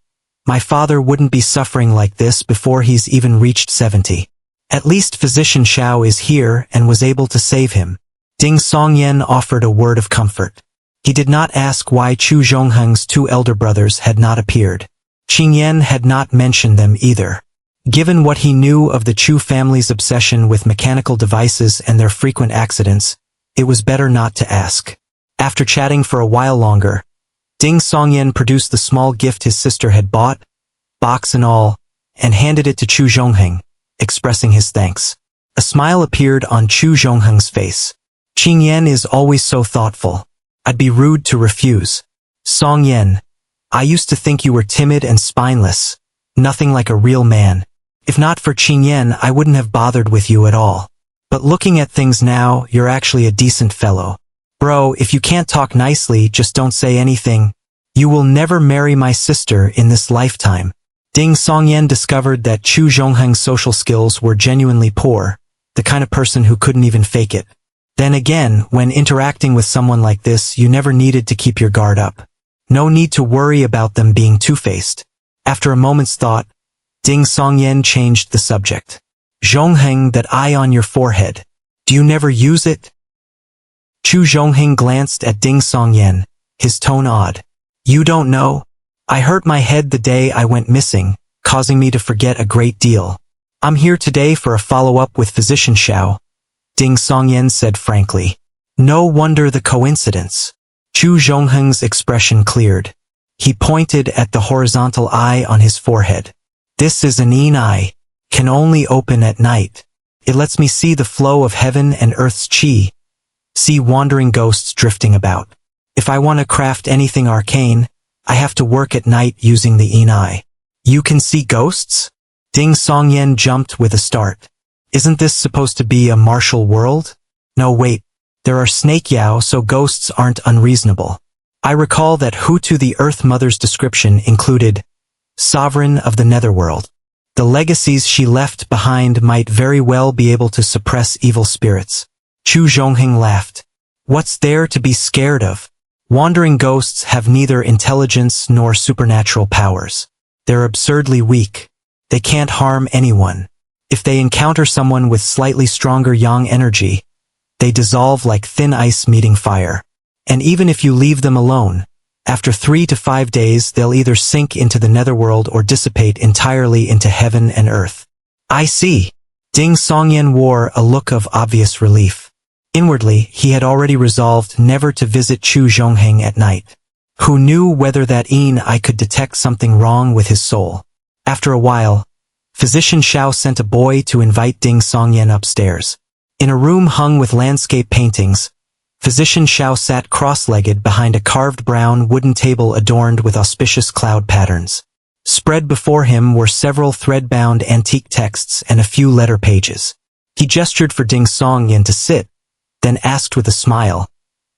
my father wouldn't be suffering like this before he's even reached 70. At least Physician Xiao is here and was able to save him." Ding Songyan offered a word of comfort. He did not ask why Chu Zhongheng's two elder brothers had not appeared. Qingyan had not mentioned them either. Given what he knew of the Chu family's obsession with mechanical devices and their frequent accidents, it was better not to ask. After chatting for a while longer, Ding Songyan produced the small gift his sister had bought, box and all, and handed it to Chu Zhongheng, expressing his thanks. A smile appeared on Chu Zhongheng's face. Qing Yan is always so thoughtful. I'd be rude to refuse. Song Yan, I used to think you were timid and spineless, nothing like a real man. If not for Qing Yan, I wouldn't have bothered with you at all. But looking at things now, you're actually a decent fellow. Bro, if you can't talk nicely, just don't say anything. You will never marry my sister in this lifetime. Ding Songyan discovered that Chu Zhongheng's social skills were genuinely poor, the kind of person who couldn't even fake it. Then again, when interacting with someone like this, you never needed to keep your guard up. No need to worry about them being two-faced. After a moment's thought, Ding Songyan changed the subject. Zhongheng, that eye on your forehead. Do you never use it? Chu Zhongheng glanced at Ding Songyan, his tone odd. You don't know? I hurt my head the day I went missing, causing me to forget a great deal. I'm here today for a follow-up with Physician Xiao, Ding Songyan said frankly. No wonder the coincidence. Chu Zhongheng's expression cleared. He pointed at the horizontal eye on his forehead. This is an yin eye, can only open at night. It lets me see the flow of heaven and earth's qi, see wandering ghosts drifting about. If I want to craft anything arcane, I have to work at night using the yin eye. You can see ghosts? Ding Songyan jumped with a start. Isn't this supposed to be a martial world? No, wait. There are snake yao, so ghosts aren't unreasonable. I recall that Hutu the Earth Mother's description included sovereign of the netherworld. The legacies she left behind might very well be able to suppress evil spirits. Chu Zhongheng laughed. What's there to be scared of? Wandering ghosts have neither intelligence nor supernatural powers. They're absurdly weak. They can't harm anyone. If they encounter someone with slightly stronger yang energy, they dissolve like thin ice meeting fire. And even if you leave them alone, after 3 to 5 days they'll either sink into the netherworld or dissipate entirely into heaven and earth. I see. Ding Songyan wore a look of obvious relief. Inwardly, he had already resolved never to visit Chu Zhongheng at night. Who knew whether that yin eye could detect something wrong with his soul? After a while, Physician Xiao sent a boy to invite Ding Songyan upstairs. In a room hung with landscape paintings, Physician Xiao sat cross-legged behind a carved brown wooden table adorned with auspicious cloud patterns. Spread before him were several thread-bound antique texts and a few letter pages. He gestured for Ding Songyan to sit, then asked with a smile,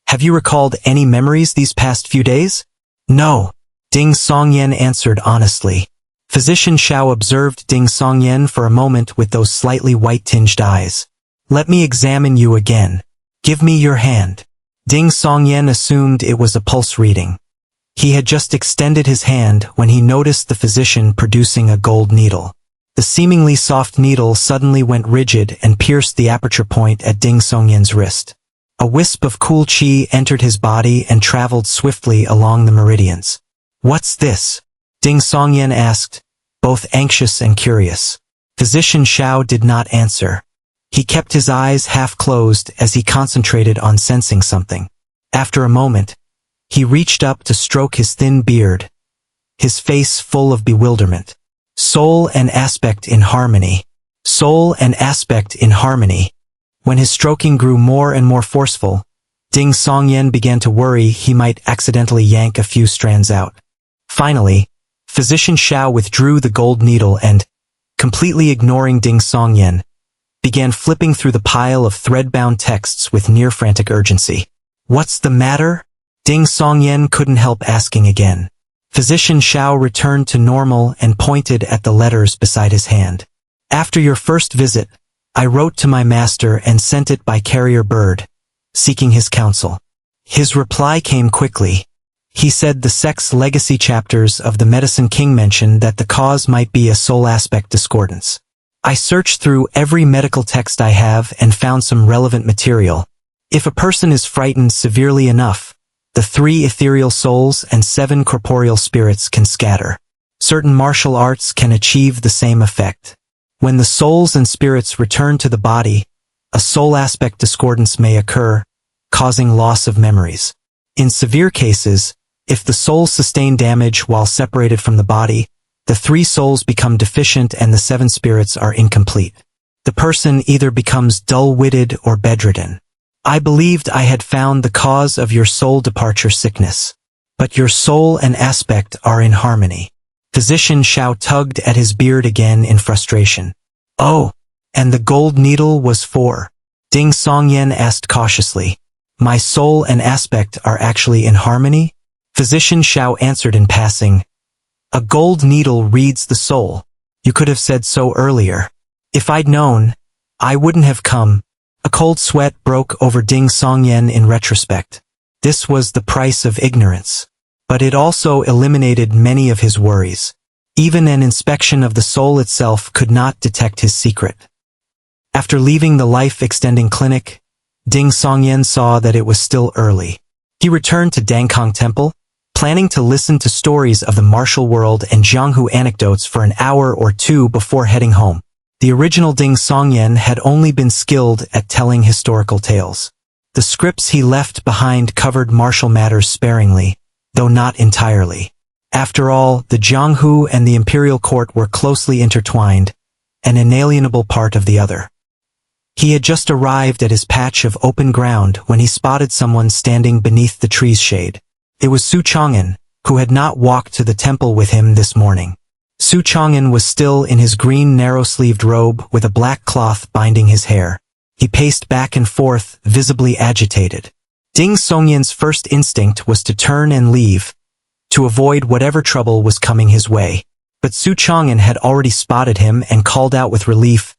Have you recalled any memories these past few days? No, Ding Songyan answered honestly. Physician Xiao observed Ding Songyan for a moment with those slightly white-tinged eyes. Let me examine you again. Give me your hand. Ding Songyan assumed it was a pulse reading. He had just extended his hand when he noticed the physician producing a gold needle. The seemingly soft needle suddenly went rigid and pierced the aperture point at Ding Songyan's wrist. A wisp of cool qi entered his body and traveled swiftly along the meridians. What's this? Ding Songyan asked, both anxious and curious. Physician Xiao did not answer. He kept his eyes half closed as he concentrated on sensing something. After a moment, he reached up to stroke his thin beard, his face full of bewilderment. Soul and aspect in harmony. Soul and aspect in harmony. When his stroking grew more and more forceful, Ding Songyan began to worry he might accidentally yank a few strands out. Finally, Physician Xiao withdrew the gold needle and, completely ignoring Ding Songyan, began flipping through the pile of thread-bound texts with near-frantic urgency. What's the matter? Ding Songyan couldn't help asking again. Physician Xiao returned to normal and pointed at the letters beside his hand. After your first visit, I wrote to my master and sent it by carrier bird, seeking his counsel. His reply came quickly. He said the sex legacy chapters of the Medicine King mentioned that the cause might be a soul aspect discordance. I searched through every medical text I have and found some relevant material. If a person is frightened severely enough, the 3 ethereal souls and 7 corporeal spirits can scatter. Certain martial arts can achieve the same effect. When the souls and spirits return to the body, a soul aspect discordance may occur, causing loss of memories. In severe cases, if the soul sustained damage while separated from the body, the 3 souls become deficient and the 7 spirits are incomplete. The person either becomes dull-witted or bedridden. I believed I had found the cause of your soul departure sickness. But your soul and aspect are in harmony. Physician Xiao tugged at his beard again in frustration. Oh, and the gold needle was for? Ding Songyan asked cautiously. My soul and aspect are actually in harmony? Physician Xiao answered in passing. A gold needle reads the soul. You could have said so earlier. If I'd known, I wouldn't have come. A cold sweat broke over Ding Songyan in retrospect. This was the price of ignorance. But it also eliminated many of his worries. Even an inspection of the soul itself could not detect his secret. After leaving the life-extending clinic, Ding Songyan saw that it was still early. He returned to Dangkong Temple, planning to listen to stories of the martial world and Jianghu anecdotes for an hour or 2 before heading home. The original Ding Songyan had only been skilled at telling historical tales. The scripts he left behind covered martial matters sparingly, though not entirely. After all, the Jianghu and the imperial court were closely intertwined, an inalienable part of the other. He had just arrived at his patch of open ground when he spotted someone standing beneath the tree's shade. It was Su Chang'an, who had not walked to the temple with him this morning. Su Chang'an was still in his green narrow-sleeved robe with a black cloth binding his hair. He paced back and forth, visibly agitated. Ding Songyan's first instinct was to turn and leave, to avoid whatever trouble was coming his way. But Su Chang'an had already spotted him and called out with relief,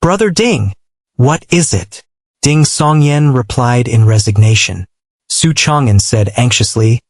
"Brother Ding! What is it?" Ding Songyan replied in resignation. Su Chang'an said anxiously,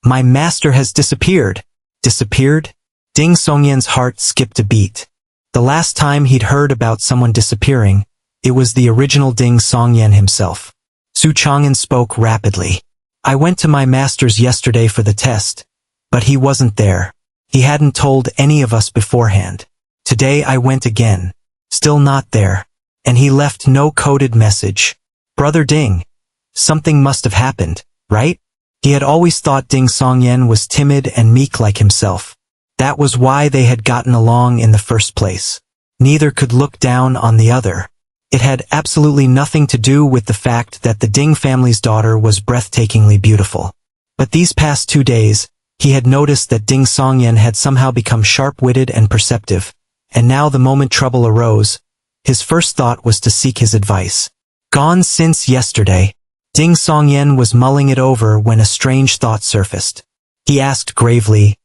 "My master has disappeared." Disappeared? Ding Songyan's heart skipped a beat. The last time he'd heard about someone disappearing, it was the original Ding Songyan himself. Su Chang'an spoke rapidly. "I went to my master's yesterday for the test, but he wasn't there. He hadn't told any of us beforehand. Today I went again. Still not there. And he left no coded message. Brother Ding, something must have happened, right?" He had always thought Ding Songyan was timid and meek like himself. That was why they had gotten along in the first place. Neither could look down on the other. It had absolutely nothing to do with the fact that the Ding family's daughter was breathtakingly beautiful. But these past 2 days, he had noticed that Ding Songyan had somehow become sharp-witted and perceptive, and now the moment trouble arose, his first thought was to seek his advice. Gone since yesterday. Ding Songyan was mulling it over when a strange thought surfaced. He asked gravely,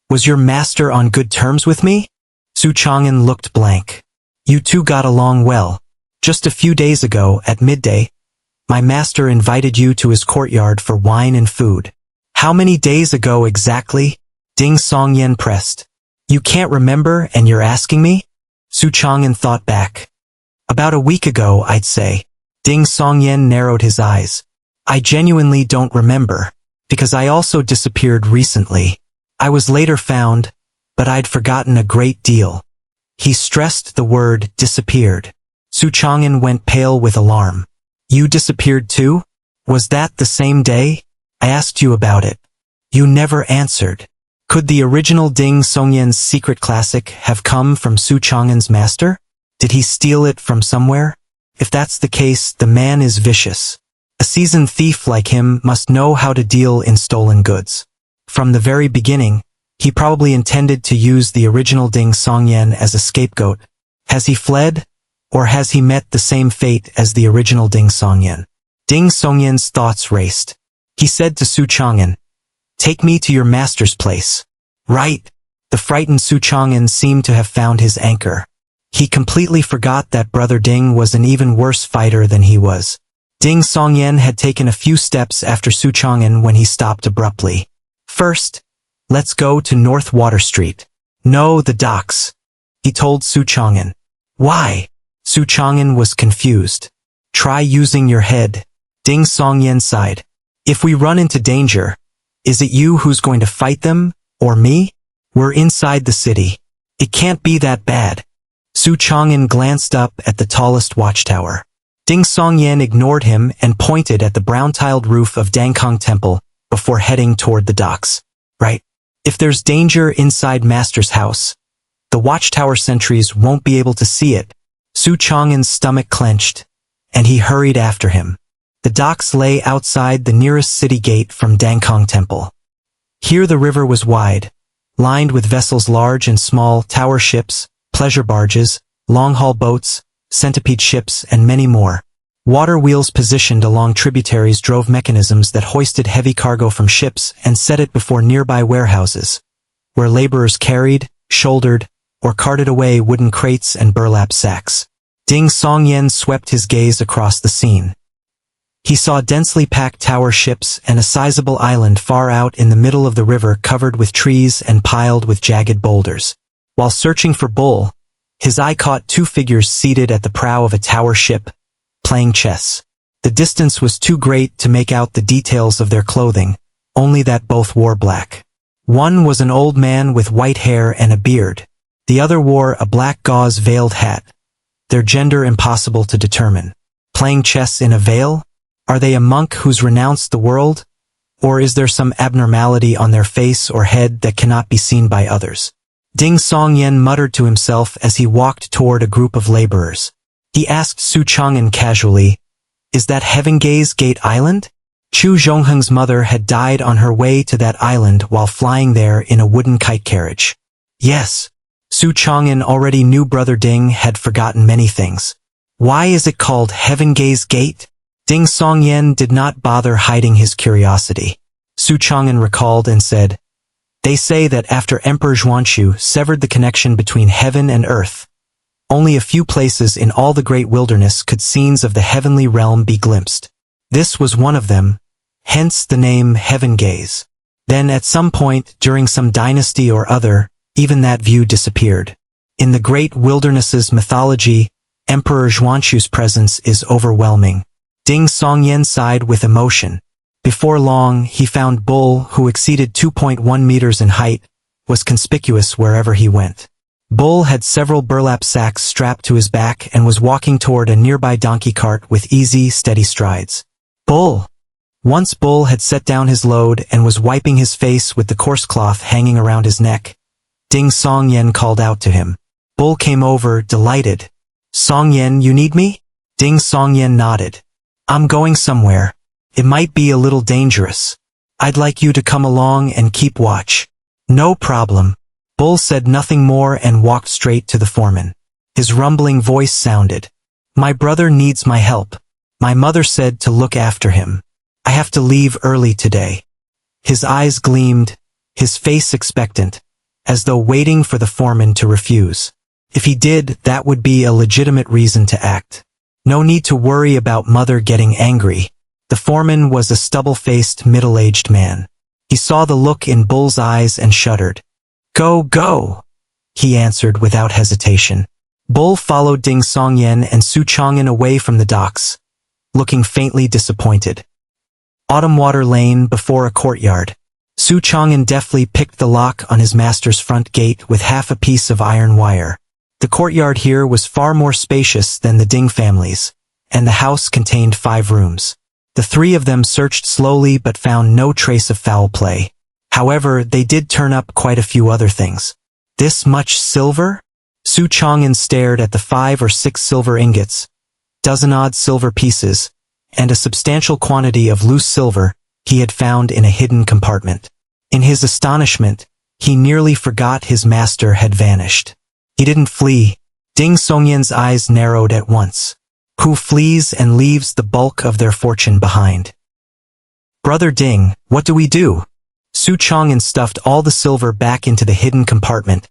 "Was your master on good terms with me?" Su Chang'an looked blank. "You two got along well. Just a few days ago, at midday, my master invited you to his courtyard for wine and food." "How many days ago exactly?" Ding Songyan pressed. "You can't remember and you're asking me?" Su Chang'an thought back. "About a week ago, I'd say." Ding Songyan narrowed his eyes. "I genuinely don't remember, because I also disappeared recently. I was later found, but I'd forgotten a great deal." He stressed the word disappeared. Su Chang'an went pale with alarm. "You disappeared too? Was that the same day? I asked you about it. You never answered." Could the original Ding Songyan's secret classic have come from Su Chang'an's master? Did he steal it from somewhere? If that's the case, the man is vicious. A seasoned thief like him must know how to deal in stolen goods. From the very beginning, he probably intended to use the original Ding Songyan as a scapegoat. Has he fled? Or has he met the same fate as the original Ding Songyan? Ding Songyan's thoughts raced. He said to Su Chang'an, "Take me to your master's place." "Right." The frightened Su Chang'an seemed to have found his anchor. He completely forgot that Brother Ding was an even worse fighter than he was. Ding Songyan had taken a few steps after Su Chang'an when he stopped abruptly. "First, let's go to North Water Street." "No, the docks," he told Su Chang'an. "Why?" Su Chang'an was confused. "Try using your head." Ding Songyan sighed. "If we run into danger, is it you who's going to fight them, or me? We're inside the city. It can't be that bad." Su Chang'an glanced up at the tallest watchtower. Ding Songyan ignored him and pointed at the brown-tiled roof of Dangkong Temple before heading toward the docks. Right? If there's danger inside Master's house, the watchtower sentries won't be able to see it. Su Chang'an's stomach clenched, and he hurried after him. The docks lay outside the nearest city gate from Dangkong Temple. Here the river was wide, lined with vessels large and small, tower ships, pleasure barges, long-haul boats, centipede ships, and many more. Water wheels positioned along tributaries drove mechanisms that hoisted heavy cargo from ships and set it before nearby warehouses, where laborers carried, shouldered, or carted away wooden crates and burlap sacks. Ding Songyan swept his gaze across the scene. He saw densely packed tower ships and a sizable island far out in the middle of the river covered with trees and piled with jagged boulders. While searching for Bull, his eye caught two figures seated at the prow of a tower ship, playing chess. The distance was too great to make out the details of their clothing, only that both wore black. One was an old man with white hair and a beard. The other wore a black gauze-veiled hat. Their gender impossible to determine. Playing chess in a veil? Are they a monk who's renounced the world? Or is there some abnormality on their face or head that cannot be seen by others? Ding Songyan muttered to himself as he walked toward a group of laborers. He asked Su Chang'an casually, "Is that Heaven Gaze Gate Island?" Chu Zhongheng's mother had died on her way to that island while flying there in a wooden kite carriage. Yes. Su Chang'an already knew Brother Ding had forgotten many things. Why is it called Heaven Gaze Gate? Ding Songyan did not bother hiding his curiosity. Su Chang'an recalled and said, "They say that after Emperor Zhuanshu severed the connection between heaven and earth, only a few places in all the great wilderness could scenes of the heavenly realm be glimpsed. This was one of them, hence the name Heaven Gaze. Then at some point during some dynasty or other, even that view disappeared. In the great wilderness's mythology, Emperor Zhuanshu's presence is overwhelming." Ding Songyan sighed with emotion. Before long, he found Bull, who exceeded 2.1 meters in height, was conspicuous wherever he went. Bull had several burlap sacks strapped to his back and was walking toward a nearby donkey cart with easy, steady strides. Bull! Once Bull had set down his load and was wiping his face with the coarse cloth hanging around his neck. Ding Songyan called out to him. Bull came over, delighted. "Songyan, you need me?" Ding Songyan nodded. "I'm going somewhere. It might be a little dangerous. I'd like you to come along and keep watch." "No problem." Bull said nothing more and walked straight to the foreman. His rumbling voice sounded. "My brother needs my help. My mother said to look after him. I have to leave early today." His eyes gleamed, his face expectant, as though waiting for the foreman to refuse. If he did, that would be a legitimate reason to act. No need to worry about mother getting angry. The foreman was a stubble-faced, middle-aged man. He saw the look in Bull's eyes and shuddered. "Go, go," he answered without hesitation. Bull followed Ding Songyan and Su Chang'an away from the docks, looking faintly disappointed. Autumn Water Lane before a courtyard. Su Chang'an deftly picked the lock on his master's front gate with half a piece of iron wire. The courtyard here was far more spacious than the Ding family's, and the house contained 5 rooms. The 3 of them searched slowly but found no trace of foul play. However, they did turn up quite a few other things. "This much silver?" Su Chang'an stared at the 5 or 6 silver ingots, dozen-odd silver pieces, and a substantial quantity of loose silver he had found in a hidden compartment. In his astonishment, he nearly forgot his master had vanished. He didn't flee. Ding Songyan's eyes narrowed at once. Who flees and leaves the bulk of their fortune behind? "Brother Ding, what do we do?" Su Chang'an stuffed all the silver back into the hidden compartment,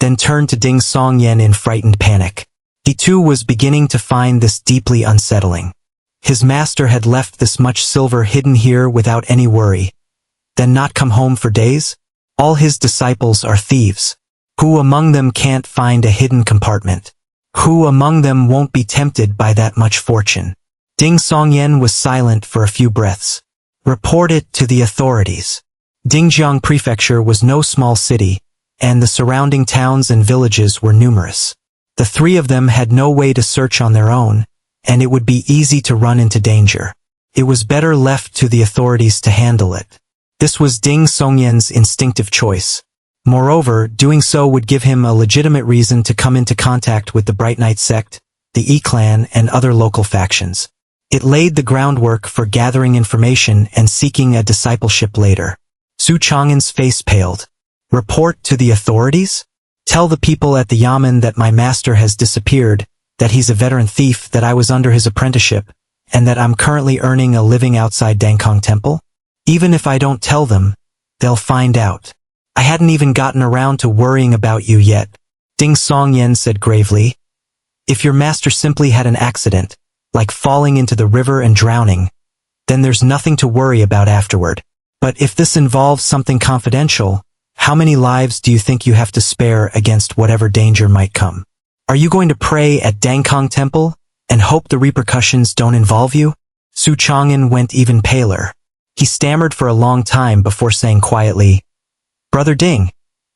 then turned to Ding Songyan in frightened panic. He too was beginning to find this deeply unsettling. His master had left this much silver hidden here without any worry, then not come home for days? All his disciples are thieves. Who among them can't find a hidden compartment? Who among them won't be tempted by that much fortune? Ding Songyan was silent for a few breaths. "Report it to the authorities." Dingjiang Prefecture was no small city, and the surrounding towns and villages were numerous. The 3 of them had no way to search on their own, and it would be easy to run into danger. It was better left to the authorities to handle it. This was Ding Songyen's instinctive choice. Moreover, doing so would give him a legitimate reason to come into contact with the Bright Knight sect, the E-clan, and other local factions. It laid the groundwork for gathering information and seeking a discipleship later. Su Chang'an's face paled. Report to the authorities? Tell the people at the Yamen that my master has disappeared, that he's a veteran thief, that I was under his apprenticeship, and that I'm currently earning a living outside Dangkong Temple? Even if I don't tell them, they'll find out. I hadn't even gotten around to worrying about you yet, Ding Songyen said gravely. If your master simply had an accident, like falling into the river and drowning, then there's nothing to worry about afterward. But if this involves something confidential, how many lives do you think you have to spare against whatever danger might come? Are you going to pray at Dangkong Temple and hope the repercussions don't involve you? Su Chang'an went even paler. He stammered for a long time before saying quietly, Brother Ding,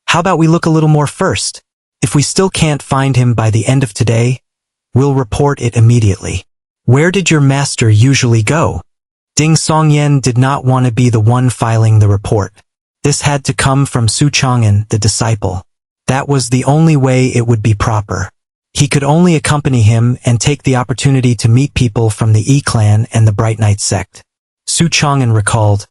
how about we look a little more first? If we still can't find him by the end of today, we'll report it immediately. Where did your master usually go? Ding Songyen did not want to be the one filing the report. This had to come from Su Chang'an, the disciple. That was the only way it would be proper. He could only accompany him and take the opportunity to meet people from the E-clan and the Bright Knight sect. Su Chang'an recalled,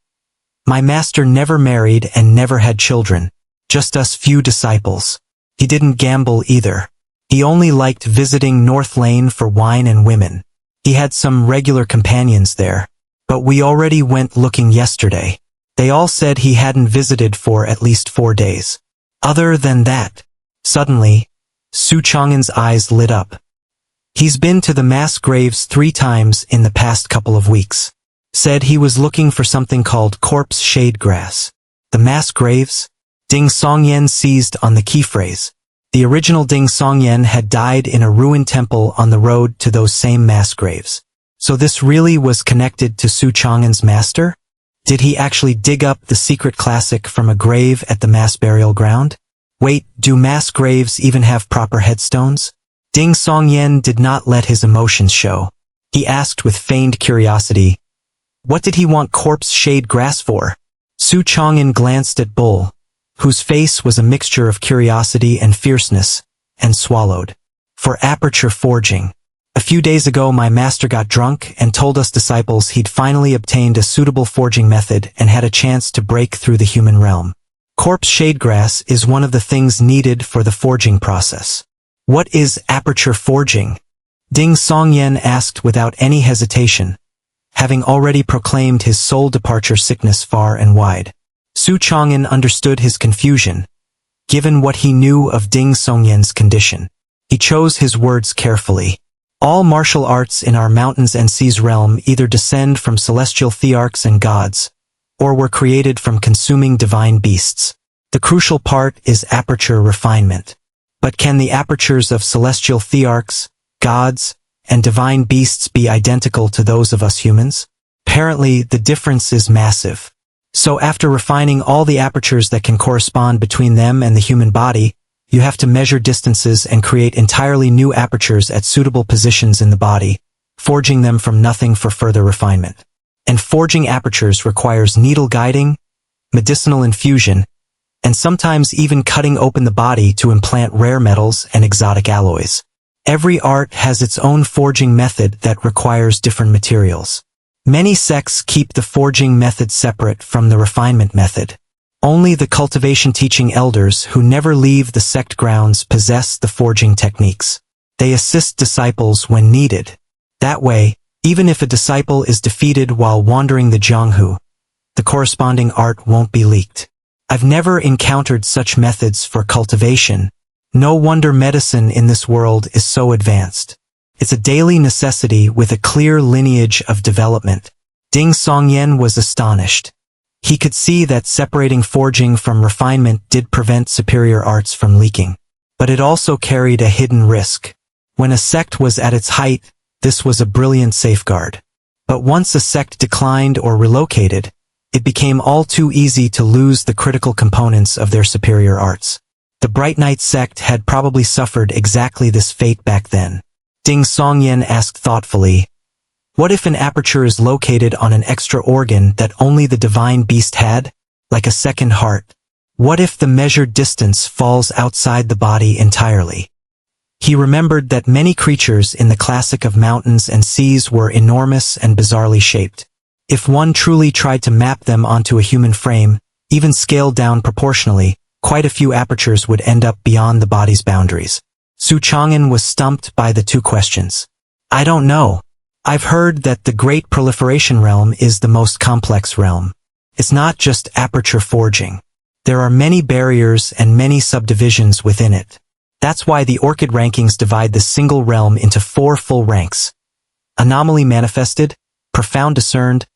My master never married and never had children, just us few disciples. He didn't gamble either. He only liked visiting North Lane for wine and women. He had some regular companions there, but we already went looking yesterday. They all said he hadn't visited for at least 4 days. Other than that, suddenly, Su Chang'an's eyes lit up. He's been to the mass graves 3 times in the past couple of weeks. Said he was looking for something called corpse shade grass. The mass graves? Ding Songyen seized on the key phrase. The original Ding Songyen had died in a ruined temple on the road to those same mass graves. So this really was connected to Su Chang'an's master? Did he actually dig up the secret classic from a grave at the mass burial ground? Wait, do mass graves even have proper headstones? Ding Songyen did not let his emotions show. He asked with feigned curiosity, What did he want corpse shade grass for? Su Chang'an glanced at Bull, whose face was a mixture of curiosity and fierceness, and swallowed. For aperture forging. A few days ago my master got drunk and told us disciples he'd finally obtained a suitable forging method and had a chance to break through the human realm. Corpse shade grass is one of the things needed for the forging process. What is aperture forging? Ding Songyen asked without any hesitation, having already proclaimed his soul departure sickness far and wide. Su Chang'an understood his confusion, given what he knew of Ding Songyen's condition. He chose his words carefully. All martial arts in our mountains and seas realm either descend from celestial thearchs and gods, or were created from consuming divine beasts. The crucial part is aperture refinement. But can the apertures of celestial thearchs, gods, and divine beasts be identical to those of us humans? Apparently, the difference is massive. So after refining all the apertures that can correspond between them and the human body, you have to measure distances and create entirely new apertures at suitable positions in the body, forging them from nothing for further refinement. And forging apertures requires needle guiding, medicinal infusion, and sometimes even cutting open the body to implant rare metals and exotic alloys. Every art has its own forging method that requires different materials. Many sects keep the forging method separate from the refinement method. Only the cultivation teaching elders who never leave the sect grounds possess the forging techniques. They assist disciples when needed. That way, even if a disciple is defeated while wandering the Jianghu, the corresponding art won't be leaked. I've never encountered such methods for cultivation. No wonder medicine in this world is so advanced. It's a daily necessity with a clear lineage of development. Ding Songyen was astonished. He could see that separating forging from refinement did prevent superior arts from leaking. But it also carried a hidden risk. When a sect was at its height, this was a brilliant safeguard. But once a sect declined or relocated, it became all too easy to lose the critical components of their superior arts. The Bright Knight sect had probably suffered exactly this fate back then. Ding Songyan asked thoughtfully. What if an aperture is located on an extra organ that only the divine beast had, like a second heart? What if the measured distance falls outside the body entirely? He remembered that many creatures in the classic of mountains and seas were enormous and bizarrely shaped. If one truly tried to map them onto a human frame, even scaled down proportionally, quite a few apertures would end up beyond the body's boundaries. Su Chang'an was stumped by the two questions. I don't know. I've heard that the Great Proliferation Realm is the most complex realm. It's not just aperture forging. There are many barriers and many subdivisions within it. That's why the Orchid rankings divide the single realm into 4 full ranks. Anomaly manifested, profound discerned,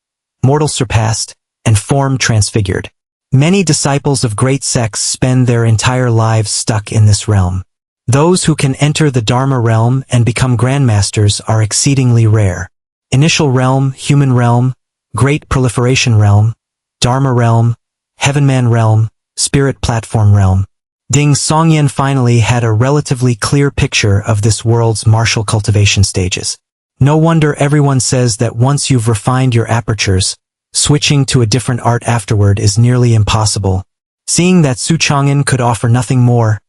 mortal surpassed, and form transfigured. Many disciples of great sects spend their entire lives stuck in this realm. Those who can enter the Dharma realm and become grandmasters are exceedingly rare. Initial realm, human realm, Great Proliferation realm, Dharma realm, Heavenman realm, Spirit platform realm. Ding Songyan finally had a relatively clear picture of this world's martial cultivation stages. No wonder everyone says that once you've refined your apertures, switching to a different art afterward is nearly impossible. Seeing that Su Chang'an could offer nothing more,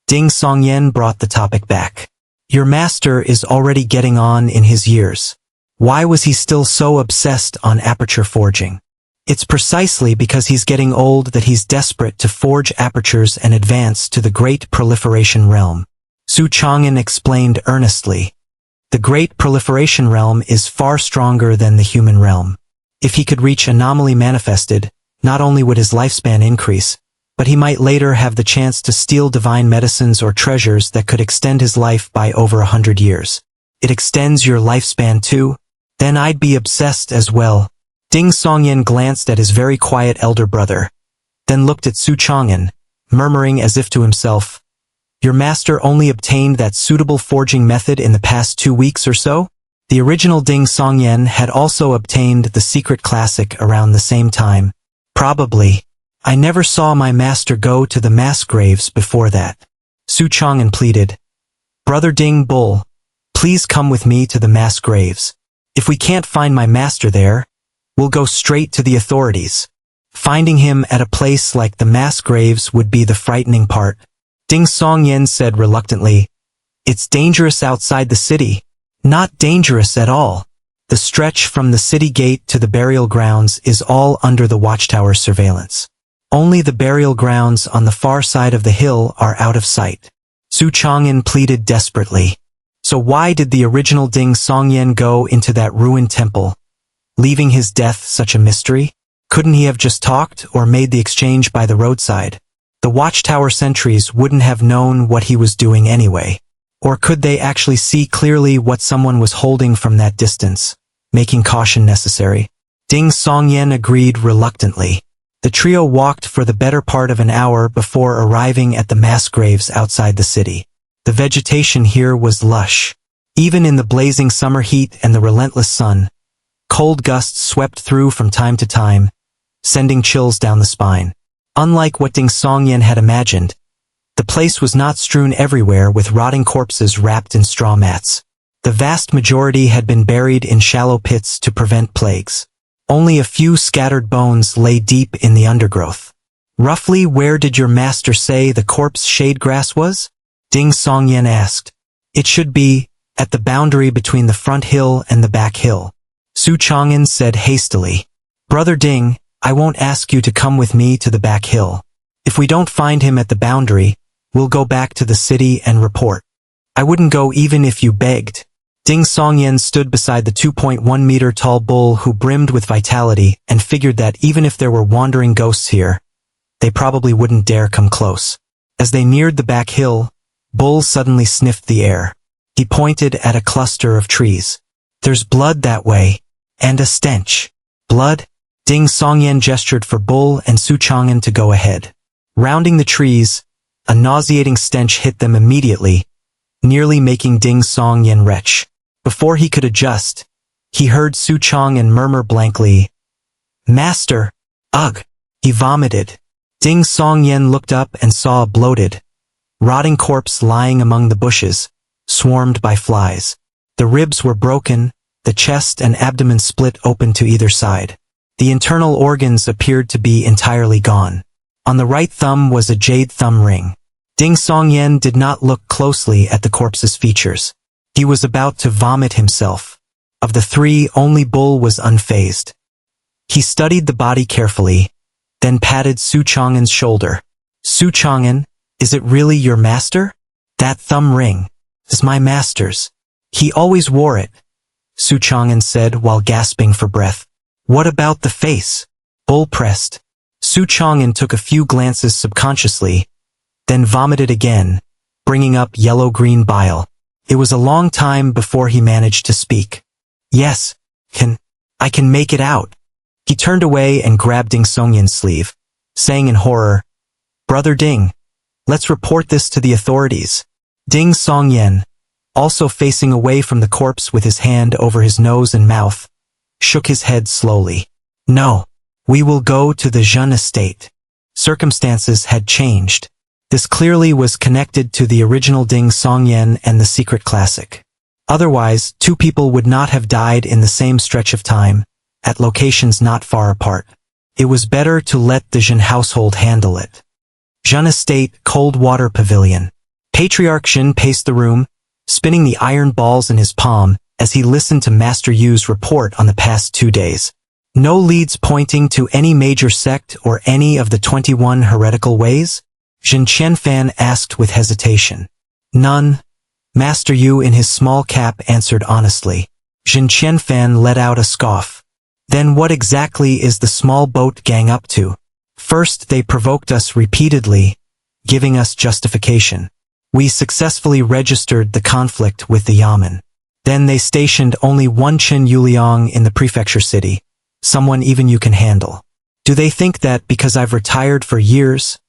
Ding Songyan brought the topic back. Your master is already getting on in his years. Why was he still so obsessed on aperture forging? It's precisely because he's getting old that he's desperate to forge apertures and advance to the Great Proliferation Realm. Su Chang'an explained earnestly. The Great Proliferation Realm is far stronger than the human realm. If he could reach anomaly manifested, not only would his lifespan increase, but he might later have the chance to steal divine medicines or treasures that could extend his life by over 100 years. It extends your lifespan too? Then I'd be obsessed as well. Ding Songyan glanced at his very quiet elder brother, then looked at Su Chang'an, murmuring as if to himself, Your master only obtained that suitable forging method in the past 2 weeks or so? The original Ding Songyan had also obtained the secret classic around the same time. Probably. I never saw my master go to the mass graves before that. Su Chang'an pleaded. Brother Ding Bull, please come with me to the mass graves. If we can't find my master there, we'll go straight to the authorities. Finding him at a place like the mass graves would be the frightening part. Ding Songyan said reluctantly, It's dangerous outside the city. Not dangerous at all. The stretch from the city gate to the burial grounds is all under the watchtower's surveillance. Only the burial grounds on the far side of the hill are out of sight. Su Chang'an pleaded desperately. So why did the original Ding Songyan go into that ruined temple, leaving his death such a mystery? Couldn't he have just talked or made the exchange by the roadside? The watchtower sentries wouldn't have known what he was doing anyway. Or could they actually see clearly what someone was holding from that distance, making caution necessary? Ding Songyan agreed reluctantly. The trio walked for the better part of an hour before arriving at the mass graves outside the city. The vegetation here was lush. Even in the blazing summer heat and the relentless sun, cold gusts swept through from time to time, sending chills down the spine. Unlike what Ding Songyan had imagined, the place was not strewn everywhere with rotting corpses wrapped in straw mats. The vast majority had been buried in shallow pits to prevent plagues. Only a few scattered bones lay deep in the undergrowth. Roughly where did your master say the corpse shade grass was? Ding Songyan asked. It should be at the boundary between the front hill and the back hill. Su Chang'an said hastily. Brother Ding, I won't ask you to come with me to the back hill. If we don't find him at the boundary, we'll go back to the city and report. I wouldn't go even if you begged. Ding Songyan stood beside the 2.1-meter tall bull who brimmed with vitality and figured that even if there were wandering ghosts here, they probably wouldn't dare come close. As they neared the back hill, Bull suddenly sniffed the air. He pointed at a cluster of trees. There's blood that way, and a stench. Blood? Ding Songyan gestured for Bull and Su Chang'an to go ahead. Rounding the trees, a nauseating stench hit them immediately, nearly making Ding Songyan retch. Before he could adjust, he heard Su Chang'an murmur blankly, Master! Ugh! He vomited. Ding Songyan looked up and saw a bloated, rotting corpse lying among the bushes, swarmed by flies. The ribs were broken, the chest and abdomen split open to either side. The internal organs appeared to be entirely gone. On the right thumb was a jade thumb ring. Ding Songyan did not look closely at the corpse's features. He was about to vomit himself. Of the three, only Bull was unfazed. He studied the body carefully, then patted Su Chang'an's shoulder. Su Chang'an, is it really your master? That thumb ring is my master's. He always wore it, Su Chang'an said while gasping for breath. What about the face? Bull pressed. Su Chang'an took a few glances subconsciously, then vomited again, bringing up yellow-green bile. It was a long time before he managed to speak. Yes, I can make it out. He turned away and grabbed Ding Songyan's sleeve, saying in horror, Brother Ding, let's report this to the authorities. Ding Songyan, also facing away from the corpse with his hand over his nose and mouth, shook his head slowly. No, we will go to the Zhen estate. Circumstances had changed. This clearly was connected to the original Ding Songyan and the secret classic. Otherwise, two people would not have died in the same stretch of time, at locations not far apart. It was better to let the Zhen household handle it. Zhen estate, cold water pavilion. Patriarch Zhen paced the room, spinning the iron balls in his palm as he listened to Master Yu's report on the past 2 days. No leads pointing to any major sect or any of the 21 heretical ways? Zhen Qianfan asked with hesitation. None. Master Yu in his small cap answered honestly. Zhen Qianfan let out a scoff. Then what exactly is the small boat gang up to? First they provoked us repeatedly, giving us justification. We successfully registered the conflict with the Yamen. Then they stationed only one Chen Yuliang in the prefecture city, someone even you can handle. Do they think that because I've retired for years,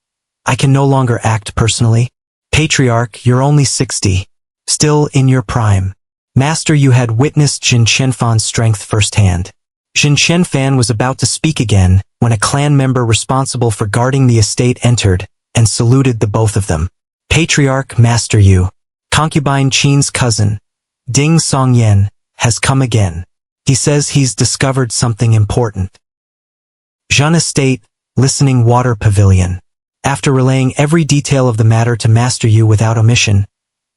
I can no longer act personally? Patriarch, you're only 60, still in your prime. Master, you had witnessed Zhen Qianfan's strength firsthand. Zhen Qianfan was about to speak again when a clan member responsible for guarding the estate entered and saluted the both of them. Patriarch Master Yu, concubine Qin's cousin, Ding Songyan, has come again. He says he's discovered something important. Zhen Estate, Listening Water Pavilion. After relaying every detail of the matter to Master Yu without omission,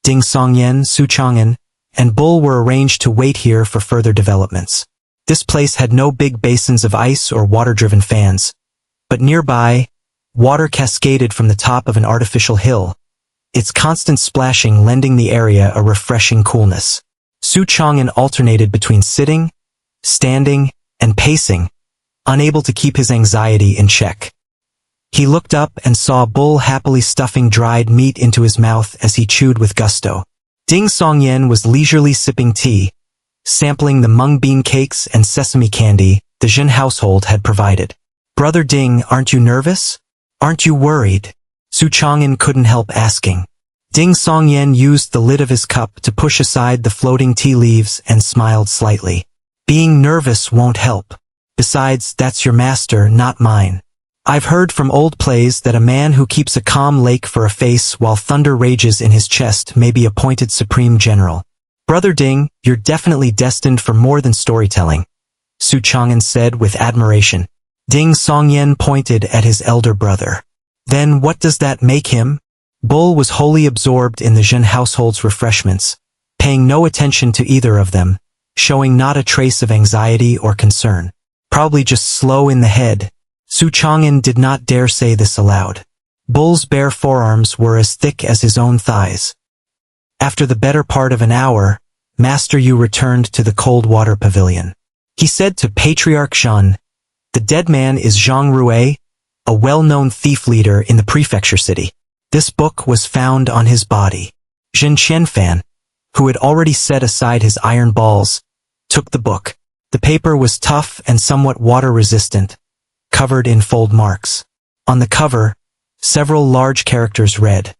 Ding Songyan, Su Chang'an, and Bull were arranged to wait here for further developments. This place had no big basins of ice or water-driven fans, but nearby, water cascaded from the top of an artificial hill, its constant splashing lending the area a refreshing coolness. Su Chang'an alternated between sitting, standing, and pacing, unable to keep his anxiety in check. He looked up and saw Bull happily stuffing dried meat into his mouth as he chewed with gusto. Ding Songyan was leisurely sipping tea, sampling the mung bean cakes and sesame candy the Zhen household had provided. Brother Ding, aren't you nervous? Aren't you worried? Su Chang'an couldn't help asking. Ding Songyan used the lid of his cup to push aside the floating tea leaves and smiled slightly. Being nervous won't help. Besides, that's your master, not mine. I've heard from old plays that a man who keeps a calm lake for a face while thunder rages in his chest may be appointed supreme general. Brother Ding, you're definitely destined for more than storytelling, Su Chang'an said with admiration. Ding Songyan pointed at his elder brother. Then what does that make him? Bull was wholly absorbed in the Zhen household's refreshments, paying no attention to either of them, showing not a trace of anxiety or concern. Probably just slow in the head. Su Chang'an did not dare say this aloud. Bull's bare forearms were as thick as his own thighs. After the better part of an hour, Master Yu returned to the cold water pavilion. He said to Patriarch Zhen, the dead man is Zhang Rue, a well-known thief leader in the prefecture city. This book was found on his body. Zhen Qianfan, who had already set aside his iron balls, took the book. The paper was tough and somewhat water-resistant, covered in fold marks. On the cover, several large characters read,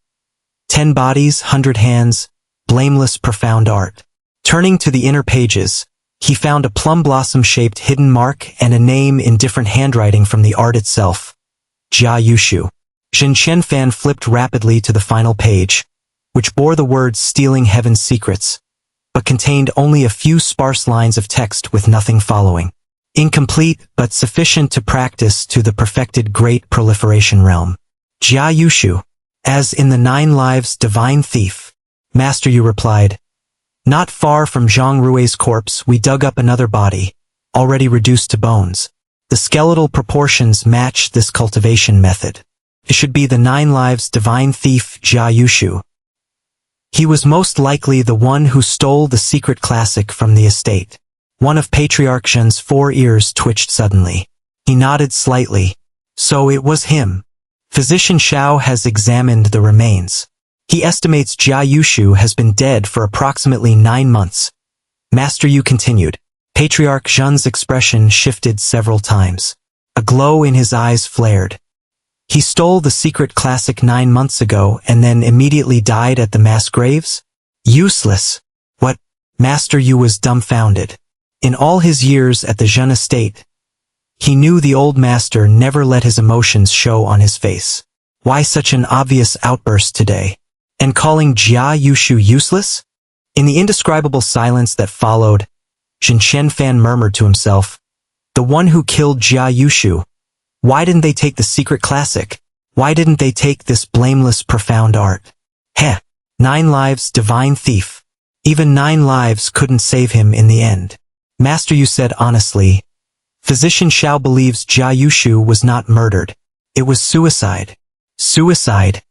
10 bodies, 100 hands, blameless profound art. Turning to the inner pages, he found a plum blossom-shaped hidden mark and a name in different handwriting from the art itself. Jia Yushu. Zhen Qianfan flipped rapidly to the final page, which bore the words stealing heaven's secrets, but contained only a few sparse lines of text with nothing following. Incomplete, but sufficient to practice to the perfected Great Proliferation Realm. Jia Yushu. As in the 9 Lives Divine Thief. Master Yu replied, not far from Zhang Rui's corpse we dug up another body, already reduced to bones. The skeletal proportions match this cultivation method. It should be the 9 Lives Divine Thief Jia Yushu. He was most likely the one who stole the secret classic from the estate. One of Patriarch Zhen's 4 ears twitched suddenly. He nodded slightly. So it was him. Physician Xiao has examined the remains. He estimates Jia Yushu has been dead for approximately 9 months. Master Yu continued. Patriarch Zhen's expression shifted several times. A glow in his eyes flared. He stole the secret classic 9 months ago and then immediately died at the mass graves? Useless. What? Master Yu was dumbfounded. In all his years at the Zhen estate, he knew the old master never let his emotions show on his face. Why such an obvious outburst today? And calling Jia Yushu useless? In the indescribable silence that followed, Zhen Qianfan murmured to himself, the one who killed Jia Yushu. Why didn't they take the secret classic? Why didn't they take this blameless profound art? Heh, 9 Lives Divine Thief. Even 9 lives couldn't save him in the end. Master Yu said honestly, Physician Xiao believes Jia Yushu was not murdered. It was suicide. Suicide?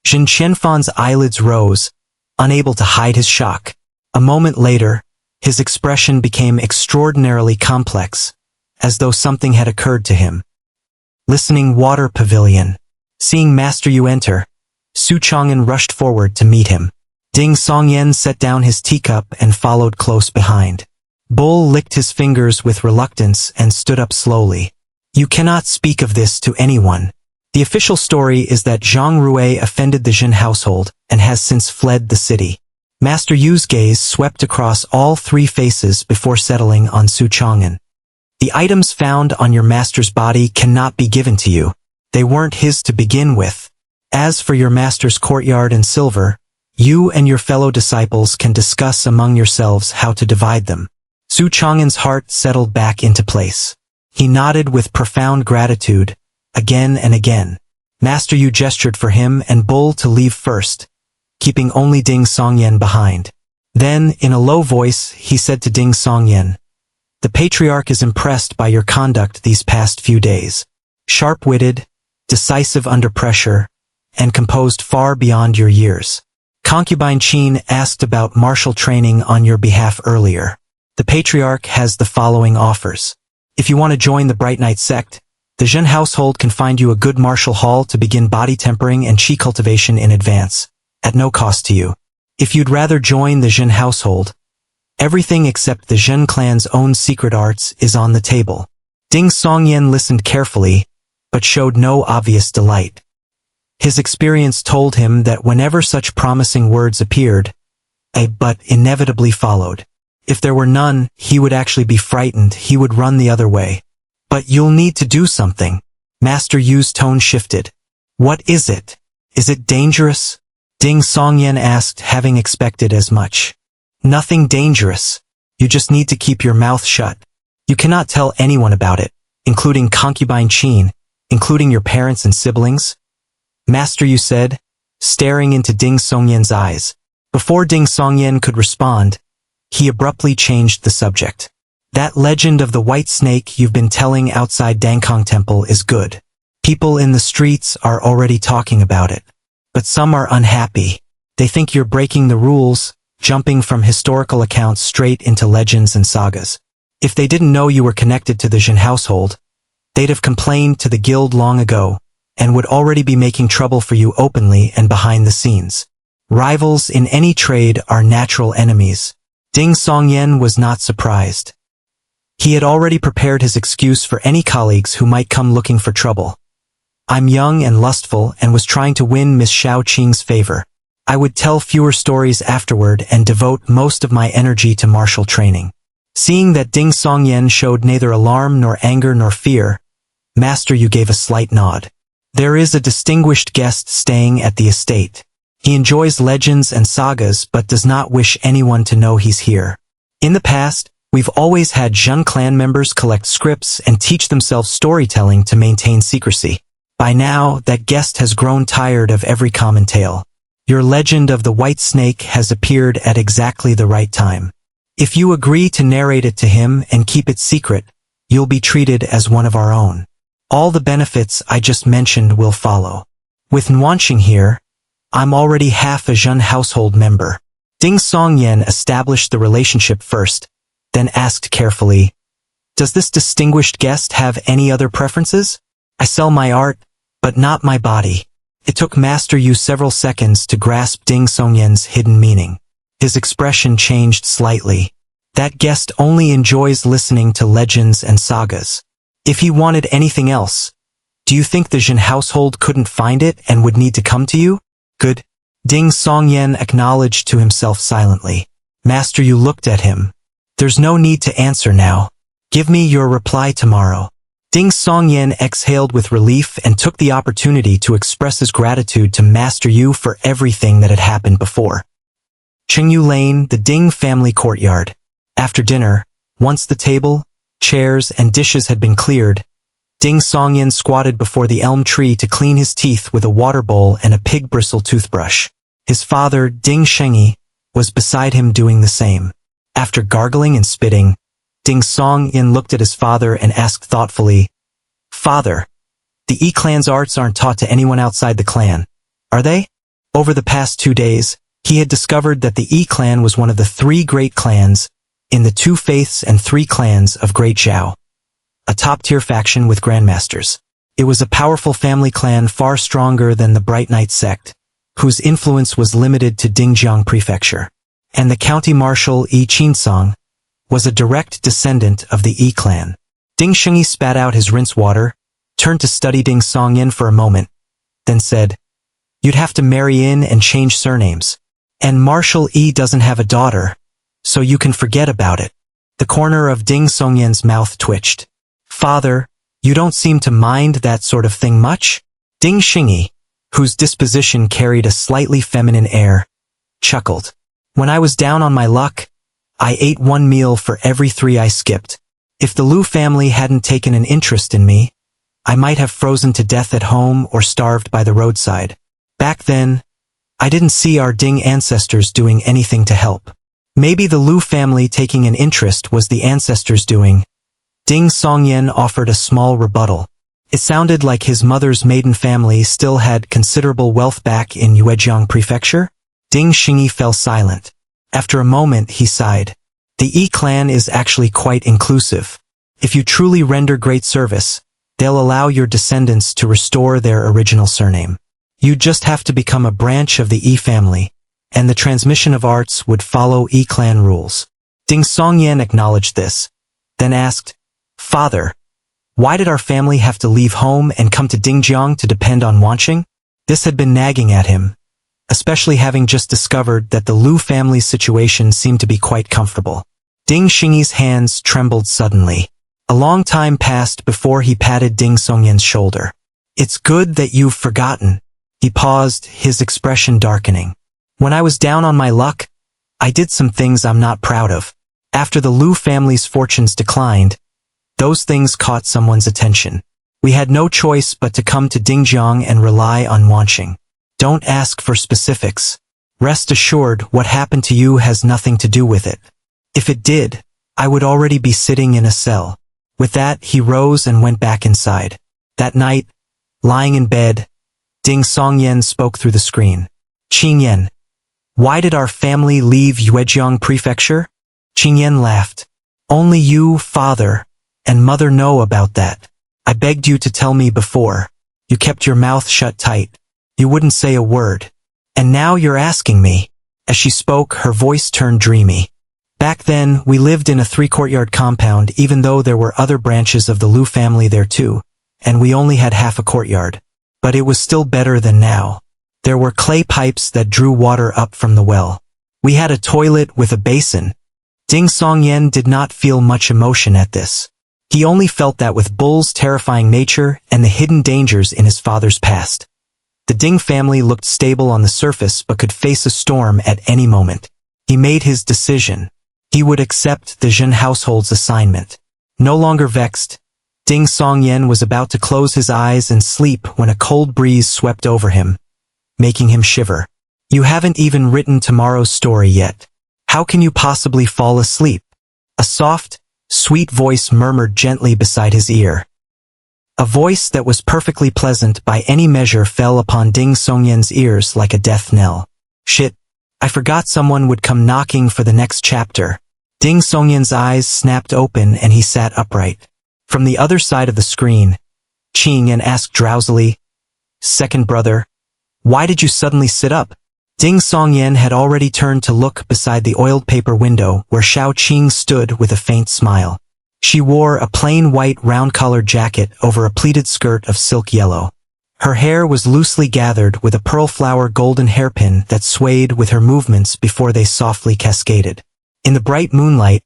Zhen Qianfan's eyelids rose, unable to hide his shock. A moment later, his expression became extraordinarily complex, as though something had occurred to him. Listening Water Pavilion. Seeing Master Yu enter, Su Chang'an rushed forward to meet him. Ding Songyan set down his teacup and followed close behind. Bull licked his fingers with reluctance and stood up slowly. You cannot speak of this to anyone. The official story is that Zhang Rui offended the Zhen household and has since fled the city. Master Yu's gaze swept across all 3 faces before settling on Su Chang'an. The items found on your master's body cannot be given to you. They weren't his to begin with. As for your master's courtyard and silver, you and your fellow disciples can discuss among yourselves how to divide them. Su Chang'an's heart settled back into place. He nodded with profound gratitude, again and again. Master Yu gestured for him and Bull to leave first, keeping only Ding Songyan behind. Then, in a low voice, he said to Ding Songyan, the Patriarch is impressed by your conduct these past few days. Sharp-witted, decisive under pressure, and composed far beyond your years. Concubine Qin asked about martial training on your behalf earlier. The Patriarch has the following offers. If you want to join the Bright Knight sect, the Zhen household can find you a good martial hall to begin body tempering and qi cultivation in advance, at no cost to you. If you'd rather join the Zhen household, everything except the Zhen clan's own secret arts is on the table. Ding Songyan listened carefully, but showed no obvious delight. His experience told him that whenever such promising words appeared, a but inevitably followed. If there were none, he would actually be frightened, he would run the other way. But you'll need to do something. Master Yu's tone shifted. What is it? Is it dangerous? Ding Songyan asked, having expected as much. Nothing dangerous. You just need to keep your mouth shut. You cannot tell anyone about it, including concubine Qin, including your parents and siblings. Master Yu said, staring into Ding Songyan's eyes. Before Ding Songyan could respond, he abruptly changed the subject. That legend of the white snake you've been telling outside Dangkong Temple is good. People in the streets are already talking about it. But some are unhappy. They think you're breaking the rules, jumping from historical accounts straight into legends and sagas. If they didn't know you were connected to the Zhen household, they'd have complained to the guild long ago, and would already be making trouble for you openly and behind the scenes. Rivals in any trade are natural enemies. Ding Songyan was not surprised. He had already prepared his excuse for any colleagues who might come looking for trouble. I'm young and lustful and was trying to win Miss Xiao Qing's favor. I would tell fewer stories afterward and devote most of my energy to martial training. Seeing that Ding Songyan showed neither alarm nor anger nor fear, Master Yu gave a slight nod. There is a distinguished guest staying at the estate. He enjoys legends and sagas but does not wish anyone to know he's here. In the past, we've always had Jun clan members collect scripts and teach themselves storytelling to maintain secrecy. By now, that guest has grown tired of every common tale. Your legend of the white snake has appeared at exactly the right time. If you agree to narrate it to him and keep it secret, you'll be treated as one of our own. All the benefits I just mentioned will follow. With Nwanching here, I'm already half a Jun household member. Ding Songyan established the relationship first, then asked carefully, "Does this distinguished guest have any other preferences? I sell my art, but not my body." It took Master Yu several seconds to grasp Ding Songyan's hidden meaning. His expression changed slightly. That guest only enjoys listening to legends and sagas. If he wanted anything else, do you think the Jin household couldn't find it and would need to come to you? Good. Ding Songyan acknowledged to himself silently. Master Yu looked at him. There's no need to answer now. Give me your reply tomorrow. Ding Songyan exhaled with relief and took the opportunity to express his gratitude to Master Yu for everything that had happened before. Qingyu Lane, the Ding family courtyard. After dinner, once the table, chairs, and dishes had been cleared, Ding Songyan squatted before the elm tree to clean his teeth with a water bowl and a pig bristle toothbrush. His father, Ding Shengyi, was beside him doing the same. After gargling and spitting, Ding Songyan looked at his father and asked thoughtfully, "Father, the E-clan's arts aren't taught to anyone outside the clan, are they?" Over the past 2 days, he had discovered that the E-clan was one of the 3 great clans in the 2 faiths and 3 clans of Great Zhao, a top-tier faction with grandmasters. It was a powerful family clan far stronger than the Bright Knight sect, whose influence was limited to Dingjiang Prefecture. And the county marshal Yi Qinsong was a direct descendant of the Yi clan. Ding Shengyi spat out his rinse water, turned to study Ding Songyan for a moment, then said, "You'd have to marry in and change surnames. And Marshal Yi doesn't have a daughter, so you can forget about it." The corner of Ding Songyan's mouth twitched. "Father, you don't seem to mind that sort of thing much?" Ding Shengyi, whose disposition carried a slightly feminine air, chuckled. "When I was down on my luck, I ate 1 meal for every 3 I skipped. If the Liu family hadn't taken an interest in me, I might have frozen to death at home or starved by the roadside. Back then, I didn't see our Ding ancestors doing anything to help. Maybe the Liu family taking an interest was the ancestors' doing." Ding Songyan offered a small rebuttal. It sounded like his mother's maiden family still had considerable wealth back in Yuejiang Prefecture. Ding Shengyi fell silent. After a moment, he sighed. "The Yi clan is actually quite inclusive. If you truly render great service, they'll allow your descendants to restore their original surname. You just have to become a branch of the Yi family, and the transmission of arts would follow Yi clan rules." Ding Songyan acknowledged this, then asked, "Father, why did our family have to leave home and come to Dingjiang to depend on Wanqing?" This had been nagging at him, especially having just discovered that the Liu family's situation seemed to be quite comfortable. Ding Shengyi's hands trembled suddenly. A long time passed before he patted Ding Songyan's shoulder. "It's good that you've forgotten." He paused, his expression darkening. "When I was down on my luck, I did some things I'm not proud of. After the Liu family's fortunes declined, those things caught someone's attention. We had no choice but to come to Dingjiang and rely on Wanqing. Don't ask for specifics. Rest assured, what happened to you has nothing to do with it. If it did, I would already be sitting in a cell." With that, he rose and went back inside. That night, lying in bed, Ding Songyan spoke through the screen. "Qingyan, why did our family leave Yuejiang Prefecture?" Qingyan laughed. "Only you, father, and mother know about that. I begged you to tell me before. You kept your mouth shut tight. You wouldn't say a word. And now you're asking me." As she spoke, her voice turned dreamy. "Back then, we lived in a 3-courtyard compound even though there were other branches of the Liu family there too, and we only had half a courtyard. But it was still better than now. There were clay pipes that drew water up from the well. We had a toilet with a basin." Ding Songyan did not feel much emotion at this. He only felt that with Bull's terrifying nature and the hidden dangers in his father's past. The Ding family looked stable on the surface but could face a storm at any moment. He made his decision. He would accept the Jin household's assignment. No longer vexed, Ding Songyan was about to close his eyes and sleep when a cold breeze swept over him, making him shiver. You haven't even written tomorrow's story yet. How can you possibly fall asleep? A soft, sweet voice murmured gently beside his ear. A voice that was perfectly pleasant by any measure fell upon Ding Songyan's ears like a death knell. Shit, I forgot someone would come knocking for the next chapter. Ding Songyan's eyes snapped open and he sat upright. From the other side of the screen, Qing Yan asked drowsily, "Second brother, why did you suddenly sit up?" Ding Songyan had already turned to look beside the oiled paper window where Xiao Qing stood with a faint smile. She wore a plain white round-collared jacket over a pleated skirt of silk yellow. Her hair was loosely gathered with a pearl flower golden hairpin that swayed with her movements before they softly cascaded. In the bright moonlight,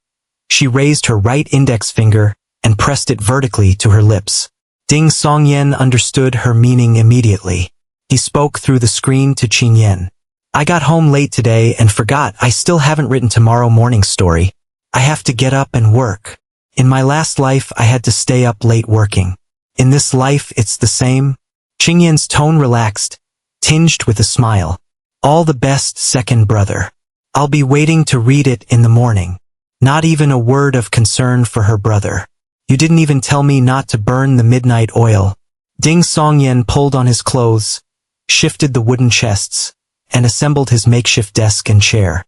she raised her right index finger and pressed it vertically to her lips. Ding Songyan understood her meaning immediately. He spoke through the screen to Qing Yan. "I got home late today and forgot I still haven't written tomorrow morning's story. I have to get up and work. In my last life I had to stay up late working. In this life it's the same." Qing Yan's tone relaxed, tinged with a smile. "All the best, second brother. I'll be waiting to read it in the morning." Not even a word of concern for her brother. "You didn't even tell me not to burn the midnight oil." Ding Songyan pulled on his clothes, shifted the wooden chests, and assembled his makeshift desk and chair.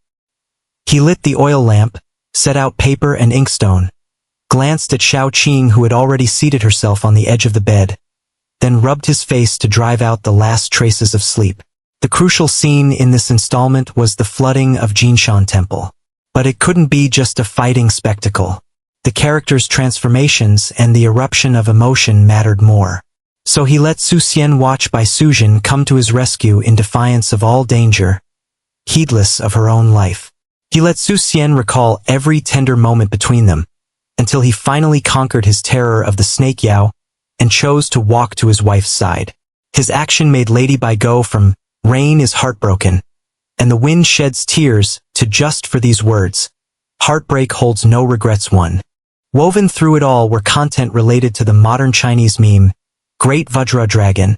He lit the oil lamp, set out paper and inkstone, glanced at Xiao Qing who had already seated herself on the edge of the bed, then rubbed his face to drive out the last traces of sleep. The crucial scene in this installment was the flooding of Jinshan Temple. But it couldn't be just a fighting spectacle. The characters' transformations and the eruption of emotion mattered more. So he let Su Xian watch by Sujin come to his rescue in defiance of all danger, heedless of her own life. He let Su Xian recall every tender moment between them, until he finally conquered his terror of the snake Yao and chose to walk to his wife's side. His action made Lady Bai go from "rain is heartbroken" and "the wind sheds tears" to just for these words, "heartbreak holds no regrets one." Woven through it all were content related to the modern Chinese meme, Great Vajra Dragon,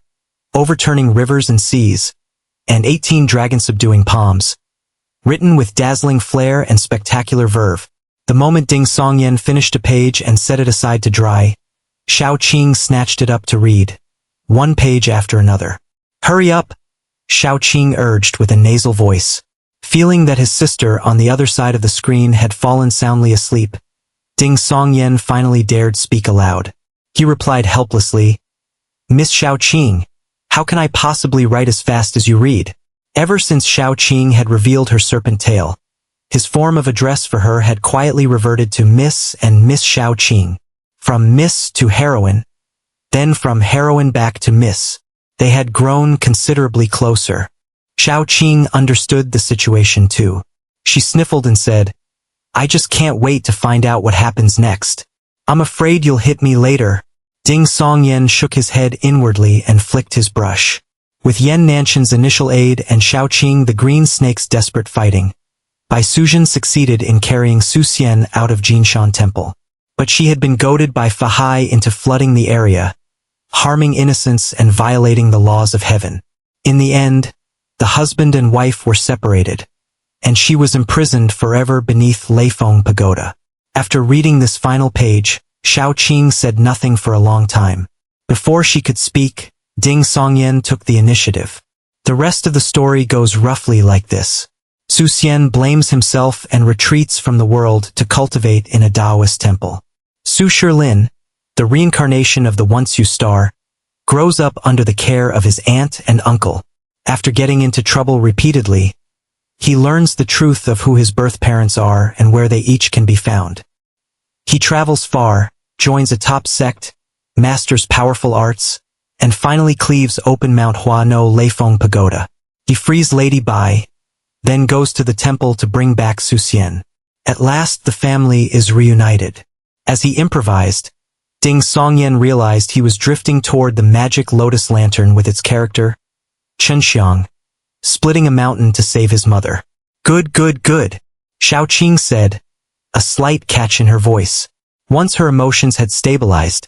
overturning rivers and seas, and 18 dragon-subduing palms. Written with dazzling flair and spectacular verve. The moment Ding Songyan finished a page and set it aside to dry, Xiao Qing snatched it up to read, one page after another. "Hurry up," Xiao Qing urged with a nasal voice. Feeling that his sister on the other side of the screen had fallen soundly asleep, Ding Songyan finally dared speak aloud. He replied helplessly, "Miss Xiao Qing, how can I possibly write as fast as you read?" Ever since Xiao Qing had revealed her serpent tail, his form of address for her had quietly reverted to Miss and Miss Xiao Qing. From Miss to heroine, then from heroine back to Miss. They had grown considerably closer. Xiao Qing understood the situation too. She sniffled and said, "I just can't wait to find out what happens next. I'm afraid you'll hit me later." Ding Songyan shook his head inwardly and flicked his brush. With Yan Nanshan's initial aid and Xiao Qing the Green Snake's desperate fighting, Bai Sujin succeeded in carrying Su Xian out of Jinshan Temple. But she had been goaded by Fa Hai into flooding the area, harming innocents and violating the laws of heaven. In the end, the husband and wife were separated, and she was imprisoned forever beneath Leifeng Pagoda. After reading this final page, Xiao Qing said nothing for a long time. Before she could speak, Ding Songyan took the initiative. The rest of the story goes roughly like this. Su Xian blames himself and retreats from the world to cultivate in a Taoist temple. Su Shilin, the reincarnation of the once-you star, grows up under the care of his aunt and uncle. After getting into trouble repeatedly, he learns the truth of who his birth parents are and where they each can be found. He travels far, joins a top sect, masters powerful arts, and finally cleaves open Mount Hua no Leifeng Pagoda. He frees Lady Bai, then goes to the temple to bring back Su Xian. At last the family is reunited. As he improvised, Ding Songyan realized he was drifting toward the magic lotus lantern with its character, Chenxiang, splitting a mountain to save his mother. Good, good, good, Xiao Qing said, a slight catch in her voice. Once her emotions had stabilized,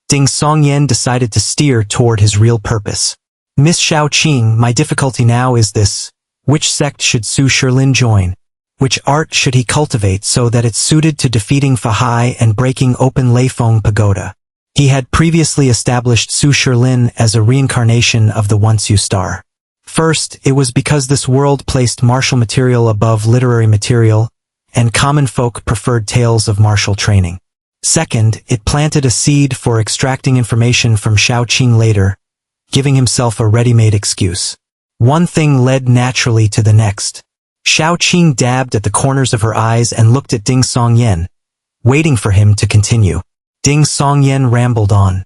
Ding Songyan decided to steer toward his real purpose. Miss Xiao Qing, my difficulty now is this. Which sect should Su Shilin join? Which art should he cultivate so that it's suited to defeating Fahai and breaking open Leifeng Pagoda? He had previously established Su Shilin as a reincarnation of the Once-You star. First, it was because this world placed martial material above literary material, and common folk preferred tales of martial training. Second, it planted a seed for extracting information from Xiao Qing later, giving himself a ready-made excuse. One thing led naturally to the next. Xiao Qing dabbed at the corners of her eyes and looked at Ding Songyan, waiting for him to continue. Ding Songyan rambled on.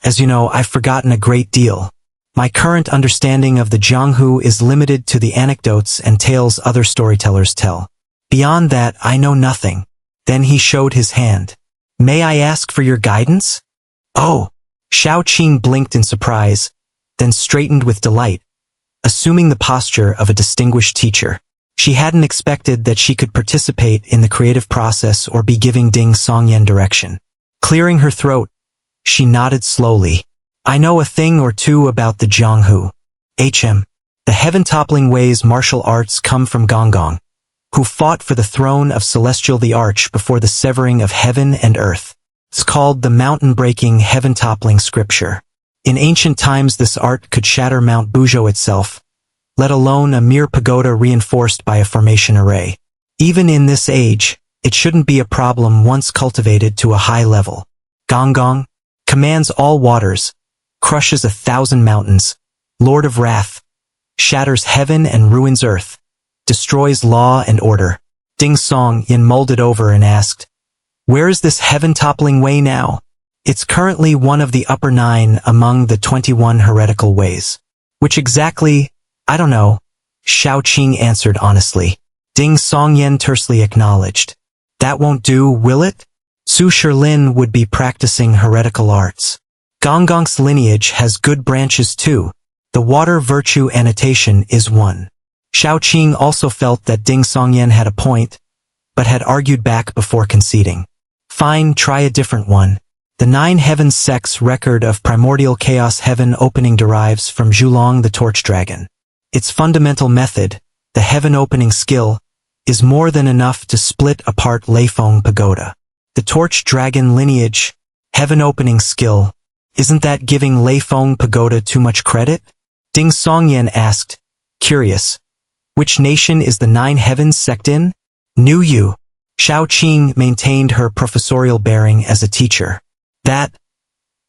As you know, I've forgotten a great deal. My current understanding of the Jianghu is limited to the anecdotes and tales other storytellers tell. Beyond that, I know nothing. Then he showed his hand. May I ask for your guidance? Oh! Xiao Qing blinked in surprise, then straightened with delight, assuming the posture of a distinguished teacher. She hadn't expected that she could participate in the creative process or be giving Ding Songyan direction. Clearing her throat, she nodded slowly. I know a thing or two about the Jianghu. The heaven-toppling ways martial arts come from Gonggong, who fought for the throne of Celestial the Arch before the severing of heaven and earth. It's called the mountain-breaking, heaven-toppling scripture. In ancient times this art could shatter Mount Buzhou itself, let alone a mere pagoda reinforced by a formation array. Even in this age, it shouldn't be a problem once cultivated to a high level. Gonggong commands all waters, crushes 1,000 mountains, Lord of Wrath, shatters heaven and ruins earth, destroys law and order. Ding Songyan mulled it over and asked, where is this heaven-toppling way now? It's currently one of the upper 9 among the 21 heretical ways. Which exactly? I don't know, Xiao Qing answered honestly. Ding Songyan tersely acknowledged. That won't do, will it? Su Shilin would be practicing heretical arts. Gonggong's lineage has good branches too. The water virtue annotation is one. Xiao Qing also felt that Ding Songyan had a point, but had argued back before conceding. Fine, try a different one. The 9 Heavens sect's record of primordial chaos heaven opening derives from Zhulong the Torch Dragon. Its fundamental method, the heaven opening skill, is more than enough to split apart Leifeng Pagoda. The Torch Dragon lineage, heaven opening skill, isn't that giving Leifeng Pagoda too much credit? Ding Songyan asked, curious. Which nation is the 9 Heavens sect in? New Yu. Xiao Qing maintained her professorial bearing as a teacher. That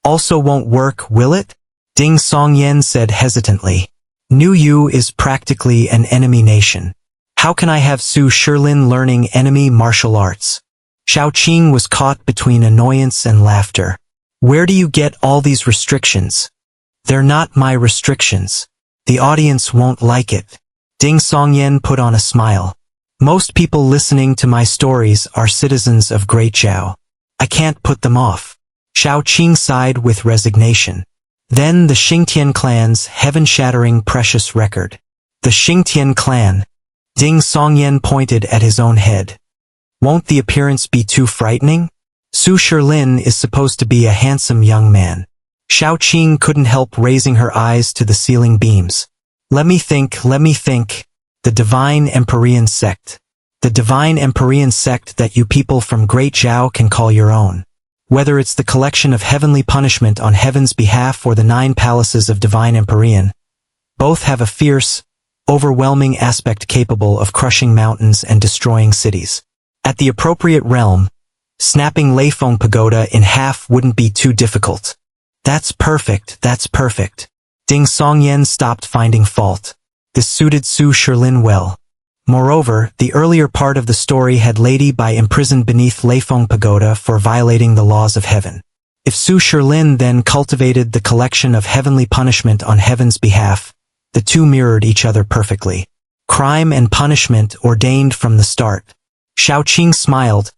also won't work, will it? Ding Songyan said hesitantly. New Yu is practically an enemy nation. How can I have Su Shilin learning enemy martial arts? Xiao Qing was caught between annoyance and laughter. Where do you get all these restrictions? They're not my restrictions. The audience won't like it. Ding Songyan put on a smile. Most people listening to my stories are citizens of Great Zhao. I can't put them off. Xiao Qing sighed with resignation. Then the Xingtian clan's heaven-shattering precious record. The Xingtian clan. Ding Songyan pointed at his own head. Won't the appearance be too frightening? Su Shilin is supposed to be a handsome young man. Xiao Qing couldn't help raising her eyes to the ceiling beams. Let me think. The Divine Empyrean Sect. The Divine Empyrean Sect that you people from Great Zhao can call your own. Whether it's the collection of heavenly punishment on heaven's behalf or the 9 palaces of Divine Empyrean, both have a fierce, overwhelming aspect capable of crushing mountains and destroying cities. At the appropriate realm, snapping Leifeng Pagoda in half wouldn't be too difficult. That's perfect. Ding Songyan stopped finding fault. This suited Su Shilin well. Moreover, the earlier part of the story had Lady Bai imprisoned beneath Leifeng Pagoda for violating the laws of heaven. If Su Shilin then cultivated the collection of heavenly punishment on heaven's behalf, the two mirrored each other perfectly. Crime and punishment ordained from the start. Xiao Qing smiled,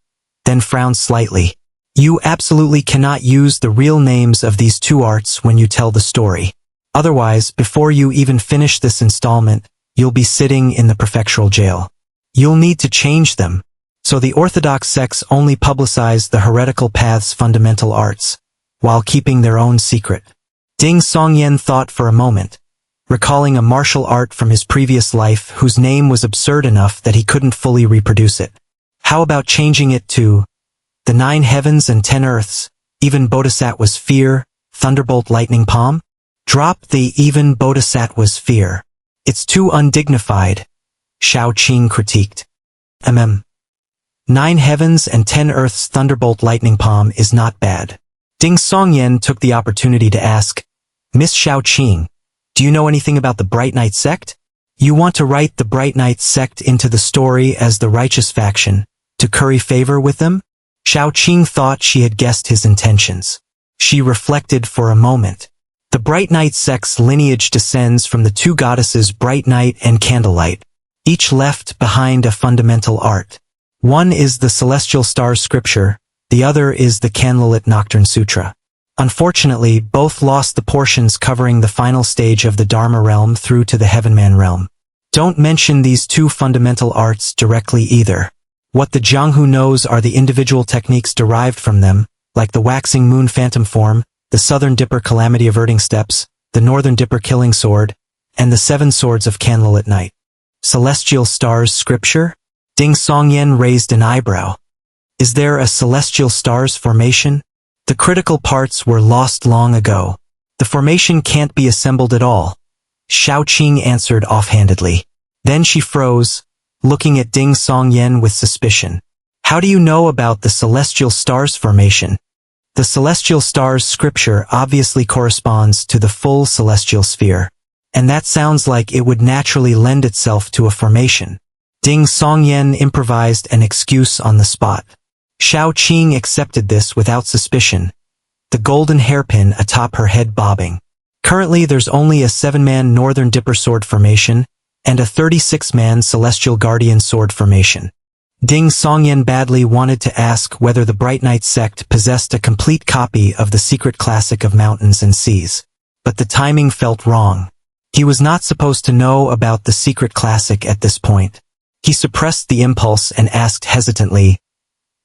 then frowned slightly. You absolutely cannot use the real names of these two arts when you tell the story. Otherwise, before you even finish this installment, you'll be sitting in the prefectural jail. You'll need to change them. So the orthodox sects only publicize the heretical path's fundamental arts, while keeping their own secret. Ding Songyan thought for a moment, recalling a martial art from his previous life whose name was absurd enough that he couldn't fully reproduce it. How about changing it to the 9 heavens and 10 earths, even Bodhisattva's fear, thunderbolt lightning palm? Drop the even Bodhisattva's fear. It's too undignified, Xiao Qing critiqued. 9 heavens and 10 earths thunderbolt lightning palm is not bad. Ding Songyan took the opportunity to ask, Miss Xiao Qing, do you know anything about the Bright Knight sect? You want to write the Bright Knight sect into the story as the righteous faction, to curry favor with them? Xiao Qing thought she had guessed his intentions. She reflected for a moment. The Bright Knight sect's lineage descends from the 2 goddesses Bright Night and Candlelight, each left behind a fundamental art. One is the Celestial Stars Scripture, the other is the Candlelit Nocturne Sutra. Unfortunately, both lost the portions covering the final stage of the Dharma realm through to the Heavenman realm. Don't mention these 2 fundamental arts directly either. What the Jianghu knows are the individual techniques derived from them, like the Waxing Moon Phantom Form, the Southern Dipper Calamity Averting Steps, the Northern Dipper Killing Sword, and the 7 Swords of Candlelit Night. Celestial Stars Scripture? Ding Songyan raised an eyebrow. Is there a Celestial Stars formation? The critical parts were lost long ago. The formation can't be assembled at all, Xiao Qing answered offhandedly. Then she froze, looking at Ding Songyan with suspicion. How do you know about the Celestial Stars formation? The Celestial Stars Scripture obviously corresponds to the full celestial sphere, and that sounds like it would naturally lend itself to a formation. Ding Songyan improvised an excuse on the spot. Xiao Qing accepted this without suspicion, the golden hairpin atop her head bobbing. Currently there's only a 7-man Northern Dipper Sword formation, and a 36-man Celestial Guardian Sword formation. Ding Songyan badly wanted to ask whether the Bright Knight sect possessed a complete copy of the secret classic of mountains and seas. But the timing felt wrong. He was not supposed to know about the secret classic at this point. He suppressed the impulse and asked hesitantly,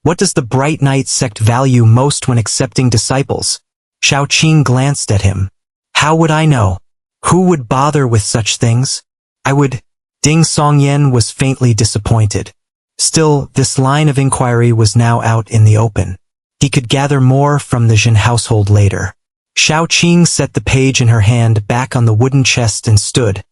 what does the Bright Knight sect value most when accepting disciples? Xiao Qing glanced at him. How would I know? Who would bother with such things? I would. Ding Songyan was faintly disappointed. Still, this line of inquiry was now out in the open. He could gather more from the Jin household later. Xiao Qing set the page in her hand back on the wooden chest and stood,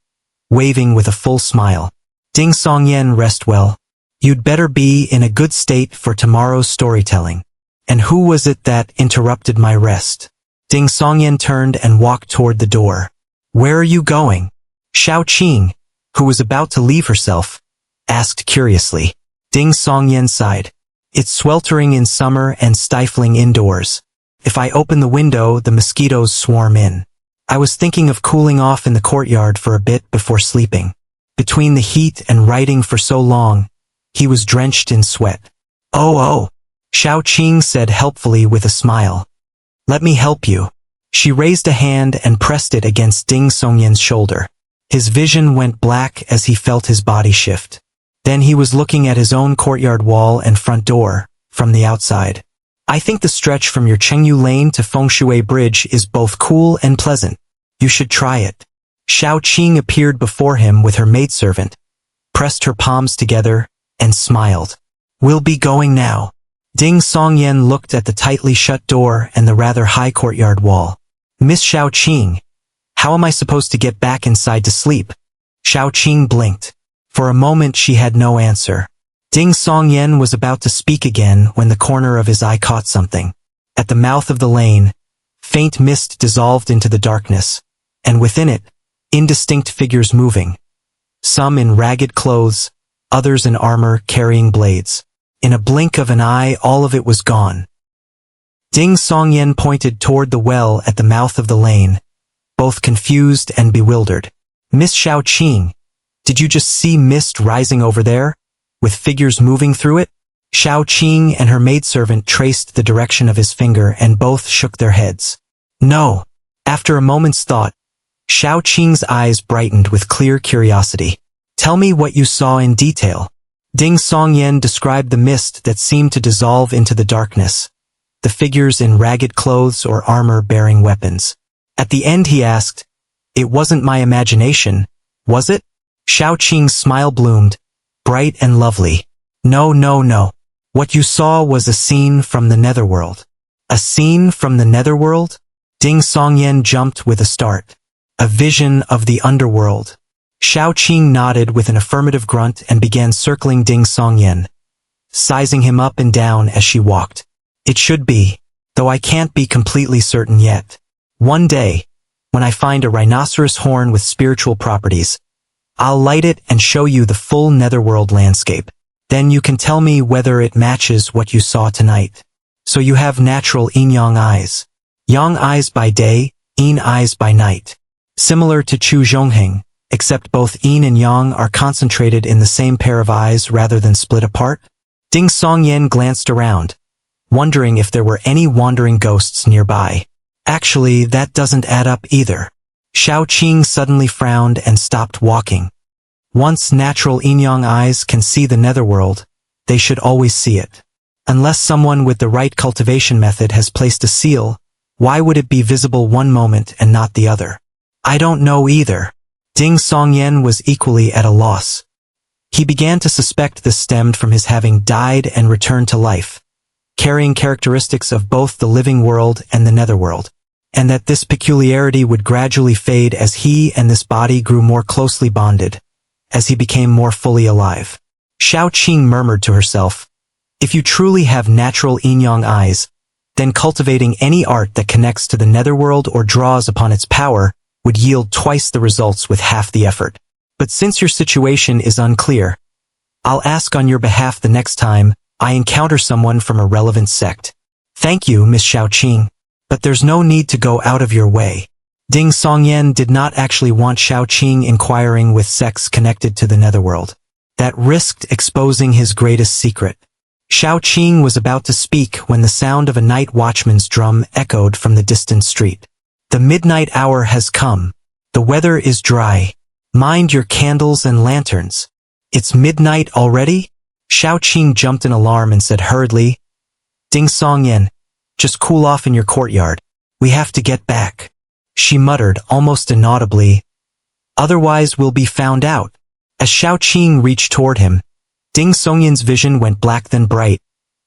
waving with a full smile. Ding Songyan, rest well. You'd better be in a good state for tomorrow's storytelling. And who was it that interrupted my rest? Ding Songyan turned and walked toward the door. Where are you going? Xiao Qing, who was about to leave herself, asked curiously. Ding Songyan sighed. It's sweltering in summer and stifling indoors. If I open the window, the mosquitoes swarm in. I was thinking of cooling off in the courtyard for a bit before sleeping. Between the heat and writing for so long, he was drenched in sweat. Oh, Xiao Qing said helpfully with a smile. Let me help you. She raised a hand and pressed it against Ding Songyan's shoulder. His vision went black as he felt his body shift. Then he was looking at his own courtyard wall and front door, from the outside. I think the stretch from your Chengyu Lane to Fengshui Bridge is both cool and pleasant. You should try it. Xiao Qing appeared before him with her maidservant, pressed her palms together, and smiled. We'll be going now. Ding Songyan looked at the tightly shut door and the rather high courtyard wall. Miss Xiao Qing, how am I supposed to get back inside to sleep? Xiao Qing blinked. For a moment she had no answer. Ding Songyan was about to speak again when the corner of his eye caught something. At the mouth of the lane, faint mist dissolved into the darkness, and within it, indistinct figures moving. Some in ragged clothes, others in armor carrying blades. In a blink of an eye, all of it was gone. Ding Songyan pointed toward the well at the mouth of the lane, both confused and bewildered. Miss Xiao Qing, did you just see mist rising over there, with figures moving through it? Xiao Qing and her maidservant traced the direction of his finger and both shook their heads. No. After a moment's thought, Xiao Qing's eyes brightened with clear curiosity. Tell me what you saw in detail. Ding Songyan described the mist that seemed to dissolve into the darkness, the figures in ragged clothes or armor bearing weapons. At the end he asked, "It wasn't my imagination, was it?" Xiao Qing's smile bloomed, bright and lovely. No, no, no. What you saw was a scene from the netherworld. A scene from the netherworld? Ding Songyan jumped with a start. A vision of the underworld. Xiao Qing nodded with an affirmative grunt and began circling Ding Songyan, sizing him up and down as she walked. It should be, though I can't be completely certain yet. One day, when I find a rhinoceros horn with spiritual properties, I'll light it and show you the full netherworld landscape. Then you can tell me whether it matches what you saw tonight. So you have natural yin-yang eyes. Yang eyes by day, yin eyes by night. Similar to Chu Zhongheng, except both yin and yang are concentrated in the same pair of eyes rather than split apart. Ding Songyan glanced around, wondering if there were any wandering ghosts nearby. Actually, that doesn't add up either. Xiao Qing suddenly frowned and stopped walking. Once natural yin-yang eyes can see the netherworld, they should always see it. Unless someone with the right cultivation method has placed a seal, why would it be visible one moment and not the other? I don't know either. Ding Songyan was equally at a loss. He began to suspect this stemmed from his having died and returned to life, carrying characteristics of both the living world and the netherworld, and that this peculiarity would gradually fade as he and this body grew more closely bonded, as he became more fully alive. Xiao Qing murmured to herself, "If you truly have natural yin-yang eyes, then cultivating any art that connects to the netherworld or draws upon its power would yield twice the results with half the effort. But since your situation is unclear, I'll ask on your behalf the next time I encounter someone from a relevant sect." "Thank you, Miss Xiao Qing, but there's no need to go out of your way." Ding Songyan did not actually want Xiao Qing inquiring with sects connected to the netherworld. That risked exposing his greatest secret. Xiao Qing was about to speak when the sound of a night watchman's drum echoed from the distant street. "The midnight hour has come. The weather is dry. Mind your candles and lanterns. It's midnight already?" Xiao Qing jumped in alarm and said hurriedly, "Ding Songyan, just cool off in your courtyard. We have to get back." She muttered almost inaudibly, "Otherwise we'll be found out." As Xiao Qing reached toward him, Ding Songyan's vision went black then bright,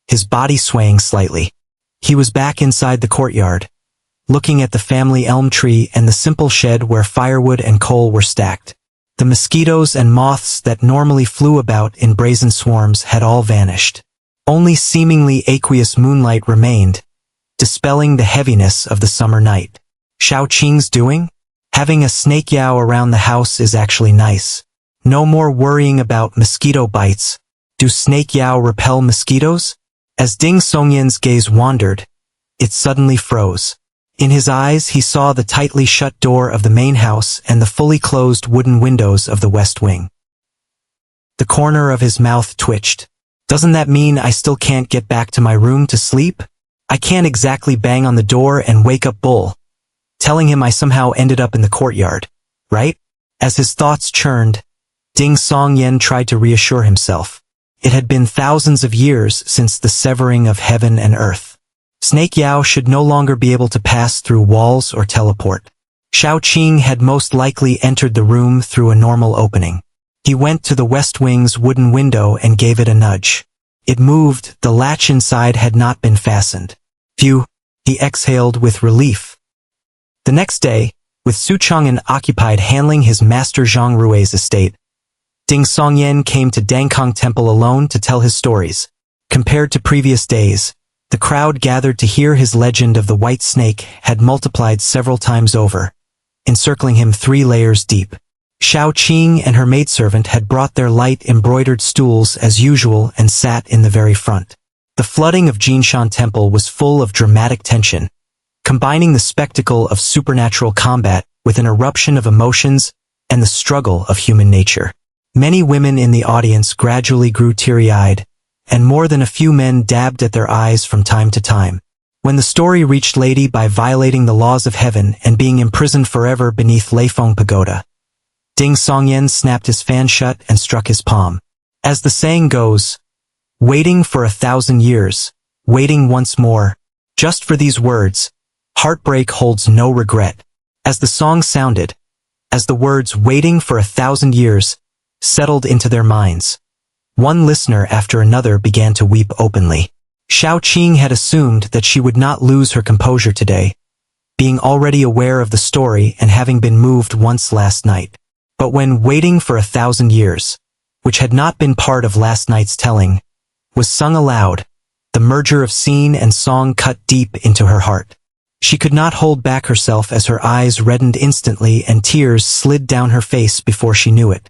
his body swaying slightly. He was back inside the courtyard, looking at the family elm tree and the simple shed where firewood and coal were stacked. The mosquitoes and moths that normally flew about in brazen swarms had all vanished. Only seemingly aqueous moonlight remained, dispelling the heaviness of the summer night. Xiao Qing's doing? Having a snake yao around the house is actually nice. No more worrying about mosquito bites. Do snake yao repel mosquitoes? As Ding Songyan's gaze wandered, it suddenly froze. In his eyes he saw the tightly shut door of the main house and the fully closed wooden windows of the west wing. The corner of his mouth twitched. Doesn't that mean I still can't get back to my room to sleep? I can't exactly bang on the door and wake up Bull, telling him I somehow ended up in the courtyard, right? As his thoughts churned, Ding Songyan tried to reassure himself. It had been thousands of years since the severing of heaven and earth. Snake Yao should no longer be able to pass through walls or teleport. Xiao Qing had most likely entered the room through a normal opening. He went to the west wing's wooden window and gave it a nudge. It moved, the latch inside had not been fastened. Phew, he exhaled with relief. The next day, with Su Chang'an occupied handling his master Zhang Rui's estate, Ding Songyan came to Dangkang Temple alone to tell his stories. Compared to previous days, the crowd gathered to hear his legend of the white snake had multiplied several times over, encircling him 3 layers deep. Xiao Qing and her maidservant had brought their light embroidered stools as usual and sat in the very front. The flooding of Jinshan Temple was full of dramatic tension, combining the spectacle of supernatural combat with an eruption of emotions and the struggle of human nature. Many women in the audience gradually grew teary-eyed, and more than a few men dabbed at their eyes from time to time. When the story reached Lady by violating the laws of heaven and being imprisoned forever beneath Leifeng Pagoda, Ding Songyen snapped his fan shut and struck his palm. As the saying goes, waiting for 1,000 years, waiting once more. Just for these words, heartbreak holds no regret. As the song sounded, as the words waiting for 1,000 years settled into their minds, one listener after another began to weep openly. Xiao Qing had assumed that she would not lose her composure today, being already aware of the story and having been moved once last night. But when waiting for 1,000 years, which had not been part of last night's telling, was sung aloud, the merger of scene and song cut deep into her heart. She could not hold back herself as her eyes reddened instantly and tears slid down her face before she knew it.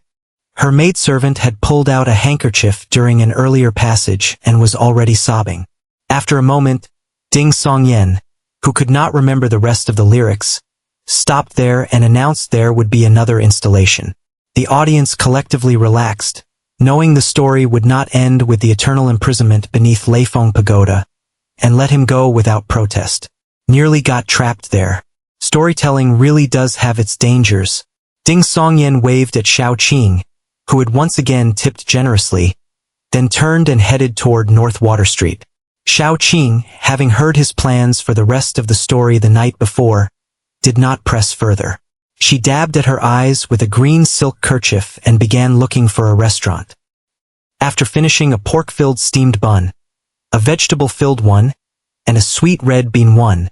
Her maidservant had pulled out a handkerchief during an earlier passage and was already sobbing. After a moment, Ding Songyen, who could not remember the rest of the lyrics, stopped there and announced there would be another installation. The audience collectively relaxed, knowing the story would not end with the eternal imprisonment beneath Leifeng Pagoda, and let him go without protest. Nearly got trapped there. Storytelling really does have its dangers. Ding Songyen waved at Xiao Qing, who had once again tipped generously, then turned and headed toward North Water Street. Xiao Qing, having heard his plans for the rest of the story the night before, did not press further. She dabbed at her eyes with a green silk kerchief and began looking for a restaurant. After finishing a pork-filled steamed bun, a vegetable-filled one, and a sweet red bean one,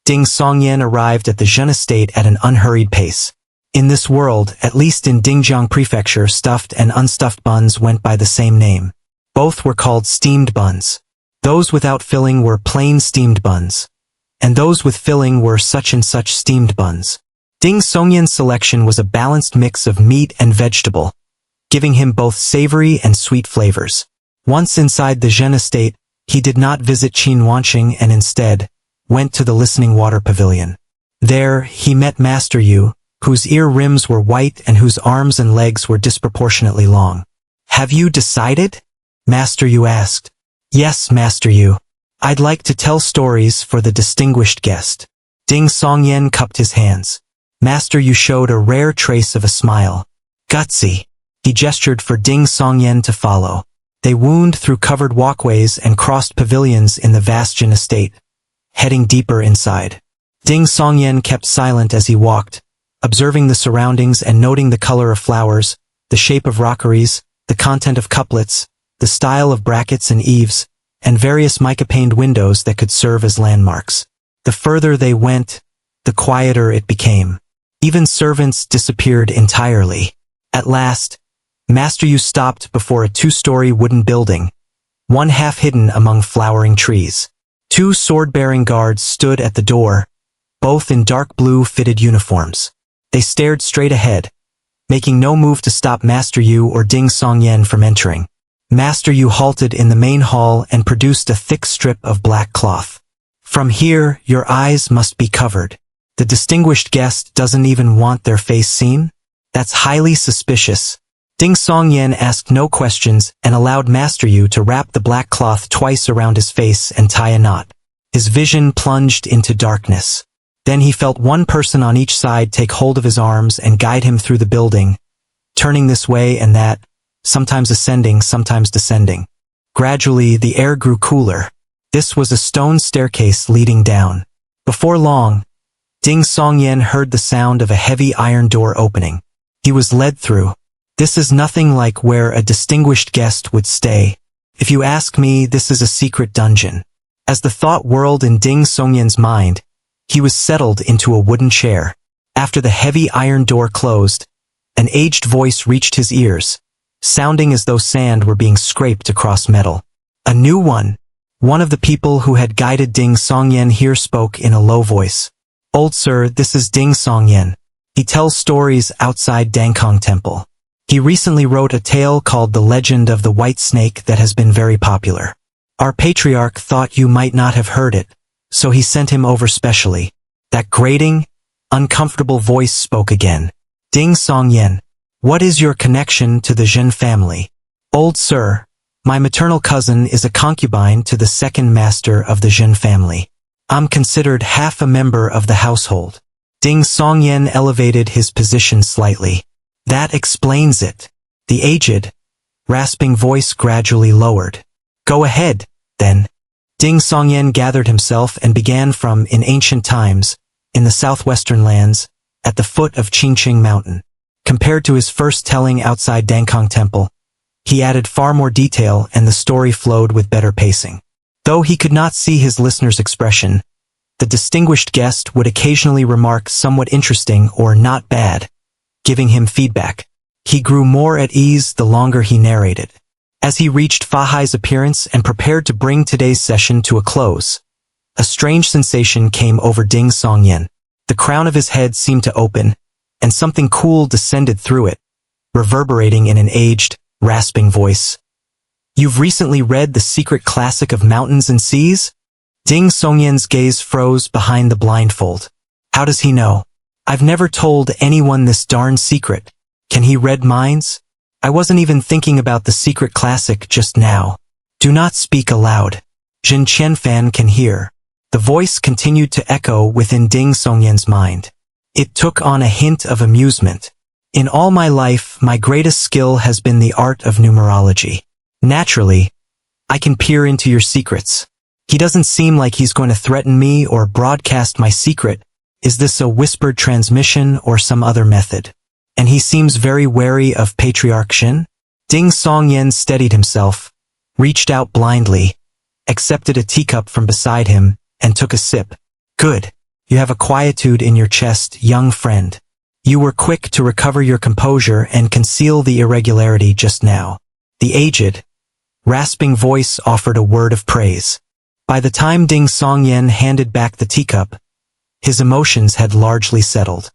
Ding Songyen arrived at the Zhen estate at an unhurried pace. In this world, at least in Dingjiang Prefecture, stuffed and unstuffed buns went by the same name. Both were called steamed buns. Those without filling were plain steamed buns, and those with filling were such and such steamed buns. Ding Songyen's selection was a balanced mix of meat and vegetable, giving him both savory and sweet flavors. Once inside the Zhen estate, he did not visit Qin Wanqing and instead went to the Listening Water Pavilion. There, he met Master Yu, whose ear rims were white and whose arms and legs were disproportionately long. "Have you decided?" Master Yu asked. "Yes, Master Yu. I'd like to tell stories for the distinguished guest." Ding Songyen cupped his hands. Master Yu showed a rare trace of a smile. "Gutsy." He gestured for Ding Songyen to follow. They wound through covered walkways and crossed pavilions in the vast Jin estate, heading deeper inside. Ding Songyen kept silent as he walked, observing the surroundings and noting the color of flowers, the shape of rockeries, the content of couplets, the style of brackets and eaves, and various mica-paned windows that could serve as landmarks. The further they went, the quieter it became. Even servants disappeared entirely. At last, Master Yu stopped before a two-story wooden building, one half hidden among flowering trees. Two sword-bearing guards stood at the door, both in dark blue fitted uniforms. They stared straight ahead, making no move to stop Master Yu or Ding Songyen from entering. Master Yu halted in the main hall and produced a thick strip of black cloth. "From here, your eyes must be covered. The distinguished guest doesn't even want their face seen? That's highly suspicious." Ding Songyen asked no questions and allowed Master Yu to wrap the black cloth twice around his face and tie a knot. His vision plunged into darkness. Then he felt one person on each side take hold of his arms and guide him through the building, turning this way and that, sometimes ascending, sometimes descending. Gradually, the air grew cooler. This was a stone staircase leading down. Before long, Ding Songyen heard the sound of a heavy iron door opening. He was led through. This is nothing like where a distinguished guest would stay. If you ask me, this is a secret dungeon. As the thought whirled in Ding Songyen's mind, he was settled into a wooden chair. After the heavy iron door closed, an aged voice reached his ears, sounding as though sand were being scraped across metal. A new one. One of the people who had guided Ding Songyen here spoke in a low voice. "Old sir, this is Ding Songyen. He tells stories outside Dangkong Temple. He recently wrote a tale called The Legend of the White Snake that has been very popular. Our patriarch thought you might not have heard it, so he sent him over specially." That grating, uncomfortable voice spoke again. "Ding Songyen, what is your connection to the Zhen family?" "Old sir, my maternal cousin is a concubine to the second master of the Zhen family. I'm considered half a member of the household. Ding Songyan elevated his position slightly. That explains it. The aged, rasping voice gradually lowered. Go ahead, then. Ding Songyan gathered himself and began from in ancient times, in the southwestern lands, at the foot of Qingqing Mountain. Compared to his first telling outside Dangkong Temple, he added far more detail and the story flowed with better pacing. Though he could not see his listener's expression, the distinguished guest would occasionally remark somewhat interesting or not bad, giving him feedback. He grew more at ease the longer he narrated. As he reached Fa Hai's appearance and prepared to bring today's session to a close, a strange sensation came over Ding Songyan. The crown of his head seemed to open, and something cool descended through it, reverberating in an aged, rasping voice. You've recently read the secret classic of mountains and seas? Ding Songyan's gaze froze behind the blindfold. How does he know? I've never told anyone this darn secret. Can he read minds? I wasn't even thinking about the secret classic just now. Do not speak aloud. Jin Qianfan can hear. The voice continued to echo within Ding Songyan's mind. It took on a hint of amusement. In all my life, my greatest skill has been the art of numerology. Naturally, I can peer into your secrets. He doesn't seem like he's going to threaten me or broadcast my secret. Is this a whispered transmission or some other method? And he seems very wary of Patriarch Shin? Ding Songyan steadied himself, reached out blindly, accepted a teacup from beside him, and took a sip. Good. You have a quietude in your chest, young friend. You were quick to recover your composure and conceal the irregularity just now. The aged, rasping voice offered a word of praise. By the time Ding Songyan handed back the teacup, his emotions had largely settled.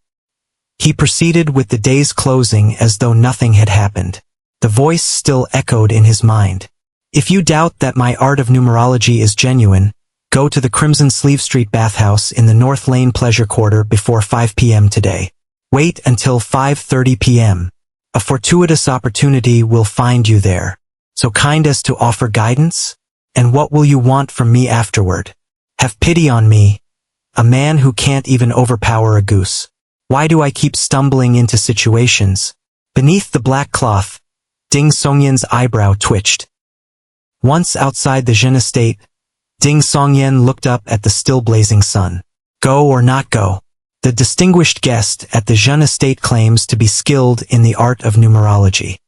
He proceeded with the day's closing as though nothing had happened. The voice still echoed in his mind. If you doubt that my art of numerology is genuine, go to the Crimson Sleeve Street bathhouse in the North Lane Pleasure Quarter before 5 p.m. today. Wait until 5:30 p.m. A fortuitous opportunity will find you there. So kind as to offer guidance? And what will you want from me afterward? Have pity on me, a man who can't even overpower a goose. Why do I keep stumbling into situations? Beneath the black cloth, Ding Songyan's eyebrow twitched. Once outside the Jin estate, Ding Songyan looked up at the still blazing sun. Go or not go? The distinguished guest at the Jin estate claims to be skilled in the art of numerology.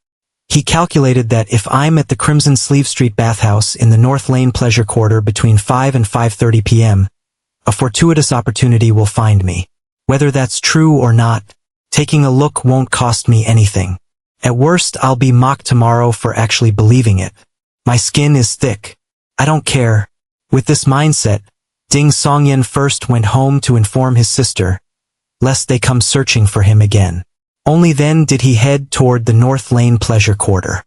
He calculated that if I'm at the Crimson Sleeve Street bathhouse in the North Lane Pleasure Quarter between 5 and 5:30 p.m., a fortuitous opportunity will find me. Whether that's true or not, taking a look won't cost me anything. At worst, I'll be mocked tomorrow for actually believing it. My skin is thick. I don't care. With this mindset, Ding Songyan first went home to inform his sister, lest they come searching for him again. Only then did he head toward the North Lane Pleasure Quarter.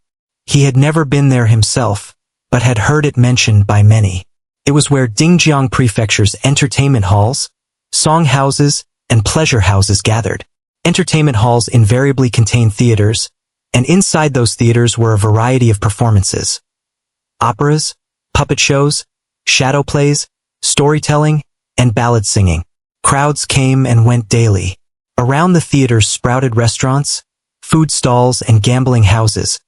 He had never been there himself, but had heard it mentioned by many. It was where Dingjiang Prefecture's entertainment halls, song houses, and pleasure houses gathered. Entertainment halls invariably contained theaters, and inside those theaters were a variety of performances. Operas, puppet shows, shadow plays, storytelling, and ballad singing. Crowds came and went daily. Around the theaters sprouted restaurants, food stalls, and gambling houses,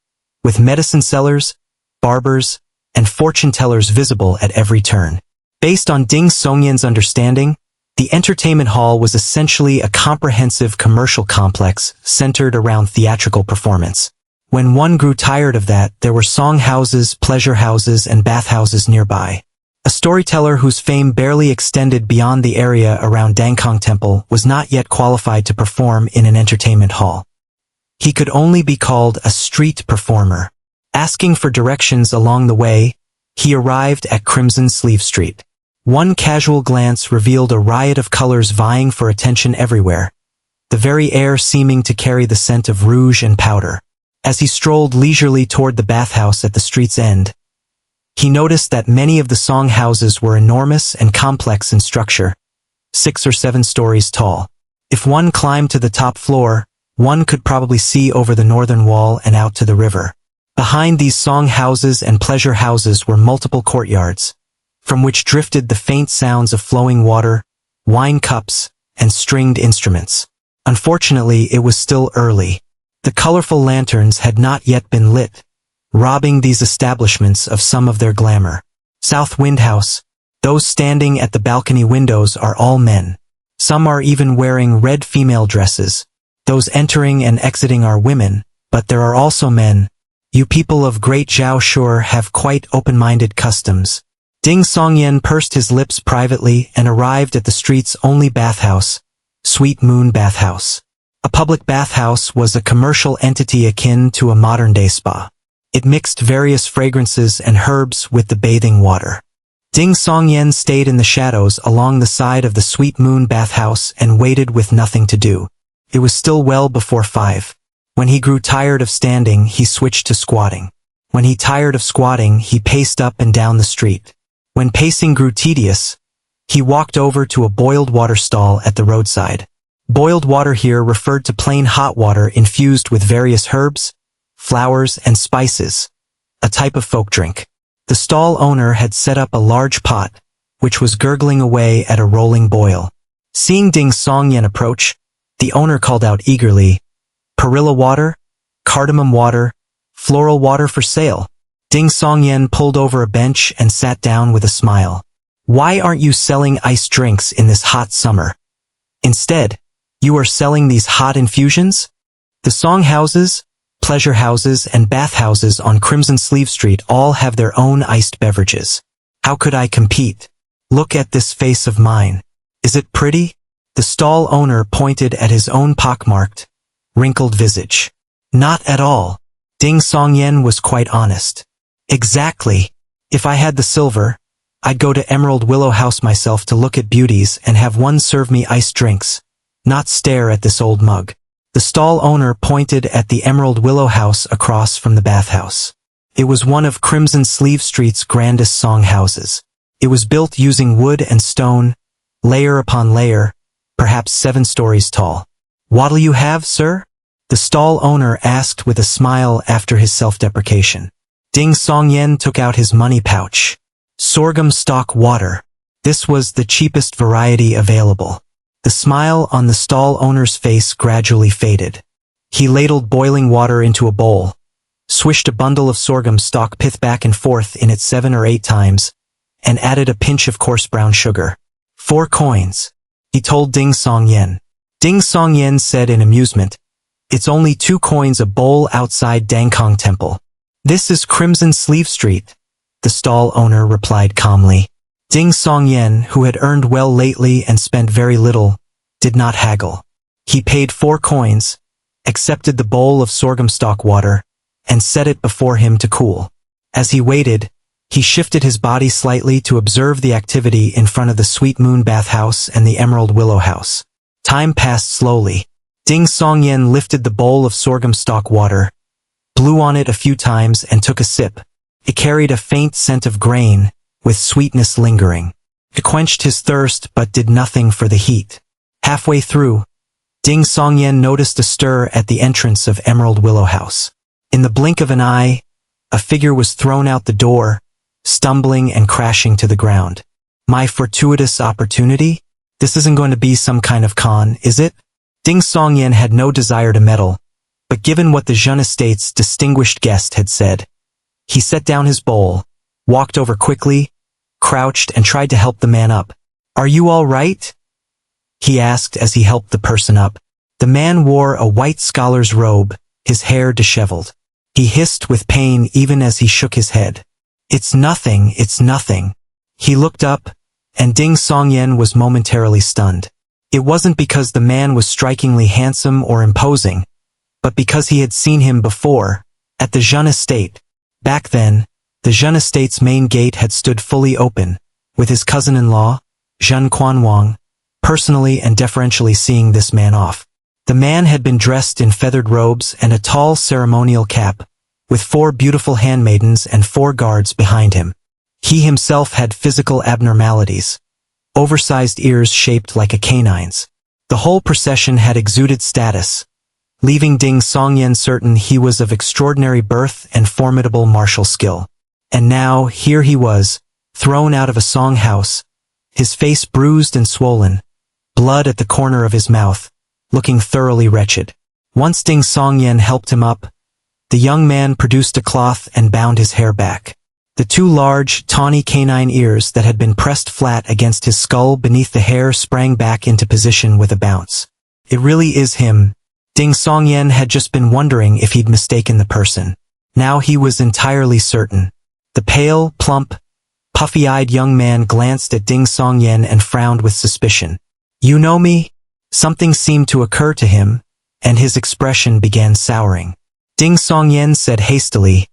with medicine sellers, barbers, and fortune tellers visible at every turn. Based on Ding Songyan's understanding, the entertainment hall was essentially a comprehensive commercial complex centered around theatrical performance. When one grew tired of that, there were song houses, pleasure houses, and bathhouses nearby. A storyteller whose fame barely extended beyond the area around Dangkong Temple was not yet qualified to perform in an entertainment hall. He could only be called a street performer. Asking for directions along the way, he arrived at Crimson Sleeve Street. One casual glance revealed a riot of colors vying for attention everywhere, the very air seeming to carry the scent of rouge and powder. As he strolled leisurely toward the bathhouse at the street's end, he noticed that many of the song houses were enormous and complex in structure, 6 or 7 stories tall. If one climbed to the top floor, one could probably see over the northern wall and out to the river. Behind these song houses and pleasure houses were multiple courtyards, from which drifted the faint sounds of flowing water, wine cups, and stringed instruments. Unfortunately, it was still early. The colorful lanterns had not yet been lit, robbing these establishments of some of their glamour. South Wind House. Those standing at the balcony windows are all men. Some are even wearing red female dresses. Those entering and exiting are women, but there are also men. You people of Great Zhao sure have quite open-minded customs. Ding Songyan pursed his lips privately and arrived at the street's only bathhouse, Sweet Moon Bathhouse. A public bathhouse was a commercial entity akin to a modern-day spa. It mixed various fragrances and herbs with the bathing water. Ding Songyan stayed in the shadows along the side of the Sweet Moon Bathhouse and waited with nothing to do. It was still well before 5. When he grew tired of standing, he switched to squatting. When he tired of squatting, he paced up and down the street. When pacing grew tedious, he walked over to a boiled water stall at the roadside. Boiled water here referred to plain hot water infused with various herbs, flowers, and spices, a type of folk drink. The stall owner had set up a large pot, which was gurgling away at a rolling boil. Seeing Ding Songyan approach, the owner called out eagerly, "Perilla water, cardamom water, floral water for sale." Ding Songyan pulled over a bench and sat down with a smile. "Why aren't you selling iced drinks in this hot summer? Instead, you are selling these hot infusions?" The song houses, pleasure houses, and bathhouses on Crimson Sleeve Street all have their own iced beverages. How could I compete? Look at this face of mine. Is it pretty? The stall owner pointed at his own pockmarked, wrinkled visage. Not at all. Ding Songyan was quite honest. Exactly. If I had the silver, I'd go to Emerald Willow House myself to look at beauties and have one serve me iced drinks, not stare at this old mug. The stall owner pointed at the Emerald Willow House across from the bathhouse. It was one of Crimson Sleeve Street's grandest song houses. It was built using wood and stone, layer upon layer, perhaps 7 stories tall. "What'll you have, sir?" the stall owner asked with a smile after his self-deprecation. Ding Songyan took out his money pouch. Sorghum stalk water. This was the cheapest variety available. The smile on the stall owner's face gradually faded. He ladled boiling water into a bowl, swished a bundle of sorghum stalk pith back and forth in it 7 or 8 times, and added a pinch of coarse brown sugar. 4 coins, he told Ding Songyan. Ding Songyan said in amusement, "It's only 2 coins a bowl outside Dangkong Temple." "This is Crimson Sleeve Street," the stall owner replied calmly. Ding Songyan, who had earned well lately and spent very little, did not haggle. He paid 4 coins, accepted the bowl of sorghum stalk water, and set it before him to cool. As he waited, he shifted his body slightly to observe the activity in front of the Sweet Moon Bathhouse and the Emerald Willow House. Time passed slowly. Ding Songyan lifted the bowl of sorghum stalk water, blew on it a few times and took a sip. It carried a faint scent of grain, with sweetness lingering. It quenched his thirst but did nothing for the heat. Halfway through, Ding Songyan noticed a stir at the entrance of Emerald Willow House. In the blink of an eye, a figure was thrown out the door, stumbling and crashing to the ground. My fortuitous opportunity? This isn't going to be some kind of con, is it? Ding Songyan had no desire to meddle, but given what the Jeune Estate's distinguished guest had said, he set down his bowl, walked over quickly, crouched and tried to help the man up. "Are you all right?" he asked as he helped the person up. The man wore a white scholar's robe, his hair disheveled. He hissed with pain even as he shook his head. It's nothing. He looked up, and Ding Songyan was momentarily stunned. It wasn't because the man was strikingly handsome or imposing, but because he had seen him before, at the Jeune Estate. Back then, the Jeune Estate's main gate had stood fully open, with his cousin-in-law, Zhen Quanwang, personally and deferentially seeing this man off. The man had been dressed in feathered robes and a tall ceremonial cap, with 4 beautiful handmaidens and 4 guards behind him. He himself had physical abnormalities, oversized ears shaped like a canine's. The whole procession had exuded status, leaving Ding Songyan certain he was of extraordinary birth and formidable martial skill. And now, here he was, thrown out of a song house, his face bruised and swollen, blood at the corner of his mouth, looking thoroughly wretched. Once Ding Songyan helped him up, the young man produced a cloth and bound his hair back. The two large, tawny canine ears that had been pressed flat against his skull beneath the hair sprang back into position with a bounce. It really is him. Ding Songyan had just been wondering if he'd mistaken the person. Now he was entirely certain. The pale, plump, puffy-eyed young man glanced at Ding Songyan and frowned with suspicion. "You know me?" Something seemed to occur to him, and his expression began souring. Ding Songyan said hastily,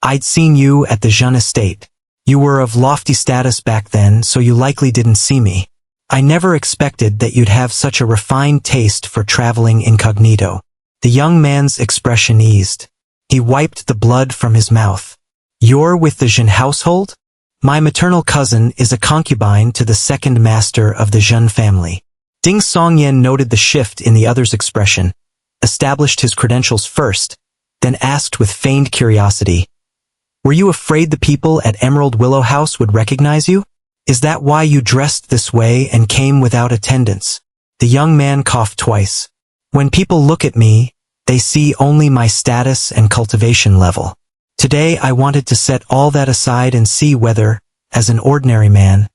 "I'd seen you at the Zhen estate. You were of lofty status back then, so you likely didn't see me. I never expected that you'd have such a refined taste for traveling incognito." The young man's expression eased. He wiped the blood from his mouth. "You're with the Zhen household? My maternal cousin is a concubine to the second master of the Zhen family." Ding Songyan noted the shift in the other's expression, established his credentials first, then asked with feigned curiosity, "Were you afraid the people at Emerald Willow House would recognize you? Is that why you dressed this way and came without attendants?" The young man coughed twice. "When people look at me, they see only my status and cultivation level. Today I wanted to set all that aside and see whether, as an ordinary man,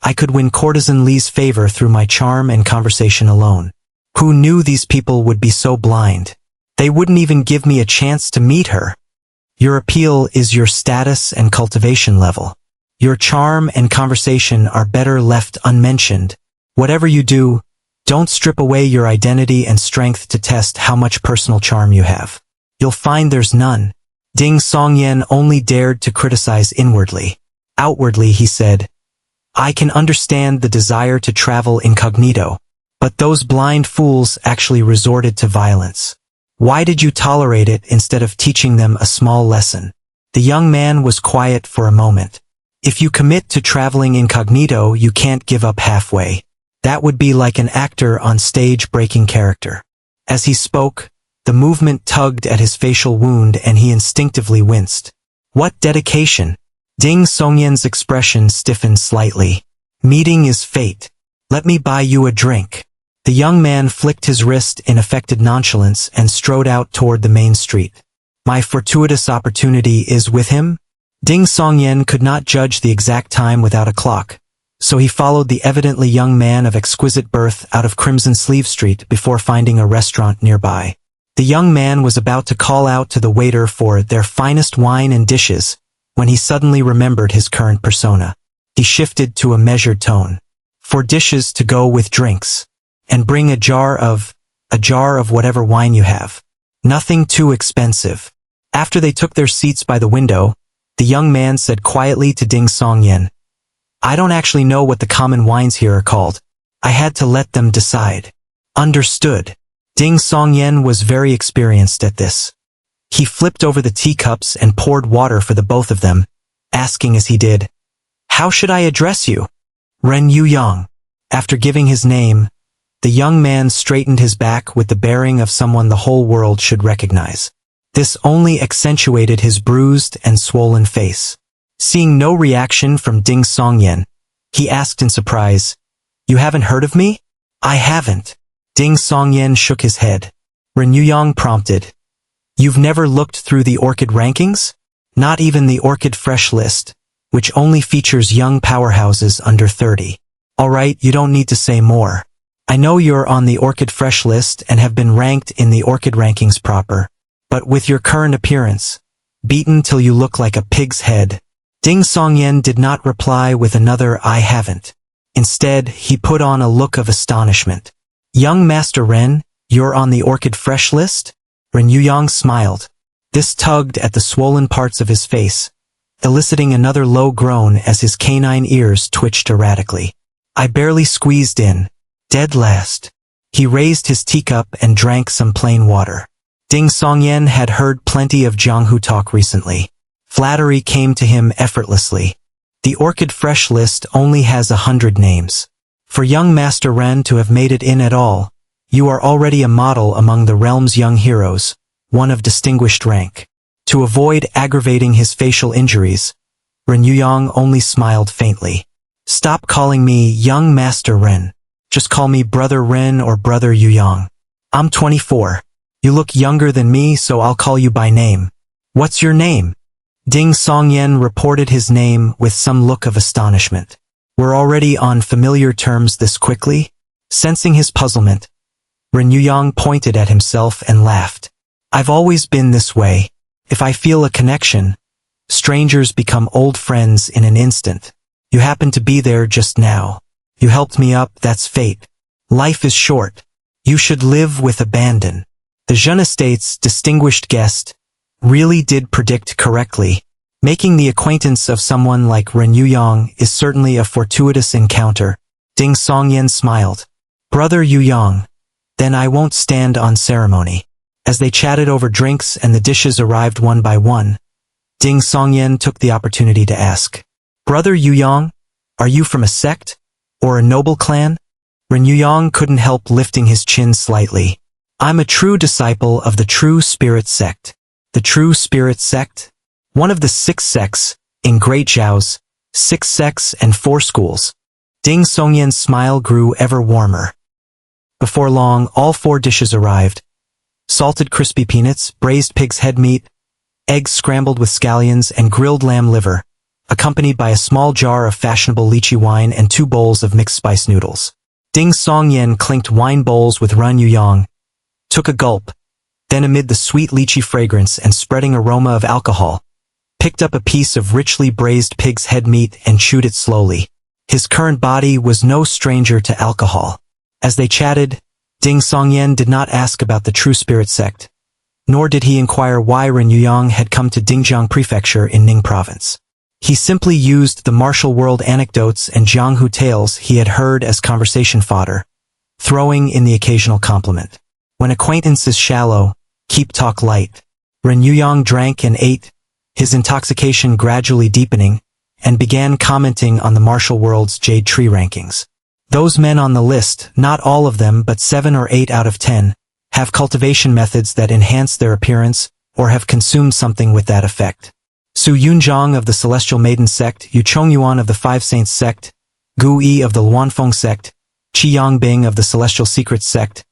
I could win courtesan Li's favor through my charm and conversation alone. Who knew these people would be so blind? They wouldn't even give me a chance to meet her. Your appeal is your status and cultivation level. Your charm and conversation are better left unmentioned. Whatever you do, don't strip away your identity and strength to test how much personal charm you have. You'll find there's none." Ding Songyan only dared to criticize inwardly. Outwardly he said, "I can understand the desire to travel incognito, but those blind fools actually resorted to violence. Why did you tolerate it instead of teaching them a small lesson?" The young man was quiet for a moment. "If you commit to traveling incognito, you can't give up halfway. That would be like an actor on stage breaking character." As he spoke, the movement tugged at his facial wound and he instinctively winced. "What dedication?" Ding Songyan's expression stiffened slightly. "Meeting is fate. Let me buy you a drink." The young man flicked his wrist in affected nonchalance and strode out toward the main street. "My fortuitous opportunity is with him?" Ding Songyan could not judge the exact time without a clock, so he followed the evidently young man of exquisite birth out of Crimson Sleeve Street before finding a restaurant nearby. The young man was about to call out to the waiter for their finest wine and dishes, when he suddenly remembered his current persona. He shifted to a measured tone. "For dishes to go with drinks. And bring a jar of whatever wine you have. Nothing too expensive." After they took their seats by the window, the young man said quietly to Ding Songyan, "I don't actually know what the common wines here are called. I had to let them decide." "Understood." Ding Songyan was very experienced at this. He flipped over the teacups and poured water for the both of them, asking as he did, "How should I address you?" "Ren Yu Yang." After giving his name, the young man straightened his back with the bearing of someone the whole world should recognize. This only accentuated his bruised and swollen face. Seeing no reaction from Ding Songyan, he asked in surprise, "You haven't heard of me?" "I haven't." Ding Songyan shook his head. Ren Yu Yang prompted, "You've never looked through the orchid rankings? Not even the orchid fresh list, which only features young powerhouses under 30. All right, you don't need to say more. I know you're on the orchid fresh list and have been ranked in the orchid rankings proper, but with your current appearance, beaten till you look like a pig's head." Ding Songyan did not reply with another "I haven't." Instead, he put on a look of astonishment. "Young Master Ren, you're on the orchid fresh list?" Ren Yu Yang smiled. This tugged at the swollen parts of his face, eliciting another low groan as his canine ears twitched erratically. "I barely squeezed in. Dead last." He raised his teacup and drank some plain water. Ding Songyan had heard plenty of Jianghu talk recently. Flattery came to him effortlessly. The orchid fresh list only has 100 names. For young Master Ren to have made it in at all, you are already a model among the realm's young heroes, one of distinguished rank. To avoid aggravating his facial injuries, Ren Yuyang only smiled faintly. Stop calling me young Master Ren. Just call me Brother Ren or Brother Yuyang. I'm 24. You look younger than me, so I'll call you by name. What's your name? Ding Songyan reported his name with some look of astonishment. We're already on familiar terms this quickly? Sensing his puzzlement, Ren Yuyang pointed at himself and laughed. I've always been this way. If I feel a connection, strangers become old friends in an instant. You happen to be there just now. You helped me up, that's fate. Life is short. You should live with abandon. The Jeune Estate's distinguished guest really did predict correctly. Making the acquaintance of someone like Ren Yuyang is certainly a fortuitous encounter. Ding Songyan smiled. Brother Yuyang, then I won't stand on ceremony. As they chatted over drinks and the dishes arrived one by one, Ding Songyan took the opportunity to ask, Brother Yuyang, are you from a sect? Or a noble clan? Ren Yuyang couldn't help lifting his chin slightly. I'm a true disciple of the True Spirit Sect. The True Spirit Sect? One of the 6 sects, in Great Zhao's, 6 sects and 4 schools. Ding Songyan's smile grew ever warmer. Before long, all 4 dishes arrived. Salted crispy peanuts, braised pig's head meat, eggs scrambled with scallions, and grilled lamb liver, accompanied by a small jar of fashionable lychee wine and 2 bowls of mixed spice noodles. Ding Songyan clinked wine bowls with Ren Yuyang, took a gulp, then amid the sweet lychee fragrance and spreading aroma of alcohol, picked up a piece of richly braised pig's head meat and chewed it slowly. His current body was no stranger to alcohol. As they chatted, Ding Songyan did not ask about the True Spirit Sect, nor did he inquire why Ren Yuyang had come to Dingjiang Prefecture in Ning Province. He simply used the martial world anecdotes and Jianghu tales he had heard as conversation fodder, throwing in the occasional compliment. When acquaintance is shallow, keep talk light. Ren Yuyang drank and ate, his intoxication gradually deepening, and began commenting on the martial world's Jade Tree rankings. Those men on the list, not all of them but 7 or 8 out of 10, have cultivation methods that enhance their appearance or have consumed something with that effect. Su Yunzhang of the Celestial Maiden Sect, Yu Chongyuan of the Five Saints Sect, Gu Yi of the Luanfeng Sect, Qi Yangbing of the Celestial Secrets Sect,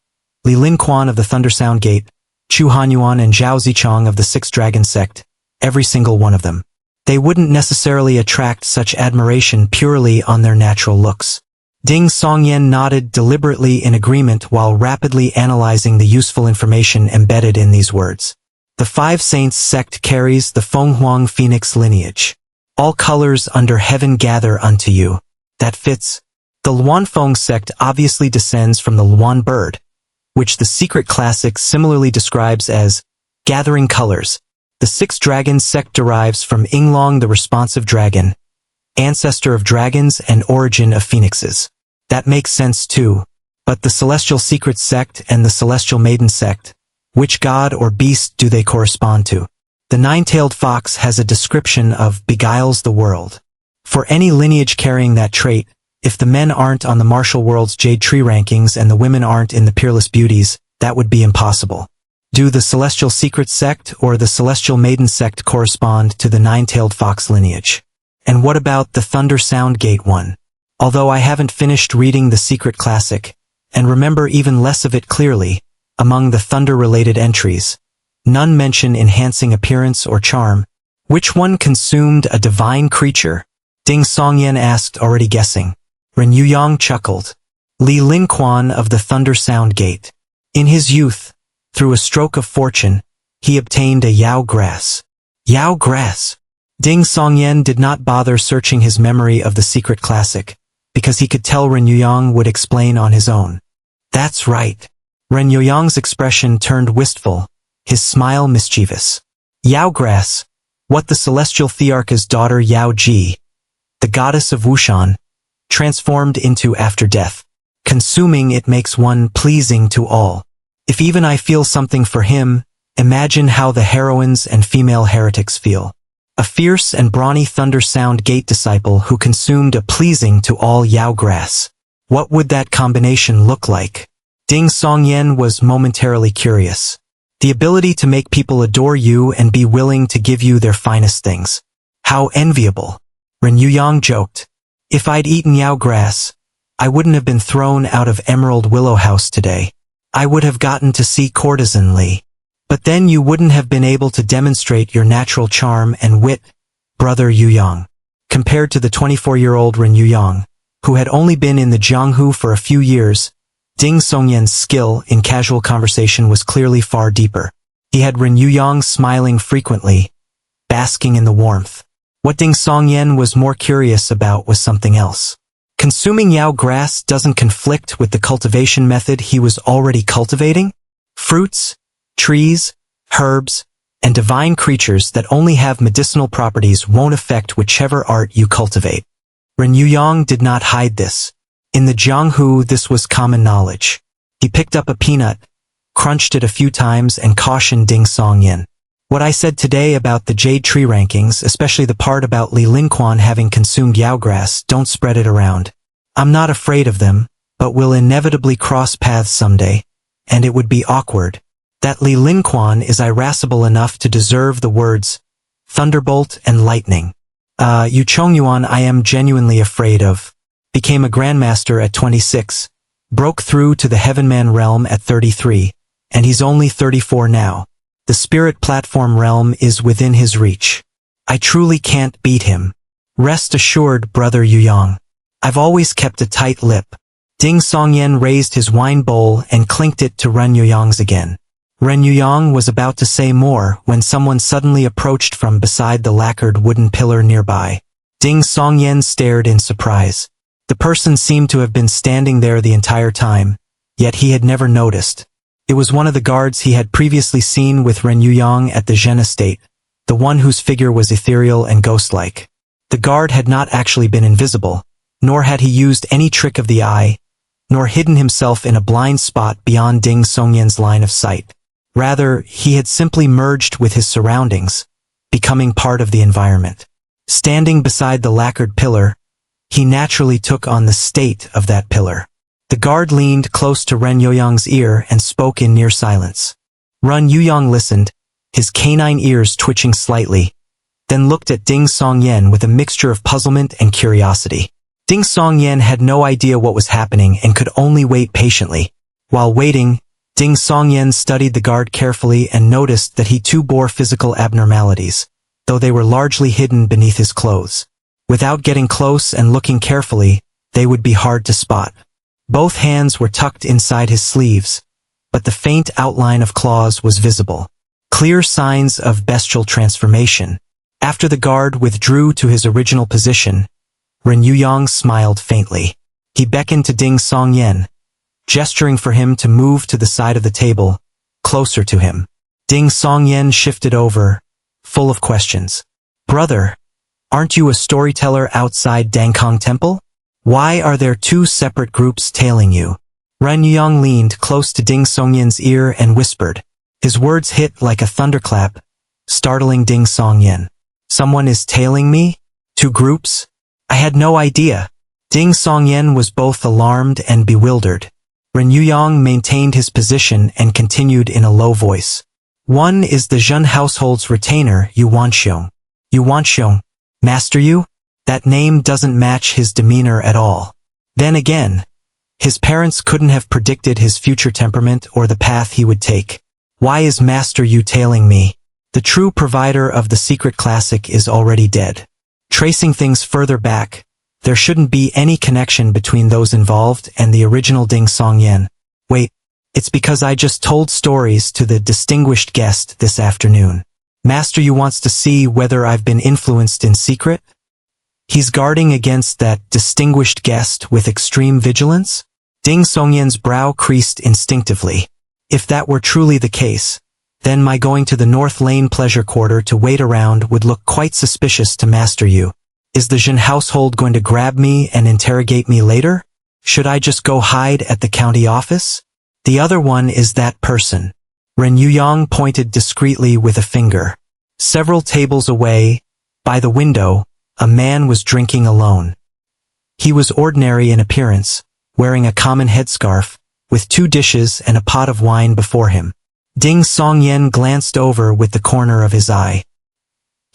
Li Linquan of the Thunder Sound Gate, Chu Hanyuan and Zhao Zichang of the Six Dragon Sect, every single one of them. They wouldn't necessarily attract such admiration purely on their natural looks. Ding Songyan nodded deliberately in agreement while rapidly analyzing the useful information embedded in these words. The Five Saints Sect carries the Fenghuang Phoenix lineage. All colors under heaven gather unto you. That fits. The Luanfeng Sect obviously descends from the Luan bird, which the secret classic similarly describes as gathering colors. The Six Dragons Sect derives from Yinglong the responsive dragon, ancestor of dragons and origin of phoenixes. That makes sense too. But the Celestial Secrets Sect and the Celestial Maiden Sect, which god or beast do they correspond to? The nine-tailed fox has a description of beguiles the world. For any lineage carrying that trait, if the men aren't on the martial world's Jade Tree rankings and the women aren't in the Peerless Beauties, that would be impossible. Do the Celestial Secret Sect or the Celestial Maiden Sect correspond to the nine-tailed fox lineage? And what about the Thunder Sound Gate one? Although I haven't finished reading the secret classic, and remember even less of it clearly, among the thunder-related entries, none mention enhancing appearance or charm. Which one consumed a divine creature? Ding Songyan asked, already guessing. Ren Yuyang chuckled. Li Linquan of the Thunder Sound Gate. In his youth, through a stroke of fortune, he obtained a Yao grass. Yao grass? Ding Songyan did not bother searching his memory of the secret classic, because he could tell Ren Yuyang would explain on his own. That's right. Ren Yuyang's expression turned wistful, his smile mischievous. Yao grass, what the celestial Thearcha's daughter Yao Ji, the goddess of Wushan, transformed into after death. Consuming it makes one pleasing to all. If even I feel something for him, imagine how the heroines and female heretics feel. A fierce and brawny Thunder Sound Gate disciple who consumed a pleasing to all Yao grass. What would that combination look like? Ding Songyan was momentarily curious. The ability to make people adore you and be willing to give you their finest things. How enviable. Ren Yuyang joked. If I'd eaten Yao grass, I wouldn't have been thrown out of Emerald Willow House today. I would have gotten to see Courtesan Li. But then you wouldn't have been able to demonstrate your natural charm and wit, brother Yuyang. Compared to the 24-year-old Ren Yuyang, who had only been in the Jianghu for a few years, Ding Songyan's skill in casual conversation was clearly far deeper. He had Ren Yuyang smiling frequently, basking in the warmth. What Ding Songyan was more curious about was something else. Consuming Yao grass doesn't conflict with the cultivation method he was already cultivating? Fruits, trees, herbs, and divine creatures that only have medicinal properties won't affect whichever art you cultivate. Ren Yuyang did not hide this. In the Jianghu, this was common knowledge. He picked up a peanut, crunched it a few times, and cautioned Ding Songyan. What I said today about the Jade Tree rankings, especially the part about Li Linquan having consumed Yao grass, don't spread it around. I'm not afraid of them, but we'll inevitably cross paths someday, and it would be awkward. That Li Linquan is irascible enough to deserve the words thunderbolt and lightning. Yu Chongyuan I am genuinely afraid of. Became a grandmaster at 26, broke through to the Heavenman realm at 33, and he's only 34 now. The spirit platform realm is within his reach. I truly can't beat him. Rest assured, brother Yuyang. I've always kept a tight lip. Ding Songyan raised his wine bowl and clinked it to Ren Yuyang's again. Ren Yuyang was about to say more when someone suddenly approached from beside the lacquered wooden pillar nearby. Ding Songyan stared in surprise. The person seemed to have been standing there the entire time, yet he had never noticed. It was one of the guards he had previously seen with Ren Yuyang at the Zhen estate, the one whose figure was ethereal and ghost-like. The guard had not actually been invisible, nor had he used any trick of the eye, nor hidden himself in a blind spot beyond Ding Songyan's line of sight. Rather, he had simply merged with his surroundings, becoming part of the environment. Standing beside the lacquered pillar, he naturally took on the state of that pillar. The guard leaned close to Ren Yuyang's ear and spoke in near silence. Ren Yuyang listened, his canine ears twitching slightly, then looked at Ding Songyan with a mixture of puzzlement and curiosity. Ding Songyan had no idea what was happening and could only wait patiently. While waiting, Ding Songyan studied the guard carefully and noticed that he too bore physical abnormalities, though they were largely hidden beneath his clothes. Without getting close and looking carefully, they would be hard to spot. Both hands were tucked inside his sleeves, but the faint outline of claws was visible. Clear signs of bestial transformation. After the guard withdrew to his original position, Ren Yuyang smiled faintly. He beckoned to Ding Songyan, gesturing for him to move to the side of the table, closer to him. Ding Songyan shifted over, full of questions. Brother, aren't you a storyteller outside Dangkong Temple? Why are there two separate groups tailing you? Ren Yuyang leaned close to Ding Songyan's ear and whispered. His words hit like a thunderclap, startling Ding Songyan. Someone is tailing me? Two groups? I had no idea. Ding Songyan was both alarmed and bewildered. Ren Yuyang maintained his position and continued in a low voice. One is the Zhen household's retainer, Yu Wanxiong. Yu Wanxiong, Master Yu? That name doesn't match his demeanor at all. Then again, his parents couldn't have predicted his future temperament or the path he would take. Why is Master Yu tailing me? The true provider of the secret classic is already dead. Tracing things further back, there shouldn't be any connection between those involved and the original Ding Songyan. Wait, it's because I just told stories to the distinguished guest this afternoon. Master Yu wants to see whether I've been influenced in secret? He's guarding against that distinguished guest with extreme vigilance? Ding Songyan's brow creased instinctively. If that were truly the case, then my going to the North Lane Pleasure Quarter to wait around would look quite suspicious to Master Yu. Is the Zhen household going to grab me and interrogate me later? Should I just go hide at the county office? The other one is that person. Ren Yuyang pointed discreetly with a finger. Several tables away, by the window, a man was drinking alone. He was ordinary in appearance, wearing a common headscarf, with 2 dishes and a pot of wine before him. Ding Songyan glanced over with the corner of his eye.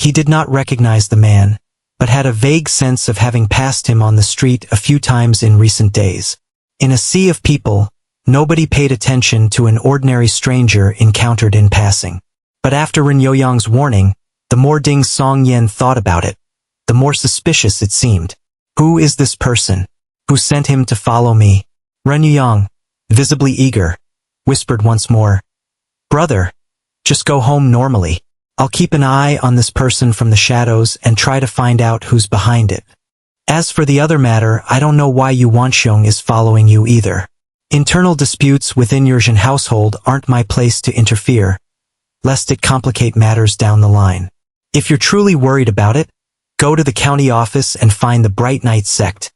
He did not recognize the man, but had a vague sense of having passed him on the street a few times in recent days. In a sea of people, nobody paid attention to an ordinary stranger encountered in passing. But after Ren Youyang's warning, the more Ding Songyan thought about it, the more suspicious it seemed. Who is this person? Who sent him to follow me? Ren Youyang, visibly eager, whispered once more. Brother, just go home normally. I'll keep an eye on this person from the shadows and try to find out who's behind it. As for the other matter, I don't know why Yu Wanxiong is following you either. Internal disputes within your Jin household aren't my place to interfere, lest it complicate matters down the line. If you're truly worried about it, go to the county office and find the Bright Knight sect,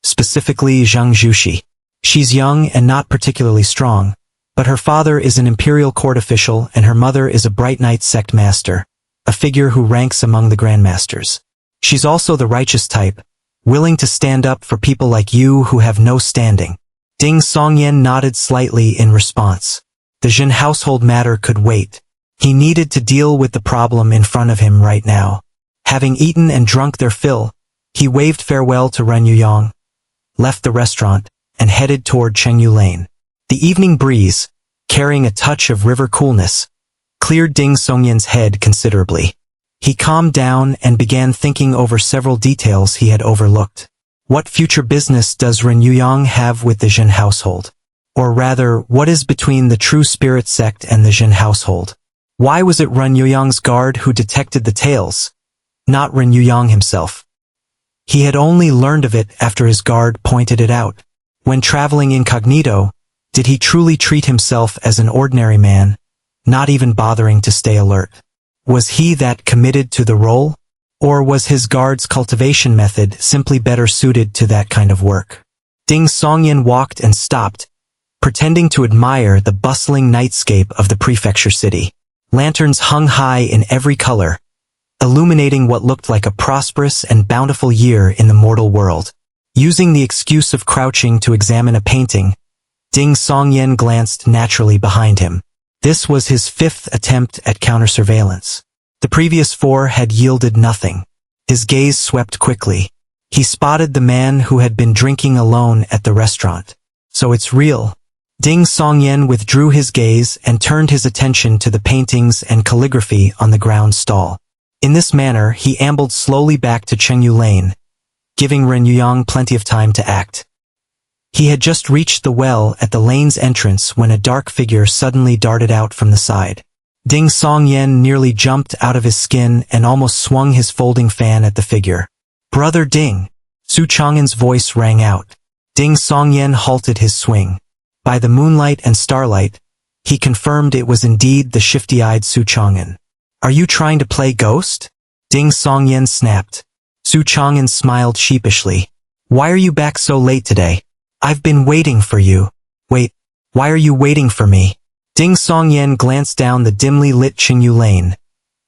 specifically Zhang Zhuxi. She's young and not particularly strong, but her father is an imperial court official and her mother is a Bright Knight sect master, a figure who ranks among the grandmasters. She's also the righteous type, willing to stand up for people like you who have no standing. Ding Songyan nodded slightly in response. The Jin household matter could wait. He needed to deal with the problem in front of him right now. Having eaten and drunk their fill, he waved farewell to Ren Youyang, left the restaurant, and headed toward Chengyu Lane. The evening breeze, carrying a touch of river coolness, cleared Ding Songyan's head considerably. He calmed down and began thinking over several details he had overlooked. What future business does Ren Youyang have with the Jin household? Or rather, what is between the True Spirit sect and the Jin household? Why was it Ren Youyang's guard who detected the tales, not Ren Youyang himself? He had only learned of it after his guard pointed it out. When traveling incognito, did he truly treat himself as an ordinary man, not even bothering to stay alert? Was he that committed to the role? Or was his guard's cultivation method simply better suited to that kind of work? Ding Songyan walked and stopped, pretending to admire the bustling nightscape of the prefecture city. Lanterns hung high in every color, illuminating what looked like a prosperous and bountiful year in the mortal world. Using the excuse of crouching to examine a painting, Ding Songyan glanced naturally behind him. This was his 5th attempt at counter-surveillance. The previous 4 had yielded nothing. His gaze swept quickly. He spotted the man who had been drinking alone at the restaurant. So it's real. Ding Songyan withdrew his gaze and turned his attention to the paintings and calligraphy on the ground stall. In this manner, he ambled slowly back to Chengyu Lane, giving Ren Youyang plenty of time to act. He had just reached the well at the lane's entrance when a dark figure suddenly darted out from the side. Ding Songyan nearly jumped out of his skin and almost swung his folding fan at the figure. Brother Ding! Su Chang'an's voice rang out. Ding Songyan halted his swing. By the moonlight and starlight, he confirmed it was indeed the shifty-eyed Su Chang'an. Are you trying to play ghost? Ding Songyan snapped. Su Chang'an smiled sheepishly. Why are you back so late today? I've been waiting for you. Wait, why are you waiting for me? Ding Songyan glanced down the dimly lit Chengyu Lane,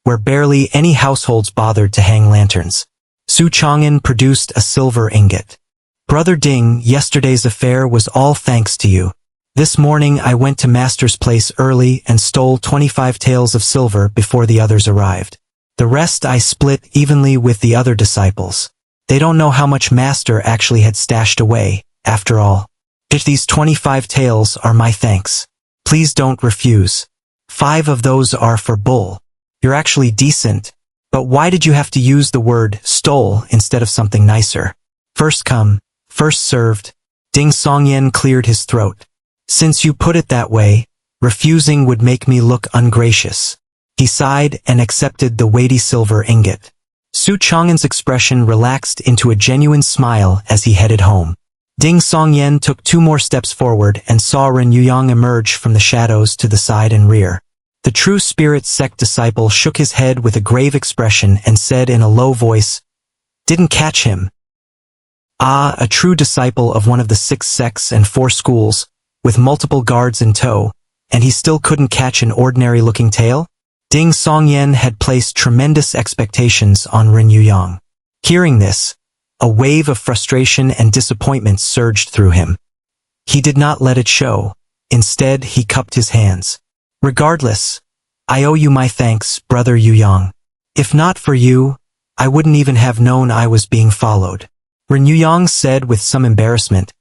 where barely any households bothered to hang lanterns. Su Chang'an produced a silver ingot. Brother Ding, yesterday's affair was all thanks to you. This morning I went to Master's place early and stole 25 taels of silver before the others arrived. The rest I split evenly with the other disciples. They don't know how much Master actually had stashed away, after all. If these 25 taels are my thanks, please don't refuse. 5 of those are for Bull. You're actually decent, but why did you have to use the word stole instead of something nicer? First come, first served. Ding Songyan cleared his throat. Since you put it that way, refusing would make me look ungracious. He sighed and accepted the weighty silver ingot. Su Chang'an's expression relaxed into a genuine smile as he headed home. Ding Songyan took 2 more steps forward and saw Ren Youyang emerge from the shadows to the side and rear. The True Spirit sect disciple shook his head with a grave expression and said in a low voice, "Didn't catch him." Ah, a true disciple of one of the 6 sects and 4 schools, with multiple guards in tow, and he still couldn't catch an ordinary-looking tail? Ding Songyan had placed tremendous expectations on Ren Youyang. Hearing this, a wave of frustration and disappointment surged through him. He did not let it show. Instead, he cupped his hands. Regardless, I owe you my thanks, Brother Youyang. If not for you, I wouldn't even have known I was being followed. Ren Yuyang said with some embarrassment.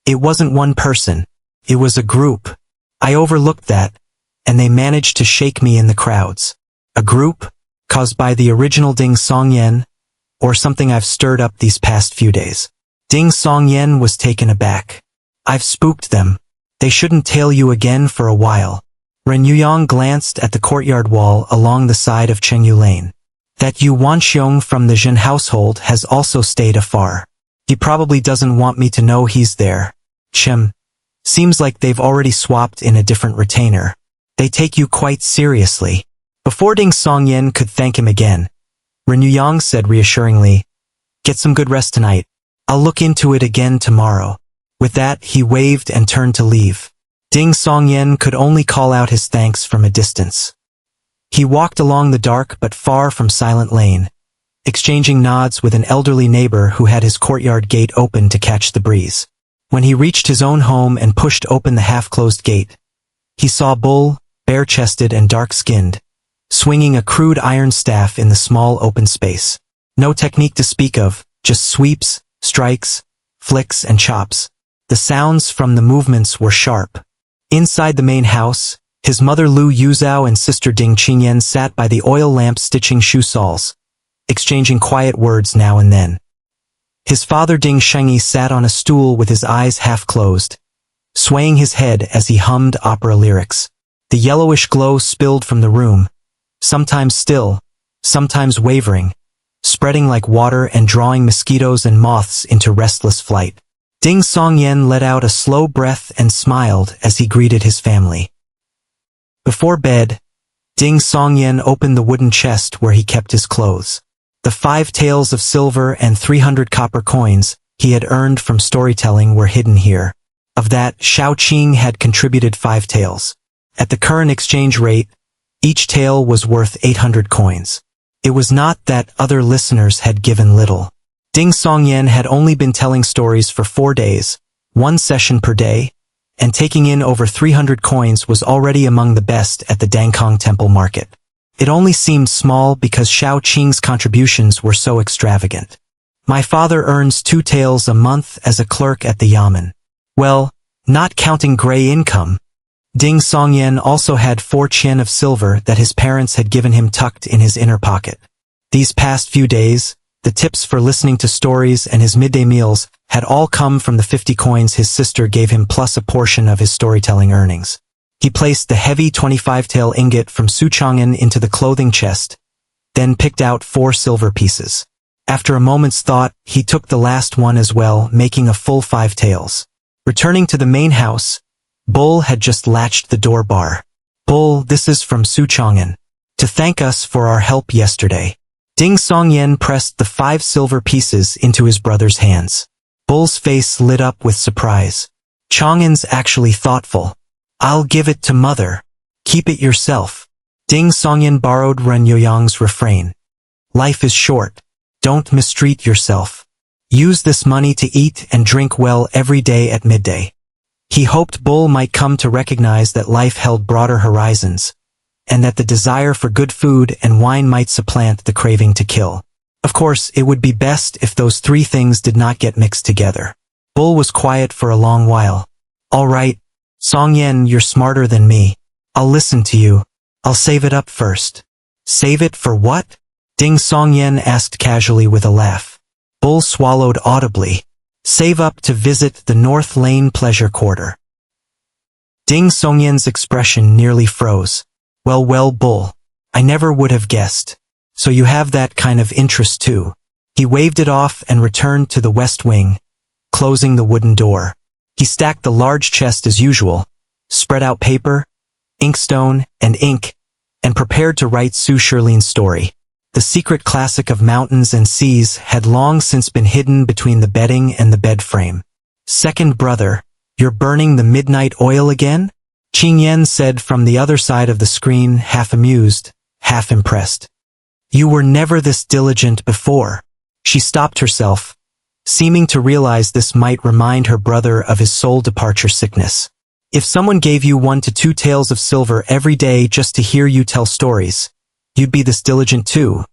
It wasn't one person. It was a group. I overlooked that, and they managed to shake me in the crowds. A group? Caused by the original Ding Songyan? Or something I've stirred up these past few days? Ding Songyan was taken aback. I've spooked them. They shouldn't tail you again for a while. Ren Yuyang glanced at the courtyard wall along the side of Chengyu Lane. That Yu Wanxiong from the Zhen household has also stayed afar. He probably doesn't want me to know he's there. Seems like they've already swapped in a different retainer. They take you quite seriously. Before Ding Songyan could thank him again, Ren Yuyang said reassuringly, Get some good rest tonight. I'll look into it again tomorrow. With that, he waved and turned to leave. Ding Songyan could only call out his thanks from a distance. He walked along the dark but far from silent lane, exchanging nods with an elderly neighbor who had his courtyard gate open to catch the breeze. When he reached his own home and pushed open the half-closed gate, he saw Bull, bare-chested and dark-skinned, swinging a crude iron staff in the small open space. No technique to speak of, just sweeps, strikes, flicks and chops. The sounds from the movements were sharp. Inside the main house, his mother Lu Yuzhao and sister Ding Qingyan sat by the oil lamp stitching shoe soles, exchanging quiet words now and then. His father Ding Shengyi sat on a stool with his eyes half closed, swaying his head as he hummed opera lyrics. The yellowish glow spilled from the room, sometimes still, sometimes wavering, spreading like water and drawing mosquitoes and moths into restless flight. Ding Songyan let out a slow breath and smiled as he greeted his family. Before bed, Ding Songyan opened the wooden chest where he kept his clothes. The 5 taels of silver and 300 copper coins he had earned from storytelling were hidden here. Of that, Shao Qing had contributed 5 taels. At the current exchange rate, each tael was worth 800 coins. It was not that other listeners had given little. Ding Songyan had only been telling stories for 4 days, 1 session per day, and taking in over 300 coins was already among the best at the Dangkong Temple market. It only seemed small because Shao Qing's contributions were so extravagant. My father earns 2 taels a month as a clerk at the yamen. Well, not counting gray income. Ding Songyan also had 4 qian of silver that his parents had given him tucked in his inner pocket. These past few days, the tips for listening to stories and his midday meals had all come from the 50 coins his sister gave him plus a portion of his storytelling earnings. He placed the heavy 25-tael ingot from Suchong'an into the clothing chest, then picked out 4 silver pieces. After a moment's thought, he took the last one as well, making a full 5 taels. Returning to the main house, Bull had just latched the door bar. Bull, this is from Suchong'an. To thank us for our help yesterday. Ding Songyan pressed the 5 silver pieces into his brother's hands. Bull's face lit up with surprise. Chong'an's actually thoughtful. I'll give it to mother. Keep it yourself. Ding Songyan borrowed Ren Yoyang's refrain. Life is short. Don't mistreat yourself. Use this money to eat and drink well every day at midday. He hoped Bull might come to recognize that life held broader horizons, and that the desire for good food and wine might supplant the craving to kill. Of course, it would be best if those 3 things did not get mixed together. Bull was quiet for a long while. All right, Songyan, you're smarter than me. I'll listen to you. I'll save it up first. Save it for what? Ding Songyan asked casually with a laugh. Bull swallowed audibly. Save up to visit the North Lane Pleasure Quarter. Ding Songyan's expression nearly froze. Well, Bull. I never would have guessed. So you have that kind of interest too. He waved it off and returned to the west wing, closing the wooden door. He stacked the large chest as usual, spread out paper, inkstone, and ink, and prepared to write Su Shirleen's story. The secret classic of mountains and seas had long since been hidden between the bedding and the bed frame. Second brother, you're burning the midnight oil again? Qing Yan said from the other side of the screen, half amused, half impressed. You were never this diligent before. She stopped herself, seeming to realize this might remind her brother of his soul departure sickness. If someone gave you 1 to 2 taels of silver every day just to hear you tell stories, you'd be this diligent too,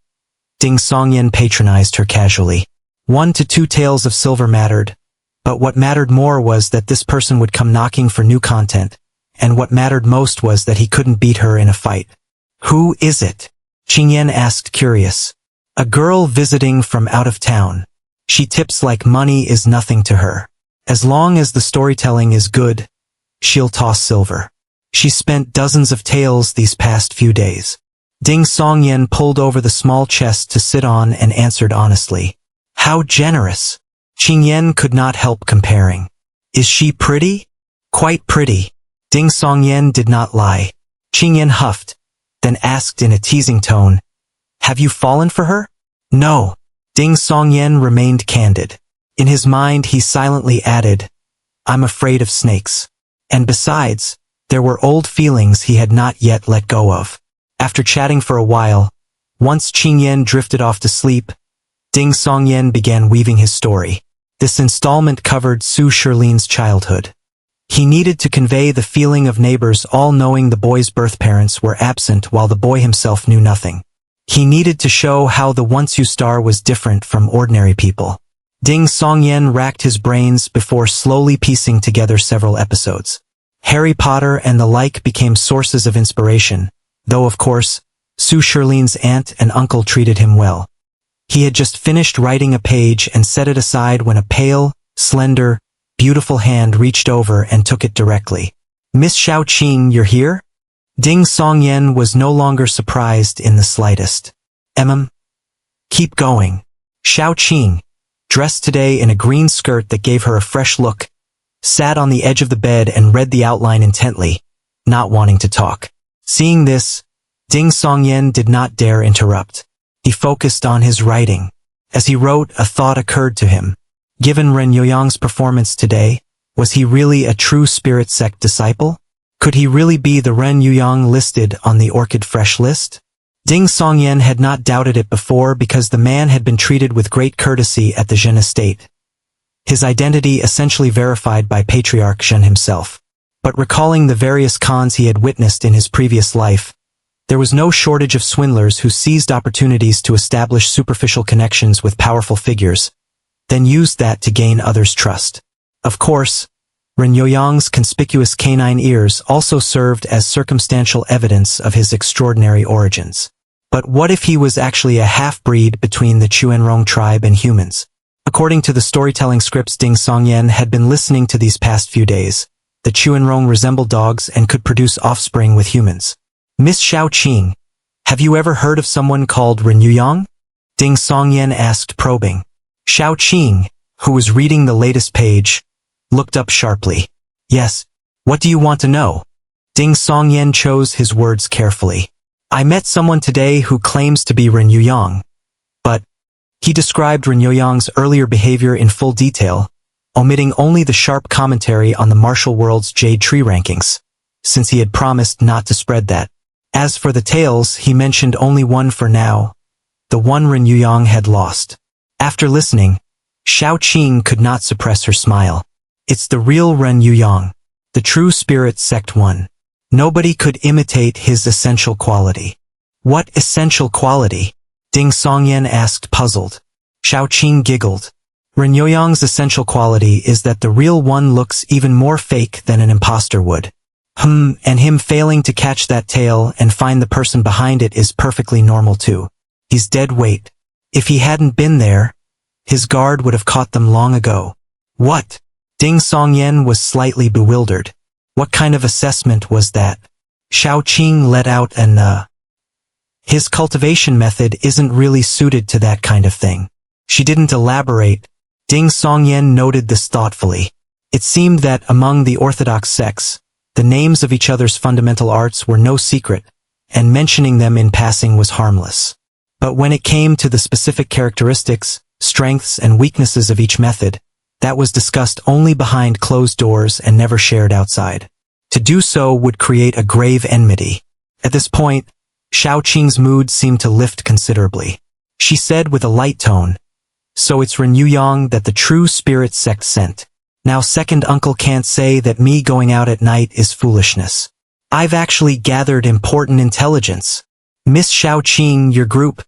Ding Songyan patronized her casually. 1 to 2 taels of silver mattered, but what mattered more was that this person would come knocking for new content, and what mattered most was that he couldn't beat her in a fight. Who is it? Qingyan asked, curious. A girl visiting from out of town. She tips like money is nothing to her. As long as the storytelling is good, she'll toss silver. She spent dozens of taels these past few days. Ding Songyan pulled over the small chest to sit on and answered honestly. How generous. Qingyan could not help comparing. Is she pretty? Quite pretty. Ding Songyan did not lie. Qingyan huffed, then asked in a teasing tone, have you fallen for her? No. Ding Songyan remained candid. In his mind he silently added, I'm afraid of snakes. And besides, there were old feelings he had not yet let go of. After chatting for a while, once Qingyan drifted off to sleep, Ding Songyan began weaving his story. This installment covered Su Shirleen's childhood. He needed to convey the feeling of neighbors all knowing the boy's birth parents were absent while the boy himself knew nothing. He needed to show how the once-you star was different from ordinary people. Ding Songyan racked his brains before slowly piecing together several episodes. Harry Potter and the like became sources of inspiration, though of course, Su Shirleen's aunt and uncle treated him well. He had just finished writing a page and set it aside when a pale, slender, beautiful hand reached over and took it directly. Miss Xiaoqing, you're here? Ding Songyan was no longer surprised in the slightest. Keep going. Xiaoqing, dressed today in a green skirt that gave her a fresh look, sat on the edge of the bed and read the outline intently, not wanting to talk. Seeing this, Ding Songyan did not dare interrupt. He focused on his writing. As he wrote, a thought occurred to him. Given Ren Youyang's performance today, was he really a true spirit sect disciple? Could he really be the Ren Youyang listed on the Orchid Fresh list? Ding Songyan had not doubted it before because the man had been treated with great courtesy at the Zhen estate. His identity essentially verified by Patriarch Zhen himself. But recalling the various cons he had witnessed in his previous life, there was no shortage of swindlers who seized opportunities to establish superficial connections with powerful figures, then used that to gain others' trust. Of course, Ren Youyang's conspicuous canine ears also served as circumstantial evidence of his extraordinary origins. But what if he was actually a half-breed between the Chuanrong tribe and humans? According to the storytelling scripts Ding Songyan had been listening to these past few days, the Chuanrong resemble dogs and could produce offspring with humans. Miss Xiaoqing, have you ever heard of someone called Ren Youyang? Ding Songyan asked, probing. Xiaoqing, who was reading the latest page, looked up sharply. Yes. What do you want to know? Ding Songyan chose his words carefully. I met someone today who claims to be Ren Youyang, but he described Ren Youyang's earlier behavior in full detail, omitting only the sharp commentary on the martial world's Jade Tree rankings, since he had promised not to spread that. As for the tales, he mentioned only one for now, the one Ren Youyang had lost. After listening, Xiaoqing could not suppress her smile. It's the real Ren Youyang, the true spirit sect one. Nobody could imitate his essential quality. What essential quality? Ding Songyan asked, puzzled. Xiaoqing giggled. Ren Youyang's essential quality is that the real one looks even more fake than an imposter would. And him failing to catch that tale and find the person behind it is perfectly normal too. He's dead weight. If he hadn't been there, his guard would have caught them long ago. What? Ding Songyan was slightly bewildered. What kind of assessment was that? Xiaoqing let out an His cultivation method isn't really suited to that kind of thing. She didn't elaborate. Ding Songyan noted this thoughtfully. It seemed that among the orthodox sects, the names of each other's fundamental arts were no secret, and mentioning them in passing was harmless. But when it came to the specific characteristics, strengths and weaknesses of each method, that was discussed only behind closed doors and never shared outside. To do so would create a grave enmity. At this point, Xiaoqing's mood seemed to lift considerably. She said with a light tone, so it's Ren Youyang that the true spirit sect sent. Now second uncle can't say that me going out at night is foolishness. I've actually gathered important intelligence. Miss Xiaoqing, your group,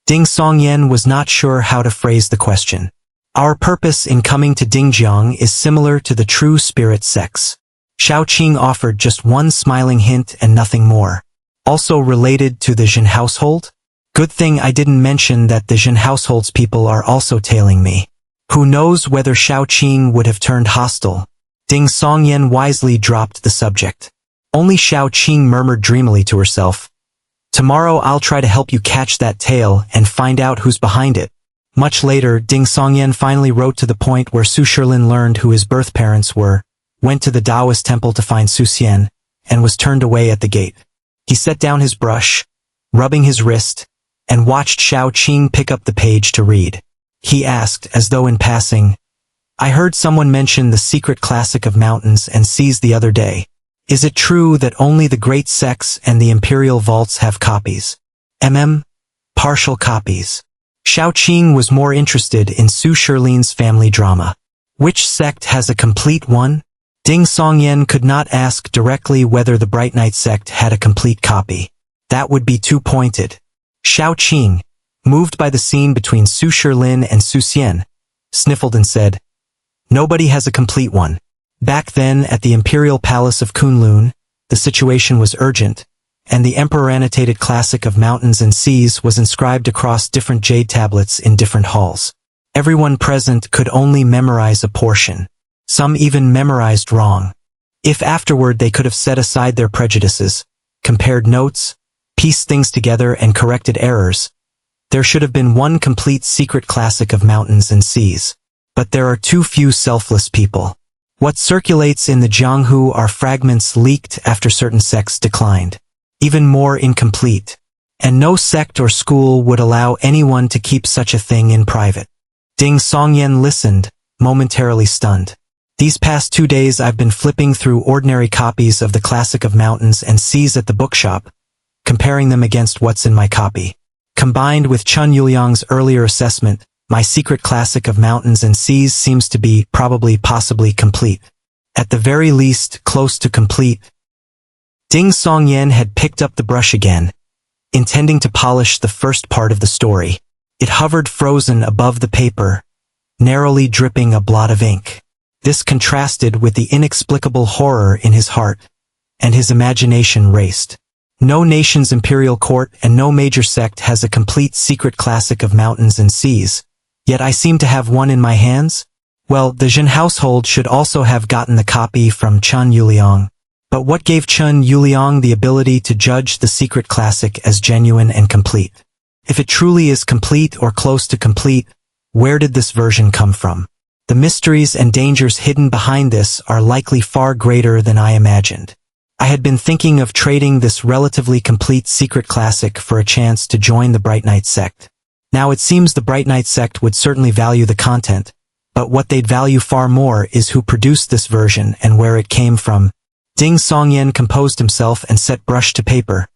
Ding Songyan was not sure how to phrase the question. Our purpose in coming to Dingjiang is similar to the true spirit sects. Xiaoqing offered just one smiling hint and nothing more. Also related to the Jin household? Good thing I didn't mention that the Jin household's people are also tailing me. Who knows whether Xiaoqing would have turned hostile? Ding Songyan wisely dropped the subject. Only Xiaoqing murmured dreamily to herself. Tomorrow I'll try to help you catch that tail and find out who's behind it. Much later, Ding Songyan finally wrote to the point where Su Shilin learned who his birth parents were, went to the Taoist temple to find Su Xian, and was turned away at the gate. He set down his brush, rubbing his wrist, and watched Xiaoqing pick up the page to read. He asked, as though in passing, I heard someone mention the secret classic of mountains and seas the other day. Is it true that only the great sects and the imperial vaults have copies? Partial copies. Xiaoqing was more interested in Su Shilin's family drama. Which sect has a complete one? Ding Songyan could not ask directly whether the Bright Night sect had a complete copy. That would be too pointed. Xiaoqing, moved by the scene between Su Shilin and Su Xian, sniffled and said, Nobody has a complete one. Back then, at the imperial palace of Kunlun, the situation was urgent, and the emperor-annotated classic of mountains and seas was inscribed across different jade tablets in different halls. Everyone present could only memorize a portion. Some even memorized wrong. If afterward they could have set aside their prejudices, compared notes, pieced things together and corrected errors, there should have been one complete secret classic of mountains and seas. But there are too few selfless people. What circulates in the Jianghu are fragments leaked after certain sects declined. Even more incomplete. And no sect or school would allow anyone to keep such a thing in private. Ding Songyan listened, momentarily stunned. These past 2 days I've been flipping through ordinary copies of the Classic of Mountains and Seas at the bookshop, comparing them against what's in my copy. Combined with Chun Yuliang's earlier assessment, my secret Classic of Mountains and Seas seems to be possibly complete. At the very least, close to complete. Ding Songyan had picked up the brush again, intending to polish the first part of the story. It hovered frozen above the paper, narrowly dripping a blot of ink. This contrasted with the inexplicable horror in his heart, and his imagination raced. No nation's imperial court and no major sect has a complete secret classic of mountains and seas, yet I seem to have one in my hands? Well, the Jin household should also have gotten the copy from Chun Yuliang. But what gave Chun Yuliang the ability to judge the secret classic as genuine and complete? If it truly is complete or close to complete, where did this version come from? The mysteries and dangers hidden behind this are likely far greater than I imagined. I had been thinking of trading this relatively complete secret classic for a chance to join the Bright Night sect. Now it seems the Bright Night sect would certainly value the content, but what they'd value far more is who produced this version and where it came from. Ding Songyan composed himself and set brush to paper,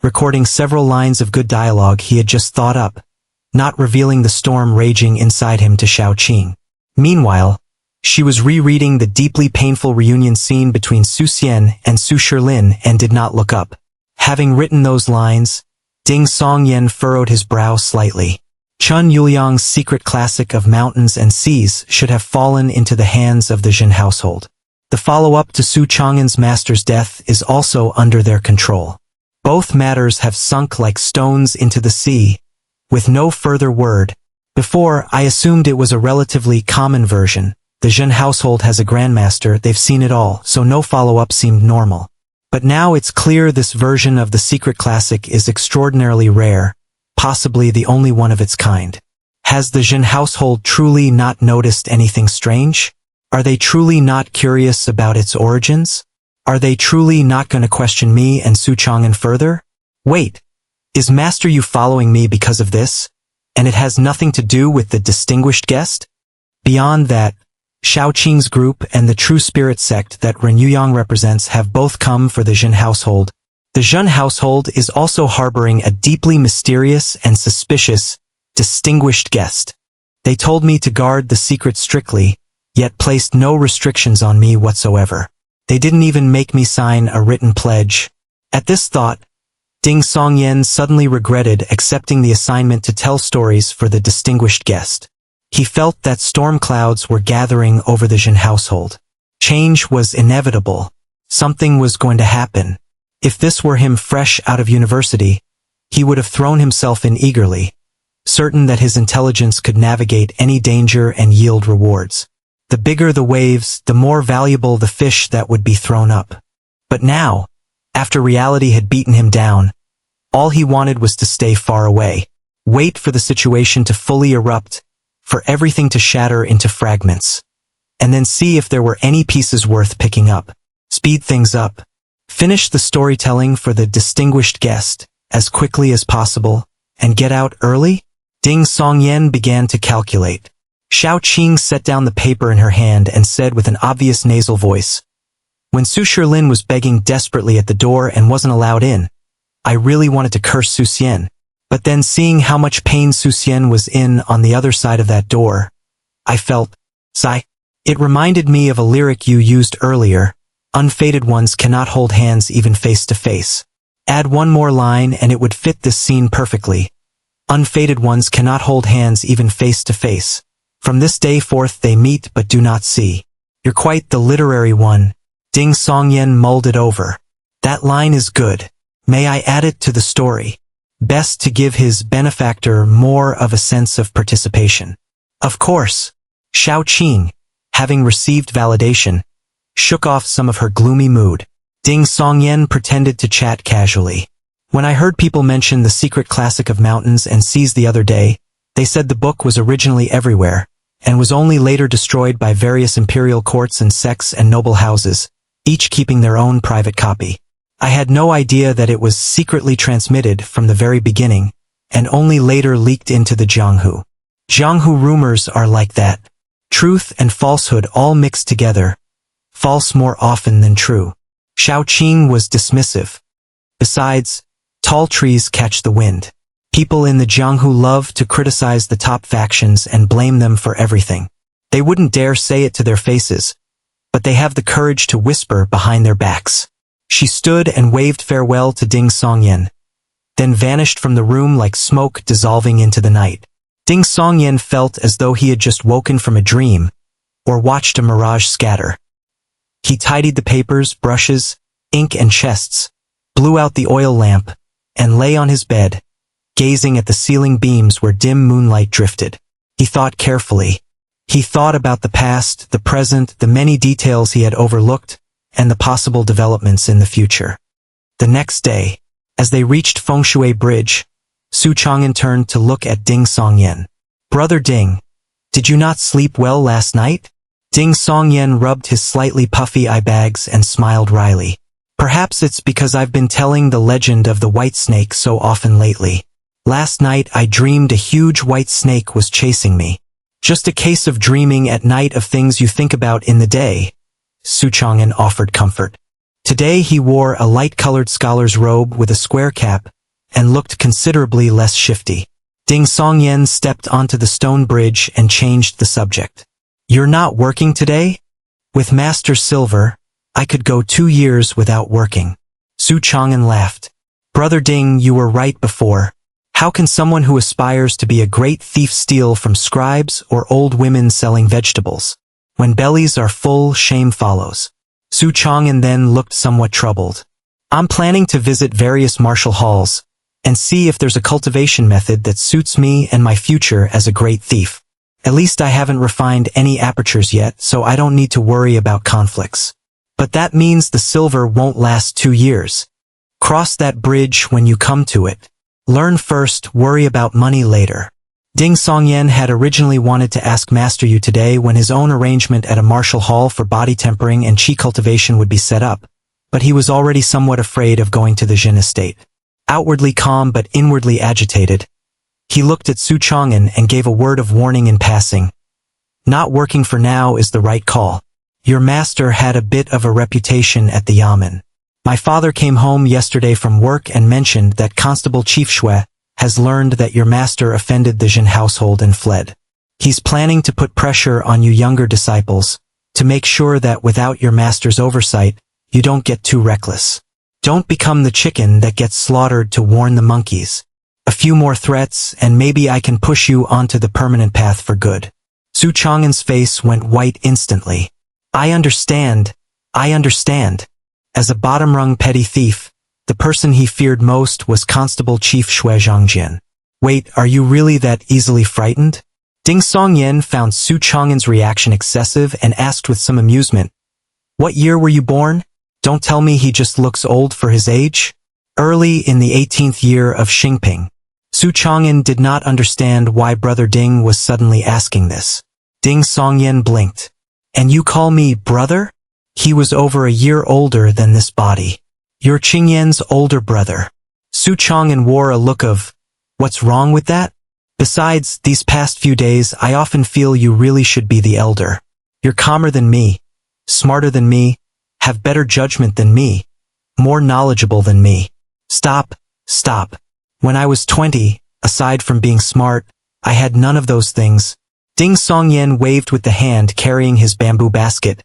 recording several lines of good dialogue he had just thought up, not revealing the storm raging inside him to Xiaoqing. Meanwhile, she was rereading the deeply painful reunion scene between Su Xian and Su Shilin and did not look up. Having written those lines, Ding Songyan furrowed his brow slightly. Chun Yuliang's secret classic of mountains and seas should have fallen into the hands of the Jin household. The follow-up to Su Chang'an's master's death is also under their control. Both matters have sunk like stones into the sea, with no further word. Before, I assumed it was a relatively common version. The Jin household has a grandmaster, they've seen it all, so no follow-up seemed normal. But now it's clear this version of the secret classic is extraordinarily rare, possibly the only one of its kind. Has the Jin household truly not noticed anything strange? Are they truly not curious about its origins? Are they truly not going to question me and Su Chang'an further? Wait, is Master Yu following me because of this? And it has nothing to do with the distinguished guest? Beyond that, Xiaoqing's group and the True Spirit sect that Ren Yuyang represents have both come for the Jin household. The Jin household is also harboring a deeply mysterious and suspicious, distinguished guest. They told me to guard the secret strictly, yet placed no restrictions on me whatsoever. They didn't even make me sign a written pledge. At this thought, Ding Songyan suddenly regretted accepting the assignment to tell stories for the distinguished guest. He felt that storm clouds were gathering over the Jin household. Change was inevitable. Something was going to happen. If this were him fresh out of university, he would have thrown himself in eagerly, certain that his intelligence could navigate any danger and yield rewards. The bigger the waves, the more valuable the fish that would be thrown up. But now, after reality had beaten him down, all he wanted was to stay far away, wait for the situation to fully erupt, for everything to shatter into fragments, and then see if there were any pieces worth picking up, speed things up, finish the storytelling for the distinguished guest as quickly as possible, and get out early? Ding Songyan began to calculate. Xiao Qing set down the paper in her hand and said with an obvious nasal voice, "When Su Shilin was begging desperately at the door and wasn't allowed in, I really wanted to curse Su Xian. But then seeing how much pain Su Xian was in on the other side of that door, I felt, sigh. It reminded me of a lyric you used earlier, unfated ones cannot hold hands even face to face. Add one more line and it would fit this scene perfectly. Unfated ones cannot hold hands even face to face. From this day forth they meet but do not see. You're quite the literary one." Ding Songyan mulled it over. "That line is good. May I add it to the story? Best to give his benefactor more of a sense of participation." "Of course." Xiao Qing, having received validation, shook off some of her gloomy mood. Ding Songyan pretended to chat casually. "When I heard people mention the secret classic of mountains and seas the other day, they said the book was originally everywhere, and was only later destroyed by various imperial courts and sects and noble houses, each keeping their own private copy. I had no idea that it was secretly transmitted from the very beginning, and only later leaked into the Jianghu. Jianghu rumors are like that. Truth and falsehood all mixed together. False more often than true." Xiao Qing was dismissive. "Besides, tall trees catch the wind. People in the Jianghu love to criticize the top factions and blame them for everything. They wouldn't dare say it to their faces, but they have the courage to whisper behind their backs." She stood and waved farewell to Ding Songyan, then vanished from the room like smoke dissolving into the night. Ding Songyan felt as though he had just woken from a dream, or watched a mirage scatter. He tidied the papers, brushes, ink and chests, blew out the oil lamp, and lay on his bed, gazing at the ceiling beams where dim moonlight drifted. He thought carefully. He thought about the past, the present, the many details he had overlooked, and the possible developments in the future. The next day, as they reached Fengshui Bridge, Su Chang'an turned to look at Ding Songyan. "Brother Ding, did you not sleep well last night?" Ding Songyan rubbed his slightly puffy eye bags and smiled wryly. "Perhaps it's because I've been telling the legend of the white snake so often lately. Last night I dreamed a huge white snake was chasing me. Just a case of dreaming at night of things you think about in the day." Su Chang'an offered comfort. Today he wore a light-colored scholar's robe with a square cap, and looked considerably less shifty. Ding Songyan stepped onto the stone bridge and changed the subject. "You're not working today? With Master Silver, I could go 2 years without working." Su Chang'an laughed. "Brother Ding, you were right before. How can someone who aspires to be a great thief steal from scribes or old women selling vegetables? When bellies are full, shame follows." Su Chang'an then looked somewhat troubled. "I'm planning to visit various martial halls, and see if there's a cultivation method that suits me and my future as a great thief. At least I haven't refined any apertures yet, so I don't need to worry about conflicts. But that means the silver won't last 2 years. Cross that bridge when you come to it. Learn first, worry about money later." Ding Songyan had originally wanted to ask Master Yu today when his own arrangement at a martial hall for body tempering and chi cultivation would be set up, but he was already somewhat afraid of going to the Jin estate. Outwardly calm but inwardly agitated, he looked at Su Chang'an and gave a word of warning in passing. "Not working for now is the right call. Your master had a bit of a reputation at the yamen. My father came home yesterday from work and mentioned that Constable Chief Shui has learned that your master offended the Jin household and fled. He's planning to put pressure on you younger disciples, to make sure that without your master's oversight, you don't get too reckless. Don't become the chicken that gets slaughtered to warn the monkeys. A few more threats, and maybe I can push you onto the permanent path for good. Su Chang'en's face went white instantly. I understand. As a bottom-rung petty thief, the person he feared most was Constable Chief Shui Zhangjian. Wait, are you really that easily frightened? Ding Songyan found Su Chang'en's reaction excessive and asked with some amusement, What year were you born? Don't tell me he just looks old for his age? Early in the 18th year of Xingping. Su Chang'en did not understand why Brother Ding was suddenly asking this. Ding Songyan blinked. And you call me brother? He was over a year older than this body. You're Qingyan's older brother. Su Chang'en wore a look of, what's wrong with that? Besides, these past few days I often feel you really should be the elder. You're calmer than me, smarter than me, have better judgment than me, more knowledgeable than me. Stop. When I was 20, aside from being smart, I had none of those things. Ding Songyan waved with the hand carrying his bamboo basket,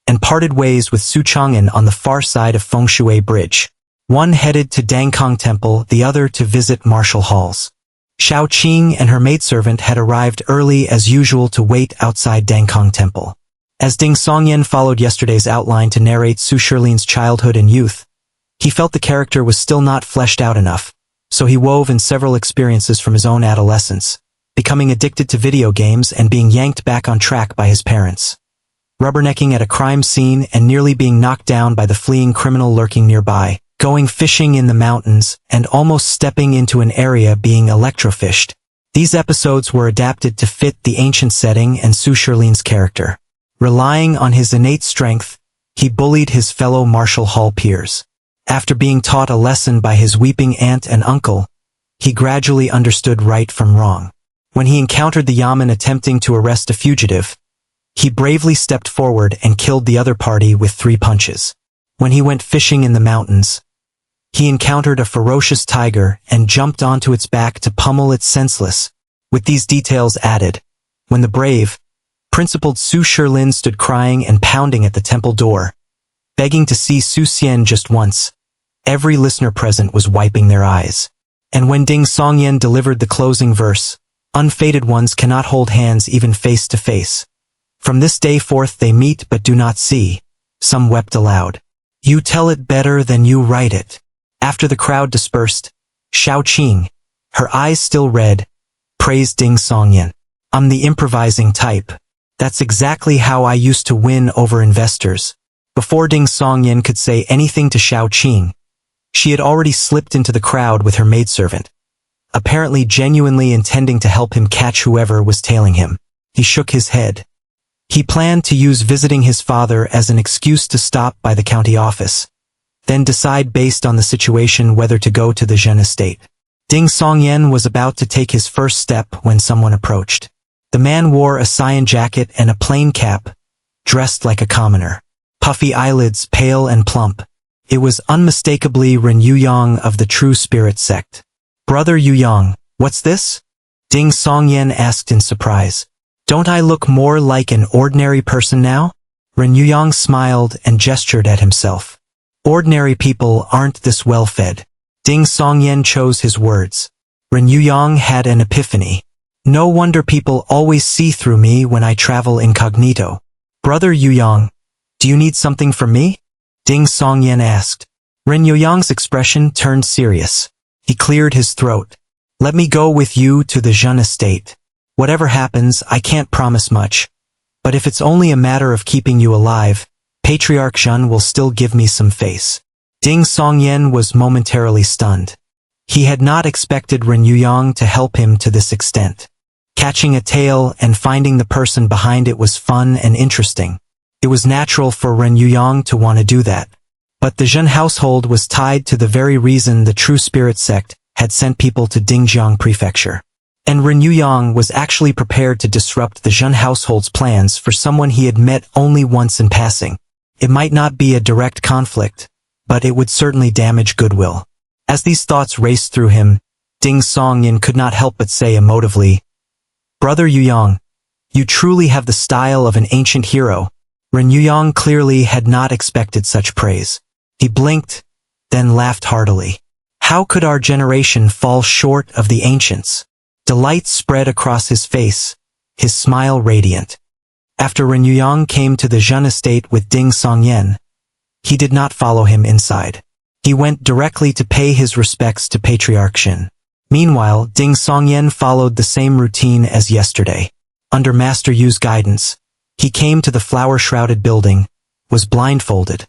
and parted ways with Su Chang'en on the far side of Fengshui Bridge. One headed to Dangkong Temple, the other to visit martial halls. Xiao Qing and her maidservant had arrived early as usual to wait outside Dangkong Temple. As Ding Songyan followed yesterday's outline to narrate Su Shirlin's childhood and youth, he felt the character was still not fleshed out enough, so he wove in several experiences from his own adolescence, becoming addicted to video games and being yanked back on track by his parents. Rubbernecking at a crime scene and nearly being knocked down by the fleeing criminal lurking nearby, going fishing in the mountains, and almost stepping into an area being electrofished. These episodes were adapted to fit the ancient setting and Su Shirlin's character. Relying on his innate strength, he bullied his fellow martial hall peers. After being taught a lesson by his weeping aunt and uncle, he gradually understood right from wrong. When he encountered the Yamen attempting to arrest a fugitive, he bravely stepped forward and killed the other party with 3 punches. When he went fishing in the mountains, he encountered a ferocious tiger and jumped onto its back to pummel it senseless. With these details added, when the brave, principled Su Shirlin stood crying and pounding at the temple door, begging to see Su Xian just once, every listener present was wiping their eyes. And when Ding Songyan delivered the closing verse, unfated ones cannot hold hands even face to face. From this day forth they meet but do not see. Some wept aloud. You tell it better than you write it. After the crowd dispersed, Xiao Qing, her eyes still red, praised Ding Songyan. I'm the improvising type. That's exactly how I used to win over investors. Before Ding Songyan could say anything to Xiao Qing, she had already slipped into the crowd with her maidservant, apparently genuinely intending to help him catch whoever was tailing him. He shook his head. He planned to use visiting his father as an excuse to stop by the county office, then decide based on the situation whether to go to the Zhen estate. Ding Songyan was about to take his first step when someone approached. The man wore a cyan jacket and a plain cap, dressed like a commoner. Puffy eyelids, pale and plump. It was unmistakably Ren Yuyang of the True Spirit sect. Brother Yuyang, what's this? Ding Songyan asked in surprise. Don't I look more like an ordinary person now? Ren Yuyang smiled and gestured at himself. Ordinary people aren't this well-fed. Ding Songyan chose his words. Ren Yuyang had an epiphany. No wonder people always see through me when I travel incognito. Brother Yuyang, do you need something from me? Ding Songyan asked. Ren Yuyang's expression turned serious. He cleared his throat. Let me go with you to the Zhen estate. Whatever happens, I can't promise much. But if it's only a matter of keeping you alive, Patriarch Zhen will still give me some face. Ding Songyan was momentarily stunned. He had not expected Ren Yuyang to help him to this extent. Catching a tail and finding the person behind it was fun and interesting. It was natural for Ren Yuyang to want to do that. But the Zhen household was tied to the very reason the True Spirit sect had sent people to Dingjiang Prefecture. And Ren Yuyang was actually prepared to disrupt the Zhen household's plans for someone he had met only once in passing. It might not be a direct conflict, but it would certainly damage goodwill. As these thoughts raced through him, Ding Songyan could not help but say emotively, Brother Yuyang, you truly have the style of an ancient hero. Ren Yuyang clearly had not expected such praise. He blinked, then laughed heartily. How could our generation fall short of the ancients? Delight spread across his face, his smile radiant. After Ren Yuyang came to the Zhen estate with Ding Songyan, he did not follow him inside. He went directly to pay his respects to Patriarch Xin. Meanwhile, Ding Songyan followed the same routine as yesterday. Under Master Yu's guidance, he came to the flower-shrouded building, was blindfolded,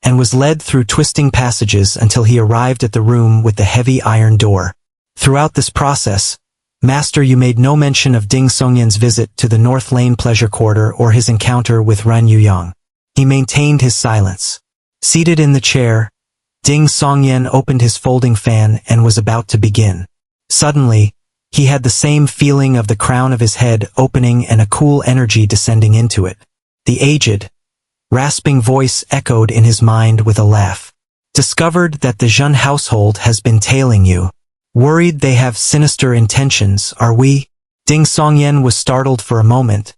and was led through twisting passages until he arrived at the room with the heavy iron door. Throughout this process, Master Yu made no mention of Ding Songyan's visit to the North Lane Pleasure Quarter or his encounter with Ren Yuyang. He maintained his silence. Seated in the chair, Ding Songyan opened his folding fan and was about to begin. Suddenly, he had the same feeling of the crown of his head opening and a cool energy descending into it. The aged, rasping voice echoed in his mind with a laugh. Discovered that the Zhen household has been tailing you. Worried they have sinister intentions, are we? Ding Songyan was startled for a moment,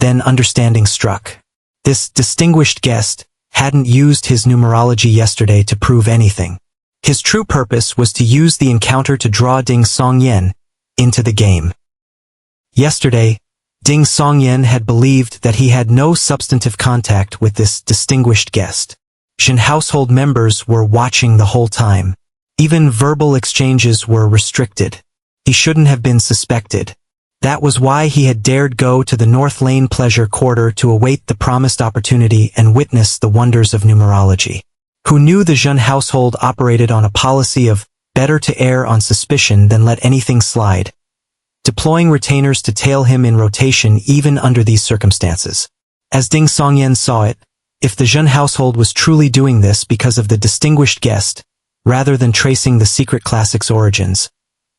then understanding struck. This distinguished guest hadn't used his numerology yesterday to prove anything. His true purpose was to use the encounter to draw Ding Songyan into the game. Yesterday, Ding Songyan had believed that he had no substantive contact with this distinguished guest. Zhen household members were watching the whole time. Even verbal exchanges were restricted. He shouldn't have been suspected. That was why he had dared go to the North Lane Pleasure Quarter to await the promised opportunity and witness the wonders of numerology. Who knew the Zhen household operated on a policy of better to err on suspicion than let anything slide, deploying retainers to tail him in rotation even under these circumstances. As Ding Songyan saw it, if the Zhen household was truly doing this because of the distinguished guest, rather than tracing the secret classic's origins,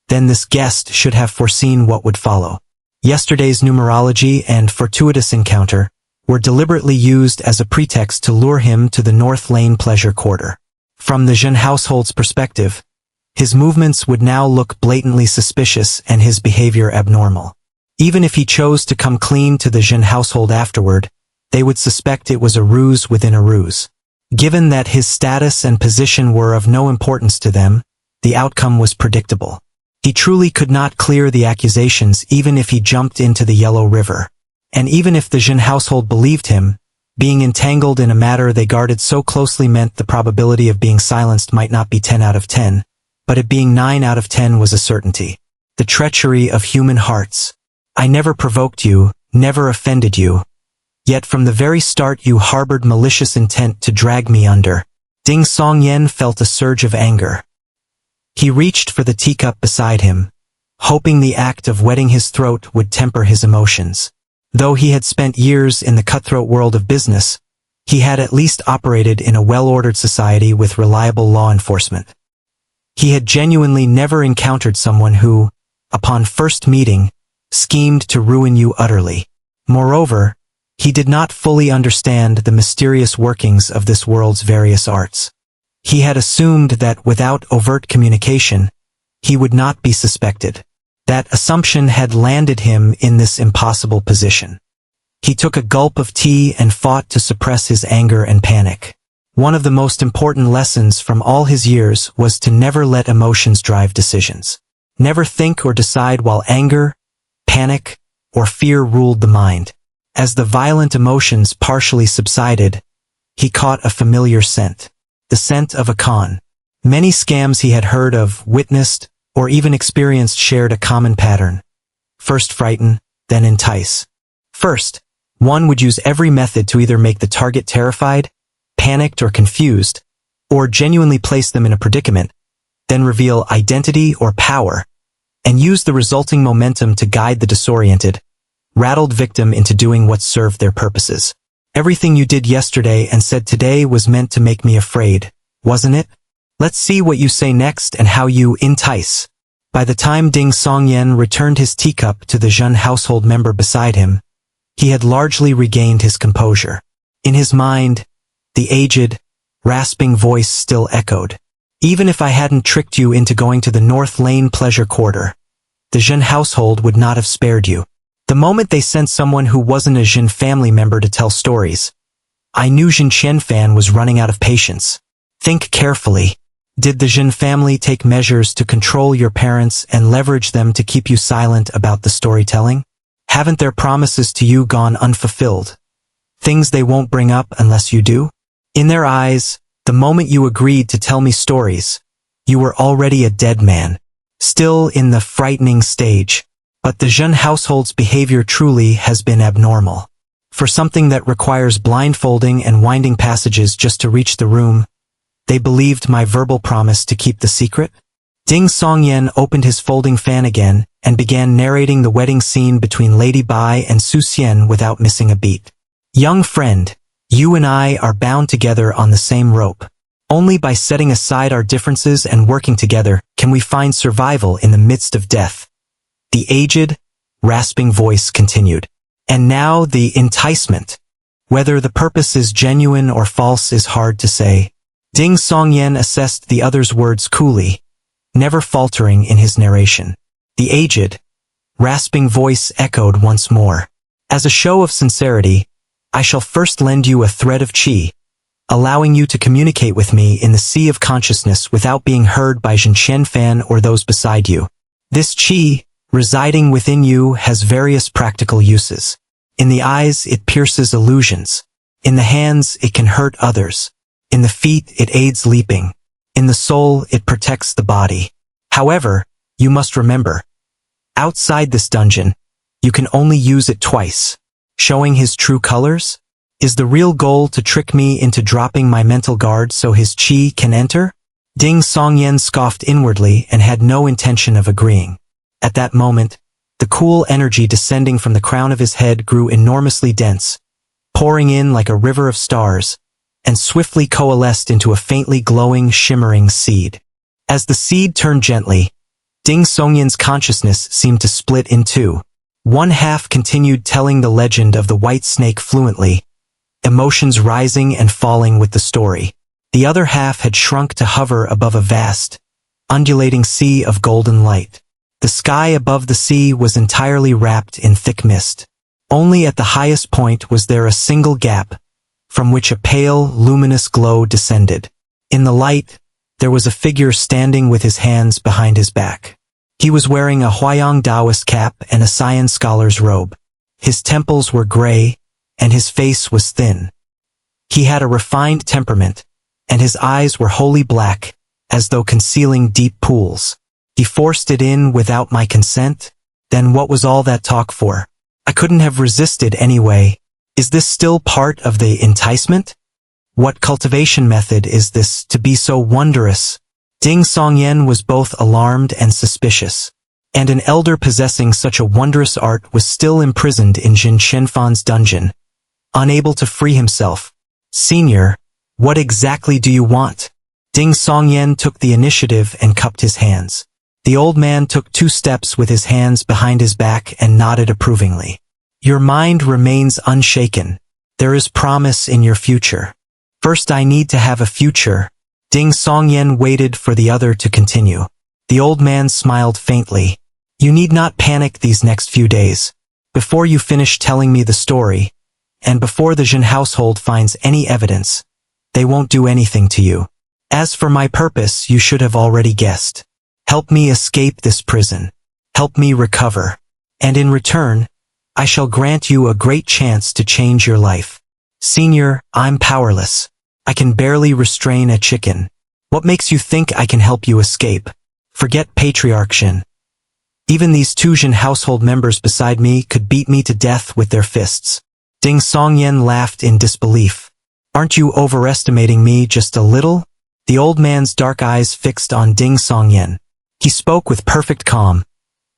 then this guest should have foreseen what would follow. Yesterday's numerology and fortuitous encounter were deliberately used as a pretext to lure him to the North Lane Pleasure Quarter. From the Zhen household's perspective, his movements would now look blatantly suspicious and his behavior abnormal. Even if he chose to come clean to the Zhen household afterward, they would suspect it was a ruse within a ruse. Given that his status and position were of no importance to them, the outcome was predictable. He truly could not clear the accusations even if he jumped into the Yellow River. And even if the Zhen household believed him, being entangled in a matter they guarded so closely meant the probability of being silenced might not be 10 out of 10, but it being 9 out of 10 was a certainty. The treachery of human hearts. I never provoked you, never offended you. Yet from the very start you harbored malicious intent to drag me under. Ding Songyan felt a surge of anger. He reached for the teacup beside him, hoping the act of wetting his throat would temper his emotions. Though he had spent years in the cutthroat world of business, he had at least operated in a well-ordered society with reliable law enforcement. He had genuinely never encountered someone who, upon first meeting, schemed to ruin you utterly. Moreover, he did not fully understand the mysterious workings of this world's various arts. He had assumed that without overt communication, he would not be suspected. That assumption had landed him in this impossible position. He took a gulp of tea and fought to suppress his anger and panic. One of the most important lessons from all his years was to never let emotions drive decisions. Never think or decide while anger, panic, or fear ruled the mind. As the violent emotions partially subsided, he caught a familiar scent. The scent of a con. Many scams he had heard of, witnessed, or even experienced shared a common pattern. First frighten, then entice. First, one would use every method to either make the target terrified, panicked or confused, or genuinely place them in a predicament, then reveal identity or power, and use the resulting momentum to guide the disoriented, rattled victim into doing what served their purposes. Everything you did yesterday and said today was meant to make me afraid, wasn't it? Let's see what you say next and how you entice. By the time Ding Songyan returned his teacup to the Zhen household member beside him, he had largely regained his composure. In his mind, the aged, rasping voice still echoed. Even if I hadn't tricked you into going to the North Lane Pleasure Quarter, the Zhen household would not have spared you. The moment they sent someone who wasn't a Zhen family member to tell stories, I knew Zhen Qianfan was running out of patience. Think carefully. Did the Jin family take measures to control your parents and leverage them to keep you silent about the storytelling? Haven't their promises to you gone unfulfilled? Things they won't bring up unless you do? In their eyes, the moment you agreed to tell me stories, you were already a dead man, still in the frightening stage. But the Jin household's behavior truly has been abnormal. For something that requires blindfolding and winding passages just to reach the room, they believed my verbal promise to keep the secret? Ding Songyan opened his folding fan again and began narrating the wedding scene between Lady Bai and Su Xian without missing a beat. Young friend, you and I are bound together on the same rope. Only by setting aside our differences and working together can we find survival in the midst of death. The aged, rasping voice continued. And now the enticement. Whether the purpose is genuine or false is hard to say. Ding Songyan assessed the other's words coolly, never faltering in his narration. The aged, rasping voice echoed once more. As a show of sincerity, I shall first lend you a thread of qi, allowing you to communicate with me in the sea of consciousness without being heard by Jin Qianfan or those beside you. This qi, residing within you, has various practical uses. In the eyes, it pierces illusions. In the hands, it can hurt others. In the feet, it aids leaping. In the soul, it protects the body. However, you must remember, outside this dungeon, you can only use it twice. Showing his true colors? Is the real goal to trick me into dropping my mental guard so his qi can enter? Ding Songyan scoffed inwardly and had no intention of agreeing. At that moment, the cool energy descending from the crown of his head grew enormously dense, pouring in like a river of stars, and swiftly coalesced into a faintly glowing, shimmering seed. As the seed turned gently, Ding Songyan's consciousness seemed to split in two. One half continued telling the legend of the white snake fluently, emotions rising and falling with the story. The other half had shrunk to hover above a vast, undulating sea of golden light. The sky above the sea was entirely wrapped in thick mist. Only at the highest point was there a single gap, from which a pale, luminous glow descended. In the light, there was a figure standing with his hands behind his back. He was wearing a Huayang Taoist cap and a Saiyan scholar's robe. His temples were gray, and his face was thin. He had a refined temperament, and his eyes were wholly black, as though concealing deep pools. He forced it in without my consent? Then what was all that talk for? I couldn't have resisted anyway. Is this still part of the enticement? What cultivation method is this to be so wondrous? Ding Songyan was both alarmed and suspicious. And an elder possessing such a wondrous art was still imprisoned in Jin Qianfan's dungeon, unable to free himself. Senior, what exactly do you want? Ding Songyan took the initiative and cupped his hands. The old man took 2 steps with his hands behind his back and nodded approvingly. Your mind remains unshaken. There is promise in your future. First I need to have a future. Ding Songyan waited for the other to continue. The old man smiled faintly. You need not panic these next few days. Before you finish telling me the story, and before the Jin household finds any evidence, they won't do anything to you. As for my purpose, you should have already guessed. Help me escape this prison. Help me recover. And in return, I shall grant you a great chance to change your life. Senior, I'm powerless. I can barely restrain a chicken. What makes you think I can help you escape? Forget Patriarch Jin. Even these 2 Jin household members beside me could beat me to death with their fists. Ding Songyan laughed in disbelief. Aren't you overestimating me just a little? The old man's dark eyes fixed on Ding Songyan. He spoke with perfect calm.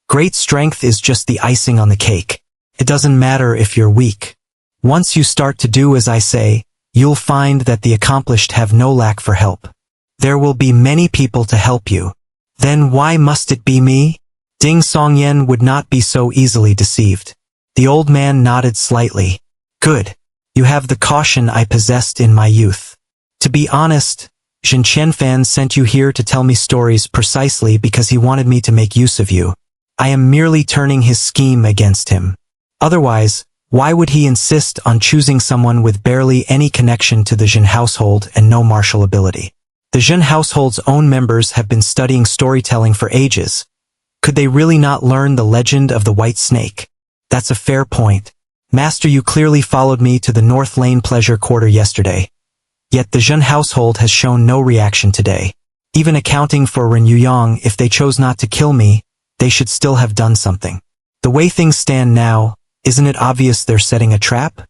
Great strength is just the icing on the cake. It doesn't matter if you're weak. Once you start to do as I say, you'll find that the accomplished have no lack for help. There will be many people to help you. Then why must it be me? Ding Songyan would not be so easily deceived. The old man nodded slightly. Good. You have the caution I possessed in my youth. To be honest, Jin Qianfan sent you here to tell me stories precisely because he wanted me to make use of you. I am merely turning his scheme against him. Otherwise, why would he insist on choosing someone with barely any connection to the Jin household and no martial ability? The Zhen household's own members have been studying storytelling for ages. Could they really not learn the legend of the white snake? That's a fair point. Master, you clearly followed me to the North Lane Pleasure Quarter yesterday. Yet the Zhen household has shown no reaction today. Even accounting for Ren Yuyang, if they chose not to kill me, they should still have done something. The way things stand now, isn't it obvious they're setting a trap?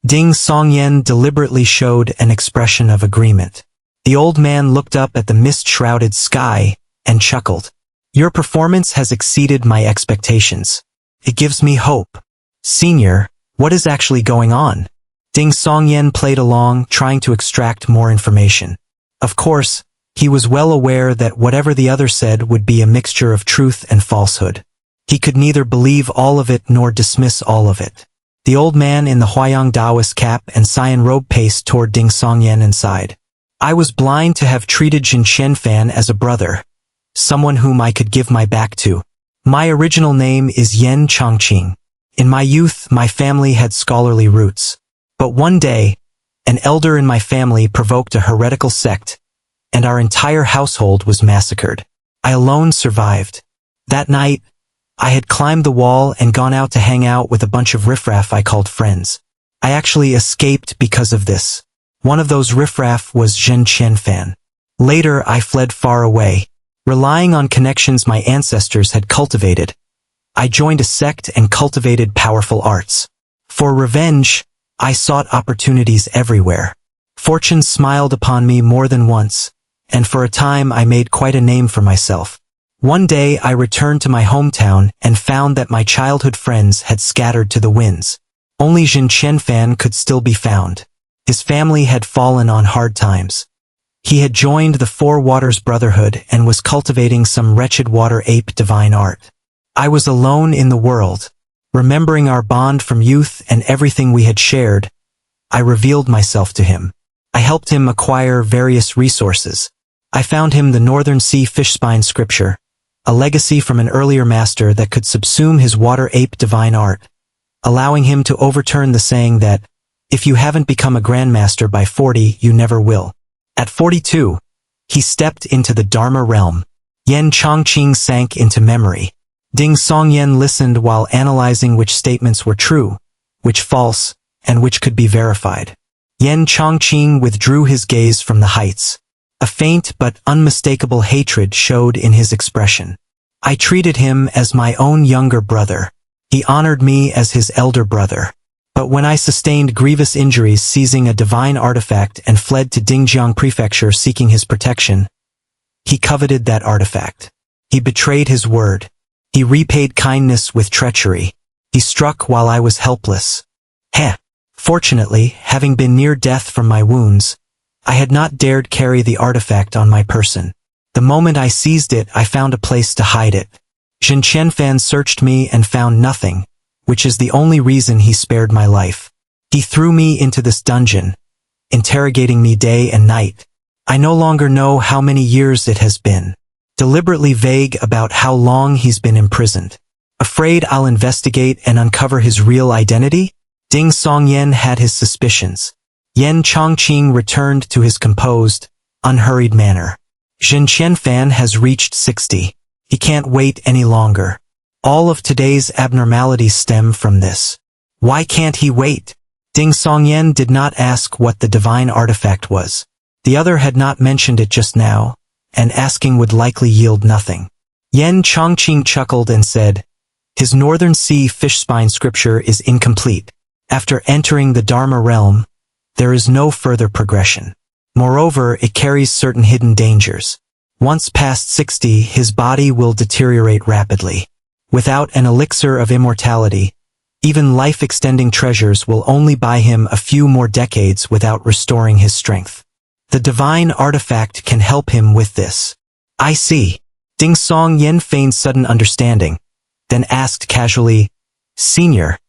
Ding Songyan deliberately showed an expression of agreement. The old man looked up at the mist-shrouded sky and chuckled. Your performance has exceeded my expectations. It gives me hope. Senior, what is actually going on? Ding Songyan played along, trying to extract more information. Of course, he was well aware that whatever the other said would be a mixture of truth and falsehood. He could neither believe all of it nor dismiss all of it. The old man in the Huayang Taoist cap and cyan robe paced toward Ding Songyan and sighed. I was blind to have treated Jin Qianfan as a brother, someone whom I could give my back to. My original name is Yen Chongqing. In my youth, my family had scholarly roots. But one day, an elder in my family provoked a heretical sect, and our entire household was massacred. I alone survived. That night, I had climbed the wall and gone out to hang out with a bunch of riffraff I called friends. I actually escaped because of this. One of those riffraff was Zhen Qianfan. Later, I fled far away. Relying on connections my ancestors had cultivated, I joined a sect and cultivated powerful arts. For revenge, I sought opportunities everywhere. Fortune smiled upon me more than once, and for a time I made quite a name for myself. One day I returned to my hometown and found that my childhood friends had scattered to the winds. Only Jin Qianfan could still be found. His family had fallen on hard times. He had joined the Four Waters Brotherhood and was cultivating some wretched water ape divine art. I was alone in the world. Remembering our bond from youth and everything we had shared, I revealed myself to him. I helped him acquire various resources. I found him the Northern Sea Fishspine scripture, a legacy from an earlier master that could subsume his water ape divine art, allowing him to overturn the saying that, if you haven't become a grandmaster by 40, you never will. At 42, he stepped into the Dharma realm. Yen Chongqing sank into memory. Ding Songyan listened while analyzing which statements were true, which false, and which could be verified. Yen Chongqing withdrew his gaze from the heights. A faint but unmistakable hatred showed in his expression. I treated him as my own younger brother. He honored me as his elder brother. But when I sustained grievous injuries seizing a divine artifact and fled to Dingjiang Prefecture seeking his protection, he coveted that artifact. He betrayed his word. He repaid kindness with treachery. He struck while I was helpless. Fortunately, having been near death from my wounds, I had not dared carry the artifact on my person. The moment I seized it, I found a place to hide it. Jin Qianfan searched me and found nothing, which is the only reason he spared my life. He threw me into this dungeon, interrogating me day and night. I no longer know how many years it has been. Deliberately vague about how long he's been imprisoned. Afraid I'll investigate and uncover his real identity? Ding Songyan had his suspicions. Yen Chongqing returned to his composed, unhurried manner. Jin Qianfan has reached 60. He can't wait any longer. All of today's abnormalities stem from this. Why can't he wait? Ding Songyan did not ask what the divine artifact was. The other had not mentioned it just now, and asking would likely yield nothing. Yen Chongqing chuckled and said, his Northern Sea Fishspine scripture is incomplete. After entering the Dharma realm, there is no further progression. Moreover, it carries certain hidden dangers. Once past 60, his body will deteriorate rapidly. Without an elixir of immortality, even life-extending treasures will only buy him a few more decades without restoring his strength. The divine artifact can help him with this. I see. Ding Songyan feigned sudden understanding, then asked casually, Senior,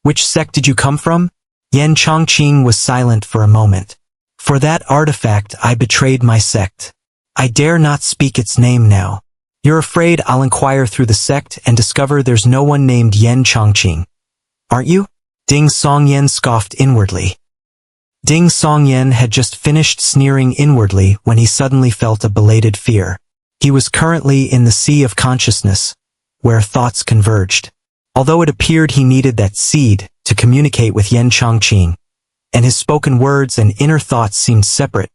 which sect did you come from? Yen Chongqing was silent for a moment. For that artifact I betrayed my sect. I dare not speak its name now. You're afraid I'll inquire through the sect and discover there's no one named Yen Chongqing, aren't you? Ding Songyan scoffed inwardly. Ding Songyan had just finished sneering inwardly when he suddenly felt a belated fear. He was currently in the sea of consciousness, where thoughts converged. Although it appeared he needed that seed to communicate with Yen Chongqing, and his spoken words and inner thoughts seemed separate,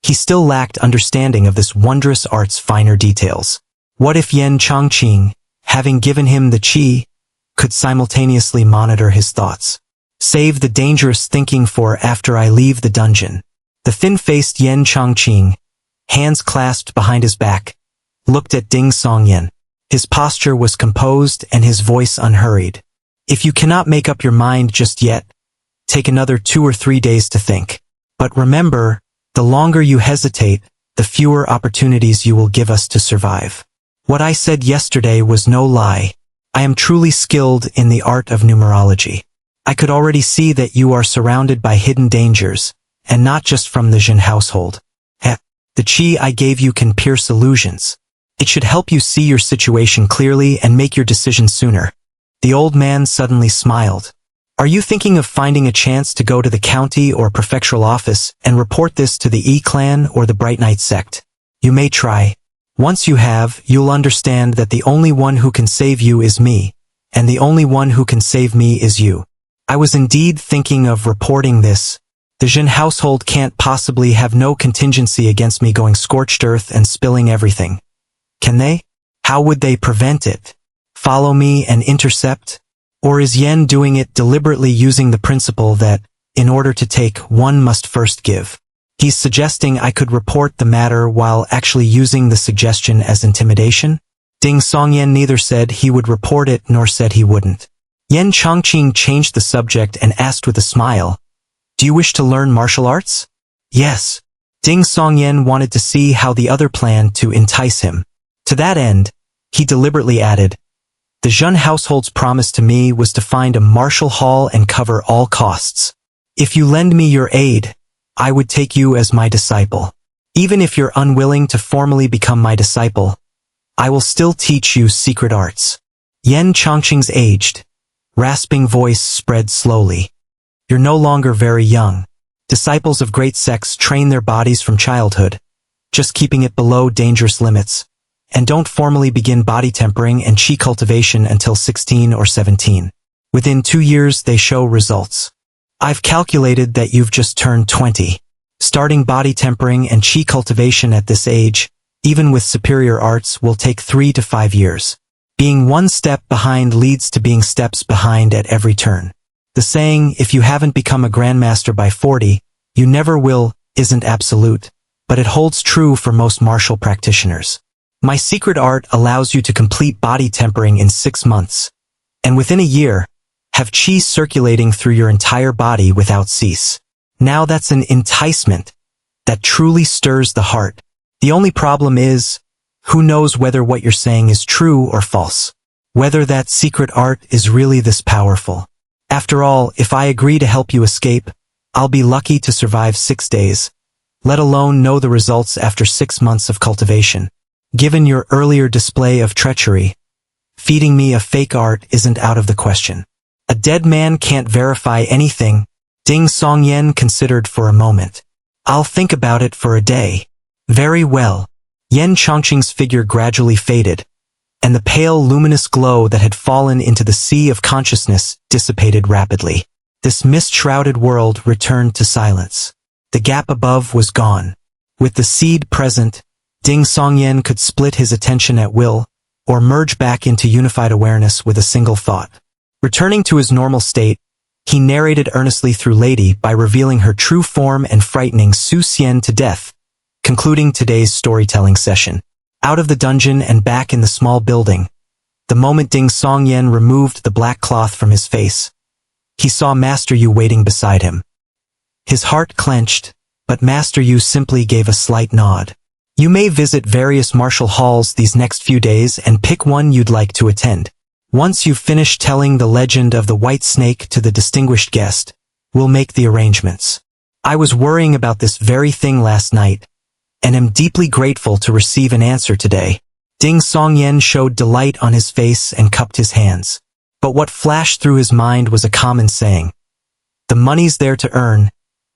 he still lacked understanding of this wondrous art's finer details. What if Yen Chongqing, having given him the qi, could simultaneously monitor his thoughts? Save the dangerous thinking for after I leave the dungeon. The thin-faced Yen Chongqing, hands clasped behind his back, looked at Ding Songyan. His posture was composed and his voice unhurried. If you cannot make up your mind just yet, take another 2 or 3 days to think. But remember, the longer you hesitate, the fewer opportunities you will give us to survive. What I said yesterday was no lie. I am truly skilled in the art of numerology. I could already see that you are surrounded by hidden dangers, and not just from the Jin household. The qi I gave you can pierce illusions. It should help you see your situation clearly and make your decision sooner. The old man suddenly smiled. Are you thinking of finding a chance to go to the county or prefectural office and report this to the E-clan or the Bright Knight sect? You may try. Once you have, you'll understand that the only one who can save you is me, and the only one who can save me is you. I was indeed thinking of reporting this. The Jin household can't possibly have no contingency against me going scorched earth and spilling everything. Can they? How would they prevent it? Follow me and intercept? Or is Yen doing it deliberately using the principle that, in order to take, one must first give? He's suggesting I could report the matter while actually using the suggestion as intimidation? Ding Songyan neither said he would report it nor said he wouldn't. Yen Chongqing changed the subject and asked with a smile, "Do you wish to learn martial arts?" Yes. Ding Songyan wanted to see how the other planned to entice him. To that end, he deliberately added, "The Jun household's promise to me was to find a martial hall and cover all costs. If you lend me your aid, I would take you as my disciple. Even if you're unwilling to formally become my disciple, I will still teach you secret arts." Yen Chongqing's aged, rasping voice spread slowly. "You're no longer very young. Disciples of great sects train their bodies from childhood, just keeping it below dangerous limits, and don't formally begin body tempering and qi cultivation until 16 or 17. Within 2 years they show results. I've calculated that you've just turned 20. Starting body tempering and qi cultivation at this age, even with superior arts, will take 3 to 5 years. Being one step behind leads to being steps behind at every turn. The saying, if you haven't become a grandmaster by 40, you never will, isn't absolute, but it holds true for most martial practitioners. My secret art allows you to complete body tempering in 6 months, and within a year, have qi circulating through your entire body without cease. Now that's an enticement that truly stirs the heart. The only problem is, who knows whether what you're saying is true or false? Whether that secret art is really this powerful. After all, if I agree to help you escape, I'll be lucky to survive 6 days, let alone know the results after 6 months of cultivation. Given your earlier display of treachery, feeding me a fake art isn't out of the question. A dead man can't verify anything. Ding Songyan considered for a moment. I'll think about it for a day. Very well. Yen Chongqing's figure gradually faded, and the pale luminous glow that had fallen into the sea of consciousness dissipated rapidly. This mist-shrouded world returned to silence. The gap above was gone. With the seed present, Ding Songyan could split his attention at will, or merge back into unified awareness with a single thought. Returning to his normal state, he narrated earnestly through Lady by revealing her true form and frightening Su Xian to death, concluding today's storytelling session. Out of the dungeon and back in the small building, the moment Ding Songyan removed the black cloth from his face, he saw Master Yu waiting beside him. His heart clenched, but Master Yu simply gave a slight nod. You may visit various martial halls these next few days and pick one you'd like to attend. Once you've finished telling the legend of the white snake to the distinguished guest, we'll make the arrangements. I was worrying about this very thing last night, and am deeply grateful to receive an answer today. Ding Songyan showed delight on his face and cupped his hands. But what flashed through his mind was a common saying. The money's there to earn,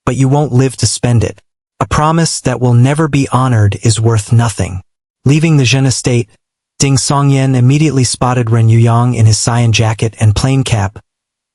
but you won't live to spend it. A promise that will never be honored is worth nothing. Leaving the Zhen estate, Ding Songyan immediately spotted Ren Yuyang in his cyan jacket and plain cap,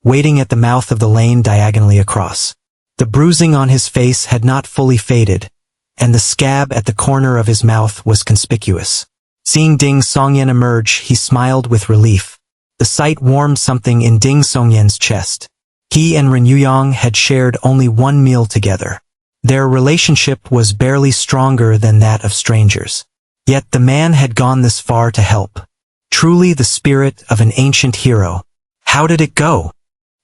waiting at the mouth of the lane diagonally across. The bruising on his face had not fully faded, and the scab at the corner of his mouth was conspicuous. Seeing Ding Songyan emerge, he smiled with relief. The sight warmed something in Ding Songyan's chest. He and Ren Yuyang had shared only one meal together. Their relationship was barely stronger than that of strangers. Yet the man had gone this far to help. Truly the spirit of an ancient hero. How did it go?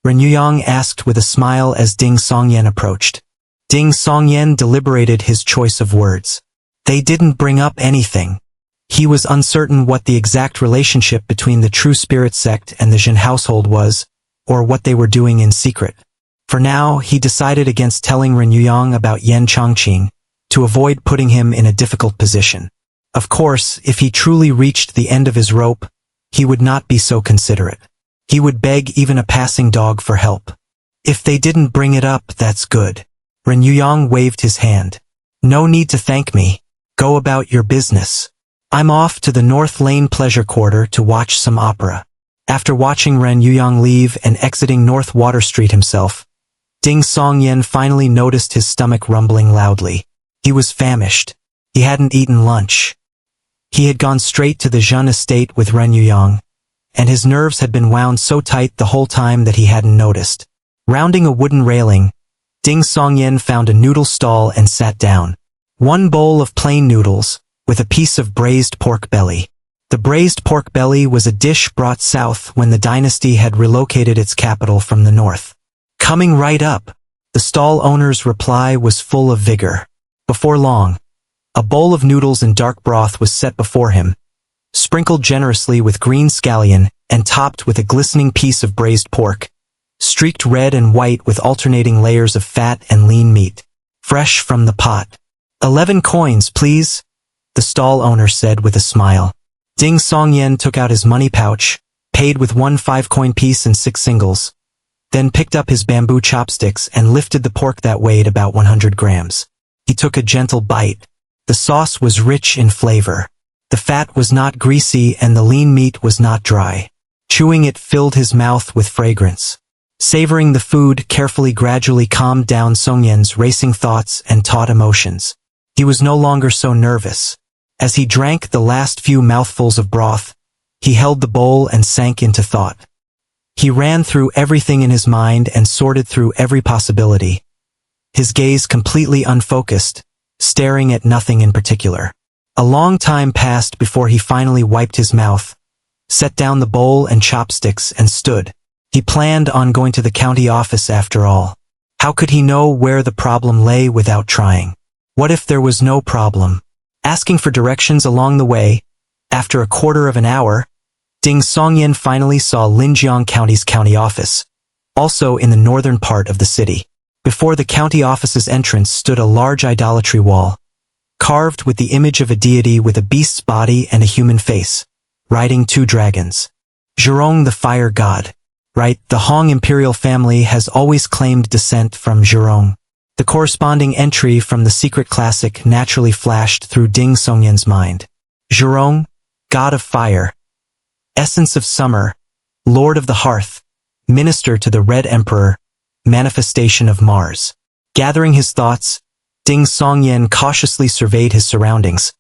Ren Yuyang asked with a smile as Ding Songyan approached. Ding Songyan deliberated his choice of words. They didn't bring up anything. He was uncertain what the exact relationship between the True Spirit sect and the Zhen household was, or what they were doing in secret. For now, he decided against telling Ren Yuyang about Yan Chongqing, to avoid putting him in a difficult position. Of course, if he truly reached the end of his rope, he would not be so considerate. He would beg even a passing dog for help. If they didn't bring it up, that's good. Ren Yuyang waved his hand. No need to thank me. Go about your business. I'm off to the North Lane Pleasure Quarter to watch some opera. After watching Ren Yuyang leave and exiting North Water Street himself, Ding Songyan finally noticed his stomach rumbling loudly. He was famished. He hadn't eaten lunch. He had gone straight to the Zhen estate with Ren Yuyang, and his nerves had been wound so tight the whole time that he hadn't noticed. Rounding a wooden railing, Ding Songyan found a noodle stall and sat down. One bowl of plain noodles, with a piece of braised pork belly. The braised pork belly was a dish brought south when the dynasty had relocated its capital from the north. Coming right up, the stall owner's reply was full of vigor. Before long, a bowl of noodles and dark broth was set before him, sprinkled generously with green scallion and topped with a glistening piece of braised pork, streaked red and white with alternating layers of fat and lean meat, fresh from the pot. 11 coins, please, the stall owner said with a smile. Ding Songyan took out his money pouch, paid with 1 5-coin piece and 6 singles, then picked up his bamboo chopsticks and lifted the pork that weighed about 100 grams. He took a gentle bite. The sauce was rich in flavor. The fat was not greasy and the lean meat was not dry. Chewing it filled his mouth with fragrance. Savoring the food carefully gradually calmed down Songyan's racing thoughts and taut emotions. He was no longer so nervous. As he drank the last few mouthfuls of broth, he held the bowl and sank into thought. He ran through everything in his mind and sorted through every possibility, his gaze completely unfocused, staring at nothing in particular. A long time passed before he finally wiped his mouth, set down the bowl and chopsticks and stood. He planned on going to the county office after all. How could he know where the problem lay without trying? What if there was no problem? Asking for directions along the way, after a quarter of an hour, Ding Songyan finally saw Linjiang County's county office, also in the northern part of the city. Before the county office's entrance stood a large idolatry wall, carved with the image of a deity with a beast's body and a human face, riding 2 dragons. Zhurong the fire god. Right, the Hong imperial family has always claimed descent from Zhurong. The corresponding entry from the secret classic naturally flashed through Ding Songyan's mind. Zhurong, god of fire, essence of summer, lord of the hearth, minister to the Red Emperor, manifestation of Mars. Gathering his thoughts, Ding Songyan cautiously surveyed his surroundings,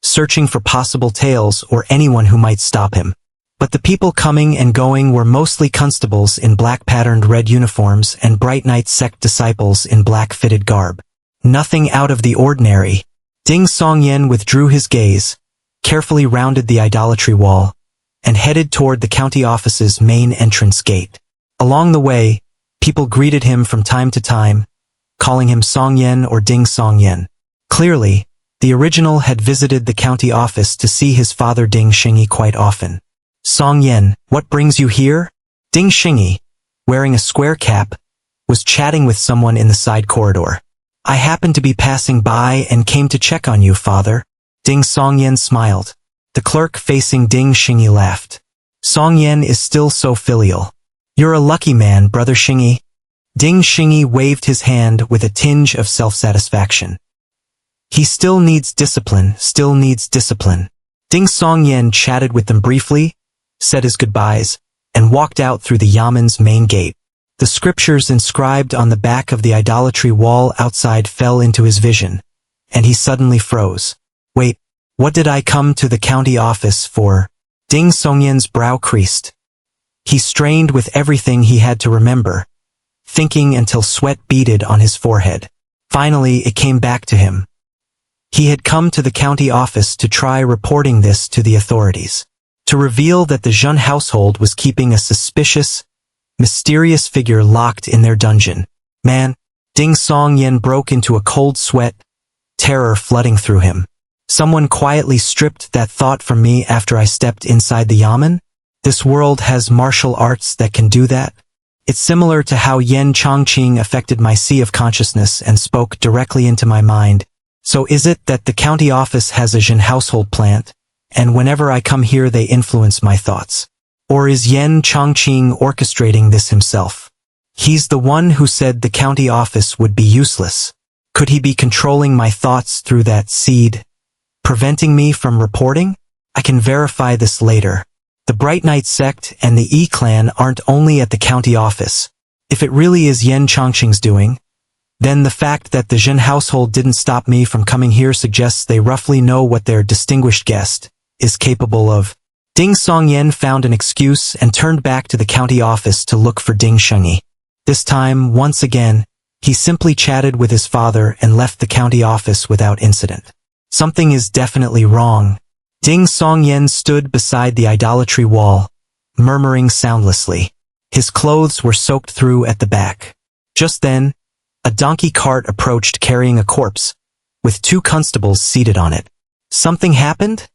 searching for possible tales or anyone who might stop him. But the people coming and going were mostly constables in black-patterned red uniforms and Bright Knight sect disciples in black-fitted garb. Nothing out of the ordinary. Ding Songyan withdrew his gaze, carefully rounded the idolatry wall, and headed toward the county office's main entrance gate. Along the way, people greeted him from time to time, calling him Songyan or Ding Songyan. Clearly, the original had visited the county office to see his father Ding Xingyi quite often. Songyan, what brings you here? Ding Xingyi, wearing a square cap, was chatting with someone in the side corridor. I happened to be passing by and came to check on you, father. Ding Songyan smiled. The clerk facing Ding Xingyi laughed. Songyan is still so filial. You're a lucky man, brother Xingyi. Ding Xingyi waved his hand with a tinge of self-satisfaction. He still needs discipline, still needs discipline. Ding Songyan chatted with them briefly, said his goodbyes, and walked out through the Yaman's main gate. The scriptures inscribed on the back of the idolatry wall outside fell into his vision, and he suddenly froze. Wait, what did I come to the county office for? Ding Songyan's brow creased. He strained with everything he had to remember, thinking until sweat beaded on his forehead. Finally, it came back to him. He had come to the county office to try reporting this to the authorities, to reveal that the Zhen household was keeping a suspicious, mysterious figure locked in their dungeon. Man, Ding Songyan broke into a cold sweat, terror flooding through him. Someone quietly stripped that thought from me after I stepped inside the Yaman? This world has martial arts that can do that? It's similar to how Yen Chongqing affected my sea of consciousness and spoke directly into my mind. So is it that the county office has a Zhen household plant, and whenever I come here they influence my thoughts? Or is Yen Chongqing orchestrating this himself? He's the one who said the county office would be useless. Could he be controlling my thoughts through that seed, preventing me from reporting? I can verify this later. The Bright Knight sect and the E-clan aren't only at the county office. If it really is Yen Chongqing's doing, then the fact that the Zhen household didn't stop me from coming here suggests they roughly know what their distinguished guest is capable of. Ding Songyan found an excuse and turned back to the county office to look for Ding Shengyi. This time, once again, he simply chatted with his father and left the county office without incident. Something is definitely wrong. Ding Songyan stood beside the idolatry wall, murmuring soundlessly. His clothes were soaked through at the back. Just then, a donkey cart approached carrying a corpse, with 2 constables seated on it. Something happened?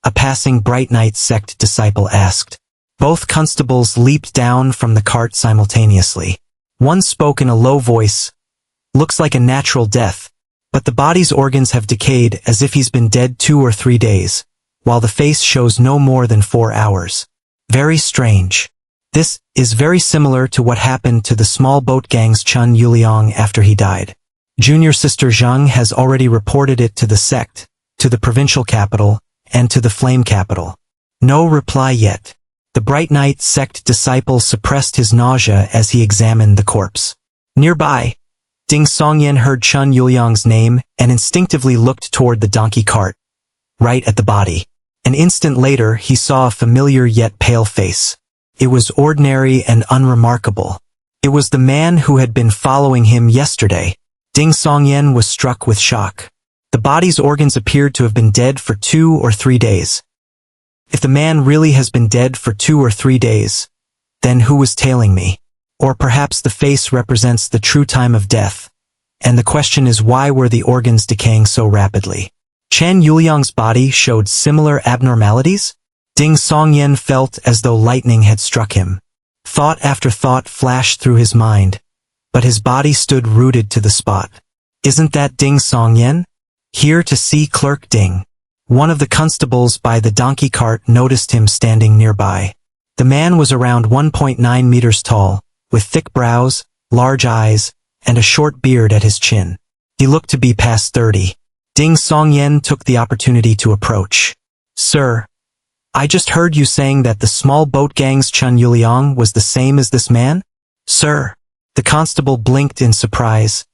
A passing Bright Knight sect disciple asked. Both constables leaped down from the cart simultaneously. One spoke in a low voice. Looks like a natural death, but the body's organs have decayed as if he's been dead 2 or 3 days, while the face shows no more than 4 hours. Very strange. This is very similar to what happened to the small boat gang's Chun Yuliang after he died. Junior sister Zhang has already reported it to the sect, to the provincial capital, and to the flame capital. No reply yet. The Bright Knight sect disciple suppressed his nausea as he examined the corpse. Nearby, Ding Songyan heard Chun Yuliang's name and instinctively looked toward the donkey cart, right at the body. An instant later, he saw a familiar yet pale face. It was ordinary and unremarkable. It was the man who had been following him yesterday. Ding Songyan was struck with shock. The body's organs appeared to have been dead for 2 or 3 days. If the man really has been dead for 2 or 3 days, then who was tailing me? Or perhaps the face represents the true time of death, and the question is why were the organs decaying so rapidly? Chen Yuliang's body showed similar abnormalities? Ding Songyan felt as though lightning had struck him. Thought after thought flashed through his mind, but his body stood rooted to the spot. Isn't that Ding Songyan? Here to see Clerk Ding. One of the constables by the donkey cart noticed him standing nearby. The man was around 1.9 meters tall, with thick brows, large eyes, and a short beard at his chin. He looked to be past 30. Ding Songyan took the opportunity to approach. Sir, I just heard you saying that the small boat gang's Chun Yuliang was the same as this man? Sir, the constable blinked in surprise,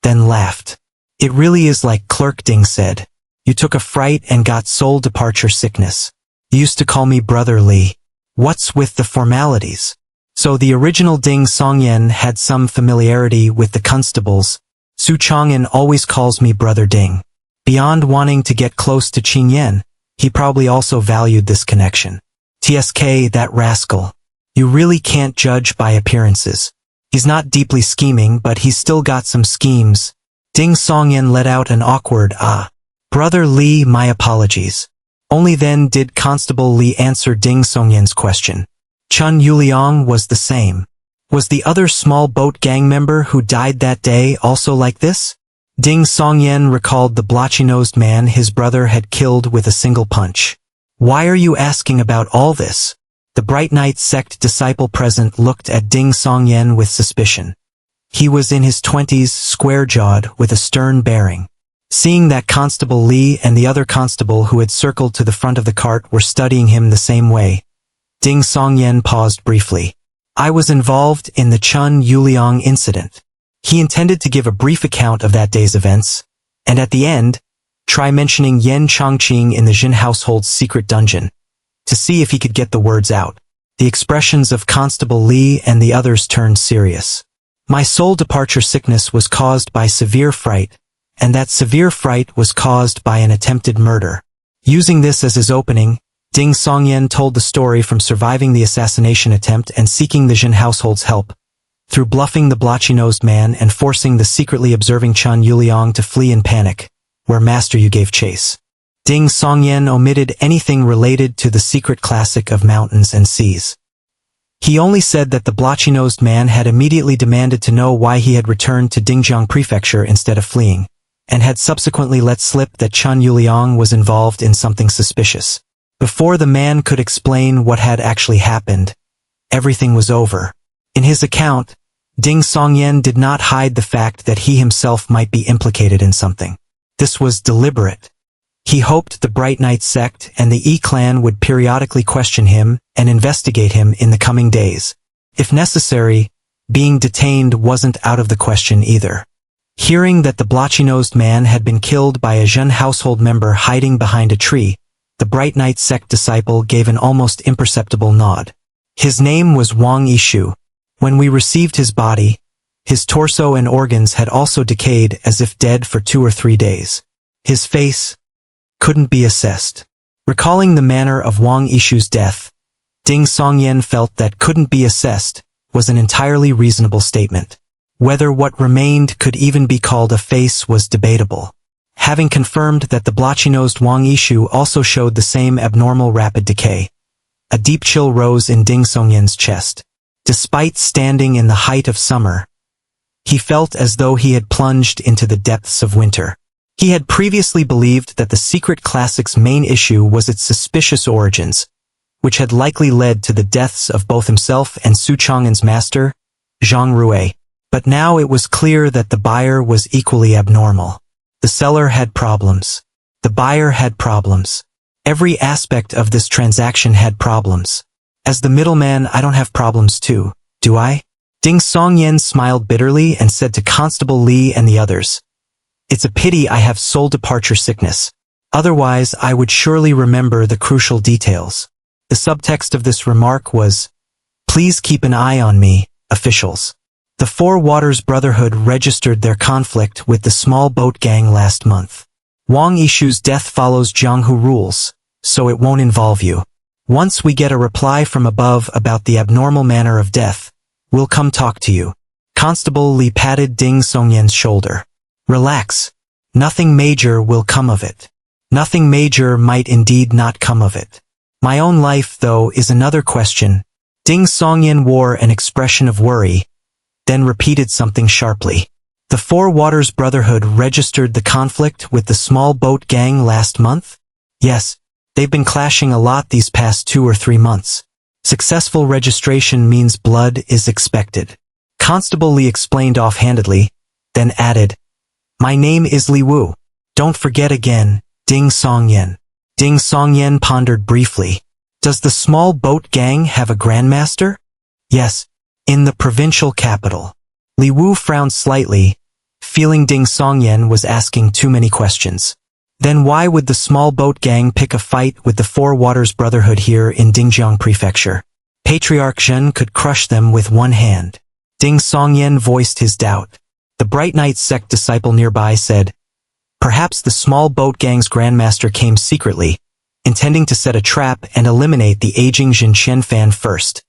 then laughed. It really is like Clerk Ding said. You took a fright and got soul departure sickness. You used to call me Brother Li. What's with the formalities? So the original Ding Songyan had some familiarity with the constables. Su Chang'an always calls me Brother Ding. Beyond wanting to get close to Qing Yan, he probably also valued this connection. TSK, that rascal. You really can't judge by appearances. He's not deeply scheming, but he's still got some schemes. Ding Songyan let out an awkward ah. Brother Li, my apologies. Only then did Constable Li answer Ding Songyan's question. Chun Yuliang was the same. Was the other small boat gang member who died that day also like this? Ding Songyan recalled the blotchy-nosed man his brother had killed with a single punch. Why are you asking about all this? The Bright Knight sect disciple present looked at Ding Songyan with suspicion. He was in his 20s, square-jawed, with a stern bearing. Seeing that Constable Li and the other constable who had circled to the front of the cart were studying him the same way, Ding Songyan paused briefly. I was involved in the Chun Yuliang incident. He intended to give a brief account of that day's events, and at the end, try mentioning Yan Chongqing in the Jin household's secret dungeon, to see if he could get the words out. The expressions of Constable Li and the others turned serious. My soul departure sickness was caused by severe fright, and that severe fright was caused by an attempted murder. Using this as his opening, Ding Songyan told the story from surviving the assassination attempt and seeking the Jin household's help, through bluffing the blotchy-nosed man and forcing the secretly observing Chun Yuliang to flee in panic, where Master Yu gave chase. Ding Songyan omitted anything related to the secret classic of mountains and seas. He only said that the blotchy-nosed man had immediately demanded to know why he had returned to Dingjiang Prefecture instead of fleeing, and had subsequently let slip that Chun Yuliang was involved in something suspicious. Before the man could explain what had actually happened, everything was over. In his account, Ding Songyan did not hide the fact that he himself might be implicated in something. This was deliberate. He hoped the Bright Knight sect and the E-clan would periodically question him and investigate him in the coming days. If necessary, being detained wasn't out of the question either. Hearing that the blotchy-nosed man had been killed by a Jin household member hiding behind a tree, the Bright Knight sect disciple gave an almost imperceptible nod. His name was Wang Yishu. When we received his body, his torso and organs had also decayed as if dead for 2 or 3 days. His face couldn't be assessed. Recalling the manner of Wang Yishu's death, Ding Songyan felt that couldn't be assessed was an entirely reasonable statement. Whether what remained could even be called a face was debatable. Having confirmed that the blotchy-nosed Wang Yishu also showed the same abnormal rapid decay, a deep chill rose in Ding Songyan's chest. Despite standing in the height of summer, he felt as though he had plunged into the depths of winter. He had previously believed that the secret classic's main issue was its suspicious origins, which had likely led to the deaths of both himself and Su Chang'an's master, Zhang Rui. But now it was clear that the buyer was equally abnormal. The seller had problems. The buyer had problems. Every aspect of this transaction had problems. As the middleman, I don't have problems too, do I? Ding Songyan smiled bitterly and said to Constable Li and the others, "It's a pity I have soul departure sickness. Otherwise, I would surely remember the crucial details." The subtext of this remark was, "Please keep an eye on me, officials." The Four Waters Brotherhood registered their conflict with the small boat gang last month. Wang Yishu's death follows Jianghu rules, so it won't involve you. Once we get a reply from above about the abnormal manner of death, we'll come talk to you. Constable Li patted Ding Songyan's shoulder. Relax. Nothing major will come of it. Nothing major might indeed not come of it. My own life, though, is another question. Ding Songyan wore an expression of worry, then repeated something sharply. The Four Waters Brotherhood registered the conflict with the small boat gang last month? Yes, they've been clashing a lot these past 2 or 3 months. Successful registration means blood is expected. Constable Li explained offhandedly, then added, "My name is Li Wu. Don't forget again, Ding Songyan." Ding Songyan pondered briefly. Does the small boat gang have a grandmaster? Yes, in the provincial capital. Li Wu frowned slightly, feeling Ding Songyan was asking too many questions. Then why would the small boat gang pick a fight with the Four Waters Brotherhood here in Dingjiang Prefecture? Patriarch Zhen could crush them with one hand. Ding Songyan voiced his doubt. The Bright Knight sect disciple nearby said, "Perhaps the small boat gang's grandmaster came secretly, intending to set a trap and eliminate the aging Jin Qianfan first."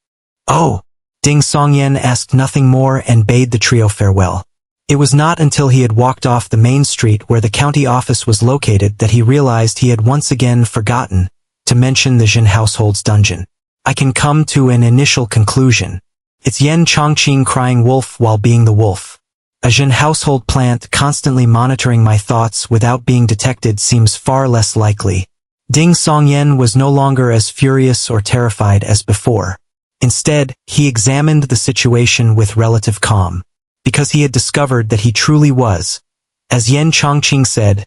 "Oh!" Ding Songyan asked nothing more and bade the trio farewell. It was not until he had walked off the main street where the county office was located that he realized he had once again forgotten to mention the Jin household's dungeon. I can come to an initial conclusion. It's Yan Chongqing crying wolf while being the wolf. A Jin household plant constantly monitoring my thoughts without being detected seems far less likely. Ding Songyan was no longer as furious or terrified as before. Instead, he examined the situation with relative calm. because he had discovered that he truly was, as Yen Chongqing said,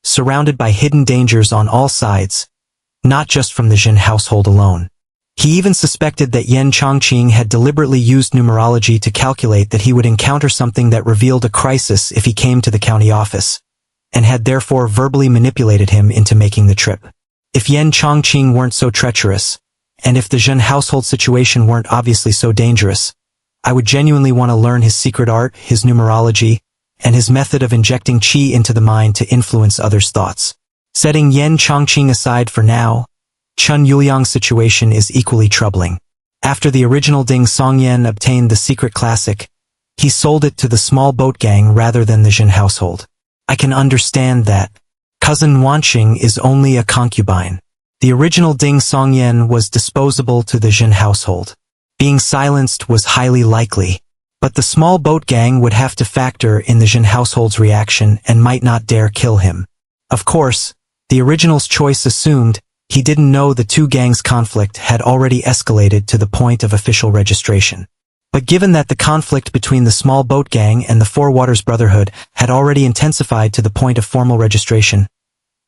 surrounded by hidden dangers on all sides, not just from the Jin household alone. He even suspected that Yen Chongqing had deliberately used numerology to calculate that he would encounter something that revealed a crisis if he came to the county office, and had therefore verbally manipulated him into making the trip. If Yen Chongqing weren't so treacherous, and if the Jin household situation weren't obviously so dangerous, I would genuinely want to learn his secret art, his numerology, and his method of injecting qi into the mind to influence others' thoughts. Setting Yen Chongqing aside for now, Chun Yuliang's situation is equally troubling. After the original Ding Songyan obtained the secret classic, he sold it to the small boat gang rather than the Jin household. I can understand that. Cousin Wanqing is only a concubine. The original Ding Songyan was disposable to the Jin household. Being silenced was highly likely, but the small boat gang would have to factor in the Jin household's reaction and might not dare kill him. Of course, the original's choice assumed he didn't know the two gangs' conflict had already escalated to the point of official registration. But given that the conflict between the small boat gang and the Four Waters Brotherhood had already intensified to the point of formal registration,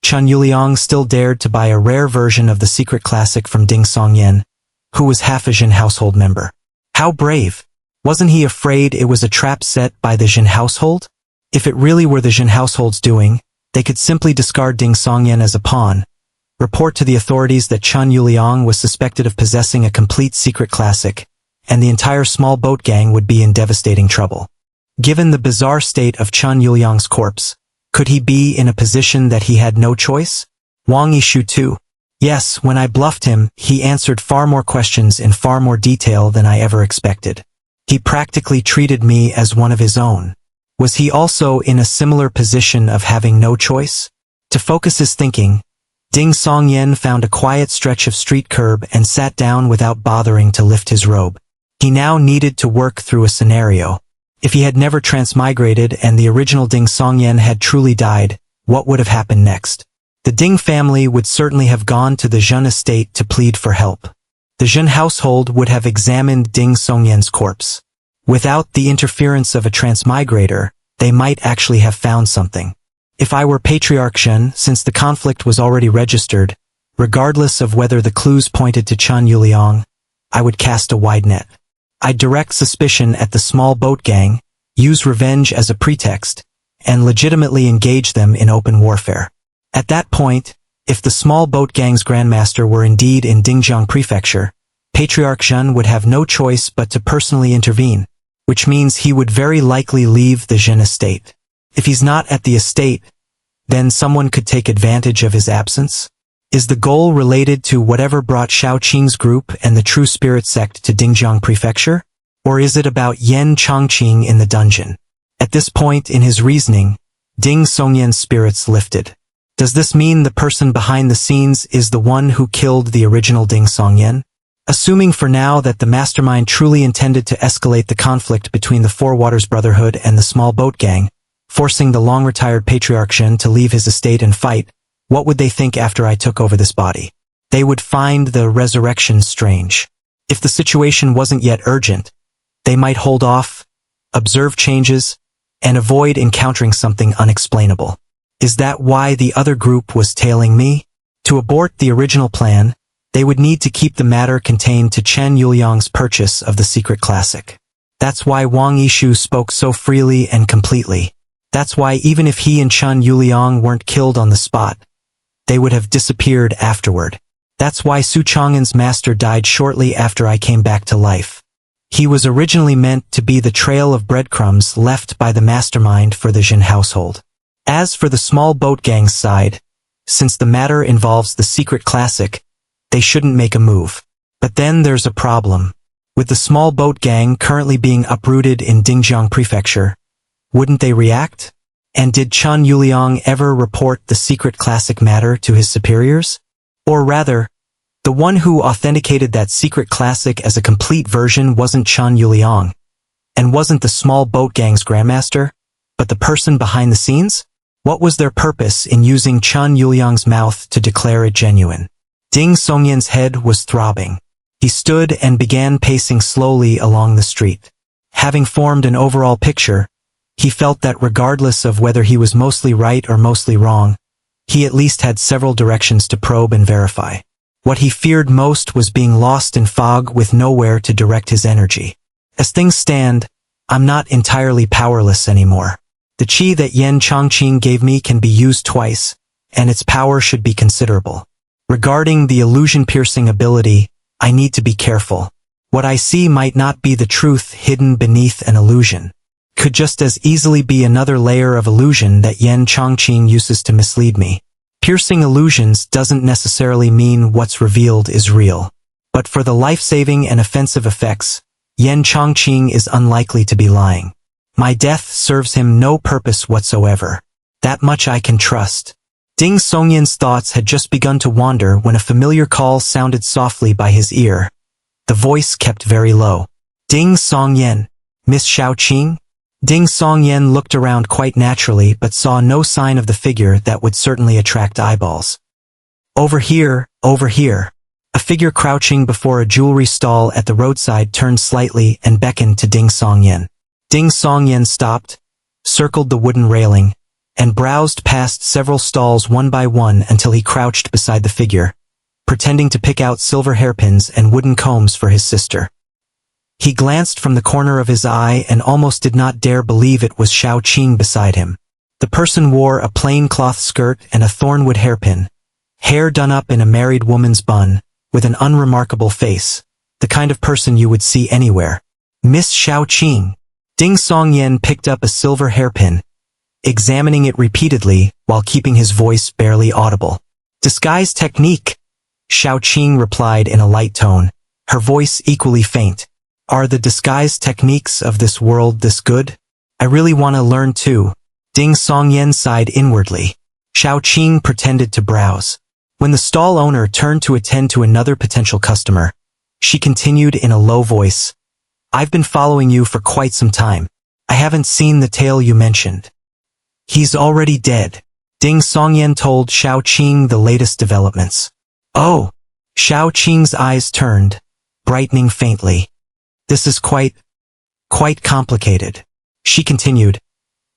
Chun Yuliang still dared to buy a rare version of the secret classic from Ding Songyan, who was half a Jin household member. How brave! Wasn't he afraid it was a trap set by the Jin household? If it really were the Jin household's doing, they could simply discard Ding Songyan as a pawn, report to the authorities that Chun Yuliang was suspected of possessing a complete secret classic, and the entire small boat gang would be in devastating trouble. Given the bizarre state of Chun Yuliang's corpse, could he be in a position that he had no choice? Wang Yishu too. Yes, when I bluffed him, he answered far more questions in far more detail than I ever expected. He practically treated me as one of his own. Was he also in a similar position of having no choice? To focus his thinking, Ding Songyan found a quiet stretch of street curb and sat down without bothering to lift his robe. He now needed to work through a scenario. If he had never transmigrated and the original Ding Songyan had truly died, what would have happened next? The Ding family would certainly have gone to the Jun estate to plead for help. The Jun household would have examined Ding Songyan's corpse. Without the interference of a transmigrator, they might actually have found something. If I were Patriarch Jun, since the conflict was already registered, regardless of whether the clues pointed to Chun Yuliang, I would cast a wide net. I'd direct suspicion at the small boat gang, use revenge as a pretext, and legitimately engage them in open warfare. At that point, if the small boat gang's grandmaster were indeed in Dingjiang Prefecture, Patriarch Jun would have no choice but to personally intervene, which means he would very likely leave the Jin estate. If he's not at the estate, then someone could take advantage of his absence? Is the goal related to whatever brought Shaoqing's group and the True Spirit sect to Dingjiang Prefecture? Or is it about Yen Chongqing in the dungeon? At this point in his reasoning, Ding Songyan's spirits lifted. Does this mean the person behind the scenes is the one who killed the original Ding Songyan? Assuming for now that the mastermind truly intended to escalate the conflict between the Four Waters Brotherhood and the small boat gang, forcing the long-retired Patriarch Jin to leave his estate and fight, what would they think after I took over this body? They would find the resurrection strange. If the situation wasn't yet urgent, they might hold off, observe changes, and avoid encountering something unexplainable. Is that why the other group was tailing me? To abort the original plan, they would need to keep the matter contained to Chen Yuliang's purchase of the secret classic. That's why Wang Yishu spoke so freely and completely. That's why even if he and Chun Yuliang weren't killed on the spot, they would have disappeared afterward. That's why Su Chang'an's master died shortly after I came back to life. He was originally meant to be the trail of breadcrumbs left by the mastermind for the Jin household. As for the small boat gang's side, since the matter involves the secret classic, they shouldn't make a move. But then there's a problem. With the small boat gang currently being uprooted in Dingjiang Prefecture, wouldn't they react? And did Chun Yuliang ever report the secret classic matter to his superiors? Or rather, the one who authenticated that secret classic as a complete version wasn't Chun Yuliang, and wasn't the small boat gang's grandmaster, but the person behind the scenes? What was their purpose in using Chun Yuliang's mouth to declare it genuine? Ding Songyan's head was throbbing. He stood and began pacing slowly along the street. Having formed an overall picture, he felt that regardless of whether he was mostly right or mostly wrong, he at least had several directions to probe and verify. What he feared most was being lost in fog with nowhere to direct his energy. As things stand, I'm not entirely powerless anymore. The chi that Yen Chongqing gave me can be used twice, and its power should be considerable. Regarding the illusion-piercing ability, I need to be careful. What I see might not be the truth hidden beneath an illusion. Could just as easily be another layer of illusion that Yen Chongqing uses to mislead me. Piercing illusions doesn't necessarily mean what's revealed is real. But for the life-saving and offensive effects, Yen Chongqing is unlikely to be lying. My death serves him no purpose whatsoever. That much I can trust. Ding Songyan's thoughts had just begun to wander when a familiar call sounded softly by his ear. The voice kept very low. Ding Songyan, Miss Xiaoqing? Ding Songyan looked around quite naturally but saw no sign of the figure that would certainly attract eyeballs. Over here, over here. A figure crouching before a jewelry stall at the roadside turned slightly and beckoned to Ding Songyan. Ding Songyan stopped, circled the wooden railing, and browsed past several stalls one by one until he crouched beside the figure, pretending to pick out silver hairpins and wooden combs for his sister. He glanced from the corner of his eye and almost did not dare believe it was Xiao Qing beside him. The person wore a plain cloth skirt and a thornwood hairpin, hair done up in a married woman's bun, with an unremarkable face, the kind of person you would see anywhere. Miss Xiao Qing. Ding Songyan picked up a silver hairpin, examining it repeatedly while keeping his voice barely audible. Disguise technique, Xiao Qing replied in a light tone, her voice equally faint. Are the disguise techniques of this world this good? I really want to learn too. Ding Songyan sighed inwardly. Xiao Qing pretended to browse. When the stall owner turned to attend to another potential customer, she continued in a low voice. I've been following you for quite some time. I haven't seen the tale you mentioned. He's already dead. Ding Songyan told Xiao Qing the latest developments. Oh! Xiao Qing's eyes turned, brightening faintly. This is quite complicated. She continued.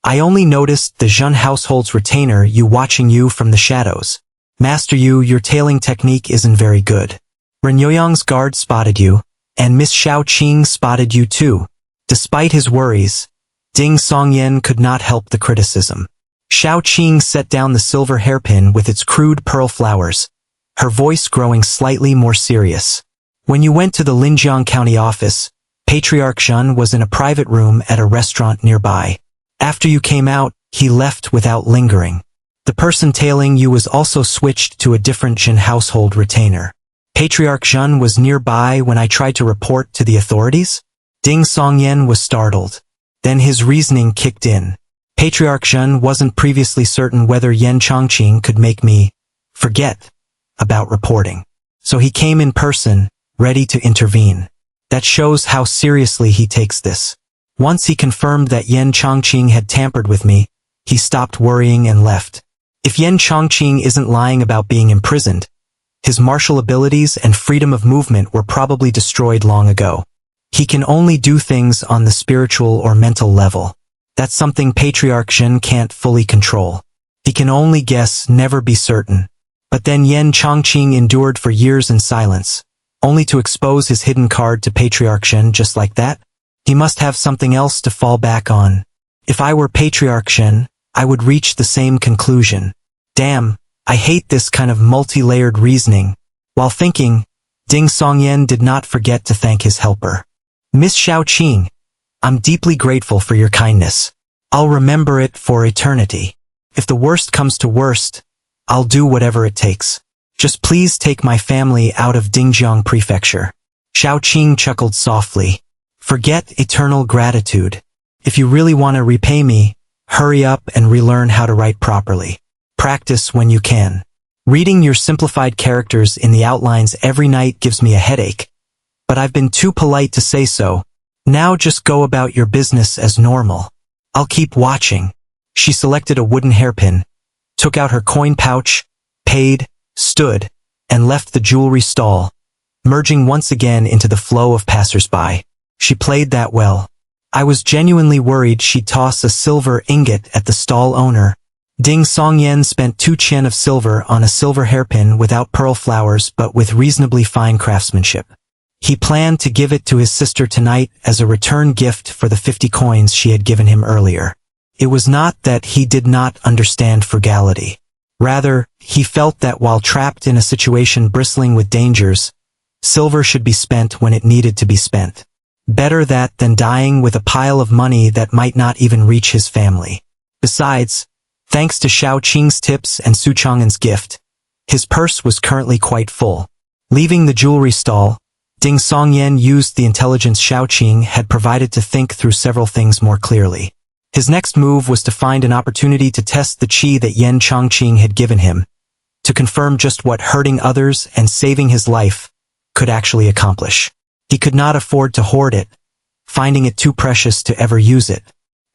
I only noticed the Zhun household's retainer you watching you from the shadows. Master Yu, your tailing technique isn't very good. Ren Yoyang's guard spotted you, and Miss Xiao Qing spotted you too. Despite his worries, Ding Songyan could not help the criticism. Xiao Qing set down the silver hairpin with its crude pearl flowers, her voice growing slightly more serious. When you went to the Linjiang County office, Patriarch Zhun was in a private room at a restaurant nearby. After you came out, he left without lingering. The person tailing you was also switched to a different Zhun household retainer. Patriarch Zhun was nearby when I tried to report to the authorities? Ding Songyan was startled. Then his reasoning kicked in. Patriarch Zhun wasn't previously certain whether Yen Chongqing could make me forget about reporting. So he came in person, ready to intervene. That shows how seriously he takes this. Once he confirmed that Yen Chongqing had tampered with me, he stopped worrying and left. If Yen Chongqing isn't lying about being imprisoned, his martial abilities and freedom of movement were probably destroyed long ago. He can only do things on the spiritual or mental level. That's something Patriarch Zhen can't fully control. He can only guess, never be certain. But then Yen Chongqing endured for years in silence, only to expose his hidden card to Patriarch Zhen just like that? He must have something else to fall back on. If I were Patriarch Zhen, I would reach the same conclusion. Damn, I hate this kind of multi-layered reasoning. While thinking, Ding Songyan did not forget to thank his helper. Miss Xiao Qing, I'm deeply grateful for your kindness. I'll remember it for eternity. If the worst comes to worst, I'll do whatever it takes. Just please take my family out of Dingjiang Prefecture. Xiao Qing chuckled softly. Forget eternal gratitude. If you really want to repay me, hurry up and relearn how to write properly. Practice when you can. Reading your simplified characters in the outlines every night gives me a headache. But I've been too polite to say so. Now just go about your business as normal. I'll keep watching. She selected a wooden hairpin, took out her coin pouch, paid, stood, and left the jewelry stall, merging once again into the flow of passers-by. She played that well. I was genuinely worried she'd toss a silver ingot at the stall owner. Ding Songyan spent 2 chen of silver on a silver hairpin without pearl flowers but with reasonably fine craftsmanship. He planned to give it to his sister tonight as a return gift for the 50 coins she had given him earlier. It was not that he did not understand frugality. Rather, he felt that while trapped in a situation bristling with dangers, silver should be spent when it needed to be spent. Better that than dying with a pile of money that might not even reach his family. Besides, thanks to Xiao Qing's tips and Su Chang'en's gift, his purse was currently quite full. Leaving the jewelry stall, Ding Songyan used the intelligence Xiao Qing had provided to think through several things more clearly. His next move was to find an opportunity to test the qi that Yan Chongqing had given him, to confirm just what hurting others and saving his life could actually accomplish. He could not afford to hoard it, finding it too precious to ever use it.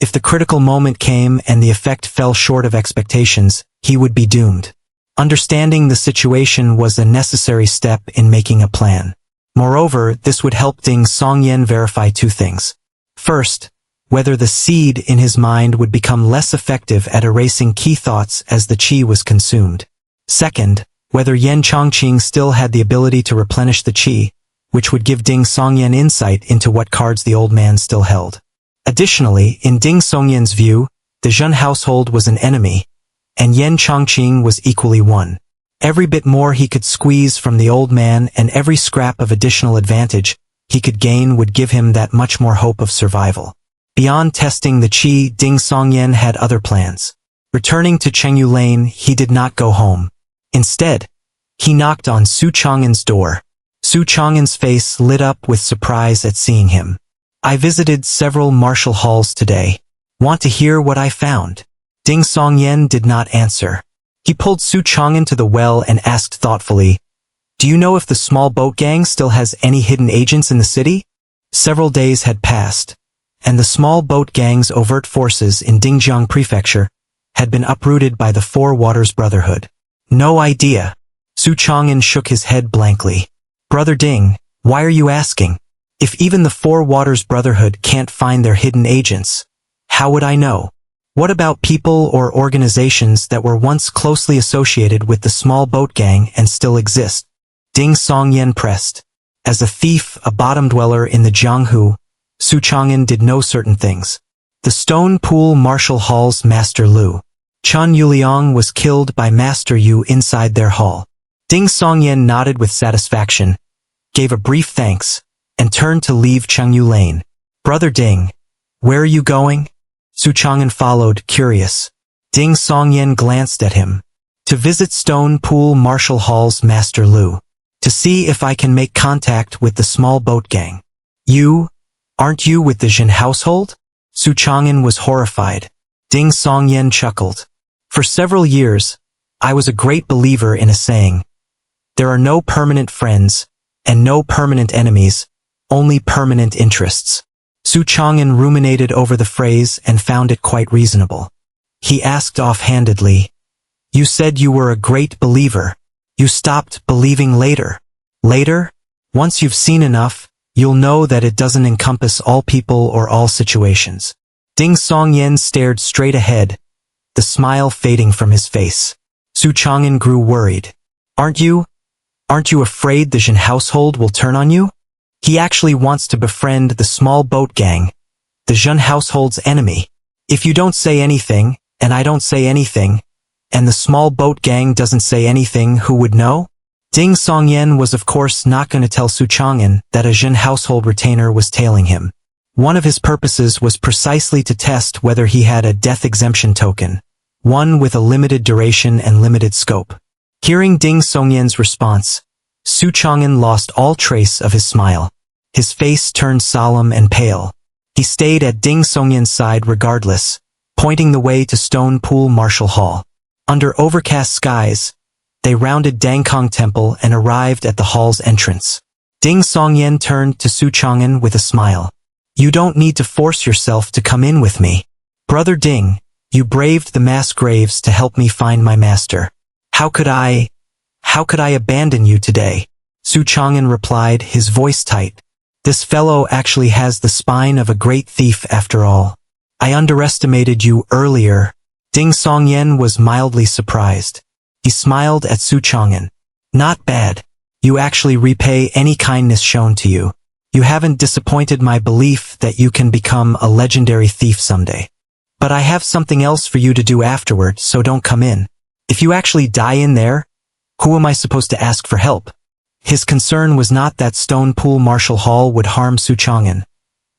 If the critical moment came and the effect fell short of expectations, he would be doomed. Understanding the situation was a necessary step in making a plan. Moreover, this would help Ding Songyan verify 2 things. First, whether the seed in his mind would become less effective at erasing key thoughts as the qi was consumed. Second, whether Yan Chongqing still had the ability to replenish the qi, which would give Ding Songyan insight into what cards the old man still held. Additionally, in Ding Songyan's view, the Zhen household was an enemy, and Yan Chongqing was equally one. Every bit more he could squeeze from the old man and every scrap of additional advantage he could gain would give him that much more hope of survival. Beyond testing the qi, Ding Songyan had other plans. Returning to Chengyu Lane, he did not go home. Instead, he knocked on Su Chang'en's door. Su Chang'en's face lit up with surprise at seeing him. I visited several martial halls today. Want to hear what I found? Ding Songyan did not answer. He pulled Su Chang'en to the well and asked thoughtfully, "Do you know if the small boat gang still has any hidden agents in the city?" Several days had passed, and the small boat gang's overt forces in Dingjiang Prefecture had been uprooted by the Four Waters Brotherhood. No idea. Su Chang'en shook his head blankly. Brother Ding, why are you asking? If even the Four Waters Brotherhood can't find their hidden agents, how would I know? What about people or organizations that were once closely associated with the small boat gang and still exist? Ding Songyan pressed. As a thief, a bottom dweller in the Jianghu, Su Chang'en did know certain things. The Stone Pool Martial Hall's Master Lu Chun Yuliang was killed by Master Yu inside their hall. Ding Songyan nodded with satisfaction, gave a brief thanks, and turned to leave Chengyu Lane. Brother Ding, where are you going? Su Chang'en followed, curious. Ding Songyan glanced at him. To visit Stone Pool Martial Hall's Master Lu. To see if I can make contact with the small boat gang. You? Aren't you with the Jin household? Su Chang'en was horrified. Ding Songyan chuckled. For several years, I was a great believer in a saying. There are no permanent friends, and no permanent enemies, only permanent interests. Su Chang'en ruminated over the phrase and found it quite reasonable. He asked offhandedly, "You said you were a great believer. You stopped believing later. Later? Once you've seen enough, you'll know that it doesn't encompass all people or all situations." Ding Songyan stared straight ahead, the smile fading from his face. Su Chang'en grew worried. Aren't you afraid the Jin household will turn on you? He actually wants to befriend the small boat gang, the Jin household's enemy. If you don't say anything, and I don't say anything, and the small boat gang doesn't say anything, who would know? Ding Songyan was of course not going to tell Su Chang'en that a Jin household retainer was tailing him. One of his purposes was precisely to test whether he had a death exemption token, one with a limited duration and limited scope. Hearing Ding Songyan's response, Su Chang'en lost all trace of his smile. His face turned solemn and pale. He stayed at Ding Songyan's side regardless, pointing the way to Stone Pool Martial Hall. Under overcast skies, they rounded Dangkong Temple and arrived at the hall's entrance. Ding Songyan turned to Su Chang'en with a smile. You don't need to force yourself to come in with me. Brother Ding, you braved the mass graves to help me find my master. How could I abandon you today? Su Chang'en replied, his voice tight. This fellow actually has the spine of a great thief after all. I underestimated you earlier. Ding Songyan was mildly surprised. He smiled at Su Chang'an. Not bad. You actually repay any kindness shown to you. You haven't disappointed my belief that you can become a legendary thief someday. But I have something else for you to do afterward, so don't come in. If you actually die in there, who am I supposed to ask for help? His concern was not that Stone Pool Martial Hall would harm Su Chang'an,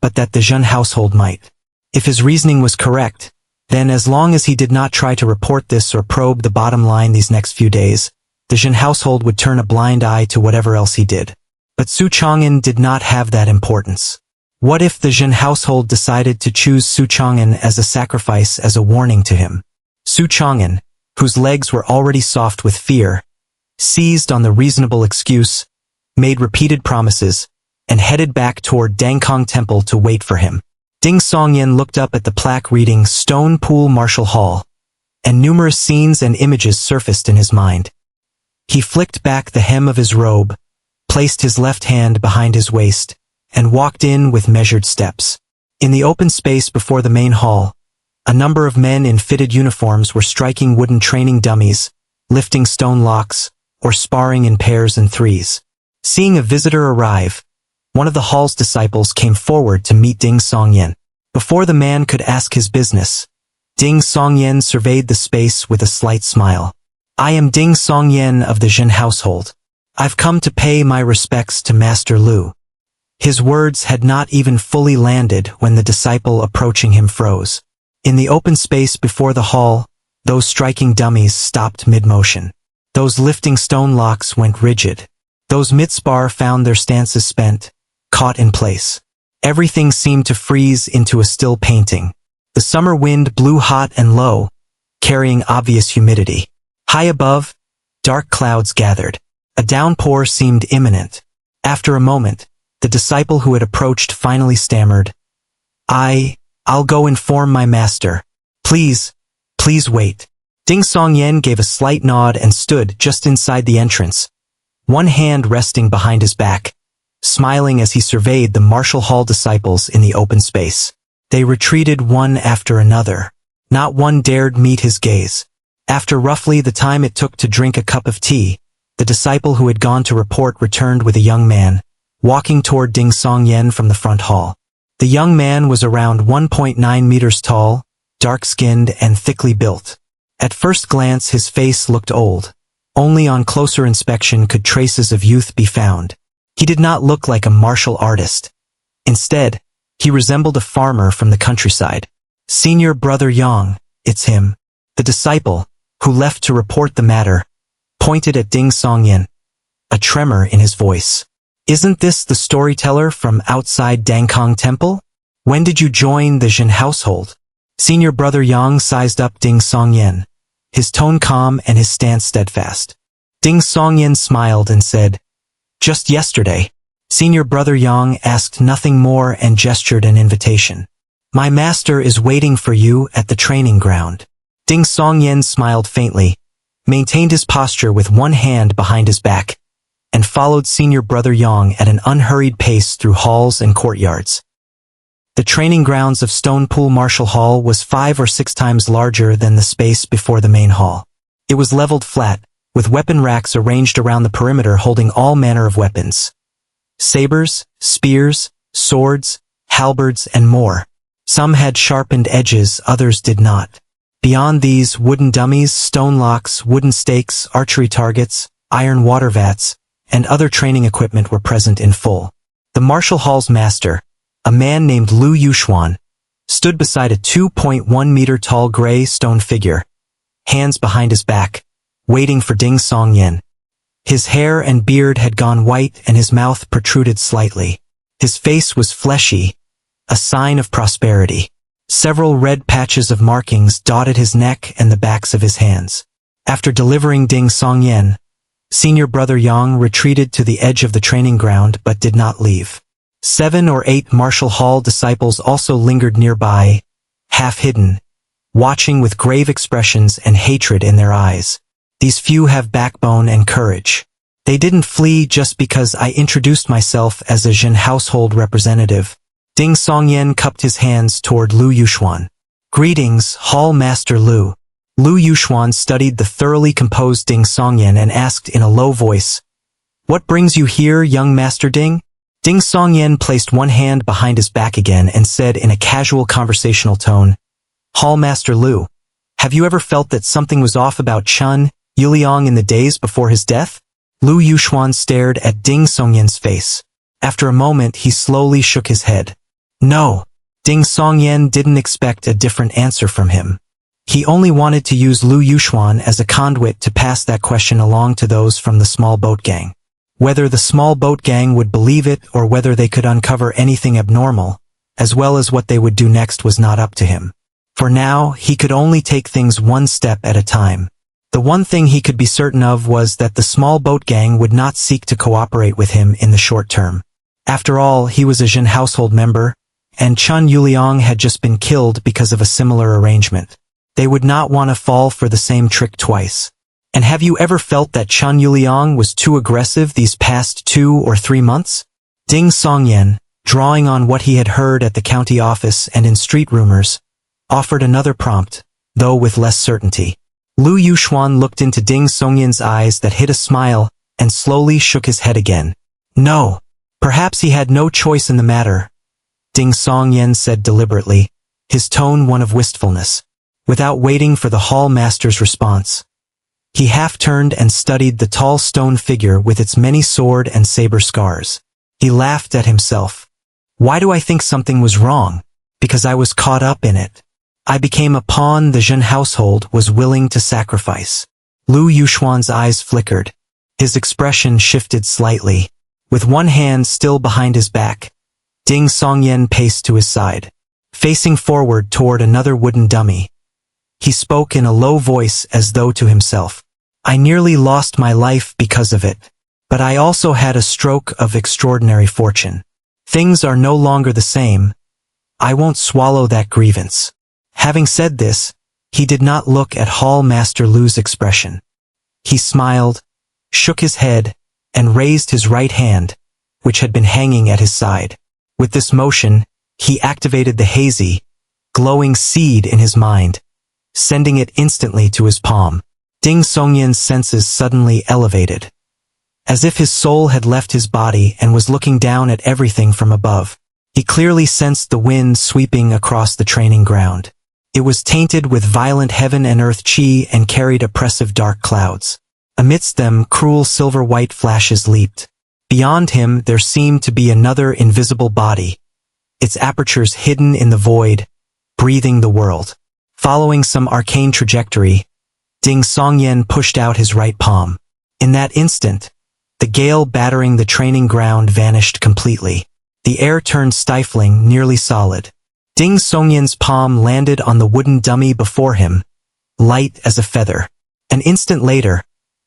but that the Zhen household might. If his reasoning was correct, then as long as he did not try to report this or probe the bottom line these next few days, the Zhen household would turn a blind eye to whatever else he did. But Su Chang'an did not have that importance. What if the Zhen household decided to choose Su Chang'an as a sacrifice as a warning to him? Su Chang'an, whose legs were already soft with fear, seized on the reasonable excuse, made repeated promises, and headed back toward Dangkong Temple to wait for him. Ding Songyan looked up at the plaque reading Stone Pool Martial Hall, and numerous scenes and images surfaced in his mind. He flicked back the hem of his robe, placed his left hand behind his waist, and walked in with measured steps. In the open space before the main hall, a number of men in fitted uniforms were striking wooden training dummies, lifting stone locks, or sparring in pairs and threes. Seeing a visitor arrive, one of the hall's disciples came forward to meet Ding Songyan. Before the man could ask his business, Ding Songyan surveyed the space with a slight smile. I am Ding Songyan of the Zhen household. I've come to pay my respects to Master Lu. His words had not even fully landed when the disciple approaching him froze. In the open space before the hall, those striking dummies stopped mid-motion. Those lifting stone locks went rigid. Those mid-spar found their stances spent, caught in place. Everything seemed to freeze into a still painting. The summer wind blew hot and low, carrying obvious humidity. High above, dark clouds gathered. A downpour seemed imminent. After a moment, the disciple who had approached finally stammered, I'll go inform my master. Please wait. Ding Songyan gave a slight nod and stood just inside the entrance, one hand resting behind his back, smiling as he surveyed the martial hall disciples in the open space. They retreated one after another. Not one dared meet his gaze. After roughly the time it took to drink a cup of tea, the disciple who had gone to report returned with a young man, walking toward Ding Songyan from the front hall. The young man was around 1.9 meters tall, dark-skinned and thickly built. At first glance his face looked old. Only on closer inspection could traces of youth be found. He did not look like a martial artist. Instead, he resembled a farmer from the countryside. Senior Brother Yang, it's him. The disciple, who left to report the matter, pointed at Ding Songyan, a tremor in his voice. Isn't this the storyteller from outside Dangkong Temple? When did you join the Zhen household? Senior Brother Yang sized up Ding Songyan, his tone calm and his stance steadfast. Ding Songyan smiled and said, Just yesterday. Senior Brother Yang asked nothing more and gestured an invitation. My master is waiting for you at the training ground. Ding Songyan smiled faintly, maintained his posture with one hand behind his back, and followed Senior Brother Yang at an unhurried pace through halls and courtyards. The training grounds of Stone Pool Martial Hall was 5 or 6 times larger than the space before the main hall. It was leveled flat, with weapon racks arranged around the perimeter holding all manner of weapons. Sabers, spears, swords, halberds, and more. Some had sharpened edges, others did not. Beyond these, wooden dummies, stone locks, wooden stakes, archery targets, iron water vats, and other training equipment were present in full. The martial hall's master, a man named Lu Yuxuan, stood beside a 2.1-meter tall gray stone figure, hands behind his back, waiting for Ding Songyan. His hair and beard had gone white and his mouth protruded slightly. His face was fleshy, a sign of prosperity. Several red patches of markings dotted his neck and the backs of his hands. After delivering Ding Songyan, Senior Brother Yang retreated to the edge of the training ground but did not leave. 7 or 8 martial hall disciples also lingered nearby, half-hidden, watching with grave expressions and hatred in their eyes. These few have backbone and courage. They didn't flee just because I introduced myself as a Jin household representative. Ding Songyan cupped his hands toward Lu Yuxuan. Greetings, Hall Master Lu. Lu Yuxuan studied the thoroughly composed Ding Songyan and asked in a low voice, "What brings you here, young Master Ding?" Ding Songyan placed one hand behind his back again and said in a casual conversational tone, "Hall Master Lu, have you ever felt that something was off about Chun Yuliang in the days before his death?" Lu Yuxuan stared at Ding Songyan's face. After a moment, he slowly shook his head. No. Ding Songyan didn't expect a different answer from him. He only wanted to use Lu Yuxuan as a conduit to pass that question along to those from the small boat gang. Whether the small boat gang would believe it or whether they could uncover anything abnormal, as well as what they would do next, was not up to him. For now, he could only take things one step at a time. The one thing he could be certain of was that the small boat gang would not seek to cooperate with him in the short term. After all, he was a Jin household member, and Chun Yuliang had just been killed because of a similar arrangement. They would not want to fall for the same trick twice. And have you ever felt that Chun Yuliang was too aggressive these past 2 or 3 months? Ding Songyan, drawing on what he had heard at the county office and in street rumors, offered another prompt, though with less certainty. Lu Yuxuan looked into Ding Songyan's eyes that hid a smile and slowly shook his head again. No. Perhaps he had no choice in the matter, Ding Songyan said deliberately, his tone one of wistfulness. Without waiting for the hall master's response, he half-turned and studied the tall stone figure with its many sword and saber scars. He laughed at himself. Why do I think something was wrong? Because I was caught up in it. I became a pawn the Jin household was willing to sacrifice. Lu Yuxuan's eyes flickered. His expression shifted slightly. With one hand still behind his back, Ding Songyan paced to his side, facing forward toward another wooden dummy. He spoke in a low voice as though to himself. I nearly lost my life because of it, but I also had a stroke of extraordinary fortune. Things are no longer the same. I won't swallow that grievance. Having said this, he did not look at Hall Master Lu's expression. He smiled, shook his head, and raised his right hand, which had been hanging at his side. With this motion, he activated the hazy, glowing seed in his mind, sending it instantly to his palm. Ding Songyan's senses suddenly elevated, as if his soul had left his body and was looking down at everything from above. He clearly sensed the wind sweeping across the training ground. It was tainted with violent heaven and earth chi and carried oppressive dark clouds. Amidst them, cruel silver-white flashes leaped. Beyond him, there seemed to be another invisible body, its apertures hidden in the void, breathing the world. Following some arcane trajectory, Ding Songyan pushed out his right palm. In that instant, the gale battering the training ground vanished completely. The air turned stifling, nearly solid. Ding Songyan's palm landed on the wooden dummy before him, light as a feather. An instant later,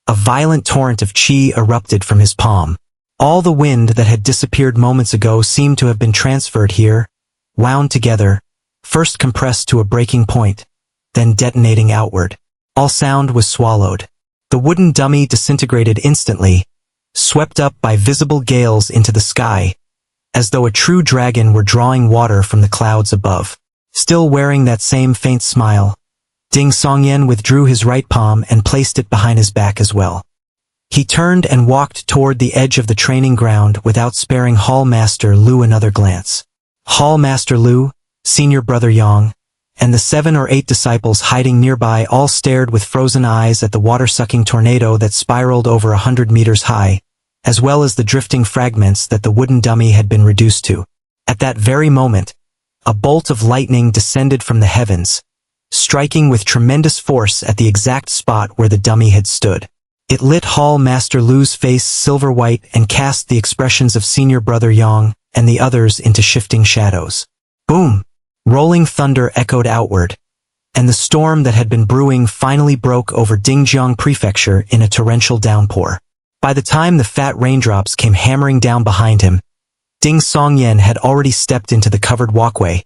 a violent torrent of chi erupted from his palm. All the wind that had disappeared moments ago seemed to have been transferred here, wound together, first compressed to a breaking point, then detonating outward. All sound was swallowed. The wooden dummy disintegrated instantly, swept up by visible gales into the sky, as though a true dragon were drawing water from the clouds above. Still wearing that same faint smile, Ding Songyan withdrew his right palm and placed it behind his back as well. He turned and walked toward the edge of the training ground without sparing Hall Master Lu another glance. Hall Master Lu, Senior Brother Yang, and the 7 or 8 disciples hiding nearby all stared with frozen eyes at the water-sucking tornado that spiraled over 100 meters high, as well as the drifting fragments that the wooden dummy had been reduced to. At that very moment, a bolt of lightning descended from the heavens, striking with tremendous force at the exact spot where the dummy had stood. It lit Hall Master Lu's face silver-white and cast the expressions of Senior Brother Yang and the others into shifting shadows. Boom! Rolling thunder echoed outward, and the storm that had been brewing finally broke over Dingjiang Prefecture in a torrential downpour. By the time the fat raindrops came hammering down behind him, Ding Songyan had already stepped into the covered walkway,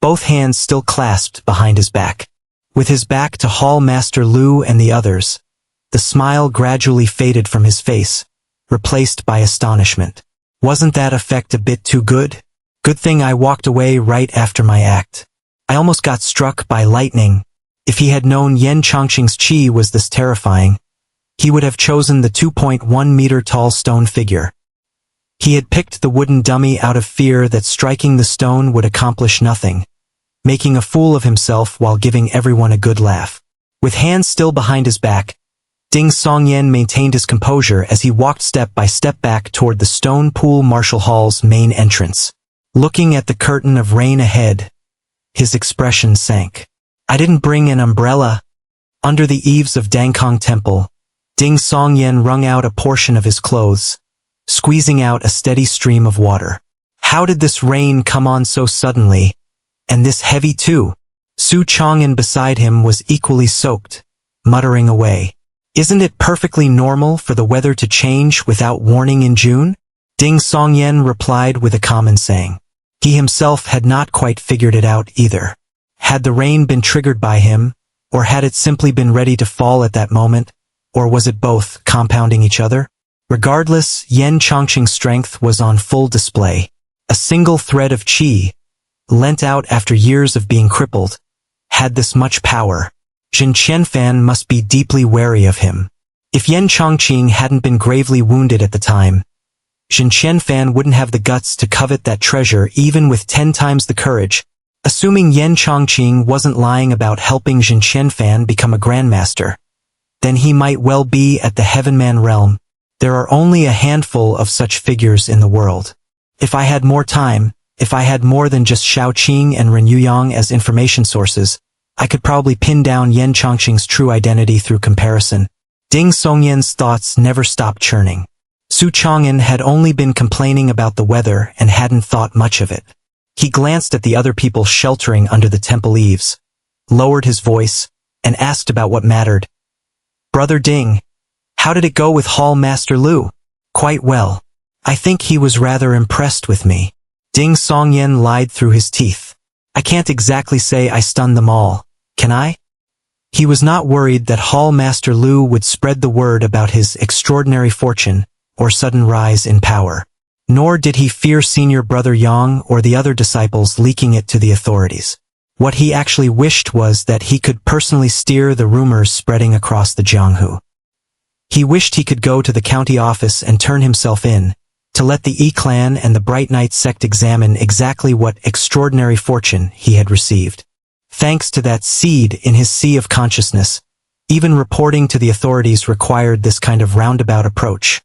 both hands still clasped behind his back. With his back to Hall Master Lu and the others, the smile gradually faded from his face, replaced by astonishment. Wasn't that effect a bit too good? Good thing I walked away right after my act. I almost got struck by lightning. If he had known Yen Chongqing's chi was this terrifying, he would have chosen the 2.1-meter-tall stone figure. He had picked the wooden dummy out of fear that striking the stone would accomplish nothing, making a fool of himself while giving everyone a good laugh. With hands still behind his back, Ding Songyan maintained his composure as he walked step by step back toward the stone pool Marshall Hall's main entrance. Looking at the curtain of rain ahead, his expression sank. I didn't bring an umbrella. Under the eaves of Dangkong Temple, Ding Songyan wrung out a portion of his clothes, squeezing out a steady stream of water. How did this rain come on so suddenly? And this heavy too? Su Chang'an beside him was equally soaked, muttering away. Isn't it perfectly normal for the weather to change without warning in June? Ding Songyan replied with a common saying. He himself had not quite figured it out either. Had the rain been triggered by him, or had it simply been ready to fall at that moment, or was it both, compounding each other? Regardless, Yen Chongqing's strength was on full display. A single thread of qi, lent out after years of being crippled, had this much power. Jin Qianfan must be deeply wary of him. If Yen Chongqing hadn't been gravely wounded at the time, Jin Qianfan wouldn't have the guts to covet that treasure even with 10 times the courage. Assuming Yen Chongqing wasn't lying about helping Jin Qianfan become a grandmaster, then he might well be at the Heavenman realm. There are only a handful of such figures in the world. If I had more time, if I had more than just Shaoqing and Ren Yuyang as information sources, I could probably pin down Yen Chongqing's true identity through comparison. Ding Songyan's thoughts never stopped churning. Su Chang'an had only been complaining about the weather and hadn't thought much of it. He glanced at the other people sheltering under the temple eaves, lowered his voice, and asked about what mattered. Brother Ding, how did it go with Hall Master Lu? Quite well. I think he was rather impressed with me. Ding Songyan lied through his teeth. I can't exactly say I stunned them all, can I? He was not worried that Hall Master Lu would spread the word about his extraordinary fortune or sudden rise in power. Nor did he fear senior brother Yang or the other disciples leaking it to the authorities. What he actually wished was that he could personally steer the rumors spreading across the Jianghu. He wished he could go to the county office and turn himself in, to let the Yi-clan and the Bright Knight sect examine exactly what extraordinary fortune he had received. Thanks to that seed in his sea of consciousness, even reporting to the authorities required this kind of roundabout approach,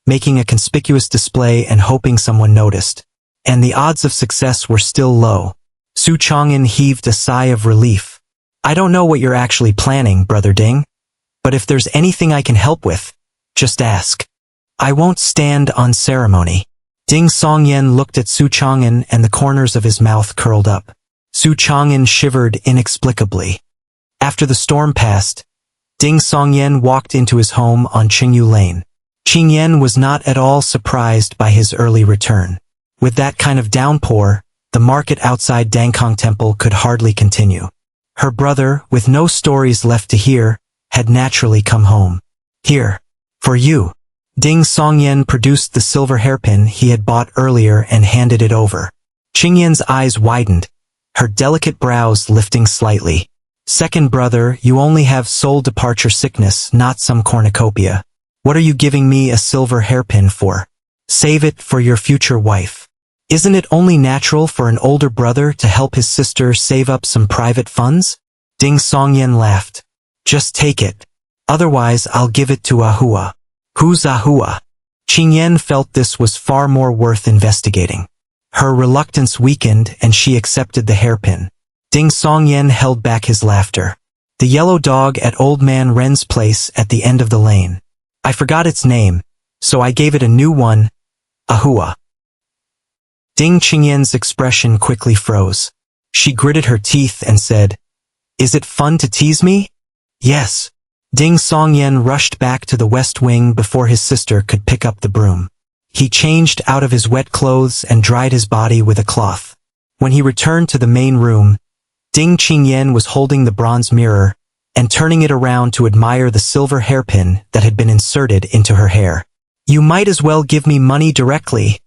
making a conspicuous display and hoping someone noticed. And the odds of success were still low. Su Chang'an heaved a sigh of relief. I don't know what you're actually planning, Brother Ding, but if there's anything I can help with, just ask. I won't stand on ceremony. Ding Songyan looked at Su Chang'an and the corners of his mouth curled up. Su Chang'an shivered inexplicably. After the storm passed, Ding Songyan walked into his home on Qingyu Lane. Qingyan was not at all surprised by his early return. With that kind of downpour, the market outside Dangkong Temple could hardly continue. Her brother, with no stories left to hear, had naturally come home. Here. For you. Ding Songyan produced the silver hairpin he had bought earlier and handed it over. Qingyan's eyes widened, her delicate brows lifting slightly. Second brother, you only have soul departure sickness, not some cornucopia. What are you giving me a silver hairpin for? Save it for your future wife. Isn't it only natural for an older brother to help his sister save up some private funds? Ding Songyan laughed. Just take it. Otherwise I'll give it to Ahua. Who's Ahua? Qingyan felt this was far more worth investigating. Her reluctance weakened and she accepted the hairpin. Ding Songyan held back his laughter. The yellow dog at Old Man Ren's place at the end of the lane. I forgot its name, so I gave it a new one, Ahua. Ding Qingyan's expression quickly froze. She gritted her teeth and said, Is it fun to tease me? Yes. Ding Songyan rushed back to the west wing before his sister could pick up the broom. He changed out of his wet clothes and dried his body with a cloth. When he returned to the main room, Ding Qingyan was holding the bronze mirror and turning it around to admire the silver hairpin that had been inserted into her hair. You might as well give me money directly,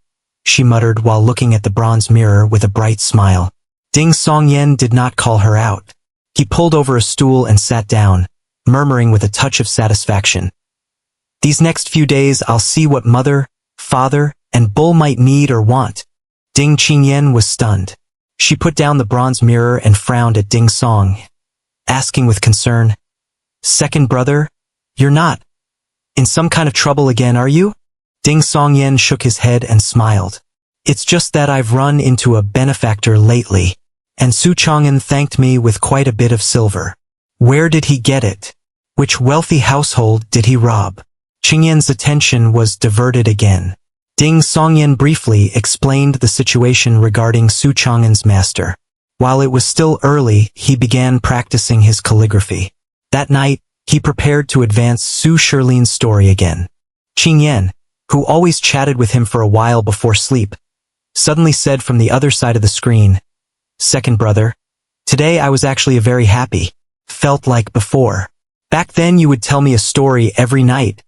she muttered while looking at the bronze mirror with a bright smile. Ding Songyan did not call her out. He pulled over a stool and sat down, murmuring with a touch of satisfaction. These next few days I'll see what mother, father, and bull might need or want. Ding Qingyan was stunned. She put down the bronze mirror and frowned at Ding Song, asking with concern, "Second brother, you're not in some kind of trouble again, are you?" Ding Songyan shook his head and smiled. "It's just that I've run into a benefactor lately, and Su Chang'an thanked me with quite a bit of silver." Where did he get it? Which wealthy household did he rob? Qingyan's attention was diverted again. Ding Songyan briefly explained the situation regarding Su Chang'an's master. While it was still early, he began practicing his calligraphy. That night, he prepared to advance Su Shirlin's story again. Qingyan, who always chatted with him for a while before sleep, suddenly said from the other side of the screen, "Second brother, today I was actually very happy. Felt like before. Back then you would tell me a story every night,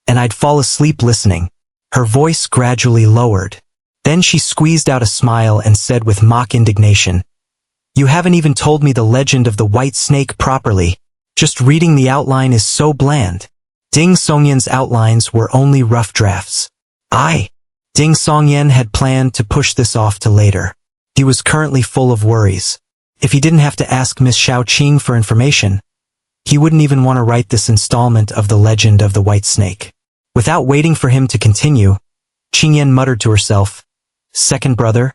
and I'd fall asleep listening." Her voice gradually lowered. Then she squeezed out a smile and said with mock indignation, "You haven't even told me the legend of the white snake properly. Just reading the outline is so bland." Ding Songyan's outlines were only rough drafts. Ding Songyan had planned to push this off to later. He was currently full of worries. If he didn't have to ask Miss Xiaoqing for information, he wouldn't even want to write this installment of the legend of the white snake. Without waiting for him to continue, Qingyan muttered to herself, "Second brother,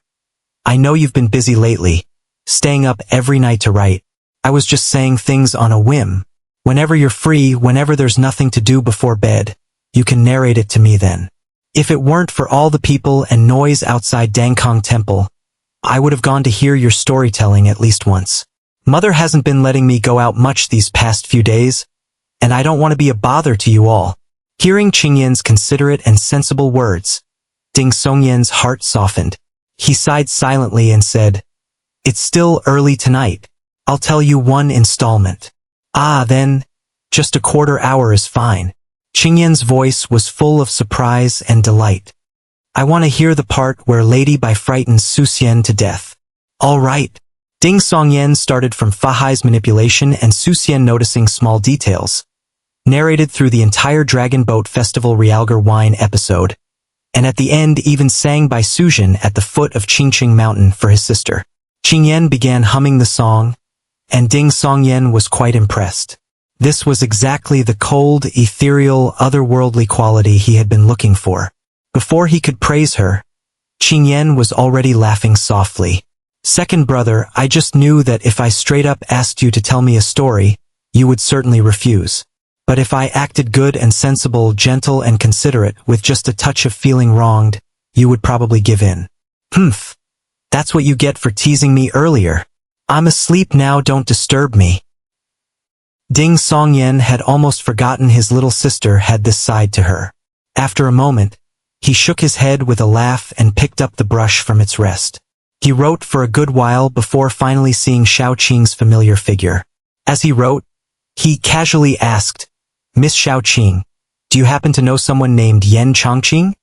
I know you've been busy lately, staying up every night to write. I was just saying things on a whim. Whenever you're free, whenever there's nothing to do before bed, you can narrate it to me then. If it weren't for all the people and noise outside Dangkong Temple, I would have gone to hear your storytelling at least once. Mother hasn't been letting me go out much these past few days, and I don't want to be a bother to you all." Hearing Qingyan's considerate and sensible words, Ding Songyan's heart softened. He sighed silently and said, "It's still early tonight. I'll tell you one installment." Then, just a quarter hour is fine." Qingyan's voice was full of surprise and delight. "I want to hear the part where Lady Bai frightens Su Xian to death." "All right." Ding Songyan started from Fahai's manipulation and Su Xian noticing small details. Narrated through the entire Dragon Boat Festival Realgar wine episode, and at the end even sang by Suzhen at the foot of Qingqing Mountain for his sister. Qingyan began humming the song, and Ding Songyan was quite impressed. This was exactly the cold, ethereal, otherworldly quality he had been looking for. Before he could praise her, Qingyan was already laughing softly. "Second brother, I just knew that if I straight up asked you to tell me a story, you would certainly refuse. But if I acted good and sensible, gentle and considerate, with just a touch of feeling wronged, you would probably give in." "Humph. That's what you get for teasing me earlier. I'm asleep now, don't disturb me." Ding Songyan had almost forgotten his little sister had this side to her. After a moment, he shook his head with a laugh and picked up the brush from its rest. He wrote for a good while before finally seeing Xiaoqing's familiar figure. As he wrote, he casually asked, "Miss Xiaoqing, do you happen to know someone named Yen Chongqing?"